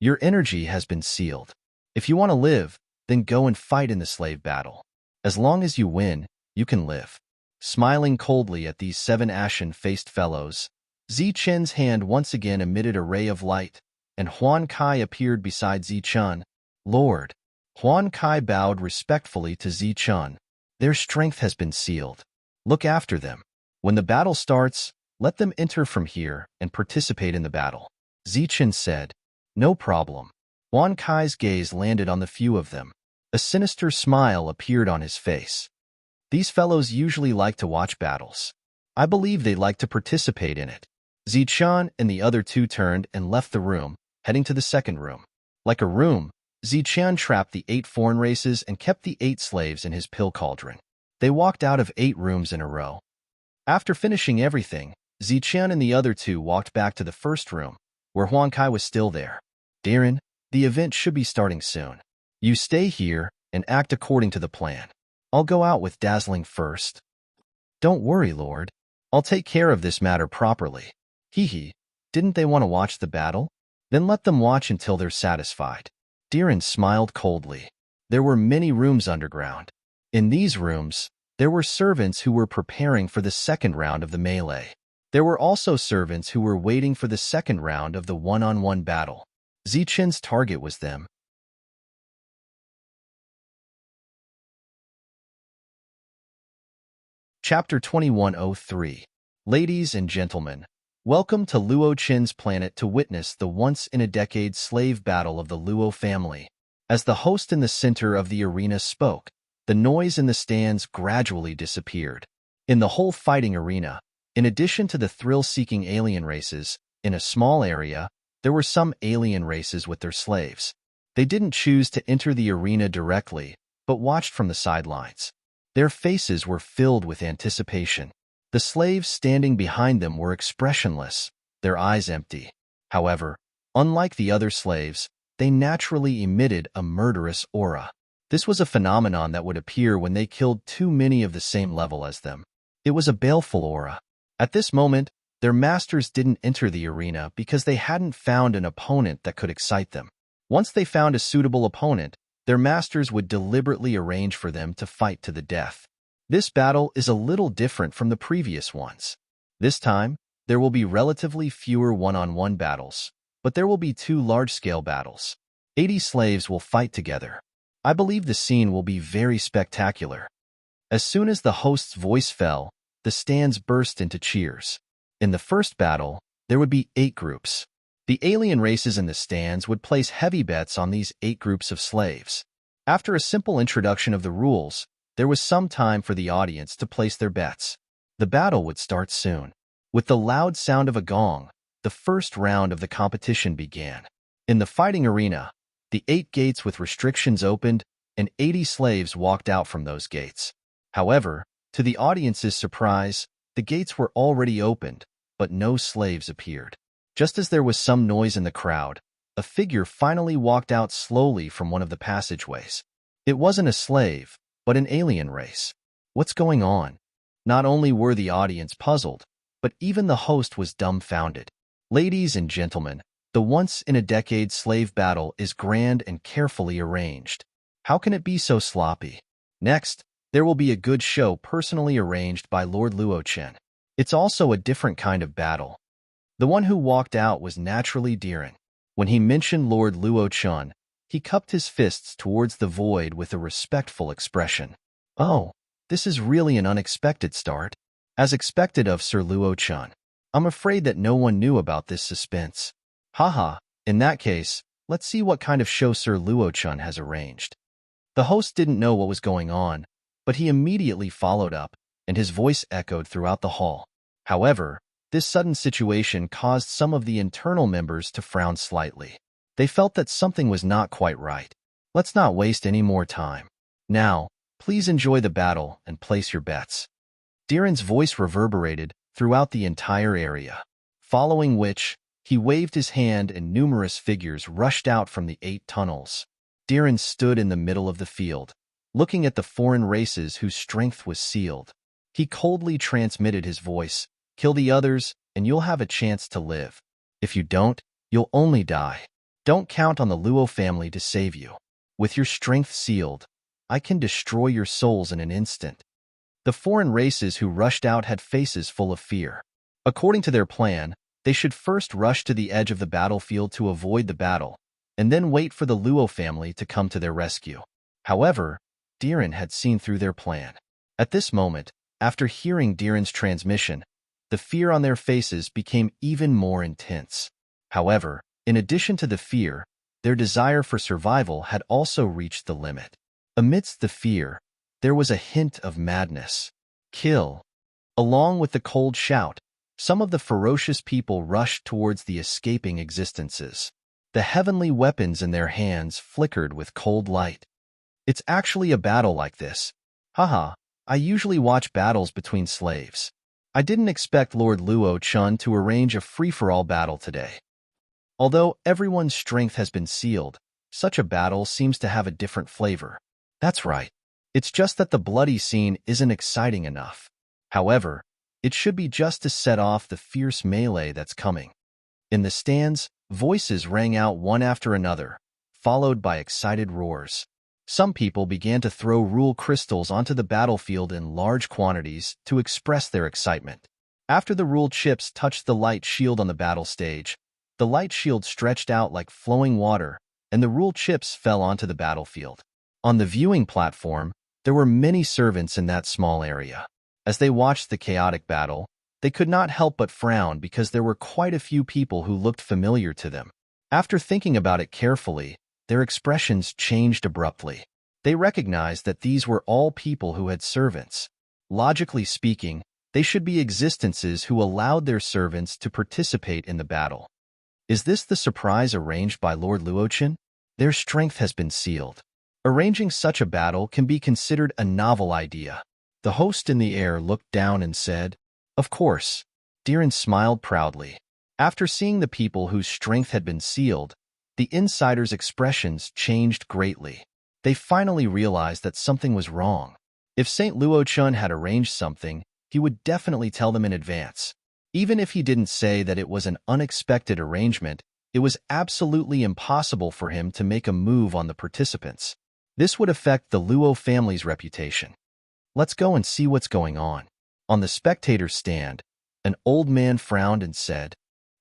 Your energy has been sealed. If you want to live, then go and fight in the slave battle. As long as you win, you can live. Smiling coldly at these 7 ashen-faced fellows, Zichen's hand once again emitted a ray of light, and Huan Kai appeared beside Zichen. Lord. Huan Kai bowed respectfully to Zichen. Their strength has been sealed. Look after them. When the battle starts, let them enter from here and participate in the battle. Zichen said. No problem. Huan Kai's gaze landed on the few of them. A sinister smile appeared on his face. These fellows usually like to watch battles. I believe they like to participate in it. Zichen and the other 2 turned and left the room, heading to the second room. Like a room, Zichen trapped the 8 foreign races and kept the 8 slaves in his pill cauldron. They walked out of 8 rooms in a row. After finishing everything, Zichen and the other 2 walked back to the first room, where Huan Kai was still there. Darren, the event should be starting soon. You stay here and act according to the plan. I'll go out with Dazzling first. Don't worry, Lord. I'll take care of this matter properly. Hee. Didn't they want to watch the battle? Then let them watch until they're satisfied. Darren smiled coldly. There were many rooms underground. In these rooms, there were servants who were preparing for the second round of the melee. There were also servants who were waiting for the second round of the one-on-one battle. Zichen's target was them. Chapter 2103. Ladies and gentlemen, welcome to Luo Qin's planet to witness the once-in-a-decade slave battle of the Luo family. As the host in the center of the arena spoke, the noise in the stands gradually disappeared. In the whole fighting arena, in addition to the thrill-seeking alien races, in a small area, there were some alien races with their slaves. They didn't choose to enter the arena directly, but watched from the sidelines. Their faces were filled with anticipation. The slaves standing behind them were expressionless, their eyes empty. However, unlike the other slaves, they naturally emitted a murderous aura. This was a phenomenon that would appear when they killed too many of the same level as them. It was a baleful aura. At this moment, their masters didn't enter the arena because they hadn't found an opponent that could excite them. Once they found a suitable opponent, their masters would deliberately arrange for them to fight to the death. This battle is a little different from the previous ones. This time, there will be relatively fewer one-on-one battles, but there will be 2 large-scale battles. 80 slaves will fight together. I believe the scene will be very spectacular. As soon as the host's voice fell, the stands burst into cheers. In the first battle, there would be 8 groups. The alien races in the stands would place heavy bets on these 8 groups of slaves. After a simple introduction of the rules, there was some time for the audience to place their bets. The battle would start soon. With the loud sound of a gong, the first round of the competition began. In the fighting arena, the 8 gates with restrictions opened, and 80 slaves walked out from those gates. However, to the audience's surprise, the gates were already opened, but no slaves appeared. Just as there was some noise in the crowd, a figure finally walked out slowly from one of the passageways. It wasn't a slave, but an alien race. What's going on? Not only were the audience puzzled, but even the host was dumbfounded. Ladies and gentlemen, the once-in-a-decade slave battle is grand and carefully arranged. How can it be so sloppy? Next, there will be a good show personally arranged by Lord Luo Qin. It's also a different kind of battle. The one who walked out was naturally Darren. When he mentioned Lord Luo Qin, he cupped his fists towards the void with a respectful expression. Oh, this is really an unexpected start. As expected of Sir Luo Qin. I'm afraid that no one knew about this suspense. Haha, in that case, let's see what kind of show Sir Luo Qin has arranged. The host didn't know what was going on, but he immediately followed up, and his voice echoed throughout the hall. However, this sudden situation caused some of the internal members to frown slightly. They felt that something was not quite right. Let's not waste any more time. Now, please enjoy the battle and place your bets. Diren's voice reverberated throughout the entire area, following which, he waved his hand and numerous figures rushed out from the 8 tunnels. Diren stood in the middle of the field, looking at the foreign races whose strength was sealed. He coldly transmitted his voice, "Kill the others, and you'll have a chance to live. If you don't, you'll only die. Don't count on the Luo family to save you. With your strength sealed, I can destroy your souls in an instant." The foreign races who rushed out had faces full of fear. According to their plan, they should first rush to the edge of the battlefield to avoid the battle, and then wait for the Luo family to come to their rescue. However, Diren had seen through their plan. At this moment, after hearing Diren's transmission, the fear on their faces became even more intense. However, in addition to the fear, their desire for survival had also reached the limit. Amidst the fear, there was a hint of madness. Kill. Along with the cold shout, some of the ferocious people rushed towards the escaping existences. The heavenly weapons in their hands flickered with cold light. It's actually a battle like this. Haha, I usually watch battles between slaves. I didn't expect Lord Luo Chun to arrange a free-for-all battle today. Although everyone's strength has been sealed, such a battle seems to have a different flavor. That's right. It's just that the bloody scene isn't exciting enough. However, it should be just to set off the fierce melee that's coming. In the stands, voices rang out one after another, followed by excited roars. Some people began to throw rule crystals onto the battlefield in large quantities to express their excitement. After the rule chips touched the light shield on the battle stage, the light shield stretched out like flowing water, and the rule chips fell onto the battlefield. On the viewing platform, there were many servants in that small area. As they watched the chaotic battle, they could not help but frown because there were quite a few people who looked familiar to them. After thinking about it carefully, their expressions changed abruptly. They recognized that these were all people who had servants. Logically speaking, they should be existences who allowed their servants to participate in the battle. Is this the surprise arranged by Lord Luochen? Their strength has been sealed. Arranging such a battle can be considered a novel idea. The host in the air looked down and said, "Of course." Diren smiled proudly. After seeing the people whose strength had been sealed, the insiders' expressions changed greatly. They finally realized that something was wrong. If St. Luochun had arranged something, he would definitely tell them in advance. Even if he didn't say that it was an unexpected arrangement, it was absolutely impossible for him to make a move on the participants. This would affect the Luo family's reputation. Let's go and see what's going on. On the spectator's stand, an old man frowned and said,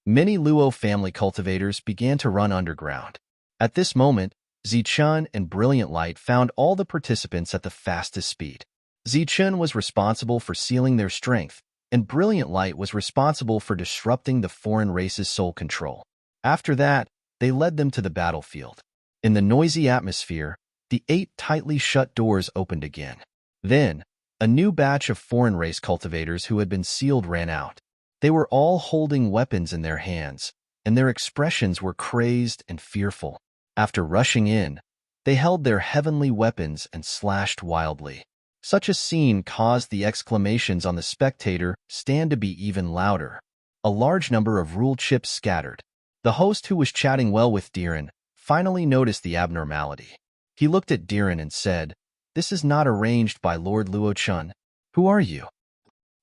"Many Luo family cultivators began to run underground." At this moment, Zichun and Brilliant Light found all the participants at the fastest speed. Zichun was responsible for sealing their strength, and Brilliant Light was responsible for disrupting the foreign race's soul control. After that, they led them to the battlefield. In the noisy atmosphere, the 8 tightly shut doors opened again. Then, a new batch of foreign race cultivators who had been sealed ran out. They were all holding weapons in their hands, and their expressions were crazed and fearful. After rushing in, they held their heavenly weapons and slashed wildly. Such a scene caused the exclamations on the spectator stand to be even louder. A large number of rule chips scattered. The host, who was chatting well with Diren, finally noticed the abnormality. He looked at Diren and said, "This is not arranged by Lord Luochun. Who are you?"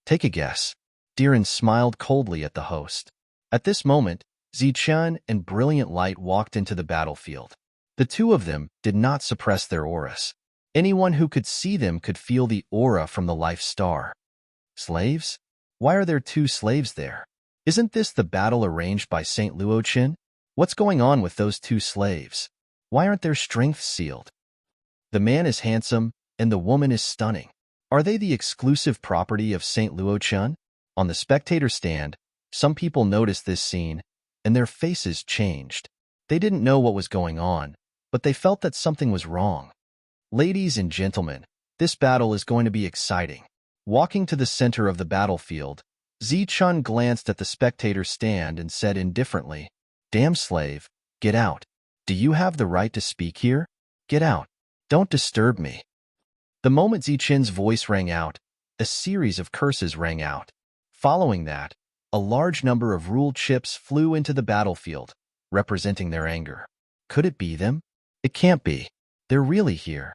"Take a guess." Diren smiled coldly at the host. At this moment, Zichun and Brilliant Light walked into the battlefield. The two of them did not suppress their auras. Anyone who could see them could feel the aura from the life star. Slaves? Why are there 2 slaves there? Isn't this the battle arranged by St. Luochen? What's going on with those 2 slaves? Why aren't their strengths sealed? The man is handsome, and the woman is stunning. Are they the exclusive property of St. Luochun? On the spectator stand, some people noticed this scene, and their faces changed. They didn't know what was going on, but they felt that something was wrong. Ladies and gentlemen, this battle is going to be exciting. Walking to the center of the battlefield, Zichun glanced at the spectator stand and said indifferently, "Damn slave, get out." Do you have the right to speak here? Get out. Don't disturb me. The moment Zichen's voice rang out, a series of curses rang out. Following that, a large number of rule chips flew into the battlefield, representing their anger. Could it be them? It can't be. They're really here.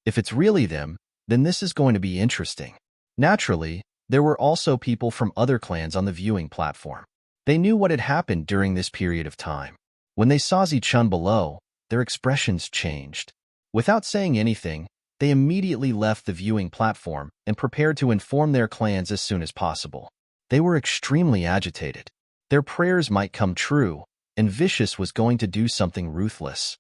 If it's really them, then this is going to be interesting. Naturally, there were also people from other clans on the viewing platform. They knew what had happened during this period of time. When they saw Zichun below, their expressions changed. Without saying anything, they immediately left the viewing platform and prepared to inform their clans as soon as possible. They were extremely agitated. Their prayers might come true, and Vicious was going to do something ruthless.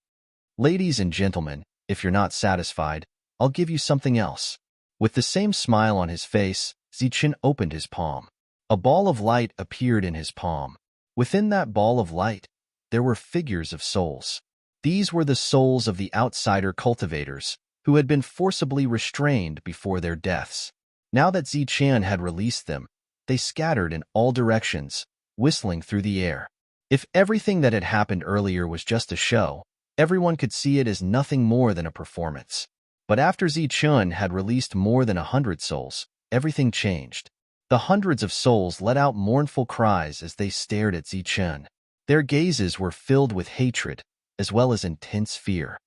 Ladies and gentlemen, if you're not satisfied, I'll give you something else. With the same smile on his face, Zichen opened his palm. A ball of light appeared in his palm. Within that ball of light, there were figures of souls. These were the souls of the outsider cultivators, who had been forcibly restrained before their deaths. Now that Zichen had released them, they scattered in all directions, whistling through the air. If everything that had happened earlier was just a show, everyone could see it as nothing more than a performance. But after Zichun had released more than 100 souls, everything changed. The hundreds of souls let out mournful cries as they stared at Zichun. Their gazes were filled with hatred, as well as intense fear.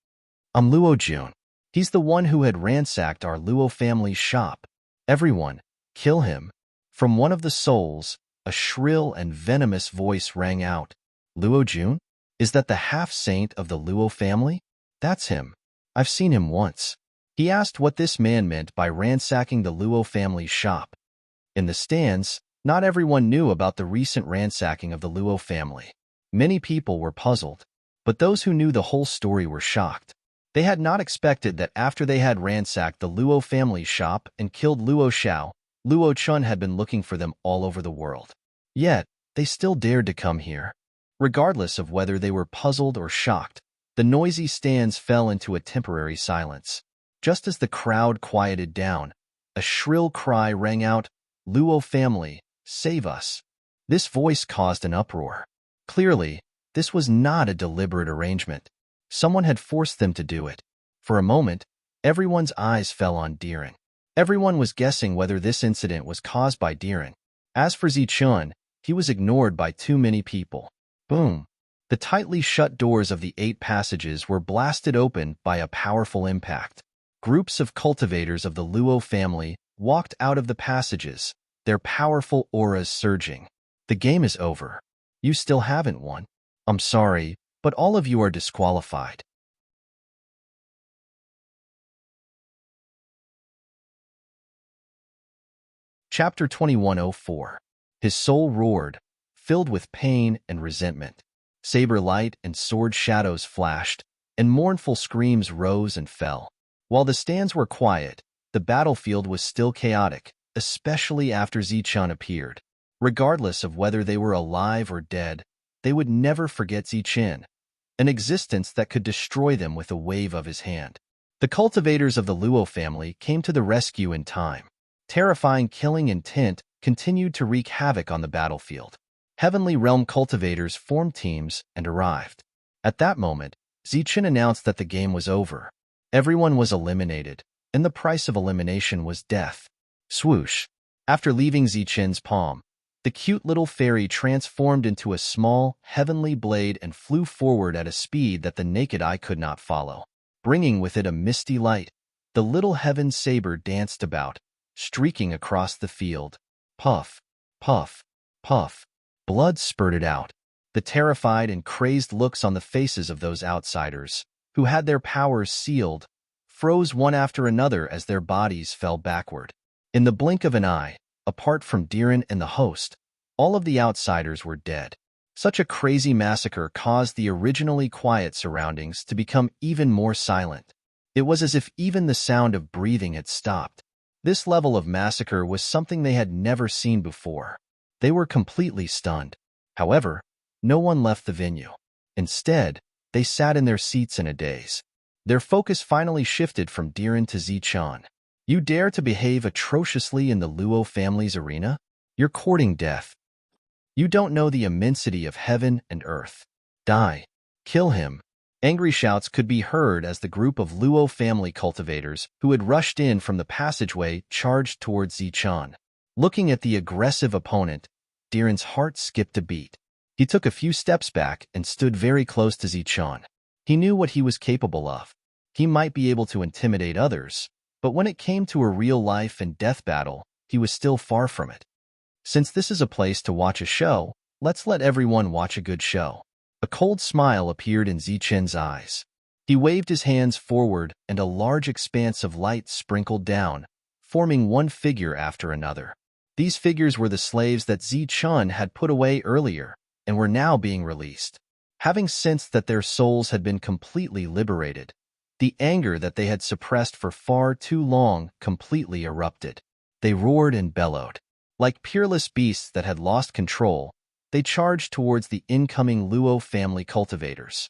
Luo Jun. He's the one who had ransacked our Luo family's shop. Everyone, kill him. From one of the souls, a shrill and venomous voice rang out. Luo Jun? Is that the half-saint of the Luo family? That's him. I've seen him once. He asked what this man meant by ransacking the Luo family's shop. In the stands, not everyone knew about the recent ransacking of the Luo family. Many people were puzzled, but those who knew the whole story were shocked. They had not expected that after they had ransacked the Luo family's shop and killed Luo Xiao, Luo Chun had been looking for them all over the world. Yet, they still dared to come here. Regardless of whether they were puzzled or shocked, the noisy stands fell into a temporary silence. Just as the crowd quieted down, a shrill cry rang out, "Luo family, save us." This voice caused an uproar. Clearly, this was not a deliberate arrangement. Someone had forced them to do it. For a moment, everyone's eyes fell on Diren. Everyone was guessing whether this incident was caused by Diren. As for Zichun, he was ignored by too many people. Boom! The tightly shut doors of the 8 passages were blasted open by a powerful impact. Groups of cultivators of the Luo family walked out of the passages, their powerful auras surging. The game is over. You still haven't won. I'm sorry, but all of you are disqualified. Chapter 2104. His soul roared, filled with pain and resentment. Saber light and sword shadows flashed, and mournful screams rose and fell. While the stands were quiet, the battlefield was still chaotic, especially after Zichun appeared. Regardless of whether they were alive or dead, they would never forget Zichen, an existence that could destroy them with a wave of his hand. The cultivators of the Luo family came to the rescue in time. Terrifying killing intent continued to wreak havoc on the battlefield. Heavenly Realm cultivators formed teams and arrived. At that moment, Zichen announced that the game was over. Everyone was eliminated, and the price of elimination was death. Swoosh! After leaving Zichen's palm, the cute little fairy transformed into a small, heavenly blade and flew forward at a speed that the naked eye could not follow. Bringing with it a misty light, the little heaven saber danced about, streaking across the field. Puff, puff, puff. Blood spurted out. The terrified and crazed looks on the faces of those outsiders, who had their powers sealed, froze one after another as their bodies fell backward. In the blink of an eye, apart from Diren and the host, all of the outsiders were dead. Such a crazy massacre caused the originally quiet surroundings to become even more silent. It was as if even the sound of breathing had stopped. This level of massacre was something they had never seen before. They were completely stunned. However, no one left the venue. Instead, they sat in their seats in a daze. Their focus finally shifted from Diren to Zichun. You dare to behave atrociously in the Luo family's arena? You're courting death. You don't know the immensity of heaven and earth. Die. Kill him. Angry shouts could be heard as the group of Luo family cultivators who had rushed in from the passageway charged towards Zichun. Looking at the aggressive opponent, Diren's heart skipped a beat. He took a few steps back and stood very close to Zichun. He knew what he was capable of. He might be able to intimidate others, but when it came to a real life and death battle, he was still far from it. Since this is a place to watch a show, let's let everyone watch a good show. A cold smile appeared in Zichun's eyes. He waved his hands forward and a large expanse of light sprinkled down, forming one figure after another. These figures were the slaves that Zichun had put away earlier and were now being released. Having sensed that their souls had been completely liberated, the anger that they had suppressed for far too long completely erupted. They roared and bellowed. Like peerless beasts that had lost control, they charged towards the incoming Luo family cultivators.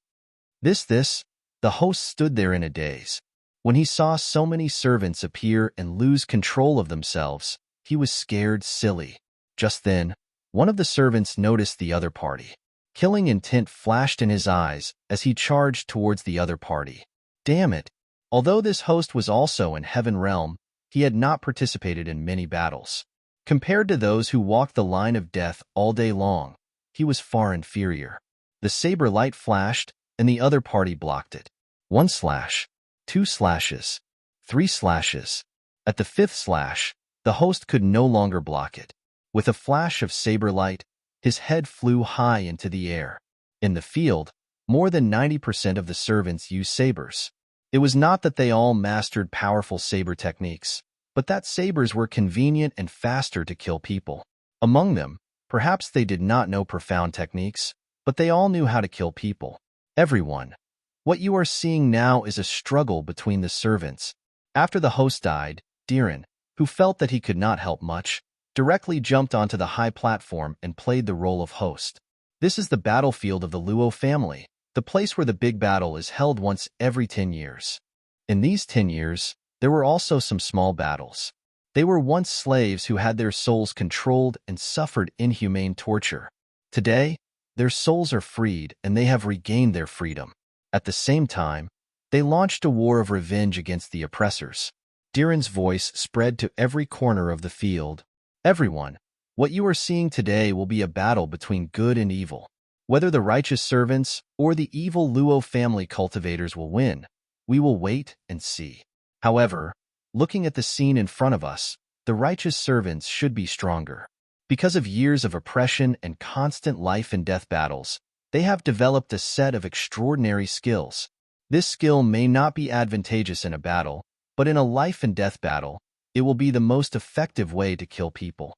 The host stood there in a daze. When he saw so many servants appear and lose control of themselves, he was scared silly. Just then, one of the servants noticed the other party. Killing intent flashed in his eyes as he charged towards the other party. Damn it! Although this host was also in Heaven Realm, he had not participated in many battles. Compared to those who walked the line of death all day long, he was far inferior. The saber light flashed, and the other party blocked it. 1 slash, 2 slashes, 3 slashes. At the 5th slash, the host could no longer block it. With a flash of saber light, his head flew high into the air. In the field, more than 90% of the servants used sabers. It was not that they all mastered powerful saber techniques, but that sabers were convenient and faster to kill people. Among them, perhaps they did not know profound techniques, but they all knew how to kill people. Everyone. What you are seeing now is a struggle between the servants. After the host died, Diren, who felt that he could not help much, directly jumped onto the high platform and played the role of host. This is the battlefield of the Luo family, the place where the big battle is held once every 10 years. In these 10 years, there were also some small battles. They were once slaves who had their souls controlled and suffered inhumane torture. Today, their souls are freed and they have regained their freedom. At the same time, they launched a war of revenge against the oppressors. Diren's voice spread to every corner of the field. Everyone, what you are seeing today will be a battle between good and evil. Whether the righteous servants or the evil Luo family cultivators will win, we will wait and see. However, looking at the scene in front of us, the righteous servants should be stronger. Because of years of oppression and constant life and death battles, they have developed a set of extraordinary skills. This skill may not be advantageous in a battle, but in a life and death battle, it will be the most effective way to kill people.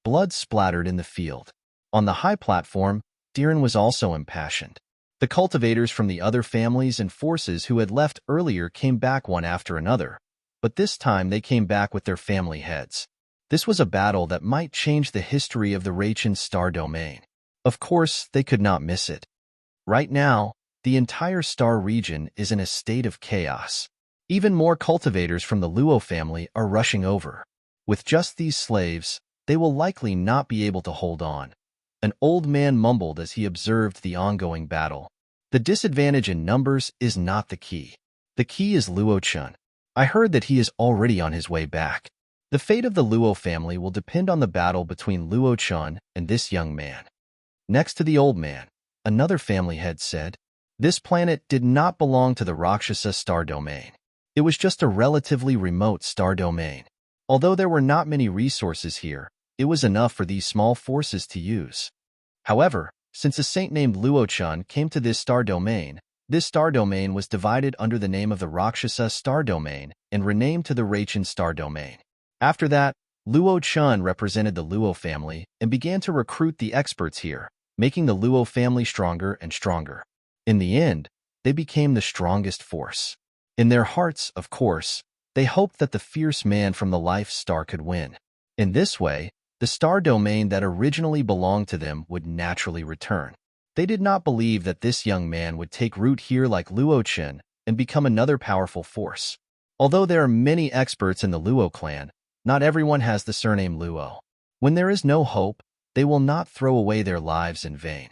Blood splattered in the field. On the high platform, Diren was also impassioned. The cultivators from the other families and forces who had left earlier came back one after another, but this time they came back with their family heads. This was a battle that might change the history of the Rachin star domain. Of course, they could not miss it. Right now, the entire star region is in a state of chaos. Even more cultivators from the Luo family are rushing over. With just these slaves, they will likely not be able to hold on. An old man mumbled as he observed the ongoing battle. The disadvantage in numbers is not the key. The key is Luo Chun. I heard that he is already on his way back. The fate of the Luo family will depend on the battle between Luo Chun and this young man. Next to the old man, another family head said, this planet did not belong to the Rakshasa star domain. It was just a relatively remote star domain. Although there were not many resources here, it was enough for these small forces to use. However, since a saint named Luo Chun came to this star domain was divided under the name of the Rakshasa star domain and renamed to the Rachin star domain. After that, Luo Chun represented the Luo family and began to recruit the experts here, making the Luo family stronger and stronger. In the end, they became the strongest force. In their hearts, of course, they hoped that the fierce man from the life star could win. In this way, the star domain that originally belonged to them would naturally return. They did not believe that this young man would take root here like Luo Chun and become another powerful force. Although there are many experts in the Luo clan, not everyone has the surname Luo. When there is no hope, they will not throw away their lives in vain.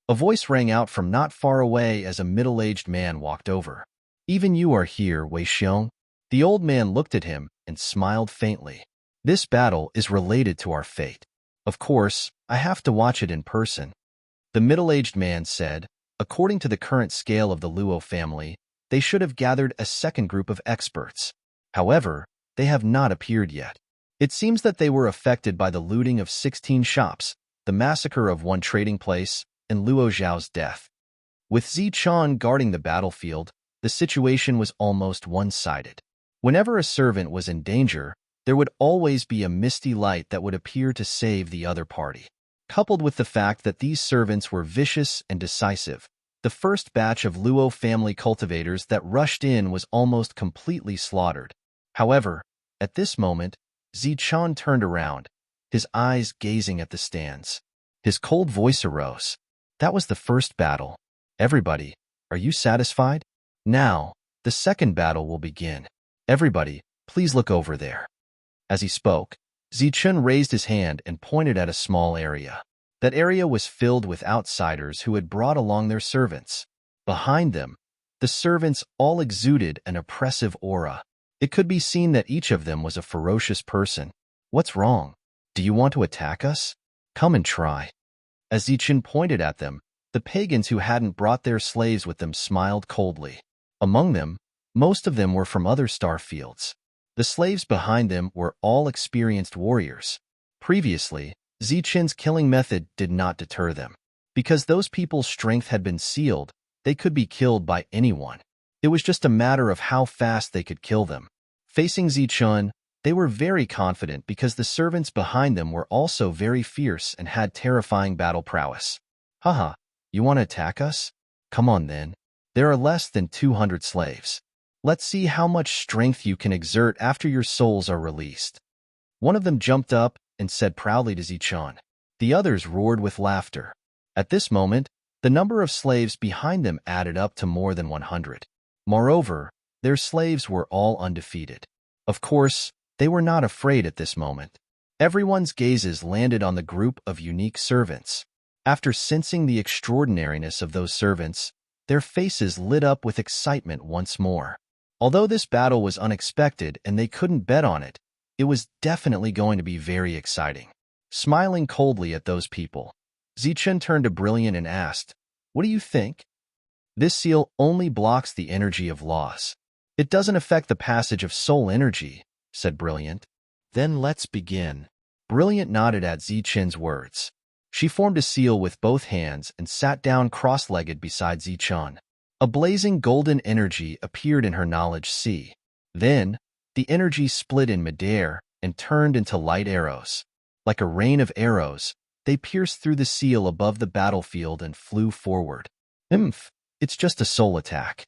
A voice rang out from not far away as a middle-aged man walked over. Even you are here, Wei Xiong? The old man looked at him and smiled faintly. This battle is related to our fate. Of course, I have to watch it in person. The middle-aged man said, according to the current scale of the Luo family, they should have gathered a second group of experts. However, they have not appeared yet. It seems that they were affected by the looting of 16 shops, the massacre of one trading place, and Luo Zhao's death. With Zichun guarding the battlefield, the situation was almost one-sided. Whenever a servant was in danger, there would always be a misty light that would appear to save the other party. Coupled with the fact that these servants were vicious and decisive, the first batch of Luo family cultivators that rushed in was almost completely slaughtered. However, at this moment, Zichun turned around, his eyes gazing at the stands. His cold voice arose. That was the first battle. Everybody, are you satisfied? Now, the second battle will begin. Everybody, please look over there. As he spoke, Zichun raised his hand and pointed at a small area. That area was filled with outsiders who had brought along their servants. Behind them, the servants all exuded an oppressive aura. It could be seen that each of them was a ferocious person. What's wrong? Do you want to attack us? Come and try. As Zichun pointed at them, the pagans who hadn't brought their slaves with them smiled coldly. Among them, most of them were from other star fields. The slaves behind them were all experienced warriors. Previously, Zichun's killing method did not deter them. Because those people's strength had been sealed, they could be killed by anyone. It was just a matter of how fast they could kill them. Facing Zichun, they were very confident because the servants behind them were also very fierce and had terrifying battle prowess. Haha, you want to attack us? Come on then. There are less than 200 slaves. Let's see how much strength you can exert after your souls are released. One of them jumped up and said proudly to Zichun. The others roared with laughter. At this moment, the number of slaves behind them added up to more than 100. Moreover, their slaves were all undefeated. Of course, they were not afraid at this moment. Everyone's gazes landed on the group of unique servants. After sensing the extraordinariness of those servants, their faces lit up with excitement once more. Although this battle was unexpected and they couldn't bet on it, it was definitely going to be very exciting. Smiling coldly at those people, Zichun turned to Brilliant and asked, "What do you think?" This seal only blocks the energy of loss. It doesn't affect the passage of soul energy, said Brilliant. Then let's begin. Brilliant nodded at Zichun's words. She formed a seal with both hands and sat down cross-legged beside Zichun. A blazing golden energy appeared in her knowledge sea. Then, the energy split in midair and turned into light arrows. Like a rain of arrows, they pierced through the seal above the battlefield and flew forward. It's just a soul attack.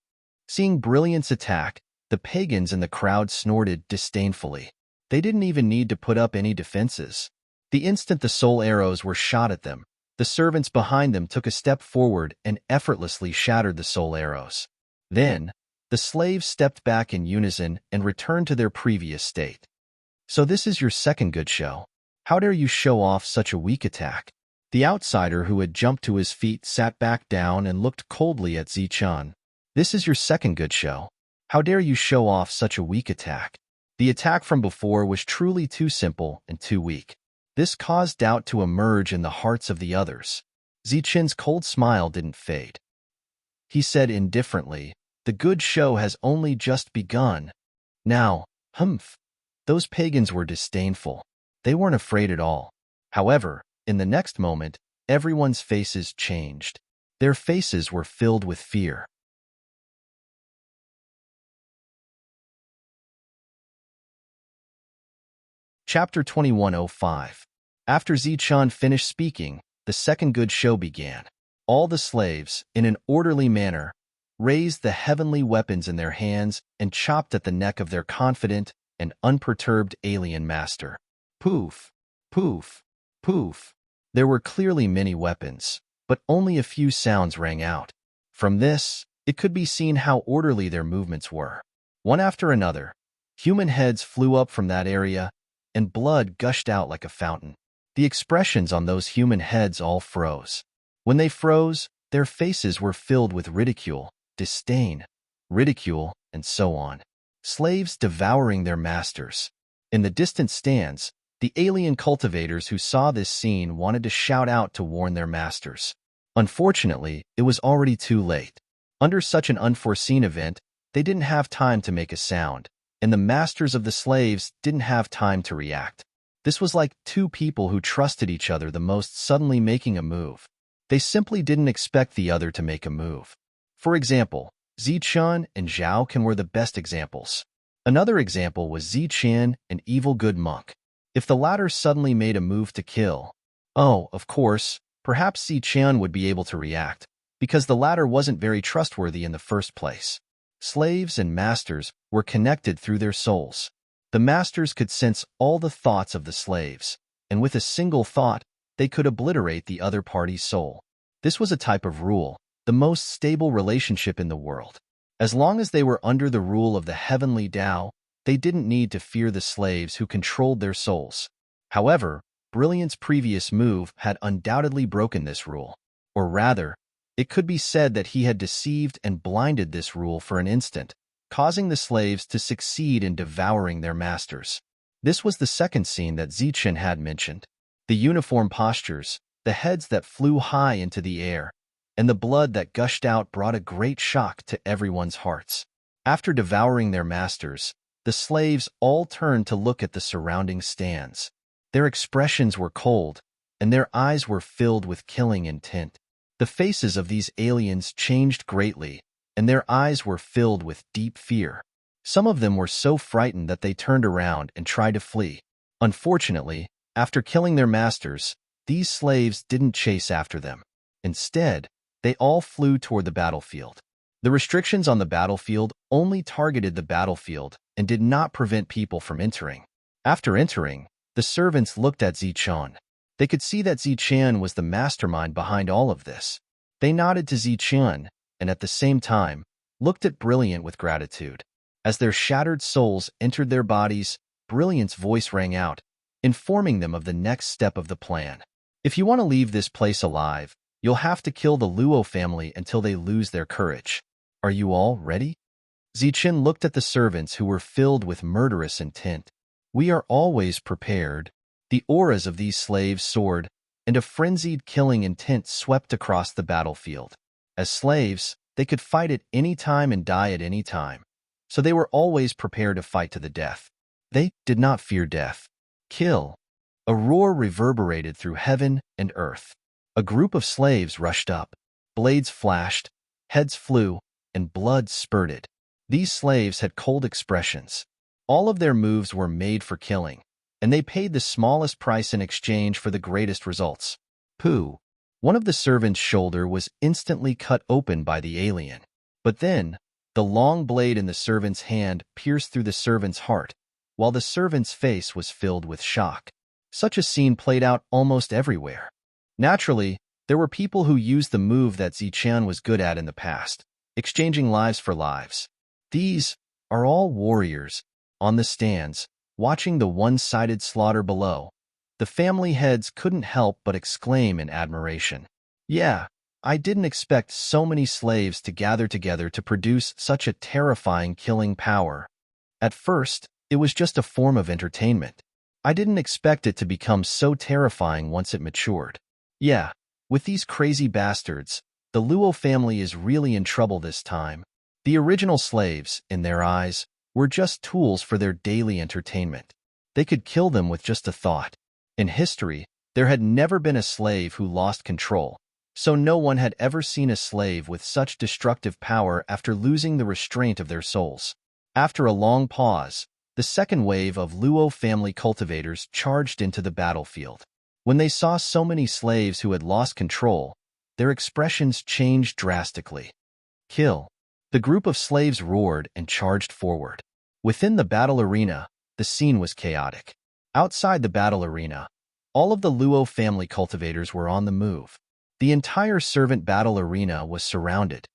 Seeing Brilliant's attack, the pagans in the crowd snorted disdainfully. They didn't even need to put up any defenses. The instant the soul arrows were shot at them, the servants behind them took a step forward and effortlessly shattered the soul arrows. Then, the slaves stepped back in unison and returned to their previous state. So this is your second good show. How dare you show off such a weak attack? The outsider who had jumped to his feet sat back down and looked coldly at Zichun. This is your second good show. How dare you show off such a weak attack? The attack from before was truly too simple and too weak. This caused doubt to emerge in the hearts of the others. Zichun's cold smile didn't fade. He said indifferently, "The good show has only just begun." Now, those pagans were disdainful. They weren't afraid at all. However, in the next moment, everyone's faces changed. Their faces were filled with fear. Chapter 2105. After Zichun finished speaking, the second good show began. All the slaves, in an orderly manner, raised the heavenly weapons in their hands and chopped at the neck of their confident and unperturbed alien master. Poof, poof, poof. There were clearly many weapons, but only a few sounds rang out. From this, it could be seen how orderly their movements were. One after another, human heads flew up from that area, and blood gushed out like a fountain. The expressions on those human heads all froze. When they froze, their faces were filled with ridicule, disdain, ridicule, and so on. Slaves devouring their masters. In the distant stands, the alien cultivators who saw this scene wanted to shout out to warn their masters. Unfortunately, it was already too late. Under such an unforeseen event, they didn't have time to make a sound, and the masters of the slaves didn't have time to react. This was like two people who trusted each other the most suddenly making a move. They simply didn't expect the other to make a move. For example, Zichun and Zhao Qian were the best examples. Another example was Zichun, an evil good monk. If the latter suddenly made a move to kill, of course, perhaps Zichun would be able to react, because the latter wasn't very trustworthy in the first place. Slaves and masters were connected through their souls. The masters could sense all the thoughts of the slaves, and with a single thought, they could obliterate the other party's soul. This was a type of rule, the most stable relationship in the world. As long as they were under the rule of the heavenly Tao, they didn't need to fear the slaves who controlled their souls. However, Brilliant's previous move had undoubtedly broken this rule. Or rather, it could be said that he had deceived and blinded this rule for an instant, causing the slaves to succeed in devouring their masters. This was the second scene that Zichun had mentioned. The uniform postures, the heads that flew high into the air, and the blood that gushed out brought a great shock to everyone's hearts. After devouring their masters, the slaves all turned to look at the surrounding stands. Their expressions were cold, and their eyes were filled with killing intent. The faces of these aliens changed greatly, and their eyes were filled with deep fear. Some of them were so frightened that they turned around and tried to flee. Unfortunately, after killing their masters, these slaves didn't chase after them. Instead, they all flew toward the battlefield. The restrictions on the battlefield only targeted the battlefield and did not prevent people from entering. After entering, the servants looked at Zichun. They could see that Zichun was the mastermind behind all of this. They nodded to Zichun and at the same time looked at Brilliant with gratitude. As their shattered souls entered their bodies, Brilliant's voice rang out, informing them of the next step of the plan. If you want to leave this place alive, you'll have to kill the Luo family until they lose their courage. Are you all ready? Zichun looked at the servants who were filled with murderous intent. We are always prepared. The auras of these slaves soared, and a frenzied killing intent swept across the battlefield. As slaves, they could fight at any time and die at any time, so they were always prepared to fight to the death. They did not fear death. Kill. A roar reverberated through heaven and earth. A group of slaves rushed up. Blades flashed, heads flew, and blood spurted. These slaves had cold expressions. All of their moves were made for killing, and they paid the smallest price in exchange for the greatest results. Pooh. One of the servants' shoulder was instantly cut open by the alien. But then, the long blade in the servant's hand pierced through the servant's heart, while the servant's face was filled with shock. Such a scene played out almost everywhere. Naturally, there were people who used the move that Zichun was good at in the past, exchanging lives for lives. These are all warriors, on the stands, watching the one-sided slaughter below. The family heads couldn't help but exclaim in admiration. Yeah, I didn't expect so many slaves to gather together to produce such a terrifying killing power. At first, it was just a form of entertainment. I didn't expect it to become so terrifying once it matured. Yeah, with these crazy bastards, the Luo family is really in trouble this time. The original slaves, in their eyes, were just tools for their daily entertainment. They could kill them with just a thought. In history, there had never been a slave who lost control, so no one had ever seen a slave with such destructive power after losing the restraint of their souls. After a long pause, the second wave of Luo family cultivators charged into the battlefield. When they saw so many slaves who had lost control, their expressions changed drastically. Kill. The group of slaves roared and charged forward. Within the battle arena, the scene was chaotic. Outside the battle arena, all of the Luo family cultivators were on the move. The entire servant battle arena was surrounded.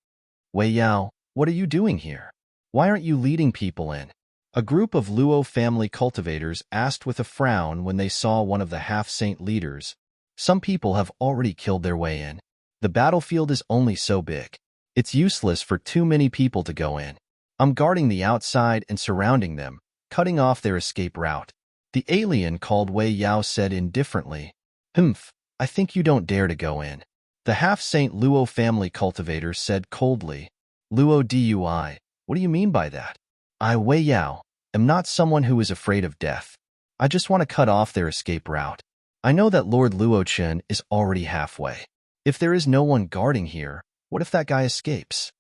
Wei Yao, what are you doing here? Why aren't you leading people in? A group of Luo family cultivators asked with a frown when they saw one of the half-saint leaders. Some people have already killed their way in. The battlefield is only so big. It's useless for too many people to go in. I'm guarding the outside and surrounding them, cutting off their escape route. The alien called Wei Yao said indifferently, "Humph, I think you don't dare to go in." The half-saint Luo family cultivator said coldly, "Luo Dui, what do you mean by that? I, Wei Yao, am not someone who is afraid of death. I just want to cut off their escape route. I know that Lord Luo Chen is already halfway. If there is no one guarding here, what if that guy escapes?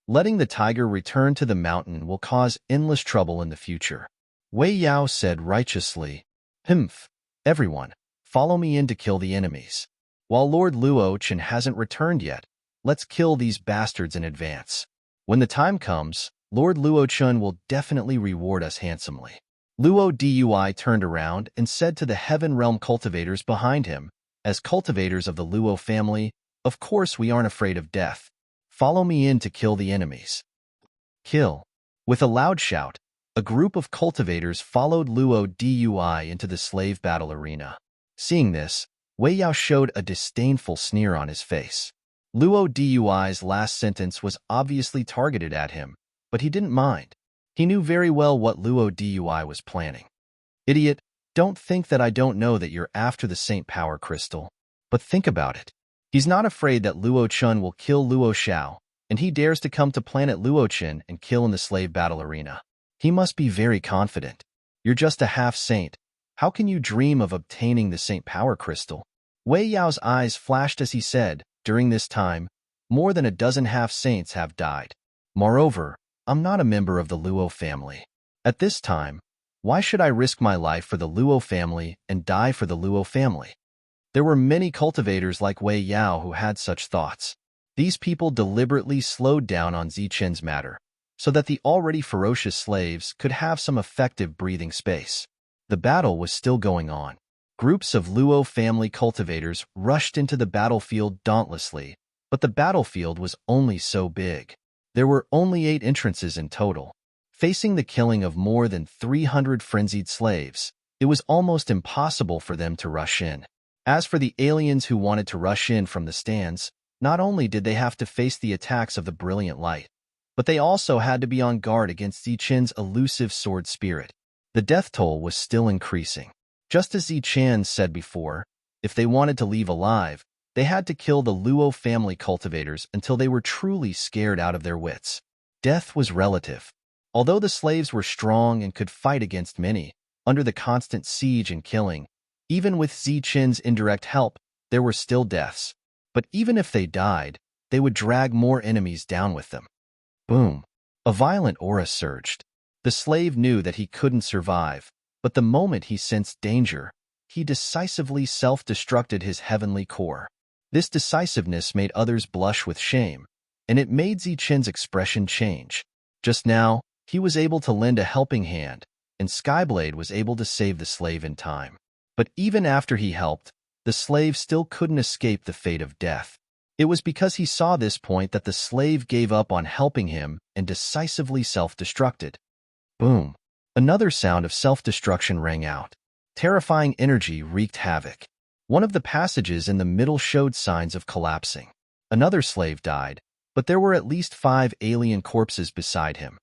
Letting the tiger return to the mountain will cause endless trouble in the future." Wei Yao said righteously, "Humph, everyone, follow me in to kill the enemies. While Lord Luo Chen hasn't returned yet, let's kill these bastards in advance. When the time comes, Lord Luo Chen will definitely reward us handsomely." Luo Dui turned around and said to the Heaven Realm cultivators behind him, "As cultivators of the Luo family, of course we aren't afraid of death. Follow me in to kill the enemies." Kill. With a loud shout, a group of cultivators followed Luo Dui into the slave battle arena. Seeing this, Wei Yao showed a disdainful sneer on his face. Luo Dui's last sentence was obviously targeted at him, but he didn't mind. He knew very well what Luo Dui was planning. "Idiot, don't think that I don't know that you're after the Saint Power Crystal. But think about it. He's not afraid that Luo Chen will kill Luo Xiao, and he dares to come to planet Luo Chen and kill in the slave battle arena. He must be very confident. You're just a half-saint. How can you dream of obtaining the Saint Power Crystal?" Wei Yao's eyes flashed as he said, "During this time, more than a dozen half-saints have died. Moreover, I'm not a member of the Luo family. At this time, why should I risk my life for the Luo family and die for the Luo family?" There were many cultivators like Wei Yao who had such thoughts. These people deliberately slowed down on Zichen's matter, so that the already ferocious slaves could have some effective breathing space. The battle was still going on. Groups of Luo family cultivators rushed into the battlefield dauntlessly, but the battlefield was only so big. There were only 8 entrances in total. Facing the killing of more than 300 frenzied slaves, it was almost impossible for them to rush in. As for the aliens who wanted to rush in from the stands, not only did they have to face the attacks of the brilliant light, but they also had to be on guard against Zichen's elusive sword spirit. The death toll was still increasing. Just as Zichen said before, if they wanted to leave alive, they had to kill the Luo family cultivators until they were truly scared out of their wits. Death was relative. Although the slaves were strong and could fight against many, under the constant siege and killing, even with Zichen's indirect help, there were still deaths. But even if they died, they would drag more enemies down with them. Boom! A violent aura surged. The slave knew that he couldn't survive, but the moment he sensed danger, he decisively self-destructed his heavenly core. This decisiveness made others blush with shame, and it made Zichen's expression change. Just now, he was able to lend a helping hand, and Skyblade was able to save the slave in time. But even after he helped, the slave still couldn't escape the fate of death. It was because he saw this point that the slave gave up on helping him and decisively self-destructed. Boom! Another sound of self-destruction rang out. Terrifying energy wreaked havoc. One of the passages in the middle showed signs of collapsing. Another slave died, but there were at least 5 alien corpses beside him.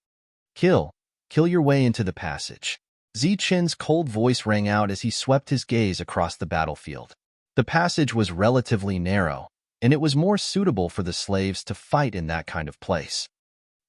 Kill your way into the passage." Zichen's cold voice rang out as he swept his gaze across the battlefield. The passage was relatively narrow, and it was more suitable for the slaves to fight in that kind of place.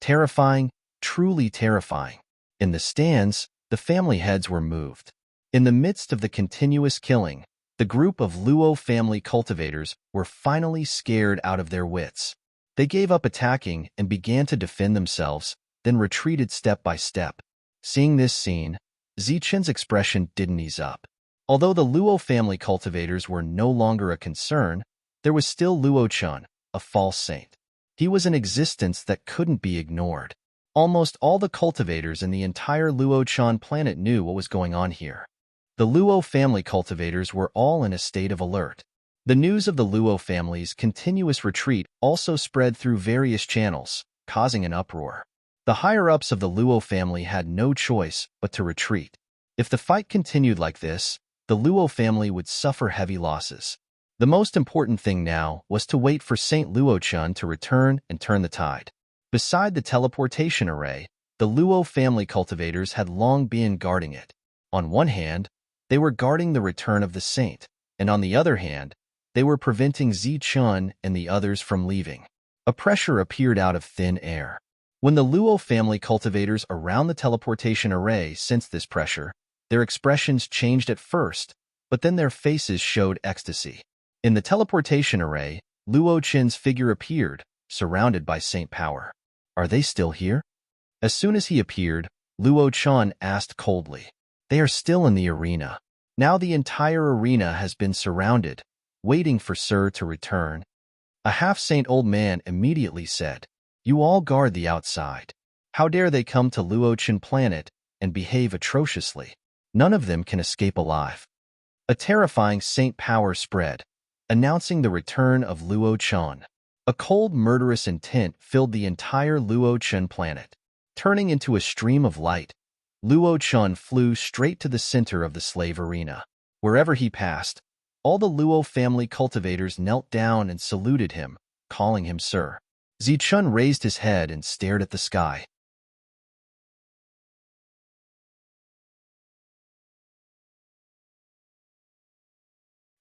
Terrifying, truly terrifying. In the stands, the family heads were moved. In the midst of the continuous killing, the group of Luo family cultivators were finally scared out of their wits. They gave up attacking and began to defend themselves, then retreated step by step. Seeing this scene, Zichen's expression didn't ease up. Although the Luo family cultivators were no longer a concern, there was still Luo Chen, a false saint. He was an existence that couldn't be ignored. Almost all the cultivators in the entire Luo Chen planet knew what was going on here. The Luo family cultivators were all in a state of alert. The news of the Luo family's continuous retreat also spread through various channels, causing an uproar. The higher-ups of the Luo family had no choice but to retreat. If the fight continued like this, the Luo family would suffer heavy losses. The most important thing now was to wait for St. Luo-chun to return and turn the tide. Beside the teleportation array, the Luo family cultivators had long been guarding it. On one hand, they were guarding the return of the saint, and on the other hand, they were preventing Zi-chun and the others from leaving. A pressure appeared out of thin air. When the Luo family cultivators around the teleportation array sensed this pressure, their expressions changed at first, but then their faces showed ecstasy. In the teleportation array, Luo Chen's figure appeared, surrounded by Saint Power. Are they still here? As soon as he appeared, Luo Chen asked coldly. They are still in the arena. Now the entire arena has been surrounded, waiting for Sir to return. A half-saint old man immediately said, You all guard the outside. How dare they come to Luo Chen planet and behave atrociously? None of them can escape alive. A terrifying Saint Power spread, announcing the return of Luo Chen. A cold, murderous intent filled the entire Luo Chen planet. Turning into a stream of light, Luo Chen flew straight to the center of the slave arena. Wherever he passed, all the Luo family cultivators knelt down and saluted him, calling him Sir. Zi-chun raised his head and stared at the sky.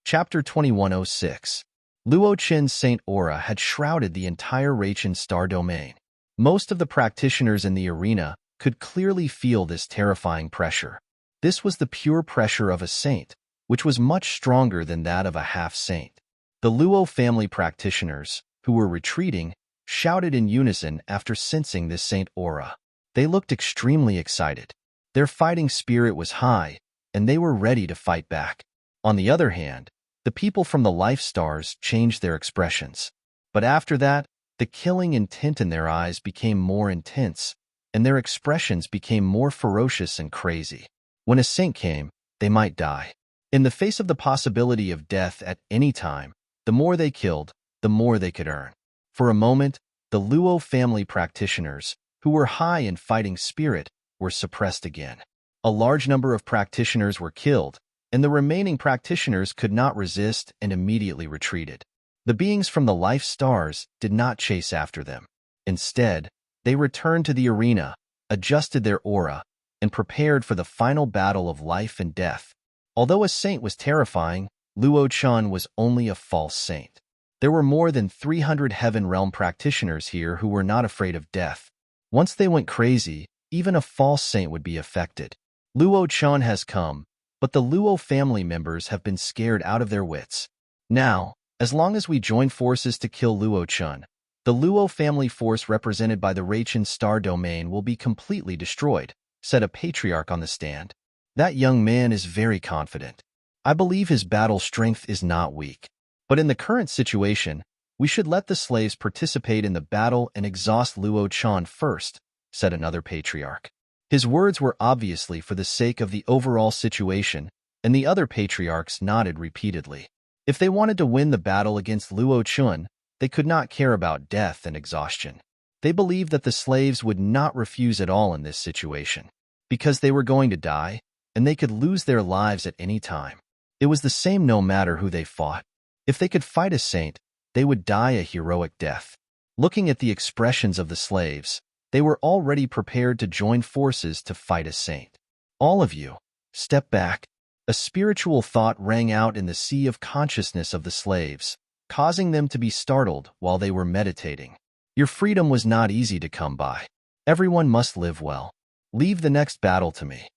Chapter 2106. Luo Chen's Saint Aura had shrouded the entire Reichen star domain. Most of the practitioners in the arena could clearly feel this terrifying pressure. This was the pure pressure of a saint, which was much stronger than that of a half-saint. The Luo family practitioners, who were retreating, shouted in unison after sensing this saint aura. They looked extremely excited. Their fighting spirit was high, and they were ready to fight back. On the other hand, the people from the life stars changed their expressions. But after that, the killing intent in their eyes became more intense, and their expressions became more ferocious and crazy. When a saint came, they might die. In the face of the possibility of death at any time, the more they killed, the more they could earn. For a moment, the Luo family practitioners, who were high in fighting spirit, were suppressed again. A large number of practitioners were killed, and the remaining practitioners could not resist and immediately retreated. The beings from the life stars did not chase after them. Instead, they returned to the arena, adjusted their aura, and prepared for the final battle of life and death. Although a saint was terrifying, Luo Chen was only a false saint. There were more than 300 Heaven Realm practitioners here who were not afraid of death. Once they went crazy, even a false saint would be affected. Luo Chen has come, but the Luo family members have been scared out of their wits. Now, as long as we join forces to kill Luo Chen, the Luo family force represented by the Reichen star domain will be completely destroyed, said a patriarch on the stand. That young man is very confident. I believe his battle strength is not weak. But in the current situation, we should let the slaves participate in the battle and exhaust Luo Chen first, said another patriarch. His words were obviously for the sake of the overall situation, and the other patriarchs nodded repeatedly. If they wanted to win the battle against Luo Chen, they could not care about death and exhaustion. They believed that the slaves would not refuse at all in this situation, because they were going to die, and they could lose their lives at any time. It was the same no matter who they fought. If they could fight a saint, they would die a heroic death. Looking at the expressions of the slaves, they were already prepared to join forces to fight a saint. All of you, step back. A spiritual thought rang out in the sea of consciousness of the slaves, causing them to be startled while they were meditating. Your freedom was not easy to come by. Everyone must live well. Leave the next battle to me.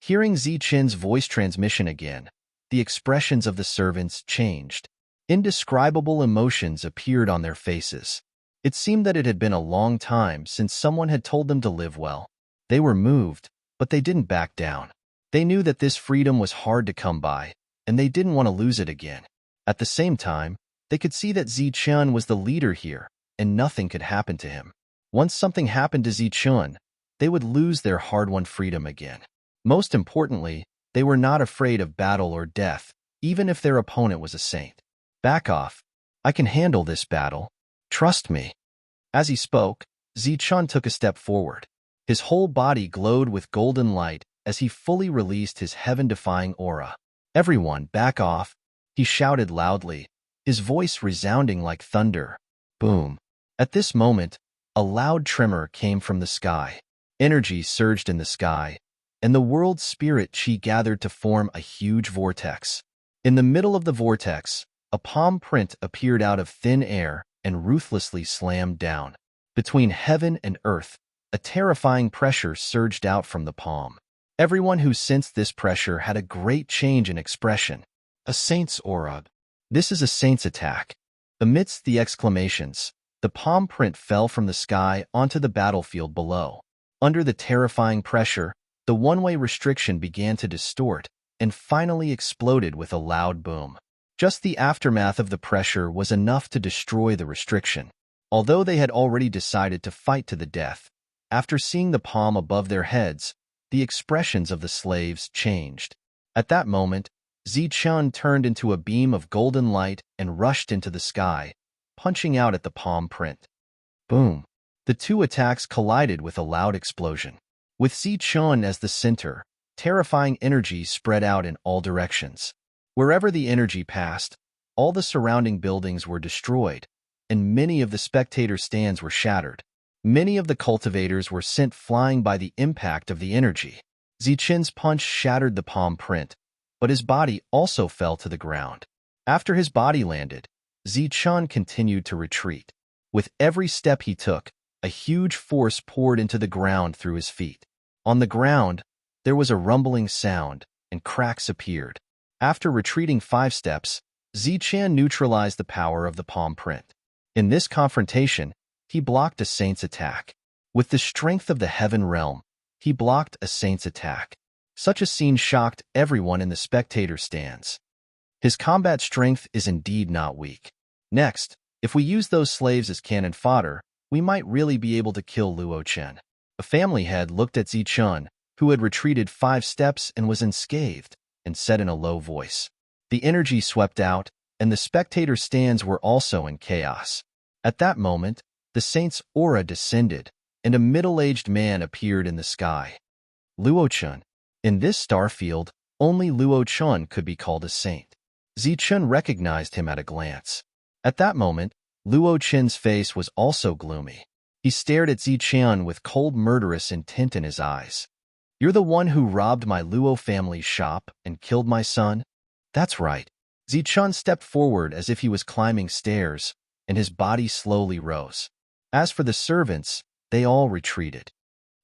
Hearing Zi-chen's voice transmission again, the expressions of the servants changed. Indescribable emotions appeared on their faces. It seemed that it had been a long time since someone had told them to live well. They were moved, but they didn't back down. They knew that this freedom was hard to come by, and they didn't want to lose it again. At the same time, they could see that Zi-chen was the leader here, and nothing could happen to him. Once something happened to Zi-chen, they would lose their hard-won freedom again. Most importantly, they were not afraid of battle or death, even if their opponent was a saint. Back off. I can handle this battle. Trust me. As he spoke, Zi-chen took a step forward. His whole body glowed with golden light as he fully released his heaven-defying aura. Everyone, back off, he shouted loudly, his voice resounding like thunder. Boom. At this moment, a loud tremor came from the sky. Energy surged in the sky, and the world's spirit chi gathered to form a huge vortex. In the middle of the vortex, a palm print appeared out of thin air and ruthlessly slammed down. Between heaven and earth, a terrifying pressure surged out from the palm. Everyone who sensed this pressure had a great change in expression. A saint's aura. This is a saint's attack. Amidst the exclamations, the palm print fell from the sky onto the battlefield below. Under the terrifying pressure, the one-way restriction began to distort and finally exploded with a loud boom. Just the aftermath of the pressure was enough to destroy the restriction. Although they had already decided to fight to the death, after seeing the palm above their heads, the expressions of the slaves changed. At that moment, Zichun turned into a beam of golden light and rushed into the sky, punching out at the palm print. Boom! The two attacks collided with a loud explosion. With Zichun as the center, terrifying energy spread out in all directions. Wherever the energy passed, all the surrounding buildings were destroyed, and many of the spectator stands were shattered. Many of the cultivators were sent flying by the impact of the energy. Zichun's punch shattered the palm print, but his body also fell to the ground. After his body landed, Zichun continued to retreat. With every step he took, a huge force poured into the ground through his feet. On the ground, there was a rumbling sound, and cracks appeared. After retreating 5 steps, Zichun neutralized the power of the palm print. In this confrontation, he blocked a saint's attack. With the strength of the heaven realm, he blocked a saint's attack. Such a scene shocked everyone in the spectator stands. His combat strength is indeed not weak. Next, if we use those slaves as cannon fodder, we might really be able to kill Luo Chen. A family head looked at Zichun, who had retreated 5 steps and was unscathed, and said in a low voice. The energy swept out, and the spectator stands were also in chaos. At that moment, the saint's aura descended, and a middle-aged man appeared in the sky. Luo Chen. In this star field, only Luo Chen could be called a saint. Zichun recognized him at a glance. At that moment, Luo Chen's face was also gloomy. He stared at Zichun with cold murderous intent in his eyes. You're the one who robbed my Luo family's shop and killed my son? That's right. Zichun stepped forward as if he was climbing stairs, and his body slowly rose. As for the servants, they all retreated.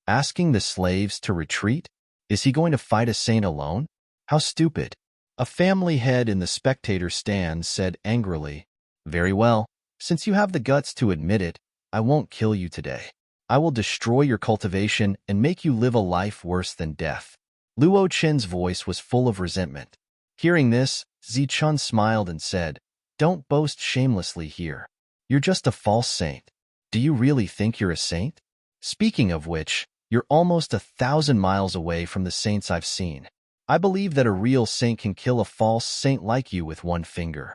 Asking the slaves to retreat? Is he going to fight a saint alone? How stupid. A family head in the spectator stand said angrily, Very well, since you have the guts to admit it, I won't kill you today. I will destroy your cultivation and make you live a life worse than death. Luo Chen's voice was full of resentment. Hearing this, Zichun smiled and said, Don't boast shamelessly here. You're just a false saint. Do you really think you're a saint? Speaking of which, you're almost 1,000 miles away from the saints I've seen. I believe that a real saint can kill a false saint like you with one finger.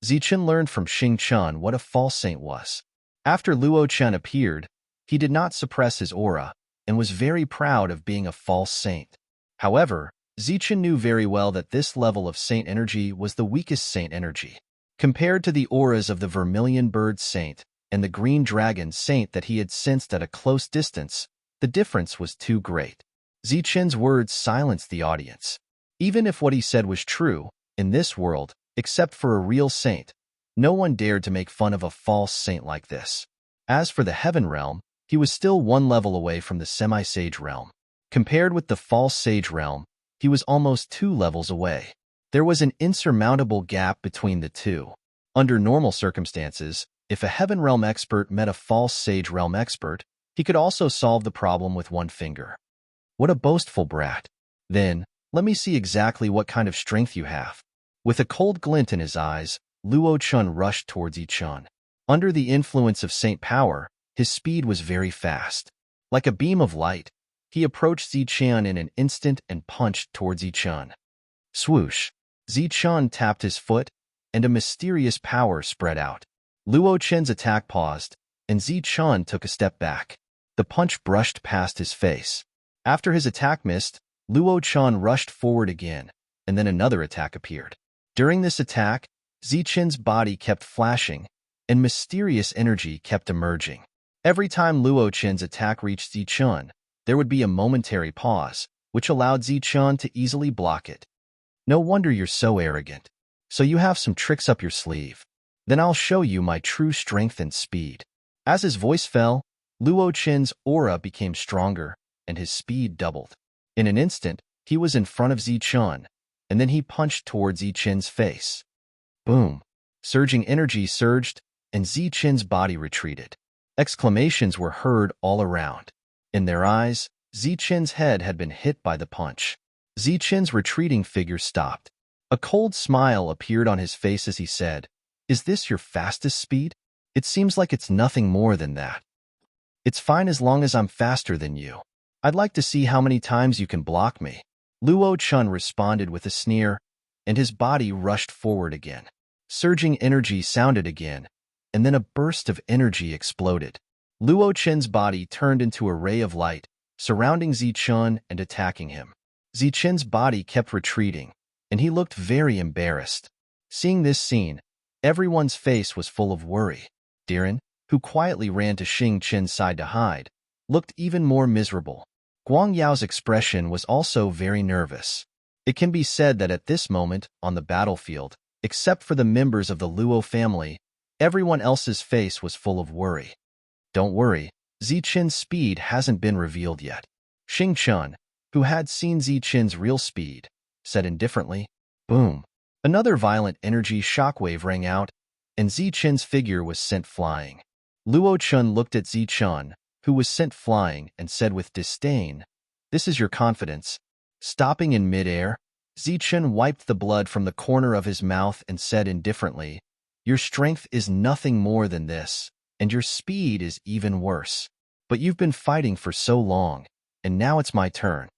Zichun learned from Xing Chun what a false saint was. After Luo Chen appeared, he did not suppress his aura and was very proud of being a false saint. However, Zichun knew very well that this level of saint energy was the weakest saint energy. Compared to the auras of the vermilion bird saint and the green dragon saint that he had sensed at a close distance, the difference was too great. Zichun's words silenced the audience. Even if what he said was true, in this world, except for a real saint, no one dared to make fun of a false saint like this. As for the heaven realm, he was still 1 level away from the semi-sage realm. Compared with the false sage realm, he was almost 2 levels away. There was an insurmountable gap between the two. Under normal circumstances, if a heaven realm expert met a false sage realm expert, he could also solve the problem with one finger. What a boastful brat. Then, let me see exactly what kind of strength you have. With a cold glint in his eyes, Luo Chen rushed towards Zichun. Under the influence of saint power, his speed was very fast. Like a beam of light, he approached Zichun in an instant and punched towards Zichun. Swoosh! Zichun tapped his foot, and a mysterious power spread out. Luo Chen's attack paused, and Zichun took a step back. The punch brushed past his face. After his attack missed, Luo Chen rushed forward again, and then another attack appeared. During this attack, Zichen's body kept flashing, and mysterious energy kept emerging. Every time Luo Qin's attack reached Zichen, there would be a momentary pause, which allowed Zichen to easily block it. No wonder you're so arrogant. So you have some tricks up your sleeve. Then I'll show you my true strength and speed. As his voice fell, Luo Qin's aura became stronger, and his speed doubled. In an instant, he was in front of Zichen, and then he punched towards Zichen's face. Boom! Surging energy surged, and Zichen's body retreated. Exclamations were heard all around. In their eyes, Zichen's head had been hit by the punch. Zichen's retreating figure stopped. A cold smile appeared on his face as he said, "Is this your fastest speed? It seems like it's nothing more than that. It's fine as long as I'm faster than you. I'd like to see how many times you can block me." Luo Chun responded with a sneer, and his body rushed forward again. Surging energy sounded again, and then a burst of energy exploded. Luo Chen's body turned into a ray of light, surrounding Zichen and attacking him. Zichen's body kept retreating, and he looked very embarrassed. Seeing this scene, everyone's face was full of worry. Diren, who quietly ran to Xing Chen's side to hide, looked even more miserable. Guang Yao's expression was also very nervous. It can be said that at this moment, on the battlefield, except for the members of the Luo family, everyone else's face was full of worry. Don't worry, Zichen's speed hasn't been revealed yet. Xing Chen, who had seen Zichen's real speed, said indifferently. Boom! Another violent energy shockwave rang out, and Zichen's figure was sent flying. Luo Chun looked at Zichen, who was sent flying, and said with disdain, "This is your confidence." Stopping in midair, Zichen wiped the blood from the corner of his mouth and said indifferently, "Your strength is nothing more than this, and your speed is even worse. But you've been fighting for so long, and now it's my turn."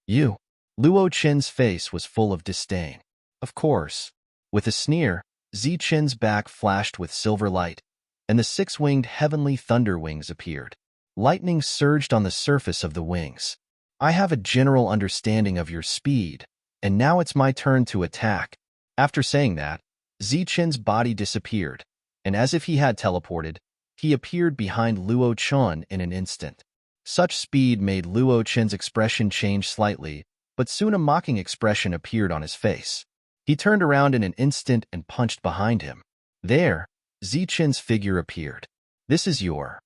You. Luo Chen's face was full of disdain. Of course. With a sneer, Zichen's back flashed with silver light, and the six-winged heavenly thunder wings appeared. Lightning surged on the surface of the wings. I have a general understanding of your speed, and now it's my turn to attack. After saying that, Zichen's body disappeared, and as if he had teleported, he appeared behind Luo Chen in an instant. Such speed made Luo Chen's expression change slightly, but soon a mocking expression appeared on his face. He turned around in an instant and punched behind him. There, Zichen's figure appeared. This is your...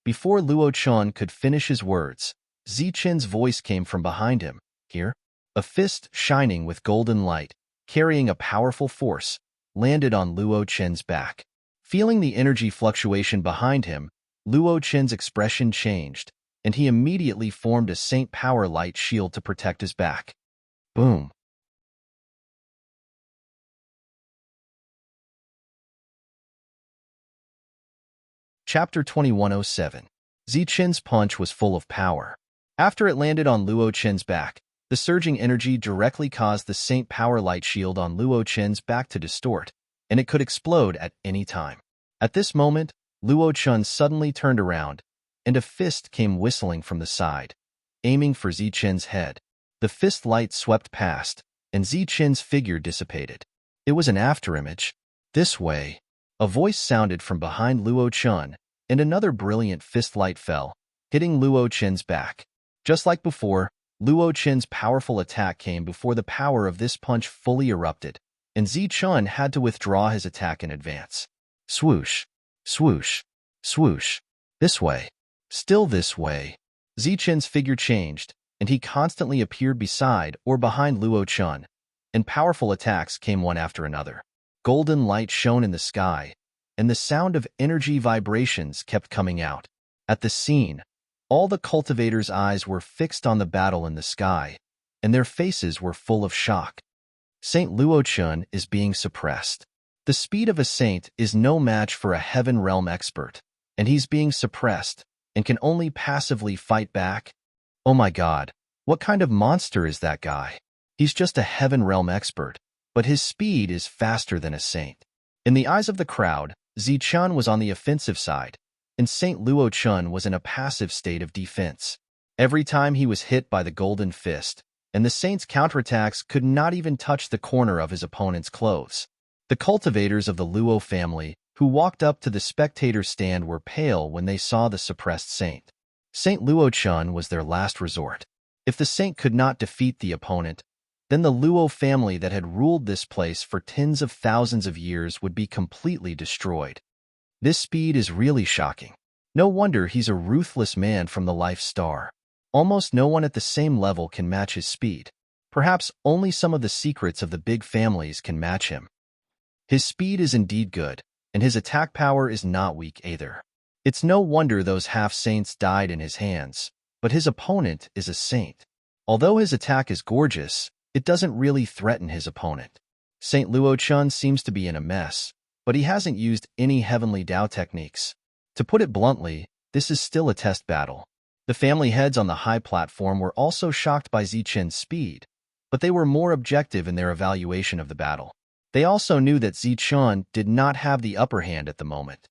Before Luo Chen could finish his words, Zichen's voice came from behind him. Here, a fist shining with golden light, carrying a powerful force, landed on Luo Chen's back. Feeling the energy fluctuation behind him, Luo Chen's expression changed, and he immediately formed a Saint Power Light shield to protect his back. Boom! Chapter 2107. Zichen's punch was full of power. After it landed on Luo Chen's back, the surging energy directly caused the Saint Power Light shield on Luo Chen's back to distort, and it could explode at any time. At this moment, Luo Chen suddenly turned around, and a fist came whistling from the side, aiming for Zichen's head. The fist light swept past, and Zichen's figure dissipated. It was an afterimage. This way. A voice sounded from behind Luo Chen, and another brilliant fist light fell, hitting Luo Chen's back. Just like before, Luo Chen's powerful attack came before the power of this punch fully erupted, and Zichen had to withdraw his attack in advance. Swoosh, swoosh, swoosh. This way. Still this way. Zichen's figure changed, and he constantly appeared beside or behind Luo Chen, and powerful attacks came one after another. Golden light shone in the sky, and the sound of energy vibrations kept coming out. At the scene, all the cultivators' eyes were fixed on the battle in the sky, and their faces were full of shock. Saint Luo Chen is being suppressed. The speed of a saint is no match for a heaven realm expert, and he's being suppressed and can only passively fight back. Oh my god, what kind of monster is that guy? He's just a heaven realm expert, but his speed is faster than a saint. In the eyes of the crowd, Zichen was on the offensive side, and Saint Luo Chen was in a passive state of defense. Every time he was hit by the golden fist, and the saint's counterattacks could not even touch the corner of his opponent's clothes. The cultivators of the Luo family who walked up to the spectator stand were pale when they saw the suppressed saint. Saint Luo Chun was their last resort. If the saint could not defeat the opponent, then the Luo family that had ruled this place for tens of thousands of years would be completely destroyed. This speed is really shocking. No wonder he's a ruthless man from the Life Star. Almost no one at the same level can match his speed. Perhaps only some of the secrets of the big families can match him. His speed is indeed good, and his attack power is not weak either. It's no wonder those half-saints died in his hands, but his opponent is a saint. Although his attack is gorgeous, it doesn't really threaten his opponent. Saint Luo Chun seems to be in a mess, but he hasn't used any heavenly Dao techniques. To put it bluntly, this is still a test battle. The family heads on the high platform were also shocked by Zichen's speed, but they were more objective in their evaluation of the battle. They also knew that Zichen did not have the upper hand at the moment.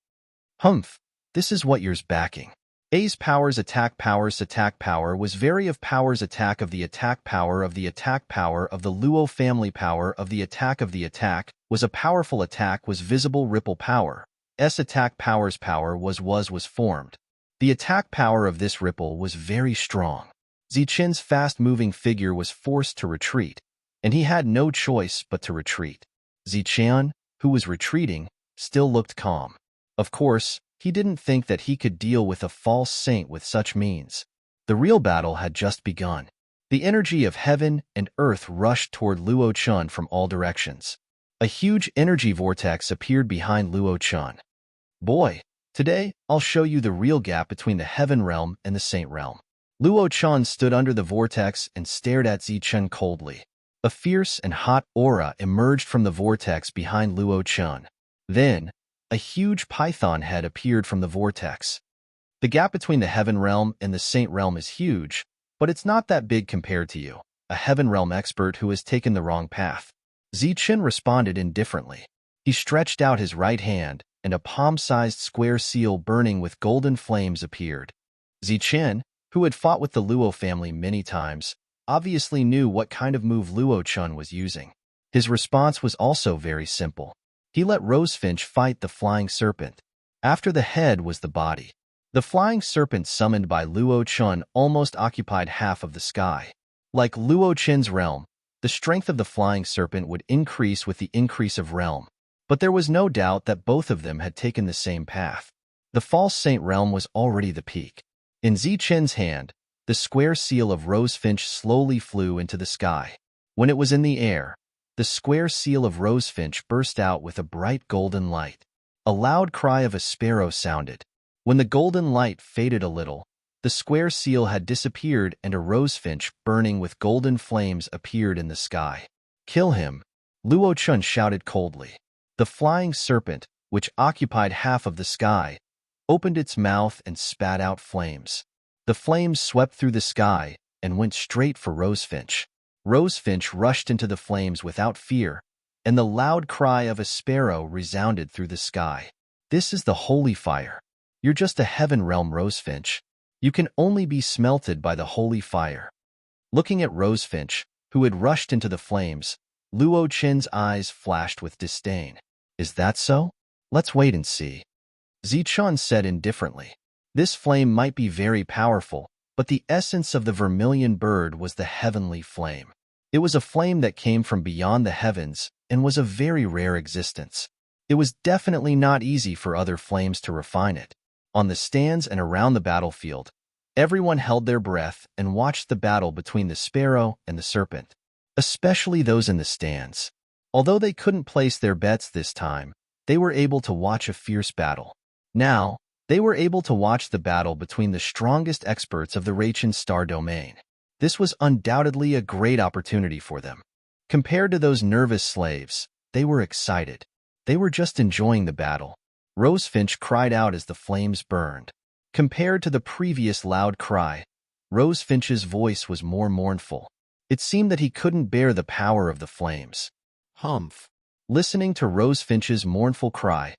Humph, this is what yours backing. A's power's attack power was vary of power's attack of the attack power of the attack power of the Luo family power of the attack was a powerful attack was visible ripple power. S attack power's power was formed. The attack power of this ripple was very strong. Zichen's fast-moving figure was forced to retreat, and he had no choice but to retreat. Zichen, who was retreating, still looked calm. Of course, he didn't think that he could deal with a false saint with such means. The real battle had just begun. The energy of heaven and earth rushed toward Luo Chun from all directions. A huge energy vortex appeared behind Luo Chun. Boy, today I'll show you the real gap between the heaven realm and the saint realm. Luo Chun stood under the vortex and stared at Zichen coldly. A fierce and hot aura emerged from the vortex behind Luo Chun. Then, a huge python head appeared from the vortex. The gap between the heaven realm and the saint realm is huge, but it's not that big compared to you, a heaven realm expert who has taken the wrong path. Zichen responded indifferently. He stretched out his right hand, and a palm-sized square seal burning with golden flames appeared. Zichen, who had fought with the Luo family many times, obviously knew what kind of move Luo Chun was using. His response was also very simple. He let Rosefinch fight the flying serpent. After the head was the body. The flying serpent summoned by Luo Chun almost occupied half of the sky. Like Luo Chun's realm, the strength of the flying serpent would increase with the increase of realm. But there was no doubt that both of them had taken the same path. The false saint realm was already the peak. In Zichen's hand, the square seal of Rosefinch slowly flew into the sky. When it was in the air, the square seal of Rosefinch burst out with a bright golden light. A loud cry of a sparrow sounded. When the golden light faded a little, the square seal had disappeared and a rosefinch burning with golden flames appeared in the sky. Kill him, Luo Chun shouted coldly. The flying serpent, which occupied half of the sky, opened its mouth and spat out flames. The flames swept through the sky and went straight for Rosefinch. Rosefinch rushed into the flames without fear, and the loud cry of a sparrow resounded through the sky. This is the holy fire. You're just a heaven realm Rosefinch. You can only be smelted by the holy fire. Looking at Rosefinch, who had rushed into the flames, Luo Chun's eyes flashed with disdain. Is that so? Let's wait and see. Zichen said indifferently. This flame might be very powerful, but the essence of the vermilion bird was the heavenly flame. It was a flame that came from beyond the heavens and was a very rare existence. It was definitely not easy for other flames to refine it. On the stands and around the battlefield, everyone held their breath and watched the battle between the sparrow and the serpent, especially those in the stands. Although they couldn't place their bets this time, they were able to watch a fierce battle. Now, they were able to watch the battle between the strongest experts of the Rachin Star domain. This was undoubtedly a great opportunity for them. Compared to those nervous slaves, they were excited. They were just enjoying the battle. Rosefinch cried out as the flames burned. Compared to the previous loud cry, Rosefinch's voice was more mournful. It seemed that he couldn't bear the power of the flames. Humph. Listening to Rosefinch's mournful cry,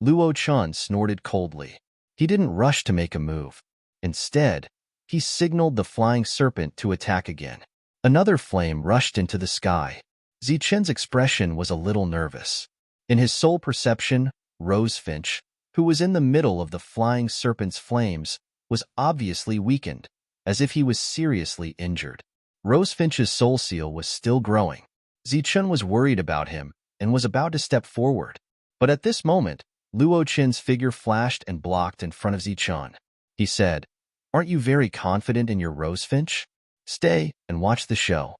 Luo Chun snorted coldly. He didn't rush to make a move. Instead, he signaled the flying serpent to attack again. Another flame rushed into the sky. Zichen's expression was a little nervous. In his soul perception, Rosefinch, who was in the middle of the flying serpent's flames, was obviously weakened, as if he was seriously injured. Rosefinch's soul seal was still growing. Zichun was worried about him and was about to step forward. But at this moment, Luo Qin's figure flashed and blocked in front of Zichun. He said, "Aren't you very confident in your Rosefinch? Stay and watch the show."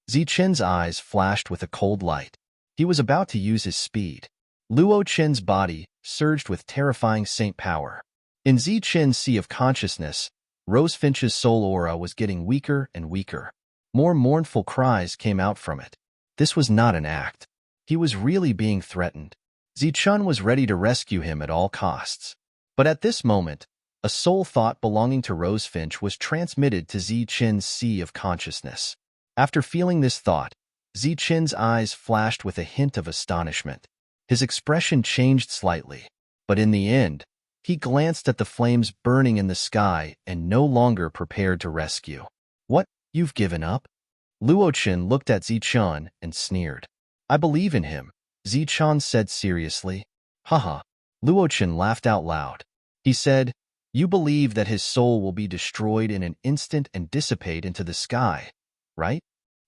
Zichun's eyes flashed with a cold light. He was about to use his speed. Luo Qin's body surged with terrifying saint power. In Zichun's sea of consciousness, Rosefinch's soul aura was getting weaker and weaker. More mournful cries came out from it. This was not an act. He was really being threatened. Zichun was ready to rescue him at all costs. But at this moment, a soul thought belonging to Rosefinch was transmitted to Zichun's sea of consciousness. After feeling this thought, Zichun's eyes flashed with a hint of astonishment. His expression changed slightly, but in the end, he glanced at the flames burning in the sky and no longer prepared to rescue. "What, you've given up?" Luo Qin looked at Zichun and sneered. "I believe in him," Zichun said seriously. "Haha." Luo Qin laughed out loud. He said, "You believe that his soul will be destroyed in an instant and dissipate into the sky, right?"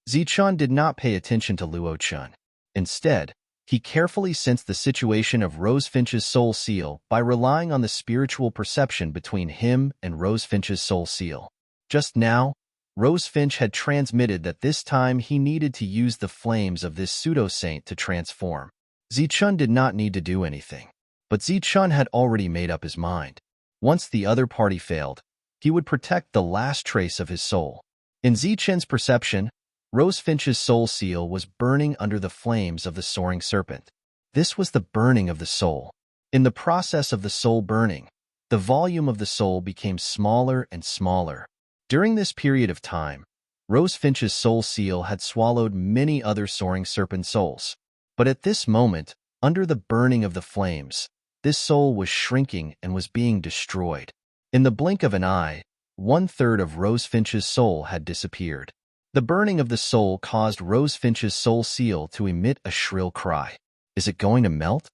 Zichun did not pay attention to Luo Qin. Instead, he carefully sensed the situation of Rosefinch's soul seal by relying on the spiritual perception between him and Rosefinch's soul seal. Just now, Rosefinch had transmitted that this time he needed to use the flames of this pseudo-saint to transform. Zichun did not need to do anything, but Zichun had already made up his mind. Once the other party failed, he would protect the last trace of his soul. In Zichun's perception, Rosefinch's soul seal was burning under the flames of the soaring serpent. This was the burning of the soul. In the process of the soul burning, the volume of the soul became smaller and smaller. During this period of time, Rosefinch's soul seal had swallowed many other soaring serpent souls. But at this moment, under the burning of the flames, this soul was shrinking and was being destroyed. In the blink of an eye, 1/3 of Rosefinch's soul had disappeared. The burning of the soul caused Rosefinch's soul seal to emit a shrill cry. Is it going to melt?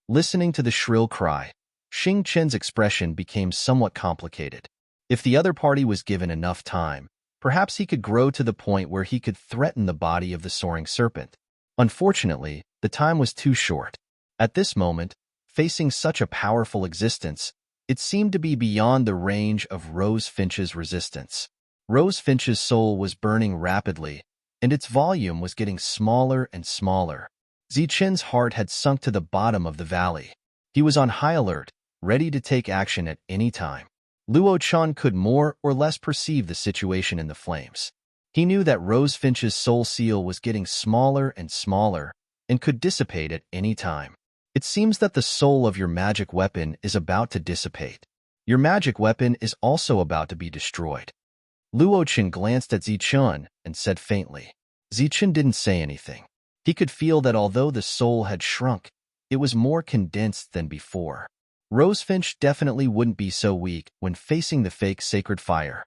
Listening to the shrill cry, Xing Chen's expression became somewhat complicated. If the other party was given enough time, perhaps he could grow to the point where he could threaten the body of the soaring serpent. Unfortunately, the time was too short. At this moment, facing such a powerful existence, it seemed to be beyond the range of Rosefinch's resistance. Rosefinch's soul was burning rapidly, and its volume was getting smaller and smaller. Zichun's heart had sunk to the bottom of the valley. He was on high alert, ready to take action at any time. Luo Qin could more or less perceive the situation in the flames. He knew that Rosefinch's soul seal was getting smaller and smaller and could dissipate at any time. It seems that the soul of your magic weapon is about to dissipate. Your magic weapon is also about to be destroyed. Luo Qin glanced at Zichun and said faintly. Zichun didn't say anything. He could feel that although the soul had shrunk, it was more condensed than before. Rosefinch definitely wouldn't be so weak when facing the fake sacred fire.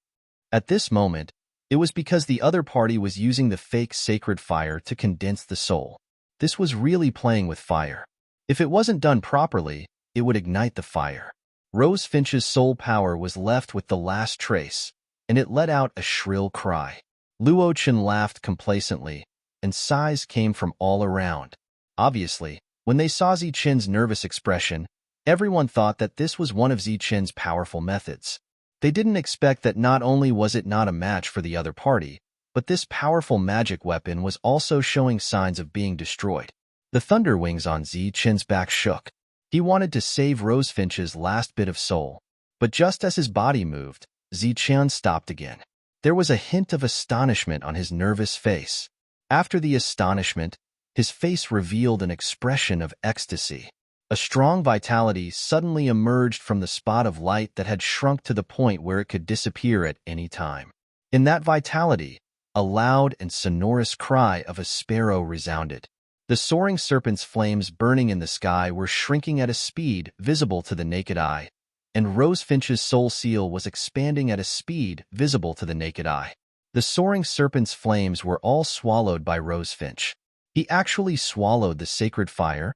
At this moment, it was because the other party was using the fake sacred fire to condense the soul. This was really playing with fire. If it wasn't done properly, it would ignite the fire. Rosefinch's soul power was left with the last trace, and it let out a shrill cry. Luo Qin laughed complacently, and sighs came from all around. Obviously, when they saw Zichun's nervous expression, everyone thought that this was one of Zichun's powerful methods. They didn't expect that not only was it not a match for the other party, but this powerful magic weapon was also showing signs of being destroyed. The thunder wings on Zichun's back shook. He wanted to save Rosefinch's last bit of soul. But just as his body moved, Zichun stopped again. There was a hint of astonishment on his nervous face. After the astonishment, his face revealed an expression of ecstasy. A strong vitality suddenly emerged from the spot of light that had shrunk to the point where it could disappear at any time. In that vitality, a loud and sonorous cry of a sparrow resounded. The soaring serpent's flames burning in the sky were shrinking at a speed visible to the naked eye, and Rosefinch's soul seal was expanding at a speed visible to the naked eye. The soaring serpent's flames were all swallowed by Rosefinch. He actually swallowed the sacred fire.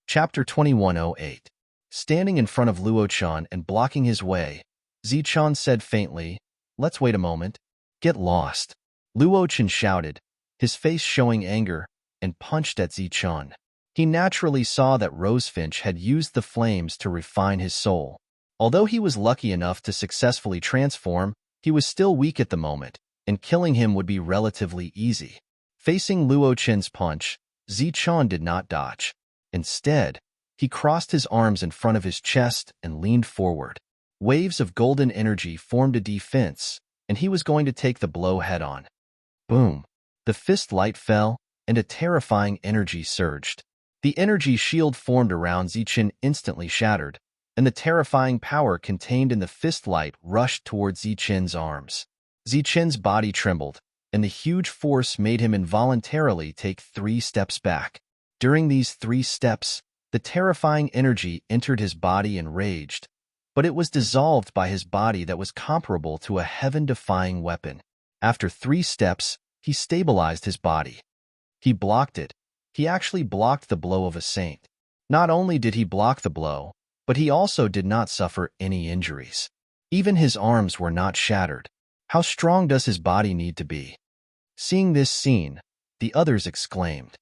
Chapter 2108. Standing in front of Luo-chan and blocking his way, Zi-chan said faintly, "Let's wait a moment. Get lost." Luo-chan shouted, his face showing anger, and punched at Zi-chan. He naturally saw that Rosefinch had used the flames to refine his soul. Although he was lucky enough to successfully transform, he was still weak at the moment, and killing him would be relatively easy. Facing Luo-chan's punch, Zi-chan did not dodge. Instead, he crossed his arms in front of his chest and leaned forward. Waves of golden energy formed a defense, and he was going to take the blow head-on. Boom! The fist light fell, and a terrifying energy surged. The energy shield formed around Zi-chan instantly shattered, and the terrifying power contained in the fist light rushed towards Zi-chan's arms. Zi-chan's body trembled, and the huge force made him involuntarily take 3 steps back. During these 3 steps, the terrifying energy entered his body and raged, but it was dissolved by his body that was comparable to a heaven-defying weapon. After 3 steps, he stabilized his body. He blocked it. He actually blocked the blow of a saint. Not only did he block the blow, but he also did not suffer any injuries. Even his arms were not shattered. How strong does his body need to be? Seeing this scene, the others exclaimed.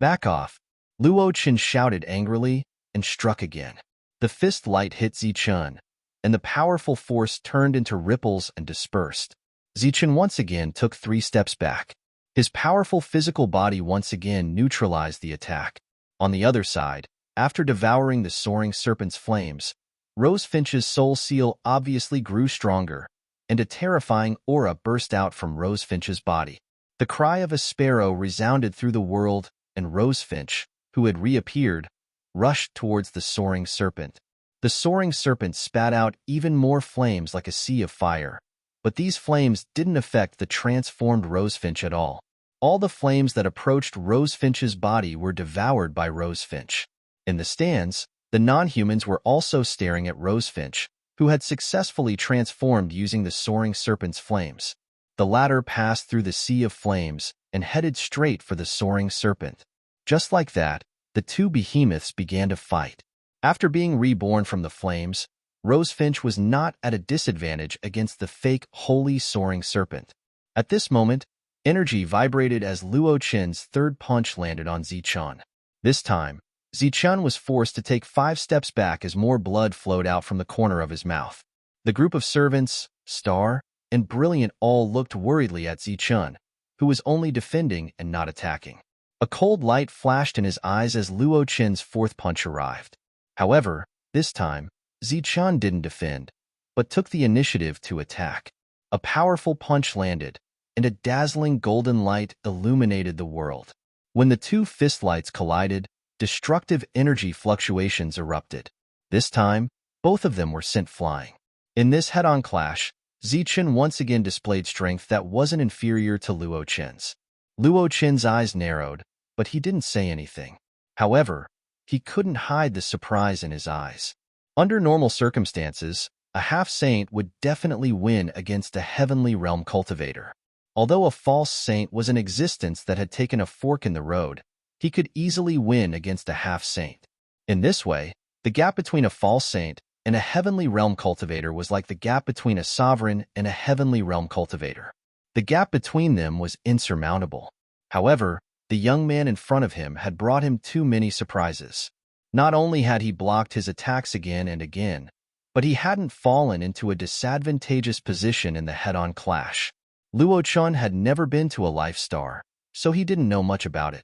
"Back off!" Luo-chan shouted angrily and struck again. The fist light hit Zi-chan, and the powerful force turned into ripples and dispersed. Zi-chan once again took 3 steps back. His powerful physical body once again neutralized the attack. On the other side, after devouring the soaring serpent's flames, Rosefinch's soul seal obviously grew stronger, and a terrifying aura burst out from Rosefinch's body. The cry of a sparrow resounded through the world, and Rosefinch, who had reappeared, rushed towards the soaring serpent. The soaring serpent spat out even more flames like a sea of fire, but these flames didn't affect the transformed Rosefinch at all. All the flames that approached Rosefinch's body were devoured by Rosefinch. In the stands, the non-humans were also staring at Rosefinch, who had successfully transformed using the soaring serpent's flames. The latter passed through the sea of flames and headed straight for the soaring serpent. Just like that, the 2 behemoths began to fight. After being reborn from the flames, Rosefinch was not at a disadvantage against the fake holy soaring serpent. At this moment, energy vibrated as Luo-chan's 3rd punch landed on Zi-chan. This time, Zi-chan was forced to take 5 steps back as more blood flowed out from the corner of his mouth. The group of servants, Star, and Brilliant all looked worriedly at Zi-chan, who was only defending and not attacking. A cold light flashed in his eyes as Luo-chan's 4th punch arrived. However, this time, Zi-chan didn't defend, but took the initiative to attack. A powerful punch landed, and a dazzling golden light illuminated the world. When the 2 fist lights collided, destructive energy fluctuations erupted. This time, both of them were sent flying. In this head-on clash, Zi-chan once again displayed strength that wasn't inferior to Luo-chan's. Luo-chan's eyes narrowed, but he didn't say anything. However, he couldn't hide the surprise in his eyes. Under normal circumstances, a half-saint would definitely win against a heavenly realm cultivator. Although a false saint was in existence that had taken a fork in the road, he could easily win against a half-saint. In this way, the gap between a false saint and a heavenly realm cultivator was like the gap between a sovereign and a heavenly realm cultivator. The gap between them was insurmountable. However, the young man in front of him had brought him too many surprises. Not only had he blocked his attacks again and again, but he hadn't fallen into a disadvantageous position in the head-on clash. Luo-chan had never been to a life star, so he didn't know much about it.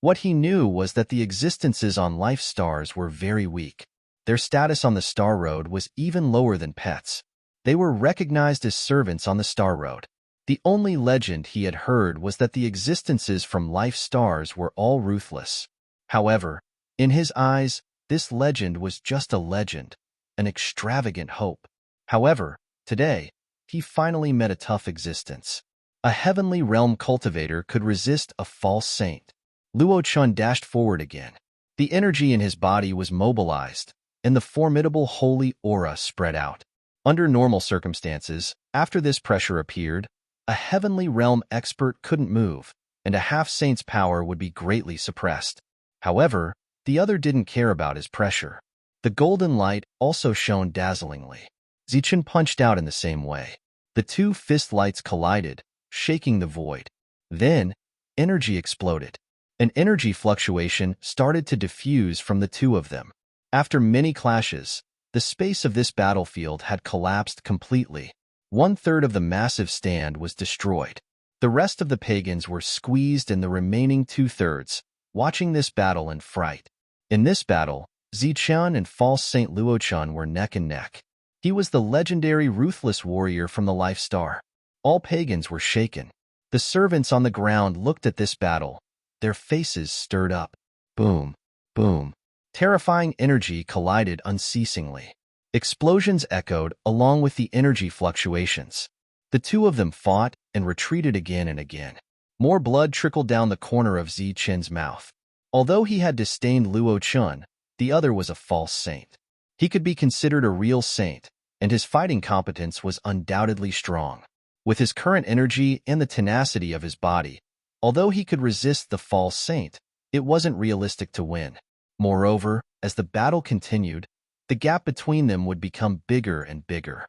What he knew was that the existences on life stars were very weak. Their status on the Star Road was even lower than pets. They were recognized as servants on the Star Road. The only legend he had heard was that the existences from life stars were all ruthless. However, in his eyes, this legend was just a legend, an extravagant hope. However, today, he finally met a tough existence. A heavenly realm cultivator could resist a false saint. Luo-chan dashed forward again. The energy in his body was mobilized, and the formidable holy aura spread out. Under normal circumstances, after this pressure appeared, a heavenly realm expert couldn't move, and a half-saint's power would be greatly suppressed. However, The other didn't care about his pressure. The golden light also shone dazzlingly. Zichen punched out in the same way. The two fist lights collided, shaking the void. Then, energy exploded. An energy fluctuation started to diffuse from the two of them. After many clashes, the space of this battlefield had collapsed completely. 1/3 of the massive stand was destroyed. The rest of the pagans were squeezed in the remaining 2/3, watching this battle in fright. In this battle, Zichen and false Saint Luochun were neck and neck. He was the legendary ruthless warrior from the Life Star. All pagans were shaken. The servants on the ground looked at this battle. Their faces stirred up. Boom, boom. Terrifying energy collided unceasingly. Explosions echoed along with the energy fluctuations. The two of them fought and retreated again and again. More blood trickled down the corner of Zichen's mouth. Although he had disdained Luochun, the other was a false saint. He could be considered a real saint, and his fighting competence was undoubtedly strong. With his current energy and the tenacity of his body, although he could resist the false saint, it wasn't realistic to win. Moreover, as the battle continued, the gap between them would become bigger and bigger.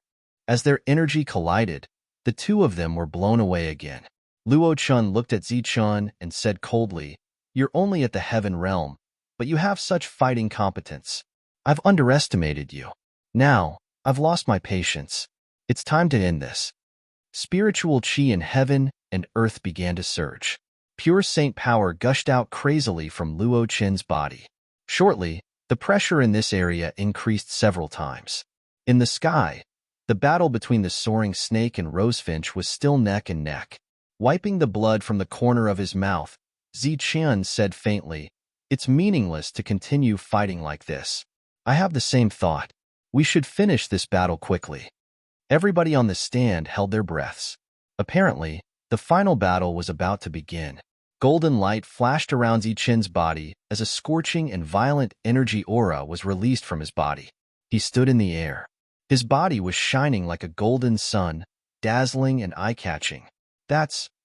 As their energy collided, the two of them were blown away again. Luochun looked at Zichen and said coldly, "You're only at the heaven realm, but you have such fighting competence. I've underestimated you. Now, I've lost my patience. It's time to end this." Spiritual chi in heaven and earth began to surge. Pure saint power gushed out crazily from Luochun's body. Shortly, the pressure in this area increased several times. In the sky, the battle between the soaring snake and rosefinch was still neck and neck. Wiping the blood from the corner of his mouth, Zichen said faintly, "It's meaningless to continue fighting like this. I have the same thought. We should finish this battle quickly." Everybody on the stand held their breaths. Apparently, the final battle was about to begin. Golden light flashed around Zichen's body as a scorching and violent energy aura was released from his body. He stood in the air. His body was shining like a golden sun, dazzling and eye-catching.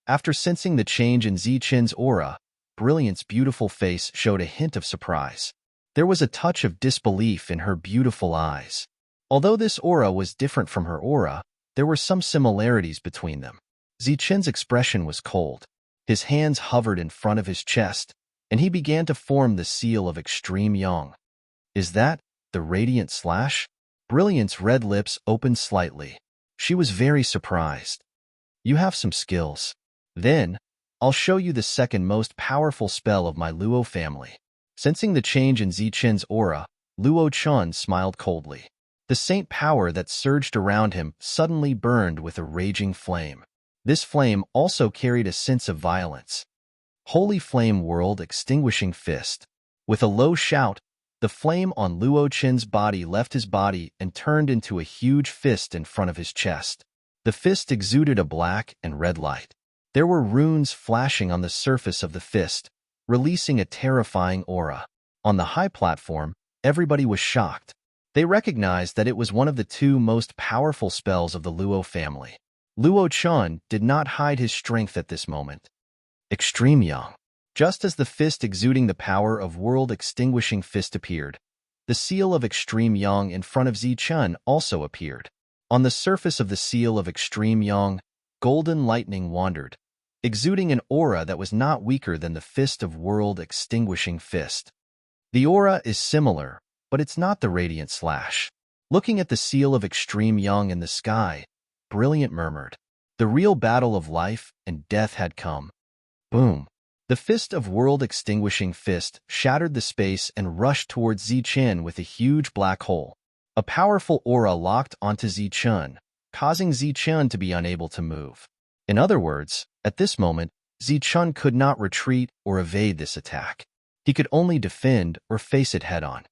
After sensing the change in Zichen's aura, Brilliant's beautiful face showed a hint of surprise. There was a touch of disbelief in her beautiful eyes. Although this aura was different from her aura, there were some similarities between them. Zichen's expression was cold. His hands hovered in front of his chest, and he began to form the seal of extreme yang. "Is that the radiant slash?" Brilliant's red lips opened slightly. She was very surprised. "You have some skills. Then, I'll show you the second most powerful spell of my Luo family." Sensing the change in Zichen's aura, Luochun smiled coldly. The saint power that surged around him suddenly burned with a raging flame. This flame also carried a sense of violence. "Holy Flame World Extinguishing Fist." With a low shout, the flame on Luochun's body left his body and turned into a huge fist in front of his chest. The fist exuded a black and red light. There were runes flashing on the surface of the fist, releasing a terrifying aura. On the high platform, everybody was shocked. They recognized that it was one of the two most powerful spells of the Luo family. Luochun did not hide his strength at this moment. Extreme Yang. Just as the fist exuding the power of world-extinguishing fist appeared, the seal of Extreme Yang in front of Zichen also appeared. On the surface of the seal of Extreme Yang, golden lightning wandered, exuding an aura that was not weaker than the fist of world-extinguishing fist. The aura is similar, but it's not the radiant slash. Looking at the seal of Extreme Yang in the sky, Brilliant murmured. The real battle of life and death had come. Boom. The fist of world-extinguishing fist shattered the space and rushed towards Zichen with a huge black hole. A powerful aura locked onto Zichen, causing Zichen to be unable to move. In other words, at this moment, Zichen could not retreat or evade this attack. He could only defend or face it head-on.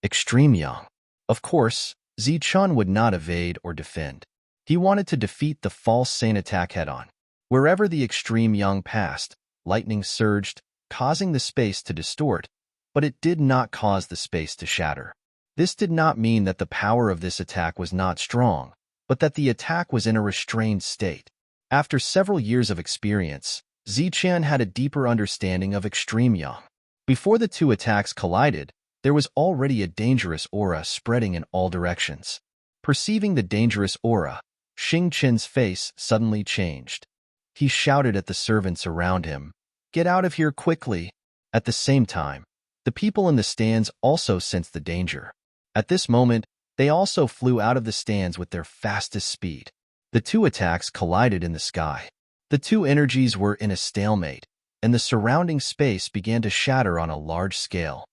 Extreme Yang. Of course, Zichen would not evade or defend. He wanted to defeat the false saint attack head-on. Wherever the Extreme Yang passed, lightning surged, causing the space to distort, but it did not cause the space to shatter. This did not mean that the power of this attack was not strong, but that the attack was in a restrained state. After several years of experience, Zichen had a deeper understanding of Extreme Yang. Before the two attacks collided, there was already a dangerous aura spreading in all directions. Perceiving the dangerous aura, Xing Qin's face suddenly changed. He shouted at the servants around him, "Get out of here quickly!" At the same time, the people in the stands also sensed the danger. At this moment, they also flew out of the stands with their fastest speed. The two attacks collided in the sky. The two energies were in a stalemate, and the surrounding space began to shatter on a large scale.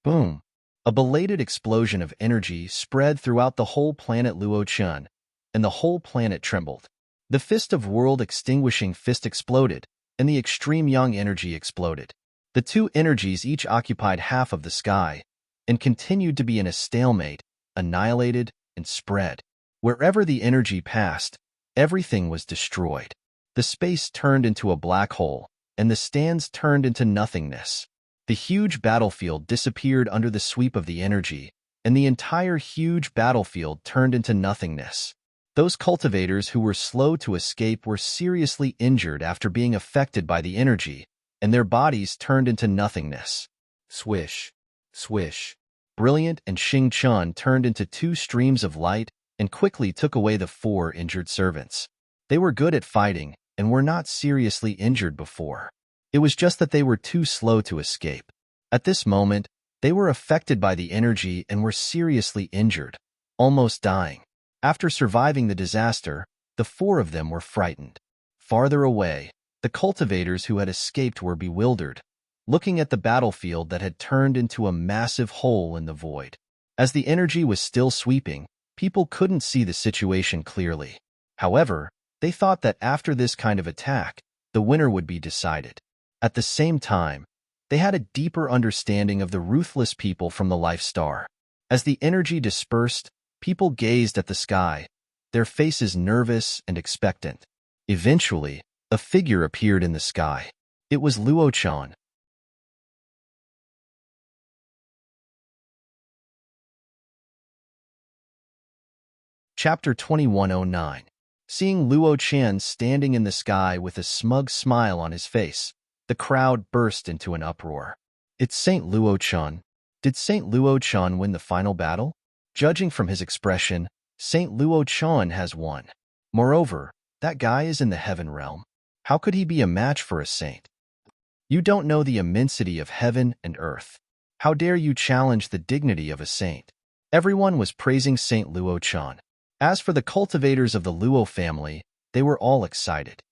Boom! A belated explosion of energy spread throughout the whole planet Luochun, and the whole planet trembled. The fist of world-extinguishing fist exploded, and the extreme young energy exploded. The two energies each occupied half of the sky, and continued to be in a stalemate, annihilated, and spread. Wherever the energy passed, everything was destroyed. The space turned into a black hole, and the stands turned into nothingness. The huge battlefield disappeared under the sweep of the energy, and the entire huge battlefield turned into nothingness. Those cultivators who were slow to escape were seriously injured after being affected by the energy, and their bodies turned into nothingness. Swish, swish. Brilliant and Xing Qin turned into two streams of light and quickly took away the 4 injured servants. They were good at fighting and were not seriously injured before. It was just that they were too slow to escape. At this moment, they were affected by the energy and were seriously injured, almost dying. After surviving the disaster, the 4 of them were frightened. Farther away, the cultivators who had escaped were bewildered, looking at the battlefield that had turned into a massive hole in the void. As the energy was still sweeping, people couldn't see the situation clearly. However, they thought that after this kind of attack, the winner would be decided. At the same time, they had a deeper understanding of the ruthless people from the Life Star. As the energy dispersed, people gazed at the sky, their faces nervous and expectant. Eventually, a figure appeared in the sky. It was Luochun. Chapter 2109. Seeing Luochun standing in the sky with a smug smile on his face, the crowd burst into an uproar. It's Saint Luochun. Did Saint Luochun win the final battle? Judging from his expression, Saint Luochun has won. Moreover, that guy is in the heaven realm. How could he be a match for a saint? You don't know the immensity of heaven and earth. How dare you challenge the dignity of a saint? Everyone was praising Saint Luochun. As for the cultivators of the Luo family, they were all excited.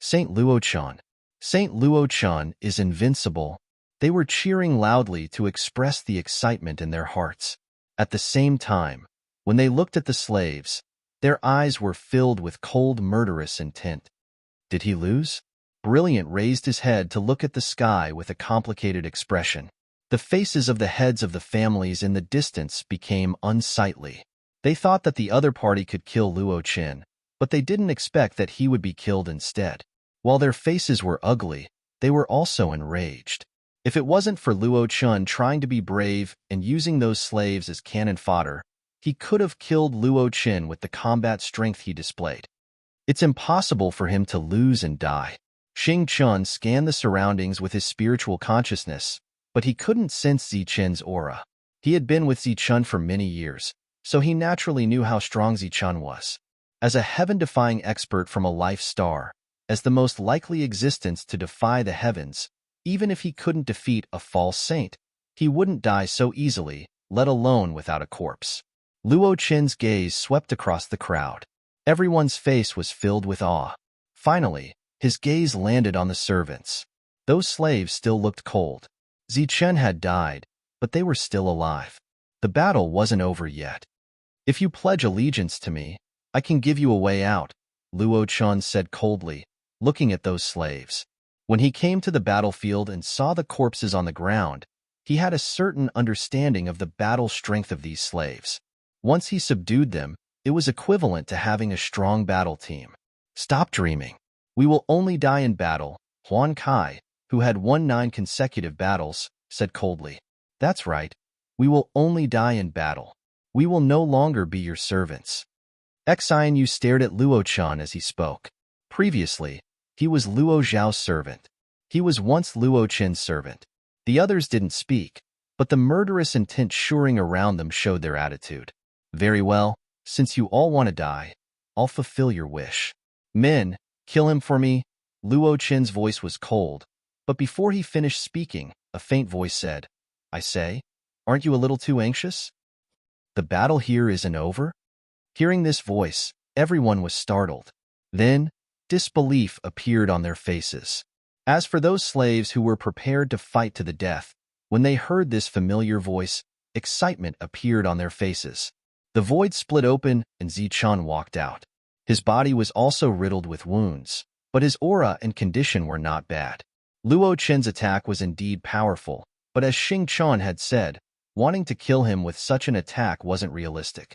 Saint Luochun. Saint Luochun is invincible. They were cheering loudly to express the excitement in their hearts. At the same time, when they looked at the slaves, their eyes were filled with cold, murderous intent. Did he lose? Brilliant raised his head to look at the sky with a complicated expression. The faces of the heads of the families in the distance became unsightly. They thought that the other party could kill Luochun, but they didn't expect that he would be killed instead. While their faces were ugly, they were also enraged. If it wasn't for Luochun trying to be brave and using those slaves as cannon fodder, he could have killed Luochun with the combat strength he displayed. It's impossible for him to lose and die. Xing Qin scanned the surroundings with his spiritual consciousness, but he couldn't sense Zichun's aura. He had been with Zichun for many years, so he naturally knew how strong Zichun was. As a heaven-defying expert from a life star, as the most likely existence to defy the heavens, even if he couldn't defeat a false saint, he wouldn't die so easily, let alone without a corpse. Luochun's gaze swept across the crowd. Everyone's face was filled with awe. Finally, his gaze landed on the servants. Those slaves still looked cold. Zichun had died, but they were still alive. The battle wasn't over yet. If you pledge allegiance to me, I can give you a way out, Luochun said coldly, looking at those slaves. When he came to the battlefield and saw the corpses on the ground, he had a certain understanding of the battle strength of these slaves. Once he subdued them, it was equivalent to having a strong battle team. Stop dreaming. We will only die in battle, Huan Kai, who had won 9 consecutive battles, said coldly. That's right. We will only die in battle. We will no longer be your servants. Xianyu stared at Luochun as he spoke. Previously, he was Luo Zhao's servant. He was once Luochun's servant. The others didn't speak, but the murderous intent shooring around them showed their attitude. Very well, since you all want to die, I'll fulfill your wish. Men, kill him for me. Luo Qin's voice was cold, but before he finished speaking, a faint voice said, I say, aren't you a little too anxious? The battle here isn't over? Hearing this voice, everyone was startled. Then, disbelief appeared on their faces. As for those slaves who were prepared to fight to the death, when they heard this familiar voice, excitement appeared on their faces. The void split open and Zichun walked out. His body was also riddled with wounds, but his aura and condition were not bad. Luo Qin's attack was indeed powerful, but as Xing Quan had said, wanting to kill him with such an attack wasn't realistic.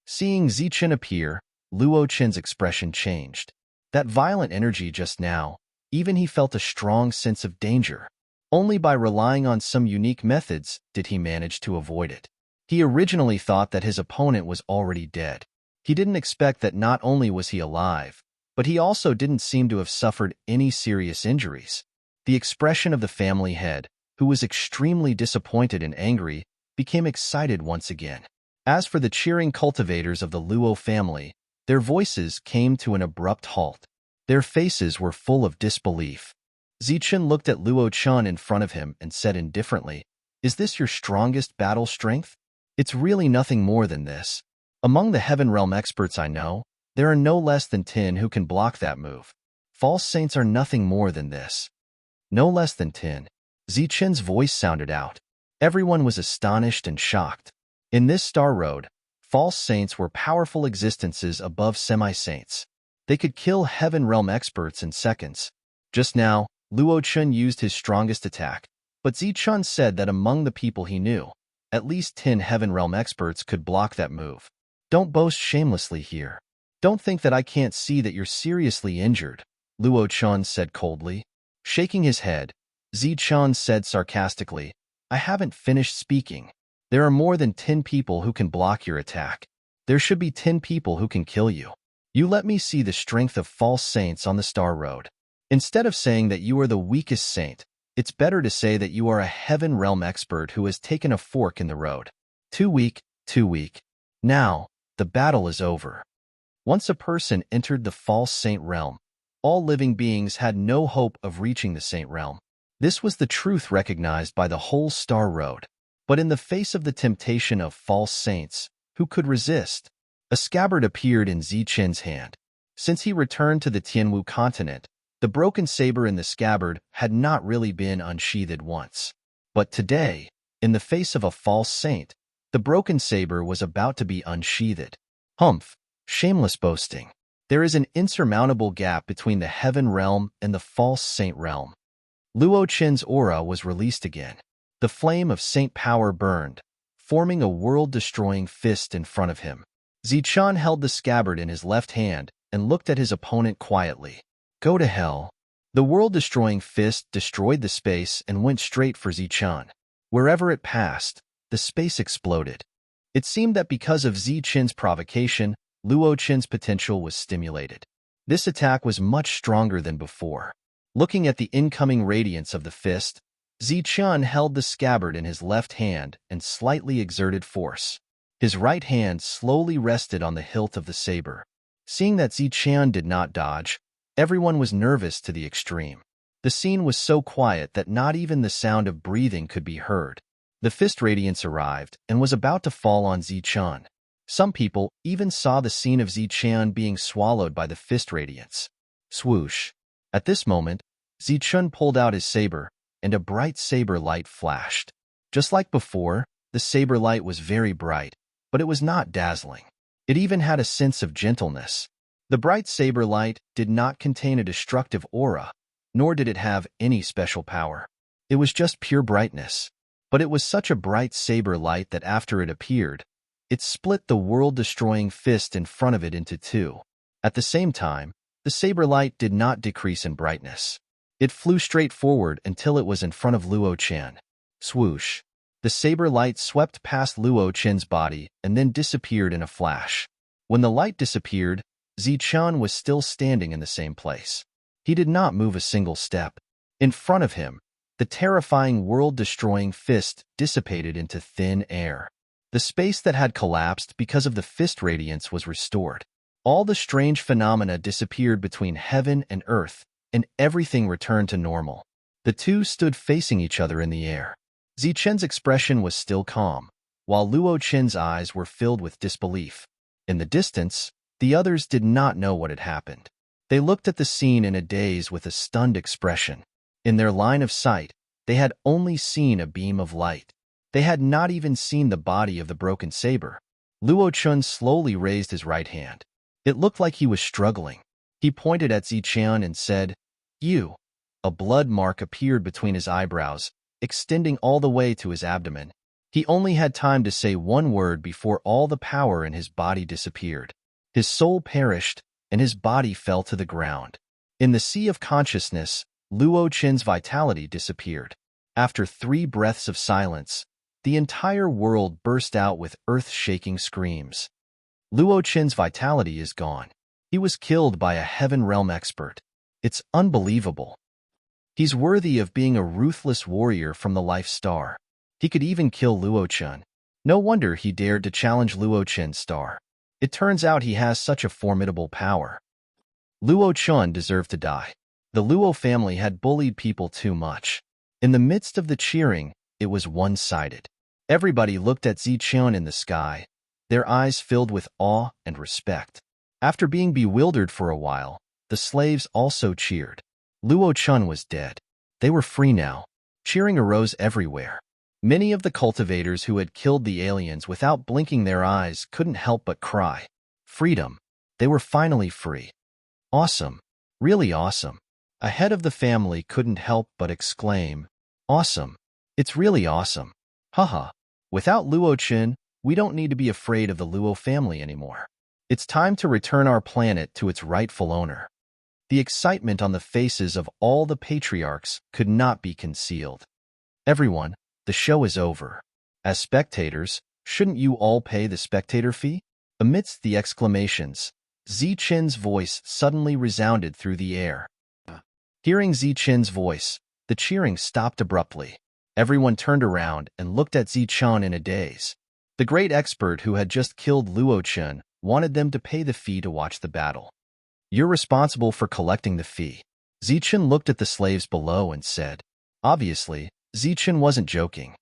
Seeing Zichun appear, Luo Qin's expression changed. That violent energy just now, even he felt a strong sense of danger. Only by relying on some unique methods did he manage to avoid it. He originally thought that his opponent was already dead. He didn't expect that not only was he alive, but he also didn't seem to have suffered any serious injuries. The expression of the family head, who was extremely disappointed and angry, became excited once again. As for the cheering cultivators of the Luo family, their voices came to an abrupt halt. Their faces were full of disbelief. Zichun looked at Luo Qin in front of him and said indifferently, Is this your strongest battle strength? It's really nothing more than this. Among the Heaven Realm experts I know, there are no less than 10 who can block that move. False saints are nothing more than this. No less than 10. Zichun's voice sounded out. Everyone was astonished and shocked. In this star road, false saints were powerful existences above semi-saints. They could kill Heaven Realm experts in seconds. Just now, Luo Qin used his strongest attack, but Zichun said that among the people he knew, at least 10 Heaven Realm experts could block that move. Don't boast shamelessly here. Don't think that I can't see that you're seriously injured, Luo Qin said coldly. Shaking his head, Zichun said sarcastically, I haven't finished speaking. There are more than 10 people who can block your attack. There should be 10 people who can kill you. You let me see the strength of false saints on the Star Road. Instead of saying that you are the weakest saint, it's better to say that you are a Heaven Realm expert who has taken a fork in the road. Too weak, too weak. Now, the battle is over. Once a person entered the false saint realm, all living beings had no hope of reaching the saint realm. This was the truth recognized by the whole Star Road. But in the face of the temptation of false saints, who could resist? A scabbard appeared in Zichun's hand. Since he returned to the Tianwu continent, the broken saber in the scabbard had not really been unsheathed once. But today, in the face of a false saint, the broken saber was about to be unsheathed. Humph! Shameless boasting. There is an insurmountable gap between the Heaven Realm and the false saint realm. Luo Qin's aura was released again. The flame of saint power burned, forming a world-destroying fist in front of him. Zichun held the scabbard in his left hand and looked at his opponent quietly. Go to hell. The world-destroying fist destroyed the space and went straight for Zichun. Wherever it passed, the space exploded. It seemed that because of Zichun's provocation, Luo Qin's potential was stimulated. This attack was much stronger than before. Looking at the incoming radiance of the fist, Zichun held the scabbard in his left hand and slightly exerted force. His right hand slowly rested on the hilt of the saber. Seeing that Zichun did not dodge, everyone was nervous to the extreme. The scene was so quiet that not even the sound of breathing could be heard. The fist radiance arrived and was about to fall on Zichun. Some people even saw the scene of Zichun being swallowed by the fist radiance. Swoosh! At this moment, Zichun pulled out his saber, and a bright saber light flashed. Just like before, the saber light was very bright, but it was not dazzling. It even had a sense of gentleness. The bright saber light did not contain a destructive aura, nor did it have any special power. It was just pure brightness. But it was such a bright saber light that after it appeared, it split the world-destroying fist in front of it into two. At the same time, the saber light did not decrease in brightness. It flew straight forward until it was in front of Luo Qin. Swoosh! The saber light swept past Luo Qin's body and then disappeared in a flash. When the light disappeared, Zichun was still standing in the same place. He did not move a single step. In front of him, The terrifying world-destroying fist dissipated into thin air. The space that had collapsed because of the fist radiance was restored. All the strange phenomena disappeared between heaven and earth, and everything returned to normal. The two stood facing each other in the air. Zichen's expression was still calm, while Luo Qin's eyes were filled with disbelief. In the distance, the others did not know what had happened. They looked at the scene in a daze with a stunned expression. In their line of sight, they had only seen a beam of light. They had not even seen the body of the broken saber. Luo Qin slowly raised his right hand. It looked like he was struggling. He pointed at Zichen and said, "You." A blood mark appeared between his eyebrows, extending all the way to his abdomen. He only had time to say one word before all the power in his body disappeared. His soul perished, and his body fell to the ground. In the sea of consciousness, Luo Qin's vitality disappeared. After 3 breaths of silence, the entire world burst out with earth-shaking screams. Luo Qin's vitality is gone. He was killed by a Heaven Realm expert. It's unbelievable. He's worthy of being a ruthless warrior from the Life Star. He could even kill Luo Qin. No wonder he dared to challenge Luo Qin's star. It turns out he has such a formidable power. Luo Qin deserved to die. The Luo family had bullied people too much. In the midst of the cheering, it was one-sided. Everybody looked at Zichen in the sky, their eyes filled with awe and respect. After being bewildered for a while, the slaves also cheered. Luo Qin was dead. They were free now. Cheering arose everywhere. Many of the cultivators who had killed the aliens without blinking their eyes couldn't help but cry. Freedom. They were finally free. Awesome. Really awesome. A head of the family couldn't help but exclaim, "Awesome. It's really awesome. Haha. Without Luo Qin, we don't need to be afraid of the Luo family anymore. It's time to return our planet to its rightful owner." The excitement on the faces of all the patriarchs could not be concealed. "Everyone, the show is over. As spectators, shouldn't you all pay the spectator fee?" Amidst the exclamations, Zichen's voice suddenly resounded through the air. Hearing Zichen's voice, the cheering stopped abruptly. Everyone turned around and looked at Zichen in a daze. The great expert who had just killed Luo Qin wanted them to pay the fee to watch the battle. "You're responsible for collecting the fee." Zichen looked at the slaves below and said. Obviously, Zichen wasn't joking.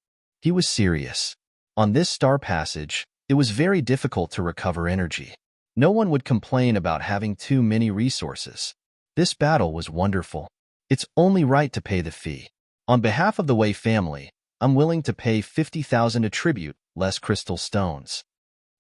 He was serious. On this star passage, it was very difficult to recover energy. No one would complain about having too many resources. This battle was wonderful. It's only right to pay the fee. On behalf of the Wei family, I'm willing to pay 50,000 attribute less crystal stones.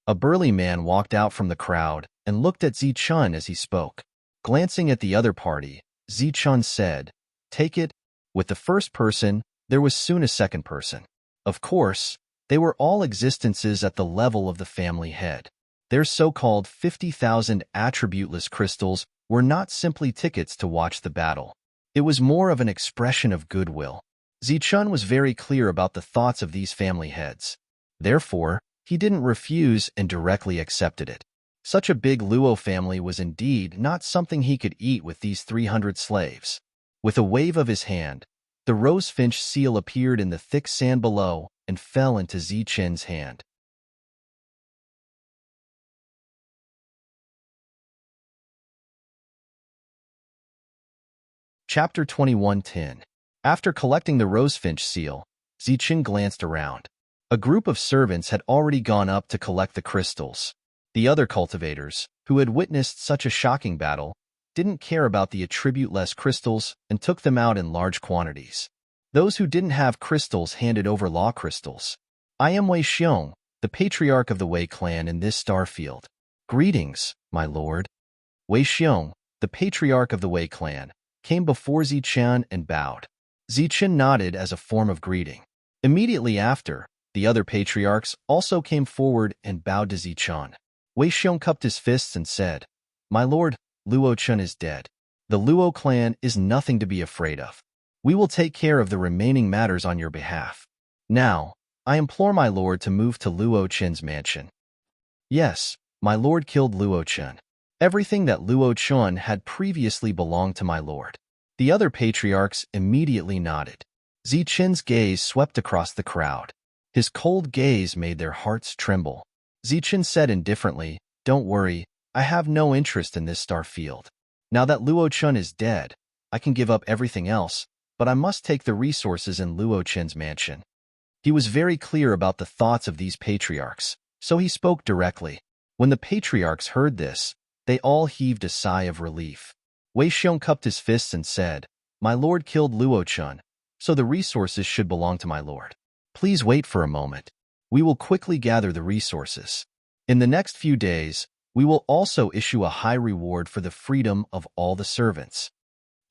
A burly man walked out from the crowd and looked at Zichen as he spoke. Glancing at the other party, Zichen said, "Take it." With the first person, there was soon a second person. Of course, they were all existences at the level of the family head. Their so-called 50,000 attributeless crystals were not simply tickets to watch the battle. It was more of an expression of goodwill. Zichen was very clear about the thoughts of these family heads. Therefore, he didn't refuse and directly accepted it. Such a big Luo family was indeed not something he could eat with these 300 slaves. With a wave of his hand, the rosefinch seal appeared in the thick sand below and fell into Zichen's hand. Chapter 21:10. After collecting the rosefinch seal, Zichen glanced around. A group of servants had already gone up to collect the crystals. The other cultivators, who had witnessed such a shocking battle, didn't care about the attribute-less crystals and took them out in large quantities. Those who didn't have crystals handed over law crystals. "I am Wei Xiong, the patriarch of the Wei clan in this star field. Greetings, my lord." Wei Xiong, the patriarch of the Wei clan, came before Zichen and bowed. Zichen nodded as a form of greeting. Immediately after, the other patriarchs also came forward and bowed to Zichen. Wei Xiong cupped his fists and said, "My lord, Luo Qin is dead. The Luo clan is nothing to be afraid of. We will take care of the remaining matters on your behalf. Now, I implore my lord to move to Luo Qin's mansion." "Yes, my lord killed Luo Qin. Everything that Luo Qin had previously belonged to my lord." The other patriarchs immediately nodded. Zichen's gaze swept across the crowd. His cold gaze made their hearts tremble. Zichen said indifferently, "Don't worry, I have no interest in this star field. Now that Luo Chun is dead, I can give up everything else, but I must take the resources in Luo Chen's mansion." He was very clear about the thoughts of these patriarchs, so he spoke directly. When the patriarchs heard this, they all heaved a sigh of relief. Wei Xiong cupped his fists and said, "My lord killed Luo Chun, so the resources should belong to my lord. Please wait for a moment. We will quickly gather the resources. In the next few days, we will also issue a high reward for the freedom of all the servants."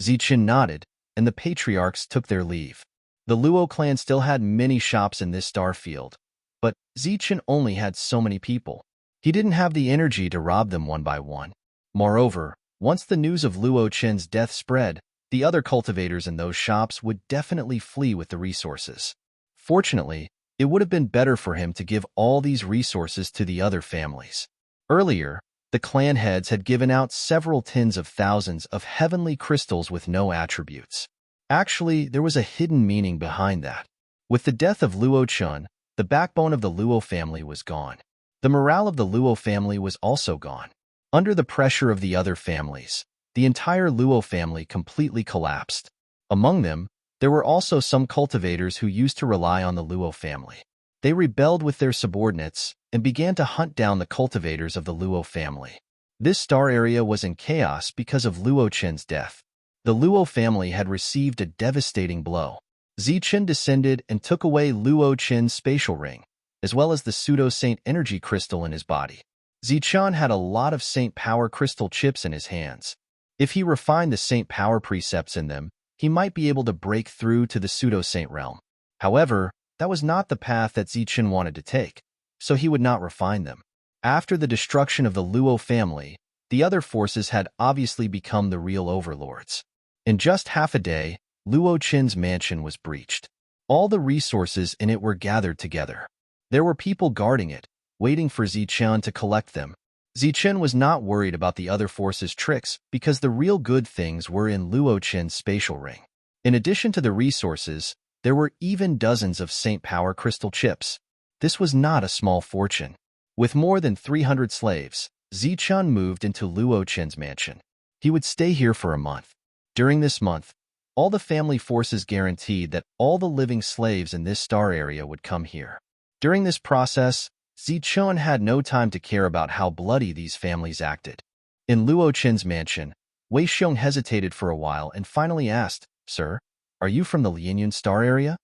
Zichen nodded, and the patriarchs took their leave. The Luo clan still had many shops in this star field, but Zichen only had so many people. He didn't have the energy to rob them one by one. Moreover, once the news of Luo Chen's death spread, the other cultivators in those shops would definitely flee with the resources. Fortunately, it would have been better for him to give all these resources to the other families. Earlier, the clan heads had given out several tens of thousands of heavenly crystals with no attributes. Actually, there was a hidden meaning behind that. With the death of Luo Chun, the backbone of the Luo family was gone. The morale of the Luo family was also gone. Under the pressure of the other families, the entire Luo family completely collapsed. Among them, there were also some cultivators who used to rely on the Luo family. They rebelled with their subordinates and began to hunt down the cultivators of the Luo family. This star area was in chaos because of Luo Chen's death. The Luo family had received a devastating blow. Zichen descended and took away Luo Chen's spatial ring, as well as the pseudo-saint energy crystal in his body. Zichen had a lot of saint power crystal chips in his hands. If he refined the saint power precepts in them, he might be able to break through to the pseudo-saint realm. However, that was not the path that Zichen wanted to take, so he would not refine them. After the destruction of the Luo family, the other forces had obviously become the real overlords. In just half a day, Luo Chen's mansion was breached. All the resources in it were gathered together. There were people guarding it, waiting for Zichen to collect them. Zichen was not worried about the other forces' tricks because the real good things were in Luo Chen's spatial ring. In addition to the resources, there were even dozens of Saint Power crystal chips. This was not a small fortune. With more than 300 slaves, Zichen moved into Luo Chen's mansion. He would stay here for a month. During this month, all the family forces guaranteed that all the living slaves in this star area would come here. During this process, Zichen had no time to care about how bloody these families acted. In Luo Chen's mansion, Wei Xiong hesitated for a while and finally asked, "Sir, are you from the Lianyun star area?"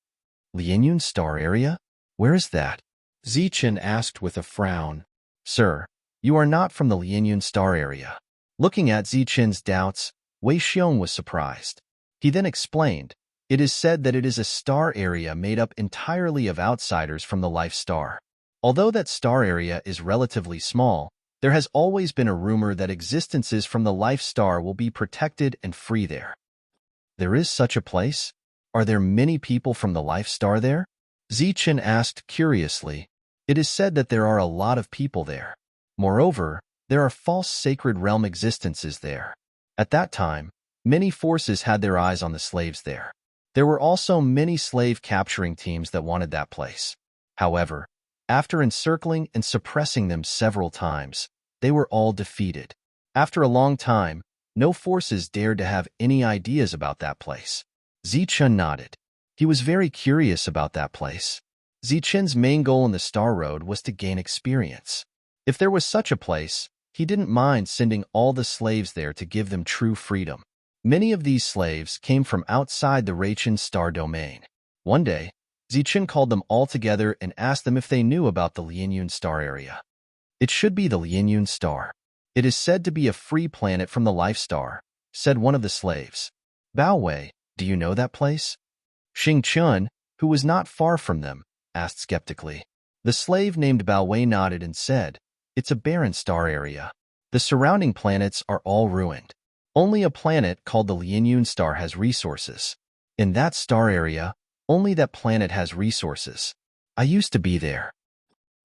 "Lianyun star area? Where is that?" Zichen asked with a frown. "Sir, you are not from the Lianyun star area." Looking at Zichen's doubts, Wei Xiong was surprised. He then explained, "It is said that it is a star area made up entirely of outsiders from the life star. Although that star area is relatively small, there has always been a rumor that existences from the life star will be protected and free there." "There is such a place? Are there many people from the life star there?" Zichen asked curiously. "It is said that there are a lot of people there. Moreover, there are false sacred realm existences there. At that time, many forces had their eyes on the slaves there. There were also many slave capturing teams that wanted that place. However, after encircling and suppressing them several times, they were all defeated. After a long time, no forces dared to have any ideas about that place." Zichen nodded. He was very curious about that place. Zichen's main goal in the Star Road was to gain experience. If there was such a place, he didn't mind sending all the slaves there to give them true freedom. Many of these slaves came from outside the Raichen star domain. One day, Zichen called them all together and asked them if they knew about the Lianyun star area. "It should be the Lianyun star. It is said to be a free planet from the life star," said one of the slaves. "Bao Wei, do you know that place?" Xing Chun, who was not far from them, asked skeptically. The slave named Bao Wei nodded and said, "It's a barren star area. The surrounding planets are all ruined. Only a planet called the Lianyun star has resources. In that star area, only that planet has resources. I used to be there."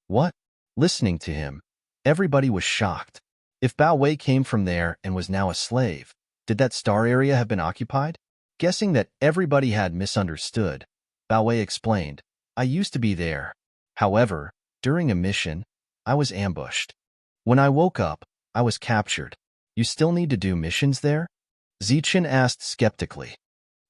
"What?" Listening to him, everybody was shocked. If Bao Wei came from there and was now a slave, did that star area have been occupied? Guessing that everybody had misunderstood, Bao explained. I used to be there. However, during a mission, I was ambushed. When I woke up, I was captured. You still need to do missions there? Zichen asked skeptically.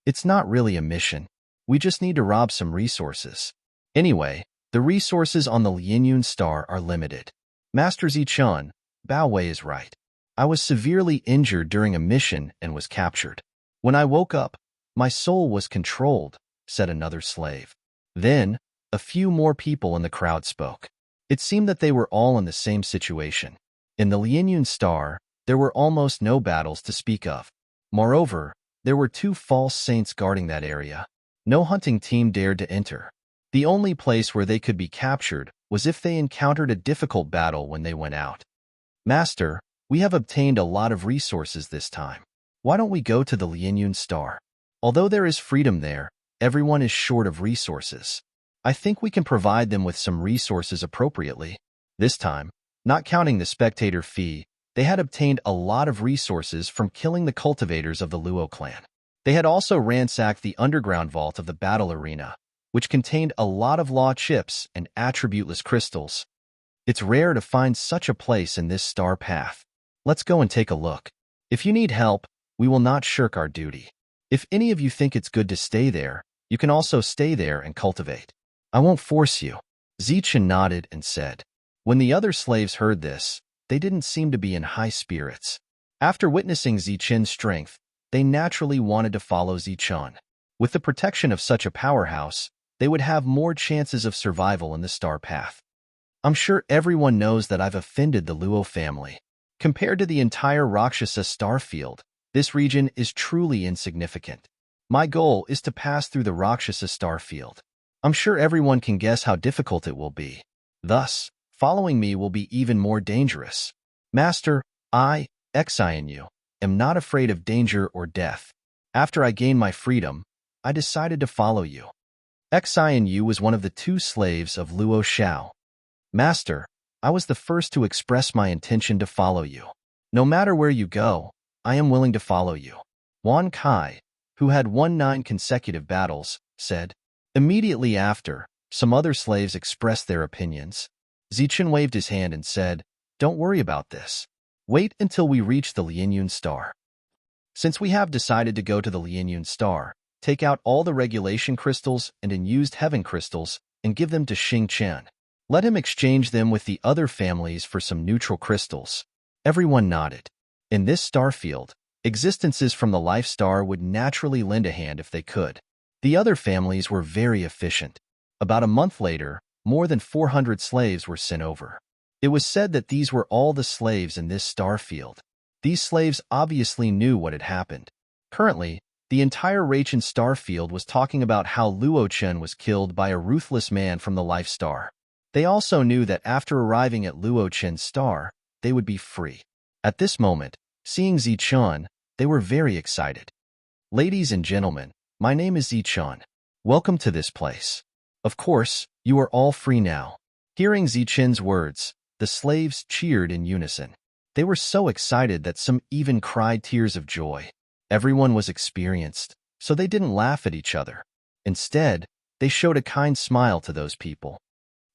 It's not really a mission. We just need to rob some resources. Anyway, the resources on the Lianyun star are limited. Master Zichen, Bao is right. I was severely injured during a mission and was captured. When I woke up, my soul was controlled, said another slave. Then, a few more people in the crowd spoke. It seemed that they were all in the same situation. In the Lianyun star, there were almost no battles to speak of. Moreover, there were 2 false saints guarding that area. No hunting team dared to enter. The only place where they could be captured was if they encountered a difficult battle when they went out. Master, we have obtained a lot of resources this time. Why don't we go to the Lianyun star? Although there is freedom there, everyone is short of resources. I think we can provide them with some resources appropriately. This time, not counting the spectator fee, they had obtained a lot of resources from killing the cultivators of the Luo clan. They had also ransacked the underground vault of the battle arena, which contained a lot of law chips and attributeless crystals. It's rare to find such a place in this star path. Let's go and take a look. If you need help, we will not shirk our duty. If any of you think it's good to stay there, you can also stay there and cultivate. I won't force you. Zichen nodded and said. When the other slaves heard this, they didn't seem to be in high spirits. After witnessing Zichen's strength, they naturally wanted to follow Zichen. With the protection of such a powerhouse, they would have more chances of survival in the star path. I'm sure everyone knows that I've offended the Luo family. Compared to the entire Rakshasa star field, this region is truly insignificant. My goal is to pass through the Rakshasa star field. I'm sure everyone can guess how difficult it will be. Thus, following me will be even more dangerous. Master, I, Xianyu, am not afraid of danger or death. After I gained my freedom, I decided to follow you. Xianyu was one of the 2 slaves of Luo Xiao. Master, I was the first to express my intention to follow you. No matter where you go, I am willing to follow you. Wan Kai, who had won 9 consecutive battles, said. Immediately after, some other slaves expressed their opinions. Zichen waved his hand and said, Don't worry about this. Wait until we reach the Lianyun star. Since we have decided to go to the Lianyun star, take out all the regulation crystals and unused heaven crystals and give them to Xing Chen. Let him exchange them with the other families for some neutral crystals. Everyone nodded. In this star field, existences from the life star would naturally lend a hand if they could. The other families were very efficient. About a month later, more than 400 slaves were sent over. It was said that these were all the slaves in this star field. These slaves obviously knew what had happened. Currently, the entire Rachin star field was talking about how Luo Chen was killed by a ruthless man from the life star. They also knew that after arriving at Luo Chen's star, they would be free. At this moment, seeing Zichen, they were very excited. Ladies and gentlemen, my name is Zichen. Welcome to this place. Of course, you are all free now. Hearing Zichen's words, the slaves cheered in unison. They were so excited that some even cried tears of joy. Everyone was experienced, so they didn't laugh at each other. Instead, they showed a kind smile to those people.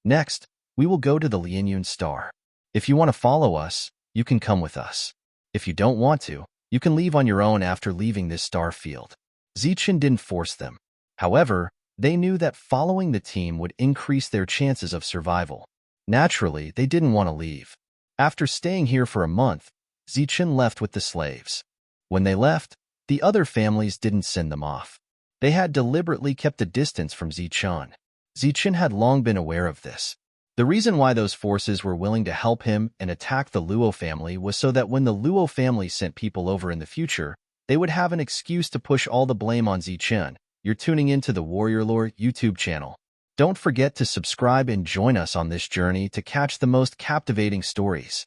Next, we will go to the Lianyun star. If you want to follow us, you can come with us. If you don't want to, you can leave on your own after leaving this star field. Zichen didn't force them. However, they knew that following the team would increase their chances of survival. Naturally, they didn't want to leave. After staying here for a month, Zichen left with the slaves. When they left, the other families didn't send them off. They had deliberately kept a distance from Zichen. Zichen had long been aware of this. The reason why those forces were willing to help him and attack the Luo family was so that when the Luo family sent people over in the future, they would have an excuse to push all the blame on Zichen. You're tuning into the Warrior Lore YouTube channel. Don't forget to subscribe and join us on this journey to catch the most captivating stories.